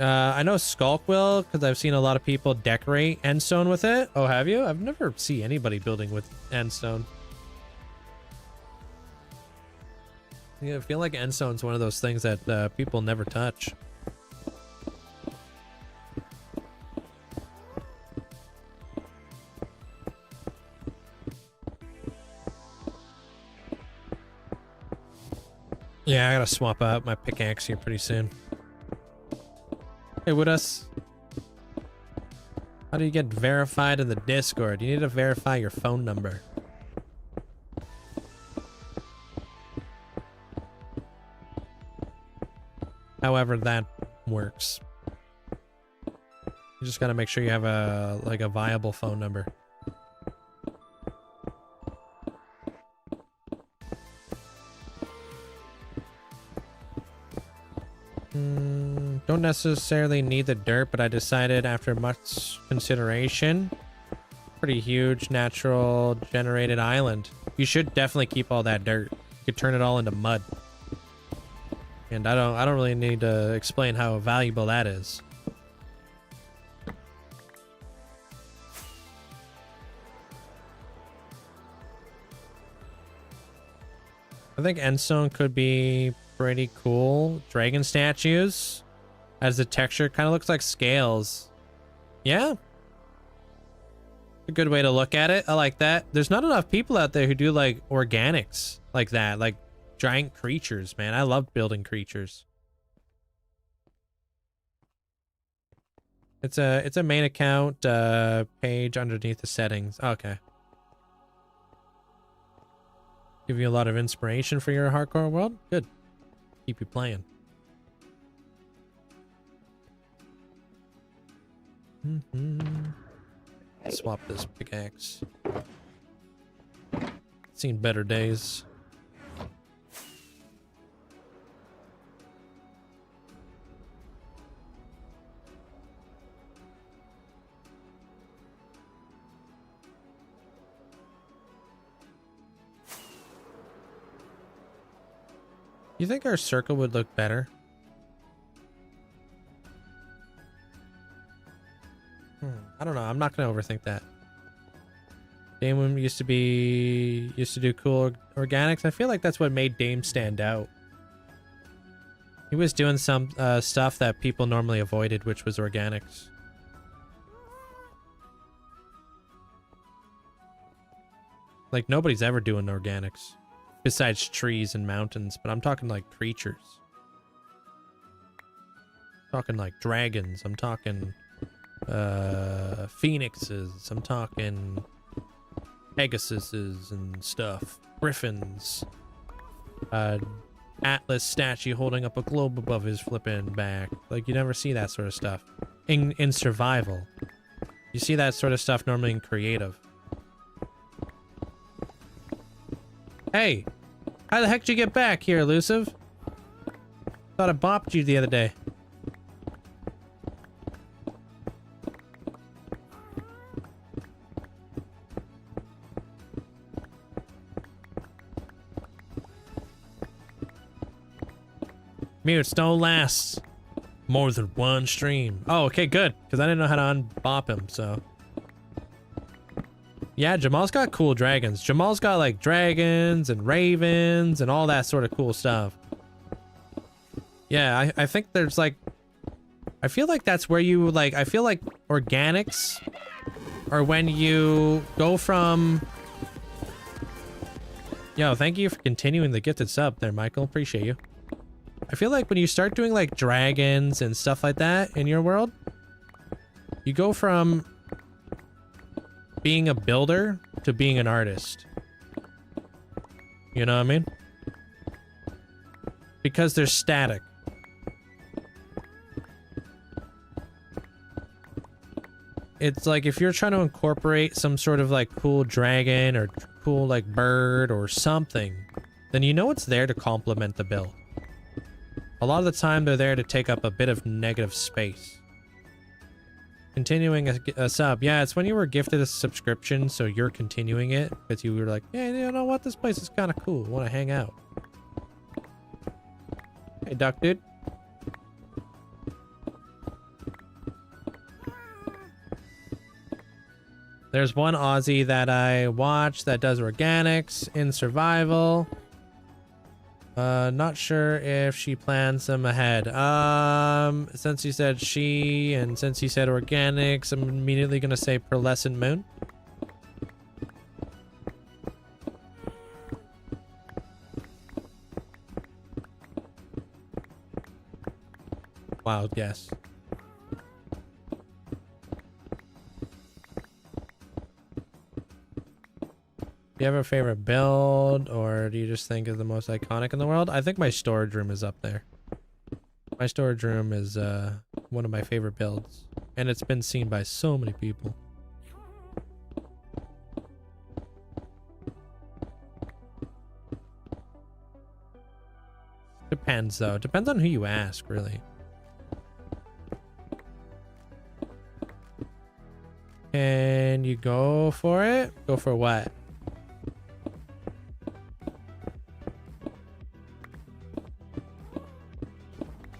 I know Skulk will, because I've seen a lot of people decorate endstone with it. Oh, have you? I've never seen anybody building with endstone. Yeah, I feel like endstone's one of those things that people never touch. Yeah, I gotta swap out my pickaxe here pretty soon. Hey, Woodas. How do you get verified in the Discord? You need to verify your phone number. However that works. You just gotta make sure you have a viable phone number. Don't necessarily need the dirt, but I decided after much consideration, pretty huge natural generated island. You should definitely keep all that dirt. You could turn it all into mud. And I don't really need to explain how valuable that is. I think Endstone could be pretty cool. Dragon statues, as the texture kind of looks like scales. Yeah. A good way to look at it. I like that. There's not enough people out there who do like organics like that, like giant creatures, man. I love building creatures. It's a main account page underneath the settings. Okay. Give you a lot of inspiration for your hardcore world. Good. Keep you playing. Swap this pickaxe. Seen better days. You think our circle would look better? I don't know. I'm not gonna overthink that. Dame used to do cool organics. I feel like that's what made Dame stand out. He was doing some stuff that people normally avoided, which was organics. Like nobody's ever doing organics. Besides trees and mountains, but I'm talking like creatures. I'm talking like dragons. I'm talking phoenixes. I'm talking Pegasuses and stuff. Griffins. Atlas statue holding up a globe above his flipping back. Like you never see that sort of stuff in survival. You see that sort of stuff normally in creative. Hey, how the heck did you get back here, Elusive? Thought I bopped you the other day. Mutes don't last more than one stream. Oh, okay, good. Because I didn't know how to unbop him, so. Yeah, Jamal's got cool dragons. Jamal's got like dragons and ravens and all that sort of cool stuff. Yeah, I think there's like, I feel like that's where you like, I feel like organics are when you go from, yo, thank you for continuing the gifted sub there, Michael. Appreciate you. I feel like when you start doing like dragons and stuff like that in your world, you go from being a builder to being an artist. You know what I mean? Because they're static. It's like if you're trying to incorporate some sort of like cool dragon or cool like bird or something, then you know it's there to complement the build. A lot of the time they're there to take up a bit of negative space. Continuing a sub. Yeah, it's when you were gifted a subscription, so you're continuing it because you were like, hey, you know what? This place is kind of cool. I want to hang out. Hey, Duck Dude. There's one Aussie that I watch that does organics in survival. Not sure if she plans them ahead. Since you said she, and since you said organics, I'm immediately gonna say Pearlescent Moon. Wild guess. Do you have a favorite build, or do you just think is the most iconic in the world? I think my storage room is up there. My storage room is one of my favorite builds, and it's been seen by so many people. depends though. Depends on who you ask, really. Can you go for it? Go for what?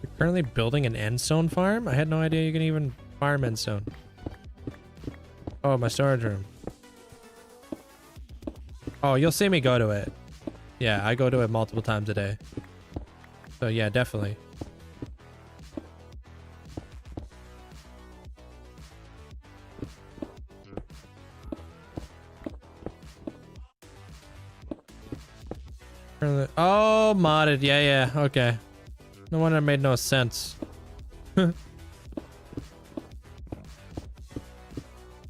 You're currently building an endstone farm? I had no idea you can even farm endstone. Oh, my storage room. Oh, you'll see me go to it. Yeah, I go to it multiple times a day. So yeah, definitely. Oh, modded. Yeah, yeah. Okay. No wonder it made no sense.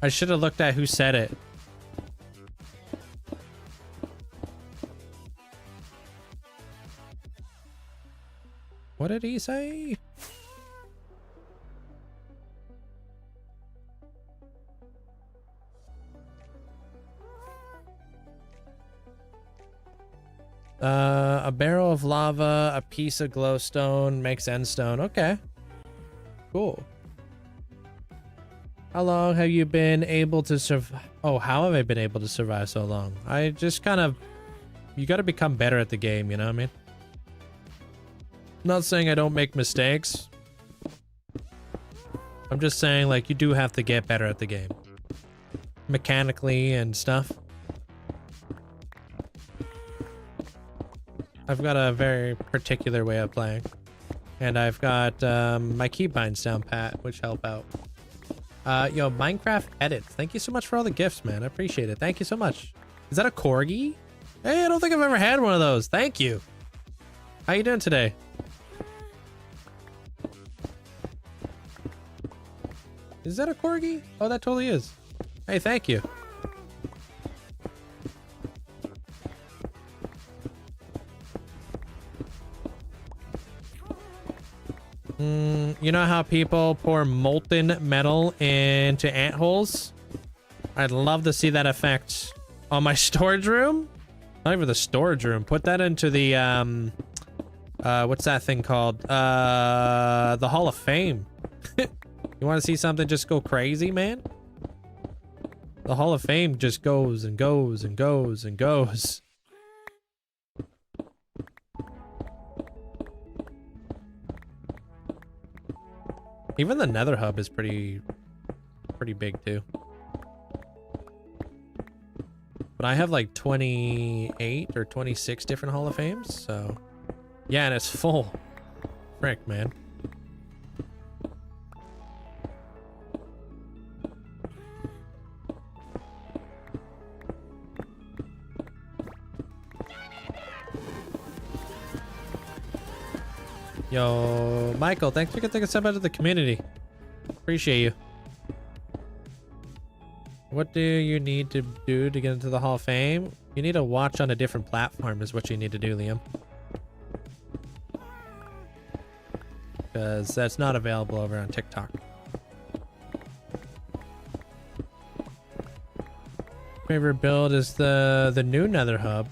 I should have looked at who said it. What did he say? A barrel of lava, a piece of glowstone makes endstone. Okay. Cool. How long have you been able to survive? Oh, how have I been able to survive so long? I just kind of... You gotta become better at the game, you know what I mean? Not saying I don't make mistakes. I'm just saying, like, you do have to get better at the game. Mechanically and stuff. I've got a very particular way of playing. And I've got my keybinds down pat, which help out. Yo, Minecraft edits. Thank you so much for all the gifts, man. I appreciate it. Thank you so much. Is that a corgi? Hey, I don't think I've ever had one of those. Thank you. How you doing today? Is that a corgi? Oh, that totally is. Hey, thank you. You know how people pour molten metal into ant holes? I'd love to see that effect on my storage room. Not even the storage room. Put that into the, what's that thing called? The Hall of Fame. You want to see something just go crazy, man? The Hall of Fame just goes and goes and goes and goes. Even the Nether hub is pretty big too. But I have like 28 or 26 different Hall of Fames, so yeah, and it's full. Frick, man. Yo, Michael, thanks for getting a sub out of the community. Appreciate you. What do you need to do to get into the Hall of Fame? You need to watch on a different platform is what you need to do, Liam. Because that's not available over on TikTok. Favorite build is the new Nether hub,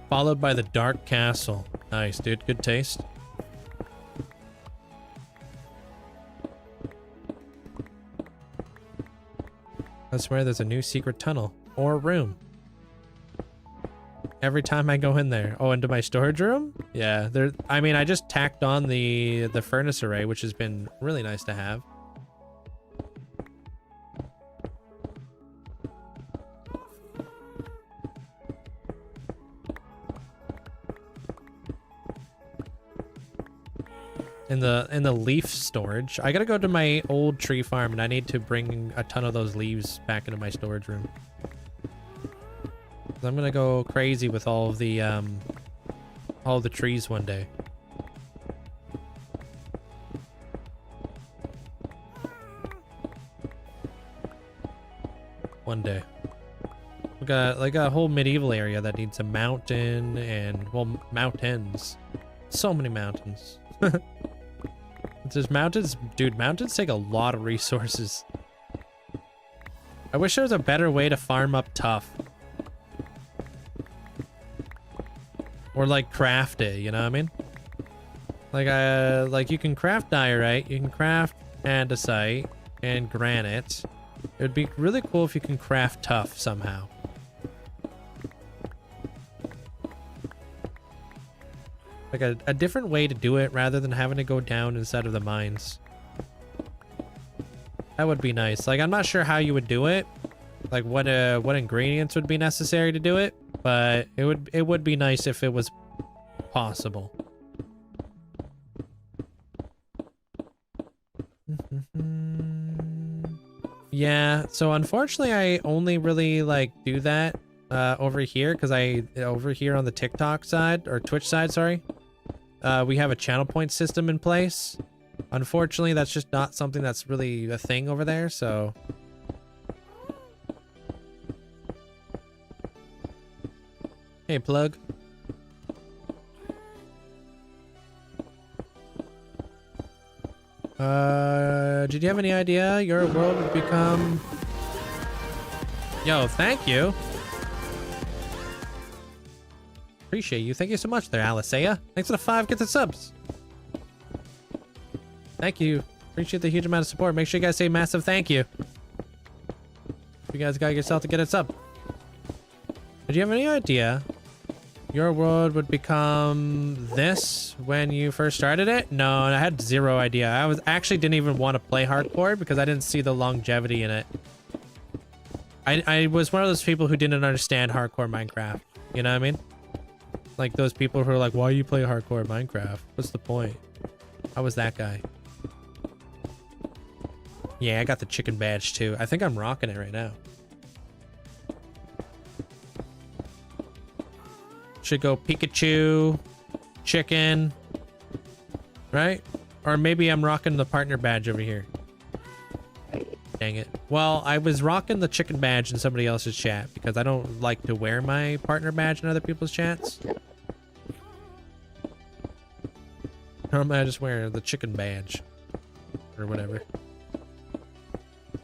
followed by the Dark Castle. Nice, dude. Good taste. I swear there's a new secret tunnel or room every time I go in there. Oh, into my storage room? Yeah, there. I mean, I just tacked on the furnace array, which has been really nice to have. In the leaf storage. I gotta go to my old tree farm and I need to bring a ton of those leaves back into my storage room. I'm gonna go crazy with all the trees one day. One day. We got like a whole medieval area that needs a mountain and, well, mountains. So many mountains. There's mountains, dude, mountains take a lot of resources. I wish there was a better way to farm up tough. Or like craft it, you know what I mean? Like you can craft diorite, you can craft andesite and granite. It would be really cool if you can craft tough somehow. Like a different way to do it rather than having to go down inside of the mines. That would be nice. Like, I'm not sure how you would do it. Like what ingredients would be necessary to do it, but it would be nice if it was possible. Yeah, so unfortunately I only really like do that over here because over here on the TikTok side or Twitch side, sorry, we have a channel point system in place. Unfortunately, that's just not something that's really a thing over there, so hey, plug. Did you have any idea your world would become... Yo, thank you. Appreciate you. Thank you so much there, Alisea. Thanks for the 5 gifted subs. Thank you. Appreciate the huge amount of support. Make sure you guys say massive thank you. You guys got yourself to get a sub. Did you have any idea your world would become this when you first started it? No, I had zero idea. I actually didn't even want to play hardcore because I didn't see the longevity in it. I was one of those people who didn't understand hardcore Minecraft. You know what I mean? Like those people who are like, why you play hardcore Minecraft? What's the point? I was that guy. Yeah, I got the chicken badge too. I think I'm rocking it right now. Should go Pikachu, chicken, right? Or maybe I'm rocking the partner badge over here. Dang it. Well, I was rocking the chicken badge in somebody else's chat because I don't like to wear my partner badge in other people's chats. Normally I just wear the chicken badge or whatever.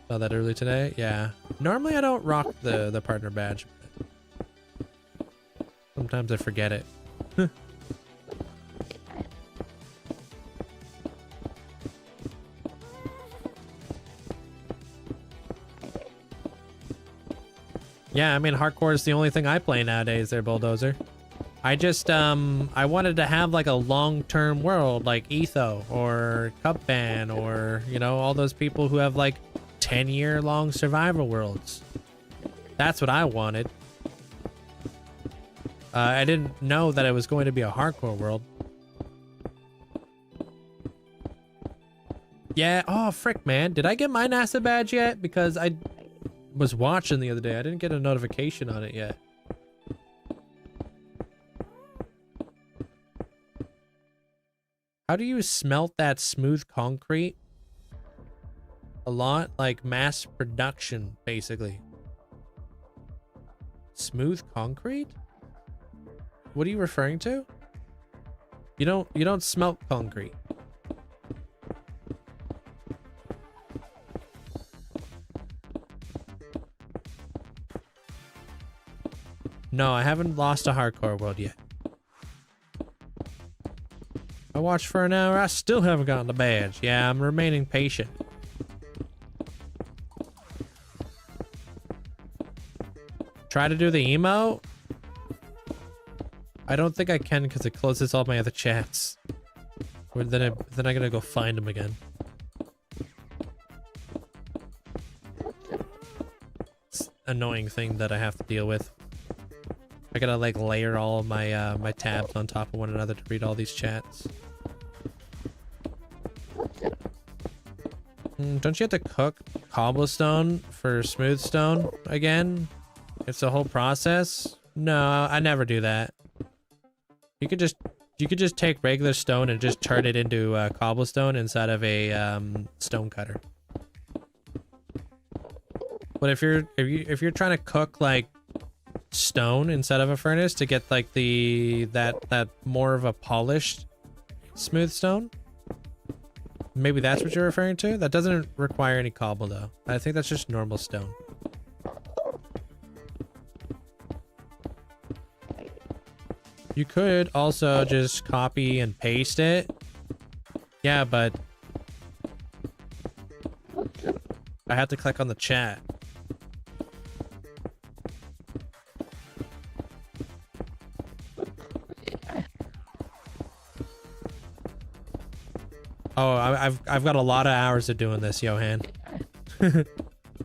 Saw that early today. Yeah. Normally I don't rock the partner badge. Sometimes I forget it. Yeah, I mean, hardcore is the only thing I play nowadays there, Bulldozer. I just, I wanted to have like a long-term world like Etho or Cupban or, you know, all those people who have like 10-year-long survival worlds. That's what I wanted. I didn't know that it was going to be a hardcore world. Yeah, oh, frick, man. Did I get my NASA badge yet? Because I was watching the other day. I didn't get a notification on it yet. How do you smelt that smooth concrete? A lot, like mass production, basically. Smooth concrete? What are you referring to? You don't smelt concrete. No, I haven't lost a hardcore world yet. I watched for an hour, I still haven't gotten the badge. Yeah, I'm remaining patient. Try to do the emote? I don't think I can because it closes all my other chats. Or then I gotta go find them again. It's an annoying thing that I have to deal with. I gotta like layer all of my my tabs on top of one another to read all these chats. Don't you have to cook cobblestone for smooth stone again? It's the whole process? No, I never do that. You could just take regular stone and just turn it into cobblestone inside of a stone cutter. But if you're trying to cook like stone instead of a furnace to get like that more of a polished smooth stone, maybe that's what you're referring to. That doesn't require any cobble though. I think that's just normal stone. You could also just copy and paste it Yeah, but I had to click on the chat. Oh, I've got a lot of hours of doing this, Johan. I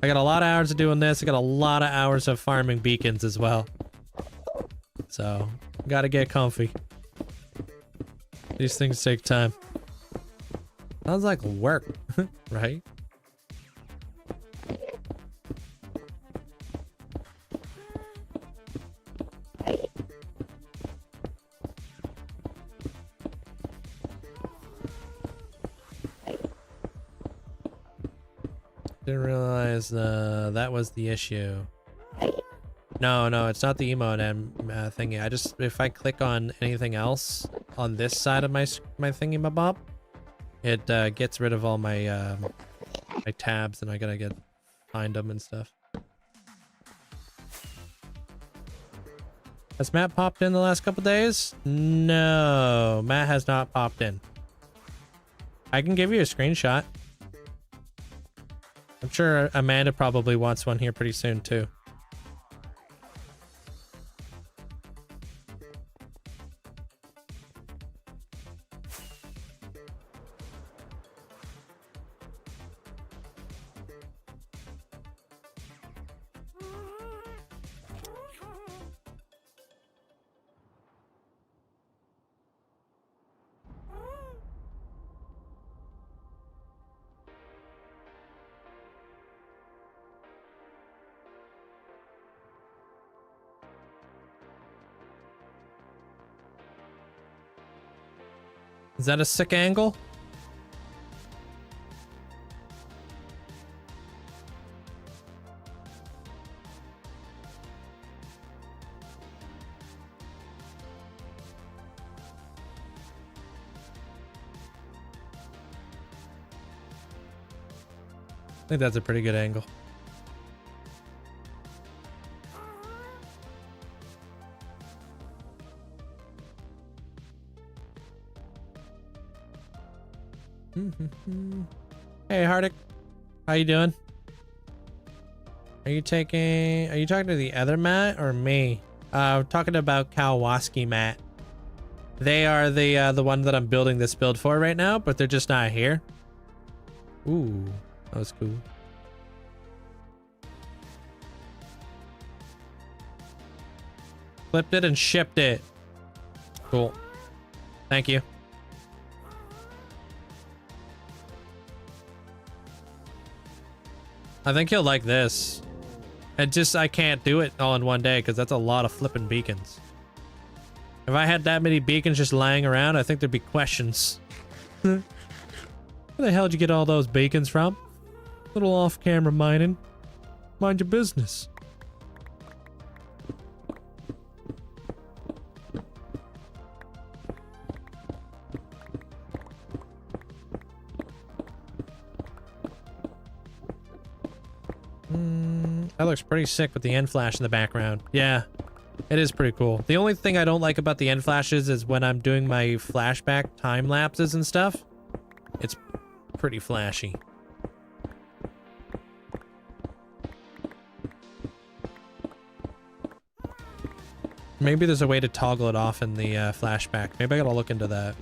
got a lot of hours of doing this. I got a lot of hours of farming beacons as well. So, gotta get comfy. These things take time. Sounds like work, right? Didn't realize that was the issue. No, it's not the emote thingy. I just, if I click on anything else on this side of my thingy-mabob, it gets rid of all my my tabs, and I gotta find them and stuff. Has Matt popped in the last couple days? No, Matt has not popped in. I can give you a screenshot. I'm sure Amanda probably wants one here pretty soon too. Is that a sick angle? I think that's a pretty good angle. Hey Hardik, how you doing? Are you talking to the other Matt or me? Talking about Kawasaki Matt. They are the one that I'm building this build for right now, but they're just not here. Ooh, that was cool. Flipped it and shipped it. Cool. Thank you. I think he'll like this. I can't do it all in one day because that's a lot of flipping beacons. If I had that many beacons just lying around, I think there'd be questions. Where the hell did you get all those beacons from? Little off-camera mining. Mind your business. That looks pretty sick with the end flash in the background. Yeah, it is pretty cool. The only thing I don't like about the end flashes is when I'm doing my flashback time lapses and stuff. It's pretty flashy. Maybe there's a way to toggle it off in the flashback. Maybe I gotta look into that.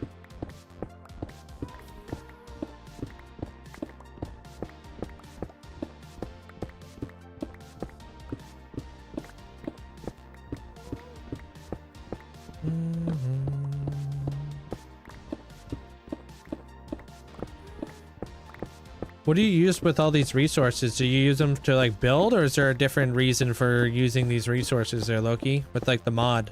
What do you use with all these resources? Do you use them to like build, or is there a different reason for using these resources there, Loki, with like the mod?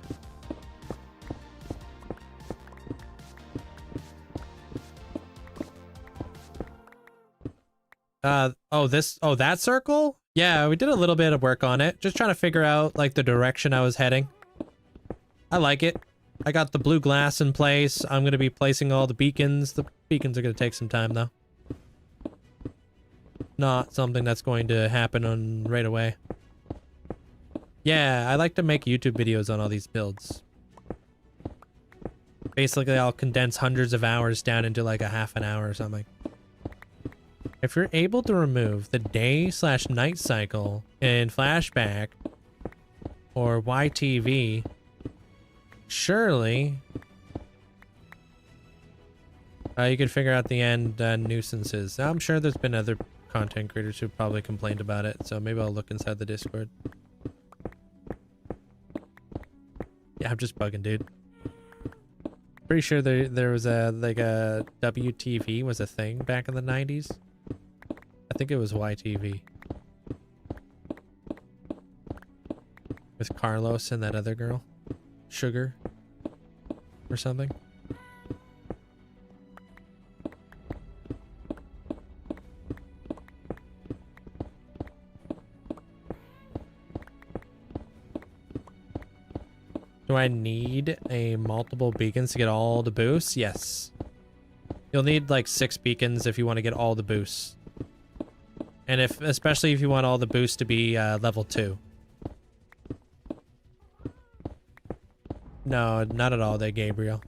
That circle? Yeah, we did a little bit of work on it. Just trying to figure out like the direction I was heading. I like it. I got the blue glass in place. I'm going to be placing all the beacons. The beacons are going to take some time though. Not something that's going to happen on right away. Yeah, I like to make YouTube videos on all these builds. Basically, I'll condense hundreds of hours down into like a half an hour or something. If you're able to remove the day/night cycle in flashback or YTV, surely you could figure out the end nuisances. I'm sure there's been other content creators who probably complained about it, so maybe I'll look inside the Discord. Yeah, I'm just bugging, dude. Pretty sure there was a WTV was a thing back in the 90s. I think it was YTV. With Carlos and that other girl. Sugar. Or something. Do I need a multiple beacons to get all the boosts? Yes. You'll need like 6 beacons if you want to get all the boosts. And especially if you want all the boosts to be level 2. No, not at all, they Gabriel.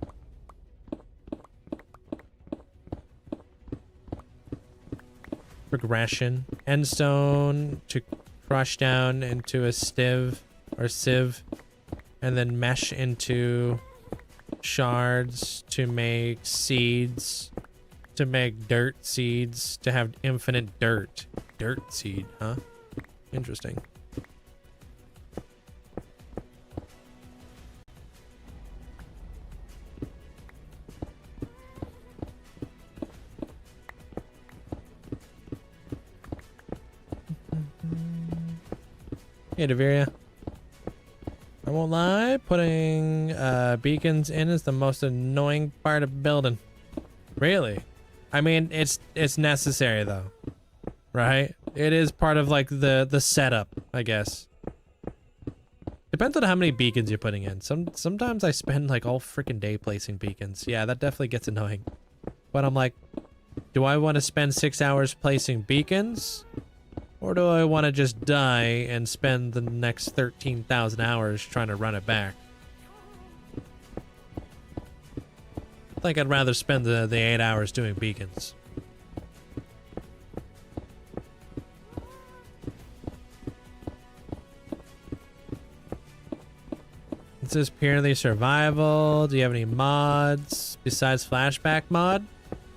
Progression. Endstone to crush down into a stiv or sieve. And then mesh into shards to make seeds, to make dirt seeds, to have infinite dirt. Dirt seed, huh? Interesting. Hey, Deveria. I won't lie, putting beacons in is the most annoying part of building. Really? I mean, it's necessary though, right? It is part of like the setup, I guess. Depends on how many beacons you're putting in. Sometimes I spend like all freaking day placing beacons. Yeah, that definitely gets annoying. But I'm like, do I want to spend 6 hours placing beacons? Or do I want to just die and spend the next 13,000 hours trying to run it back? I think I'd rather spend the 8 hours doing beacons. This is purely survival. Do you have any mods besides flashback mod?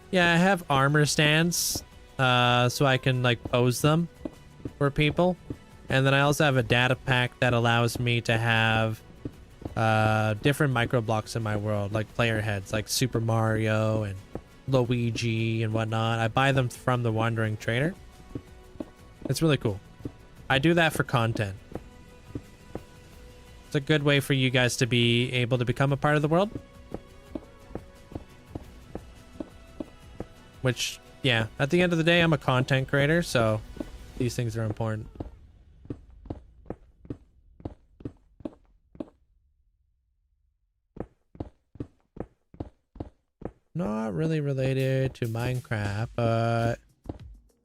Yeah, I have armor stands, so I can like pose them for people. And then I also have a data pack that allows me to have different micro blocks in my world, like player heads, like Super Mario and Luigi and whatnot. I buy them from the Wandering Trader. It's really cool. I do that for content. It's a good way for you guys to be able to become a part of the world. Which, yeah, at the end of the day, I'm a content creator, so these things are important. Not really related to Minecraft, but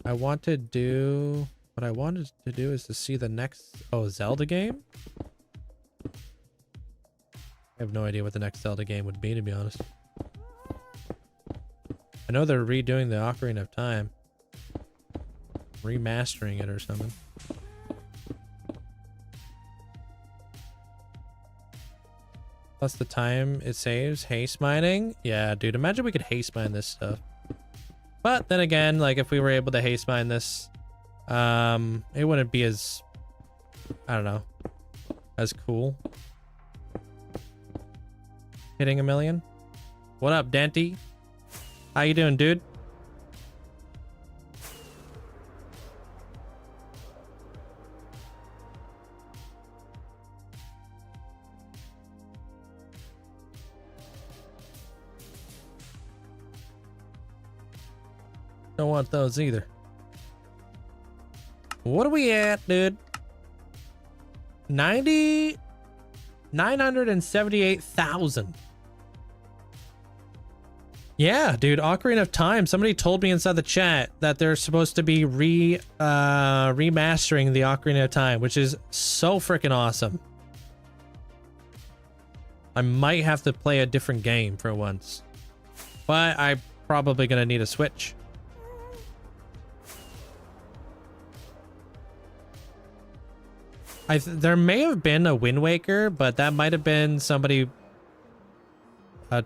I want to do... What I wanted to do is to see the next... Oh, Zelda game? I have no idea what the next Zelda game would be, to be honest. I know they're redoing the Ocarina of Time. Remastering it or something. Plus the time it saves. Haste mining? Yeah, dude, imagine we could haste mine this stuff. But then again, like if we were able to haste mine this, it wouldn't be as, I don't know, as cool. Hitting a million. What up, Dante? How you doing, dude? Don't want those either. What are we at, dude? 978,000. Yeah, dude, Ocarina of Time. Somebody told me inside the chat that they're supposed to be remastering the Ocarina of Time, which is so freaking awesome. I might have to play a different game for once. But I'm probably gonna need a Switch. There may have been a Wind Waker, but that might have been somebody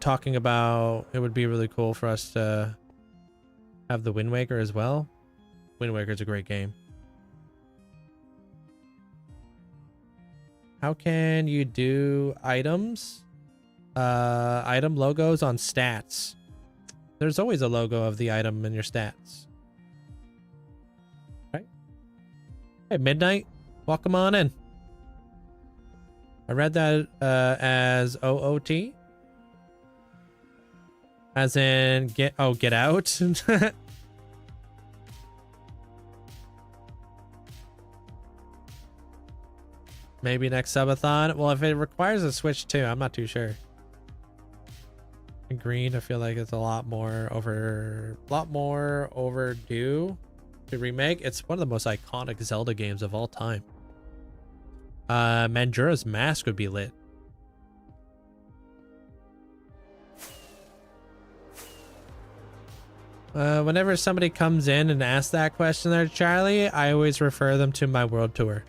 talking about it would be really cool for us to have the Wind Waker as well. Wind Waker is a great game. How can you do items? Item logos on stats. There's always a logo of the item in your stats. Right? Hey, Midnight. Welcome on in. I read that as OOT. As in get out. Maybe next subathon. Well, if it requires a Switch too, I'm not too sure. Green, I feel like it's a lot more overdue to remake. It's one of the most iconic Zelda games of all time. Manjura's Mask would be lit. Whenever somebody comes in and asks that question there, Charlie, I always refer them to my world tour.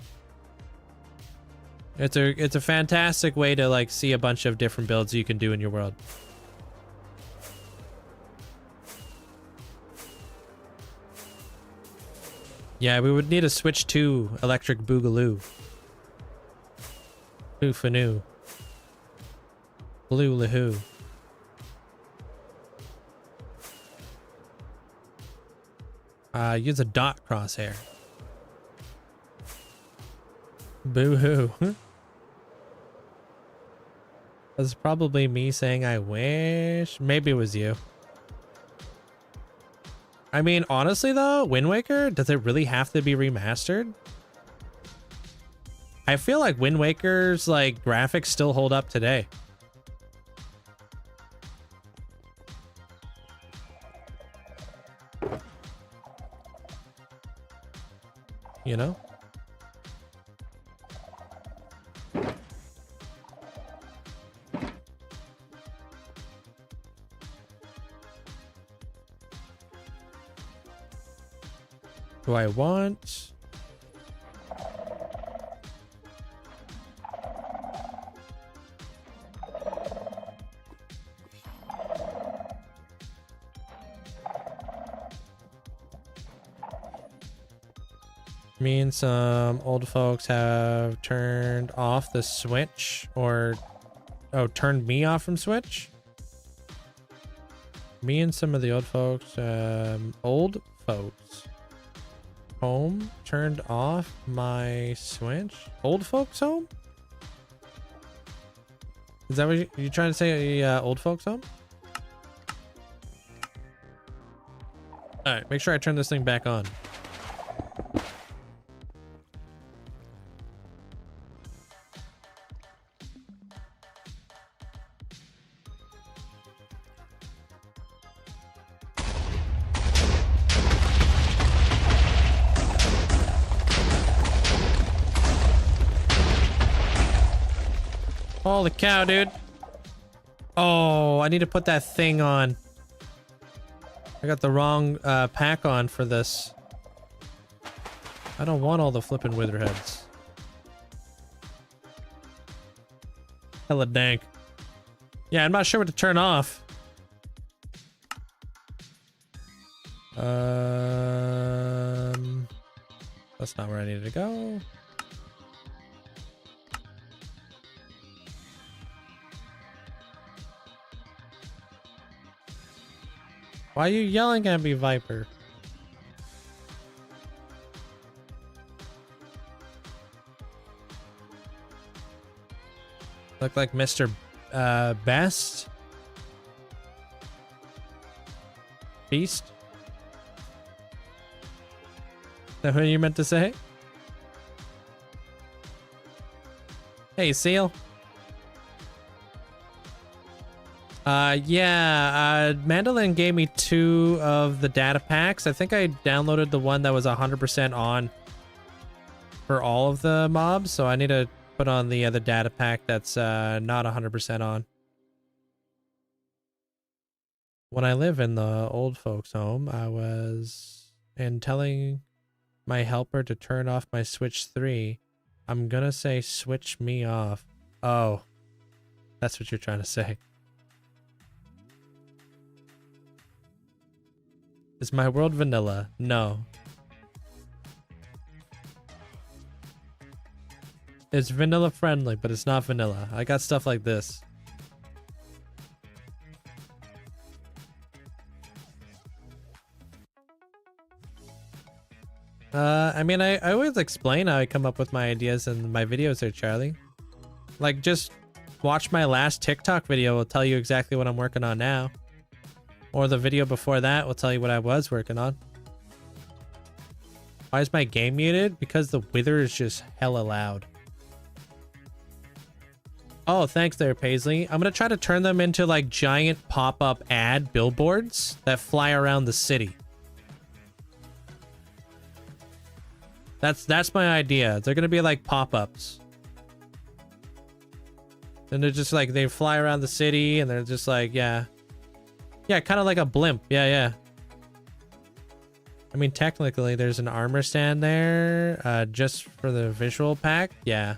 It's a fantastic way to like see a bunch of different builds you can do in your world. Yeah, we would need a Switch 2 Electric Boogaloo. Boofanoo. Blue Lahoo. Use a dot crosshair. Boo-hoo. That's probably me saying I wish. Maybe it was you. I mean, honestly though, Wind Waker, does it really have to be remastered? I feel like Wind Waker's like graphics still hold up today. You know? Do I want? Me and some old folks have turned off the Switch, or turned me off from Switch. Me and some of the old folks home turned off my Switch. Old folks home? Is that what you're trying to say? Old folks home? All right, make sure I turn this thing back on. Holy cow, dude. Oh, I need to put that thing on. I got the wrong pack on for this. I don't want all the flippin' witherheads. Hella dank. Yeah, I'm not sure what to turn off. That's not where I needed to go. Why are you yelling at me, Viper? Look like Mr. Best? Beast? Is that what you meant to say? Hey, Seal. Yeah, Mandolin gave me 2 of the data packs. I think I downloaded the one that was 100% on for all of the mobs, so I need to put on the other data pack that's not 100% on. When I live in the old folks home, I was telling my helper to turn off my Switch 3. I'm gonna say switch me off. Oh, that's what you're trying to say. Is my world vanilla? No. It's vanilla friendly, but it's not vanilla. I got stuff like this. I mean, I always explain how I come up with my ideas in my videos there, Charlie. Like, just watch my last TikTok video. Will tell you exactly what I'm working on now. Or the video before that will tell you what I was working on. Why is my game muted? Because the wither is just hella loud. Oh, thanks there, Paisley. I'm gonna try to turn them into like giant pop-up ad billboards that fly around the city. That's my idea. They're gonna be like pop-ups. And they're just like, they fly around the city and they're just like, yeah. Yeah, kind of like a blimp. Yeah. I mean, technically there's an armor stand there, just for the visual pack. Yeah.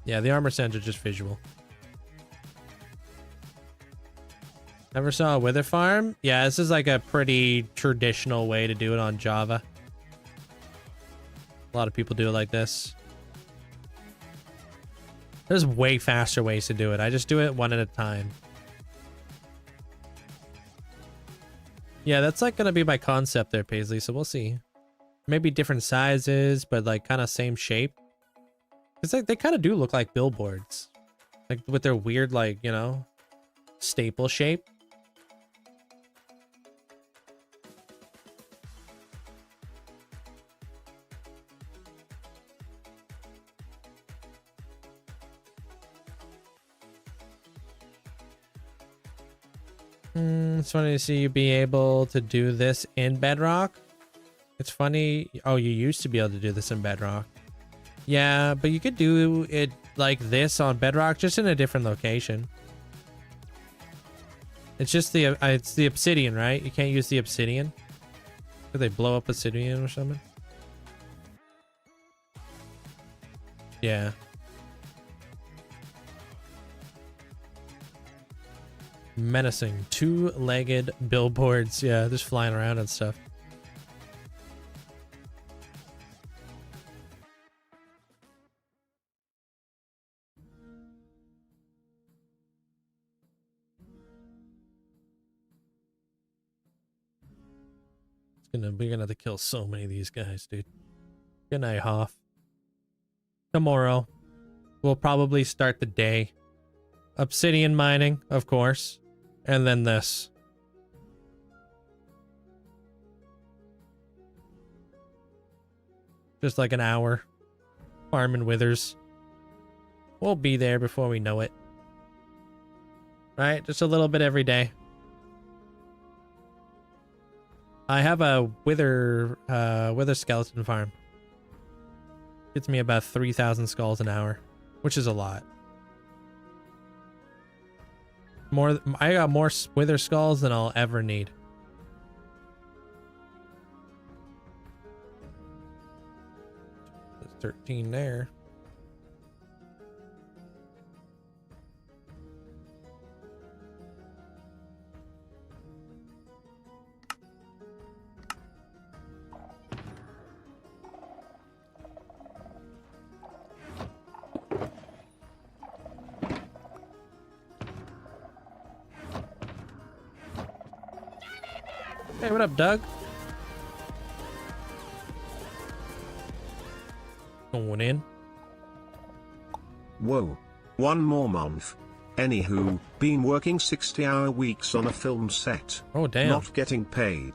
Yeah, the armor stands are just visual. Never saw a wither farm? Yeah, this is like a pretty traditional way to do it on Java. A lot of people do it like this. There's way faster ways to do it. I just do it one at a time. Yeah, that's like gonna be my concept there, Paisley, so we'll see. Maybe different sizes, but like kind of same shape. It's like they kind of do look like billboards. Like with their weird, like, you know, staple shape. It's funny to see you be able to do this in Bedrock. It's funny. Oh, you used to be able to do this in Bedrock. Yeah, but you could do it like this on Bedrock, just in a different location. It's just it's the obsidian, right? You can't use the obsidian. Could they blow up obsidian or something? Yeah. Menacing two-legged billboards. Yeah, just flying around and stuff. We're gonna have to kill so many of these guys, dude. Good night, Hoff. Tomorrow, we'll probably start the day. Obsidian mining, of course. And then this. Just like an hour. Farming withers. We'll be there before we know it. Right? Just a little bit every day. I have a wither skeleton farm. Gets me about 3,000 skulls an hour, which is a lot. I got more wither skulls than I'll ever need. There's 13 there. Hey, what up, Doug? Going in. Whoa. One more month. Anywho, been working 60-hour weeks on a film set. Oh, damn. Not getting paid.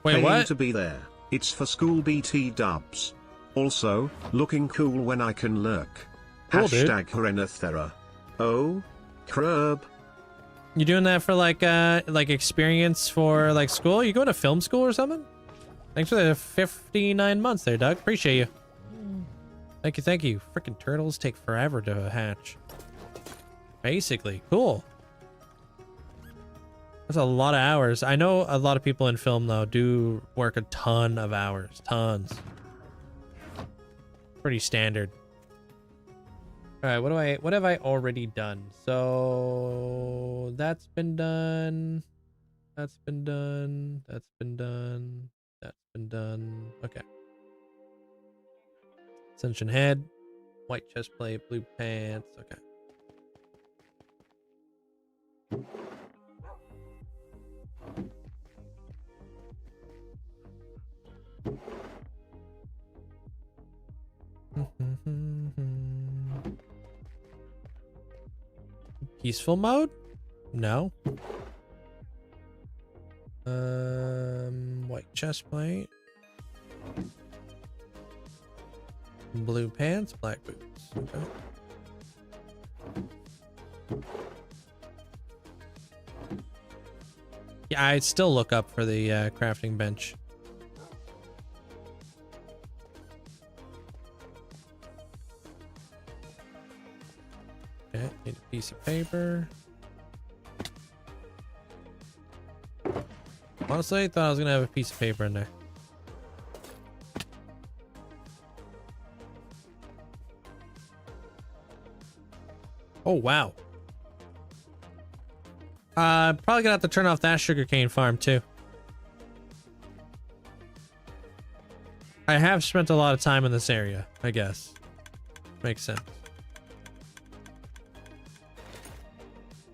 Wait, Paying what? to be there. It's for school BT dubs. Also, looking cool when I can lurk. Cool, dude. Hashtag Horenathera. Oh, crub. You doing that for like experience for like school? You going to film school or something? Thanks for the 59 months there, Doug. Appreciate you. Thank you, thank you. Freaking turtles take forever to hatch. Basically, cool. That's a lot of hours. I know a lot of people in film though do work a ton of hours, tons. Pretty standard. All right, what have I already done? So that's been done. That's been done. That's been done. That's been done. Okay. Ascension head, white chest plate, blue pants. Okay. Peaceful mode? No. White chest plate. Blue pants, black boots. Okay. Yeah, I'd still look up for the crafting bench. Okay, need a piece of paper. Honestly, I thought I was gonna have a piece of paper in there. Oh, wow. Probably gonna have to turn off that sugarcane farm too. I have spent a lot of time in this area, I guess. Makes sense.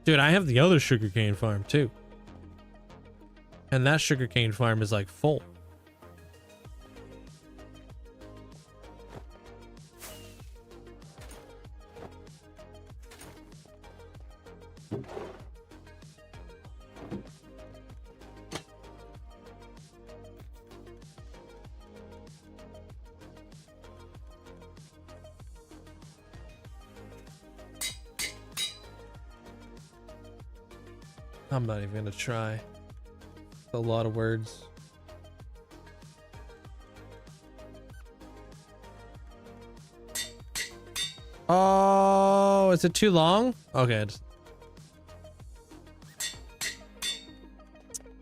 Dude, I have the other sugarcane farm too. And that sugarcane farm is like full. I'm not even gonna try. It's a lot of words. Oh, is it too long? Okay.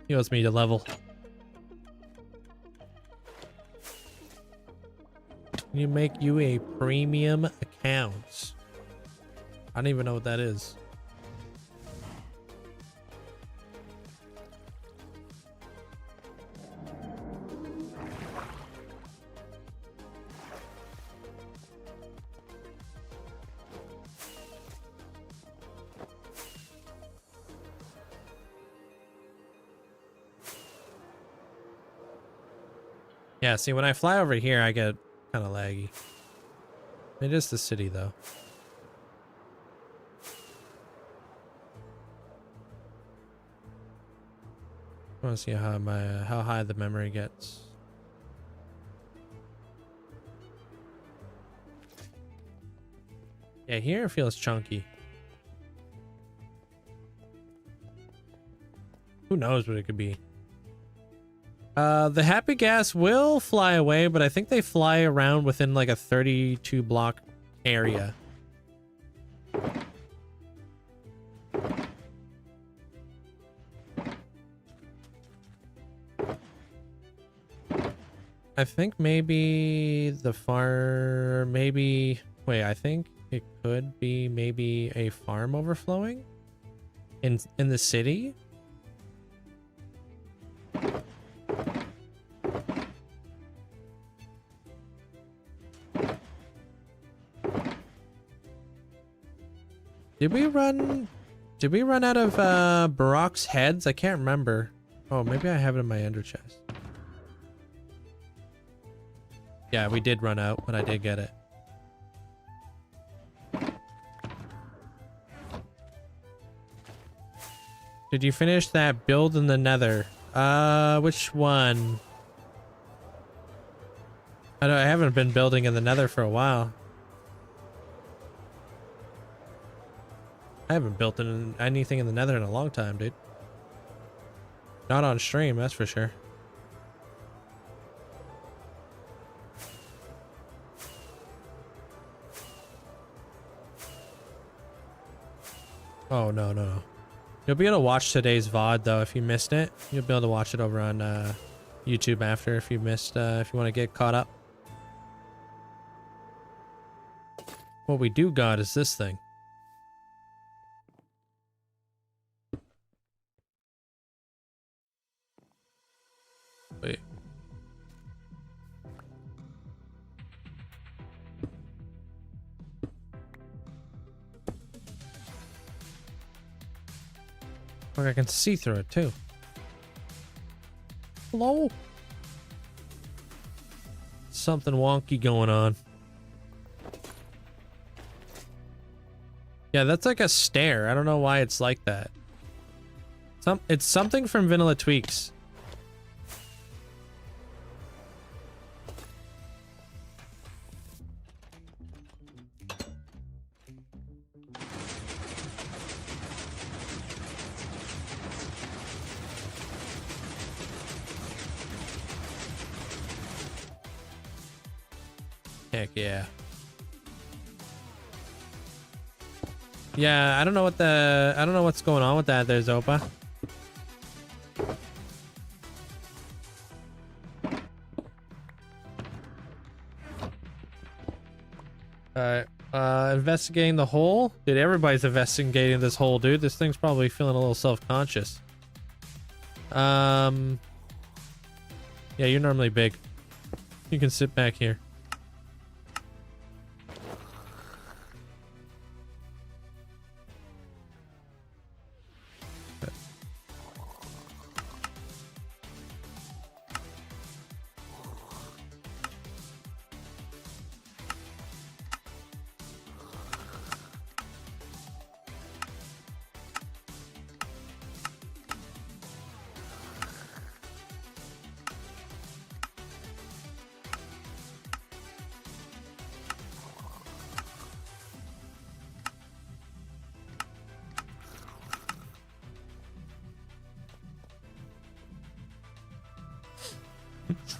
He wants me to level. Can you make you a premium account? I don't even know what that is. Yeah, see, when I fly over here, I get kind of laggy. It is the city, though. I want to see how high the memory gets. Yeah, here it feels chunky. Who knows what it could be? The happy gas will fly away, but I think they fly around within like a 32 block area. I think maybe the farm, maybe, wait, I think it could be maybe a farm overflowing in the city. Did we run out of Barak's heads? I can't remember. Oh, maybe I have it in my ender chest. Yeah, we did run out, but I did get it. Did you finish that build in the nether? Which one? I haven't been building in the nether for a while. I haven't built anything in the Nether in a long time, dude. Not on stream, that's for sure. Oh, no, no, no. You'll be able to watch today's VOD, though, if you missed it. You'll be able to watch it over on YouTube after if you missed, if you want to get caught up. What we do got is this thing. Wait. Look, I can see through it too. Hello? Something wonky going on. Yeah, that's like a stair. I don't know why it's like that. It's something from Vanilla Tweaks. Heck yeah. Yeah, I don't know what's going on with that there, Zopa. Investigating the hole? Dude, everybody's investigating this hole, dude. This thing's probably feeling a little self-conscious. Yeah, you're normally big. You can sit back here.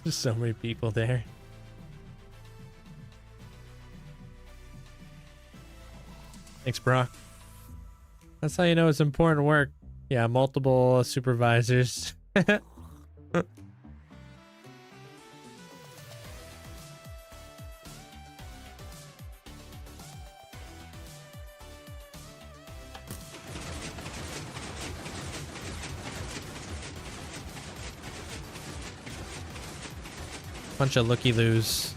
There's so many people there. Thanks, Brock. That's how you know it's important work. Yeah, multiple supervisors. Bunch of looky-loos.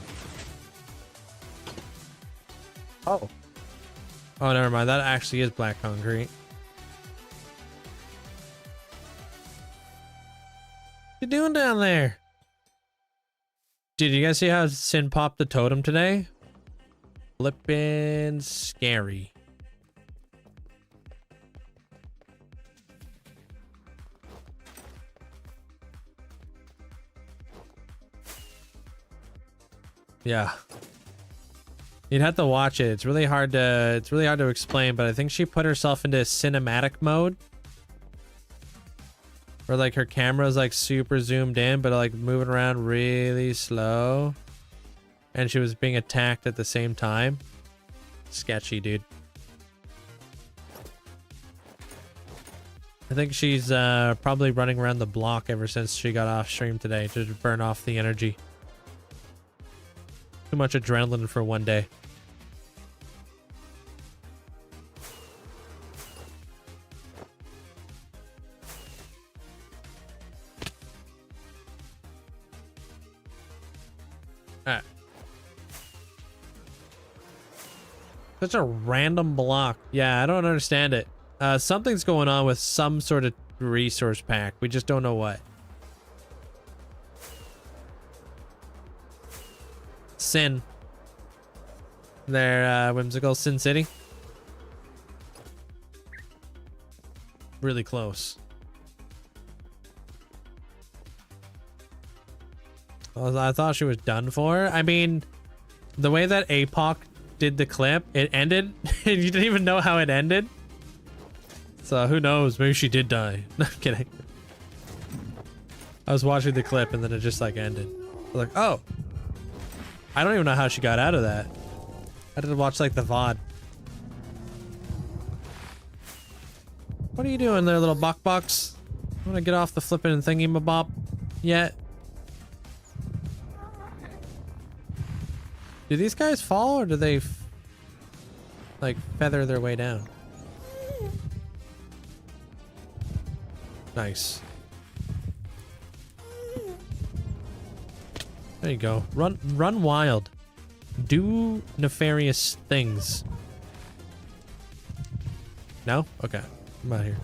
Oh. Oh, never mind. That actually is black concrete. What you doing down there? Did you guys see how Sin popped the totem today? Flippin' scary. Yeah. You'd have to watch it. It's really hard to explain, but I think she put herself into cinematic mode. Where like her camera is like super zoomed in, but like moving around really slow. And she was being attacked at the same time. Sketchy, dude. I think she's probably running around the block ever since she got off stream today to burn off the energy. Too much adrenaline for one day. Alright. Such a random block. Yeah, I don't understand it. Something's going on with some sort of resource pack. We just don't know what. Sin. Their whimsical Sin City. Really close. Well, I thought she was done for. I mean, the way that APOC did the clip, it ended. You didn't even know how it ended. So who knows? Maybe she did die. No, I'm kidding. I was watching the clip and then it just like ended. I was like, oh. I don't even know how she got out of that. I had to watch like the VOD. What are you doing there, little box? Want to get off the flippin' thingy-mabob yet? Do these guys fall or do they like feather their way down? Nice. There you go. Run wild. Do nefarious things. No? Okay. I'm out here.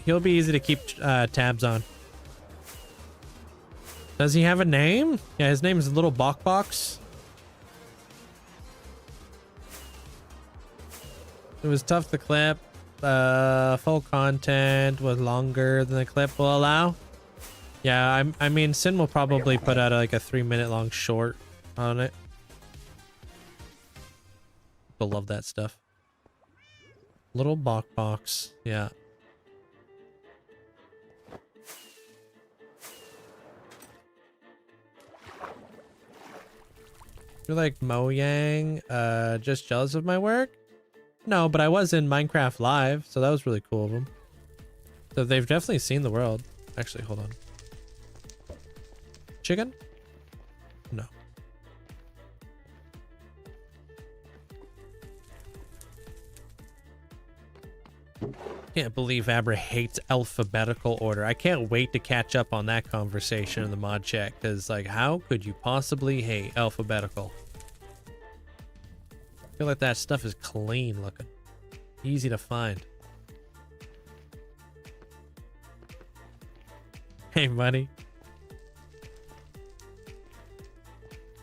He'll be easy to keep tabs on. Does he have a name? Yeah, his name is Little Box. It was tough to clip. Full content was longer than the clip will allow. Yeah, I mean, Sin will probably put out like a 3-minute long short on it. People love that stuff. Little box. Yeah. You're like Mojang, just jealous of my work? No, but I was in Minecraft Live, so that was really cool of them. So they've definitely seen the world. Actually, hold on. Chicken? No. Can't believe Abra hates alphabetical order. I can't wait to catch up on that conversation in the mod chat, because like, how could you possibly hate alphabetical? I feel like that stuff is clean looking. Easy to find. Hey, buddy.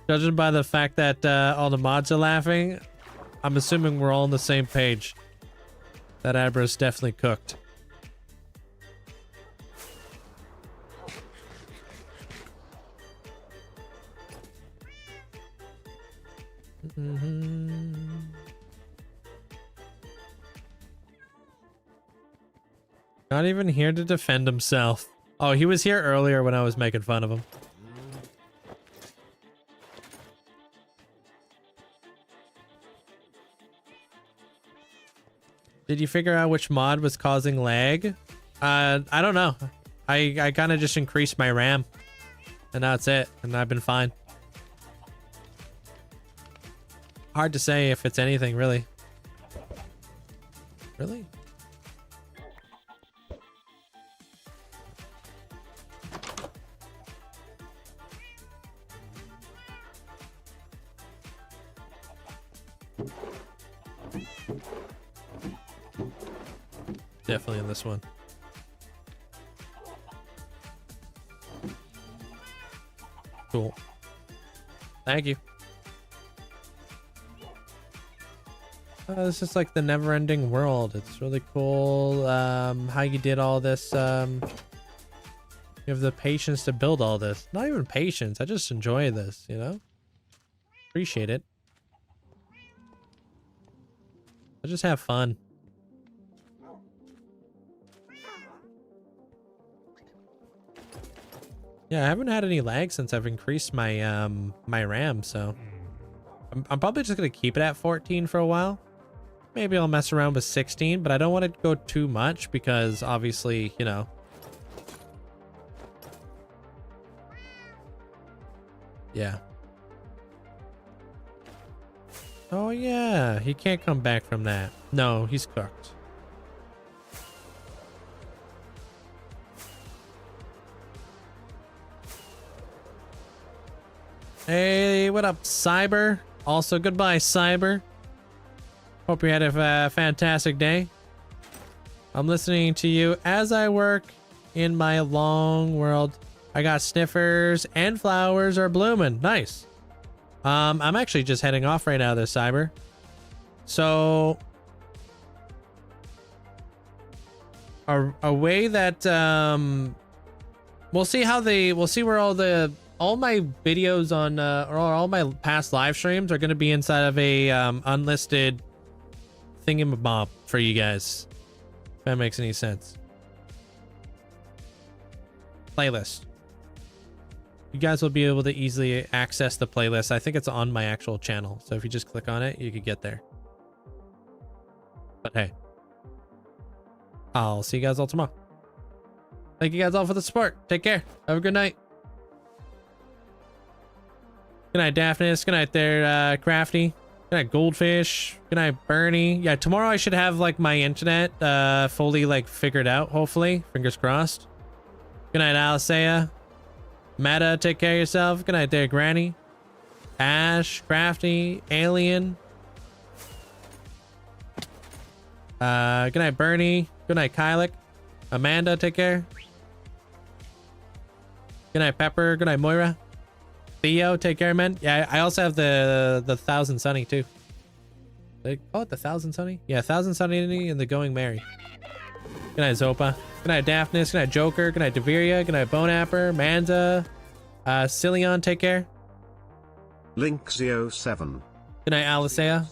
Judging by the fact that all the mods are laughing, I'm assuming we're all on the same page. That Abra's definitely cooked. Not even here to defend himself. Oh, he was here earlier when I was making fun of him. Did you figure out which mod was causing lag? I don't know. I kind of just increased my RAM. And that's it. And I've been fine. Hard to say if it's anything, really. Really? Definitely in this one. Cool. Thank you. This is like the never-ending world. It's really cool how you did all this. You have the patience to build all this. Not even patience. I just enjoy this, you know? Appreciate it. I just have fun. Yeah, I haven't had any lag since I've increased my my RAM, so I'm probably just gonna keep it at 14 for a while. Maybe I'll mess around with 16, but I don't want to go too much because obviously, you know. Yeah. Oh yeah, he can't come back from that. No, he's cooked. Hey, what up, Cyber? Also, goodbye, Cyber. Hope you had a fantastic day. I'm listening to you as I work in my long world. I got sniffers and flowers are blooming. Nice. I'm actually just heading off right now there, Cyber. So a way that we'll see where all the all my videos on or all my past live streams are going to be inside of a unlisted thingamabob for you guys, if that makes any sense. Playlist. You guys will be able to easily access the playlist. I think it's on my actual channel, so if you just click on it, you could get there. But hey, I'll see you guys all tomorrow. Thank you guys all for the support. Take care. Have a good night. Good night, Daphnis. Good night there, Crafty. Good night, Goldfish. Good night, Bernie. Yeah, tomorrow I should have like my internet fully like figured out, hopefully. Fingers crossed. Good night, Alicea. Meta, take care of yourself. Good night there, Granny. Ash, Crafty, Alien. Good night, Bernie. Good night, Kylik. Amanda, take care. Good night, Pepper. Good night, Moira. Theo, take care, man. Yeah, I also have the Thousand Sunny too. They call it the Thousand Sunny? Yeah, Thousand Sunny and the Going Merry. Good night, Zopa. Good night, Daphnis. Good night, Joker. Good night, Deviria. Good night, Bonapper. Manza. Cillion, take care. Linkzzey07. Good night, Alicea.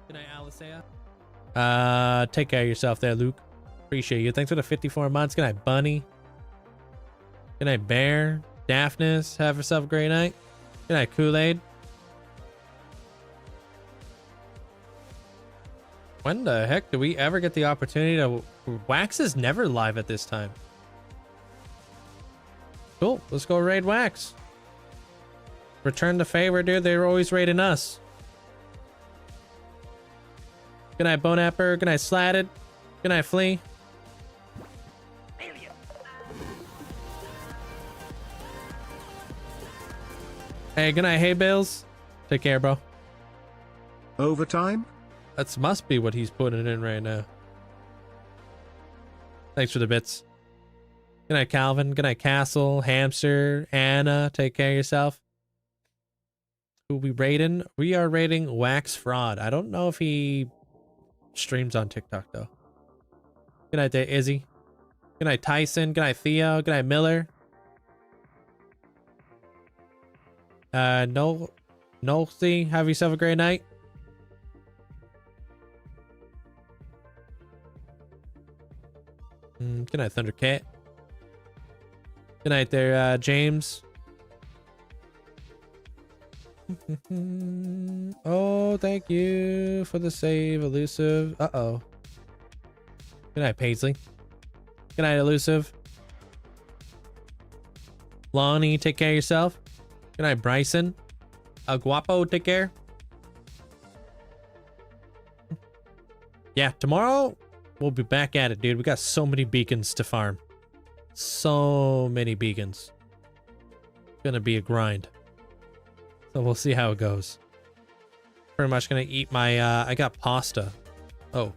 Good night, Alicea. Take care of yourself there, Luke. Appreciate you. Thanks for the 54 months. Good night, Bunny. Good night, Bear. Daphnis, have yourself a great night. Good night, Kool-Aid. When the heck do we ever get the opportunity to... Wax is never live at this time. Cool, let's go raid Wax. Return the favor, dude. They're always raiding us. Good night, Bonapper. Good night, Slatted. Good night, Flea. Hey, good night, Hey Bills. Take care, bro. Overtime? That must be what he's putting in right now. Thanks for the bits. Good night, Calvin. Good night, Castle, Hamster, Anna. Take care of yourself. Who we raiding? We are raiding Wax Fraud. I don't know if he streams on TikTok though. Good night there, Izzy. Good night, Tyson. Good night, Theo. Good night, Miller. Noelzy, have yourself a great night. Good night, Thundercat. Good night there, James. Oh, thank you for the save, Elusive. Uh-oh. Good night, Paisley. Good night, Elusive. Lonnie, take care of yourself. Good night, Bryson. Guapo, take care. Yeah, tomorrow we'll be back at it, dude. We got so many beacons to farm. So many beacons. Gonna be a grind. So we'll see how it goes. Pretty much gonna eat my, I got pasta. Oh,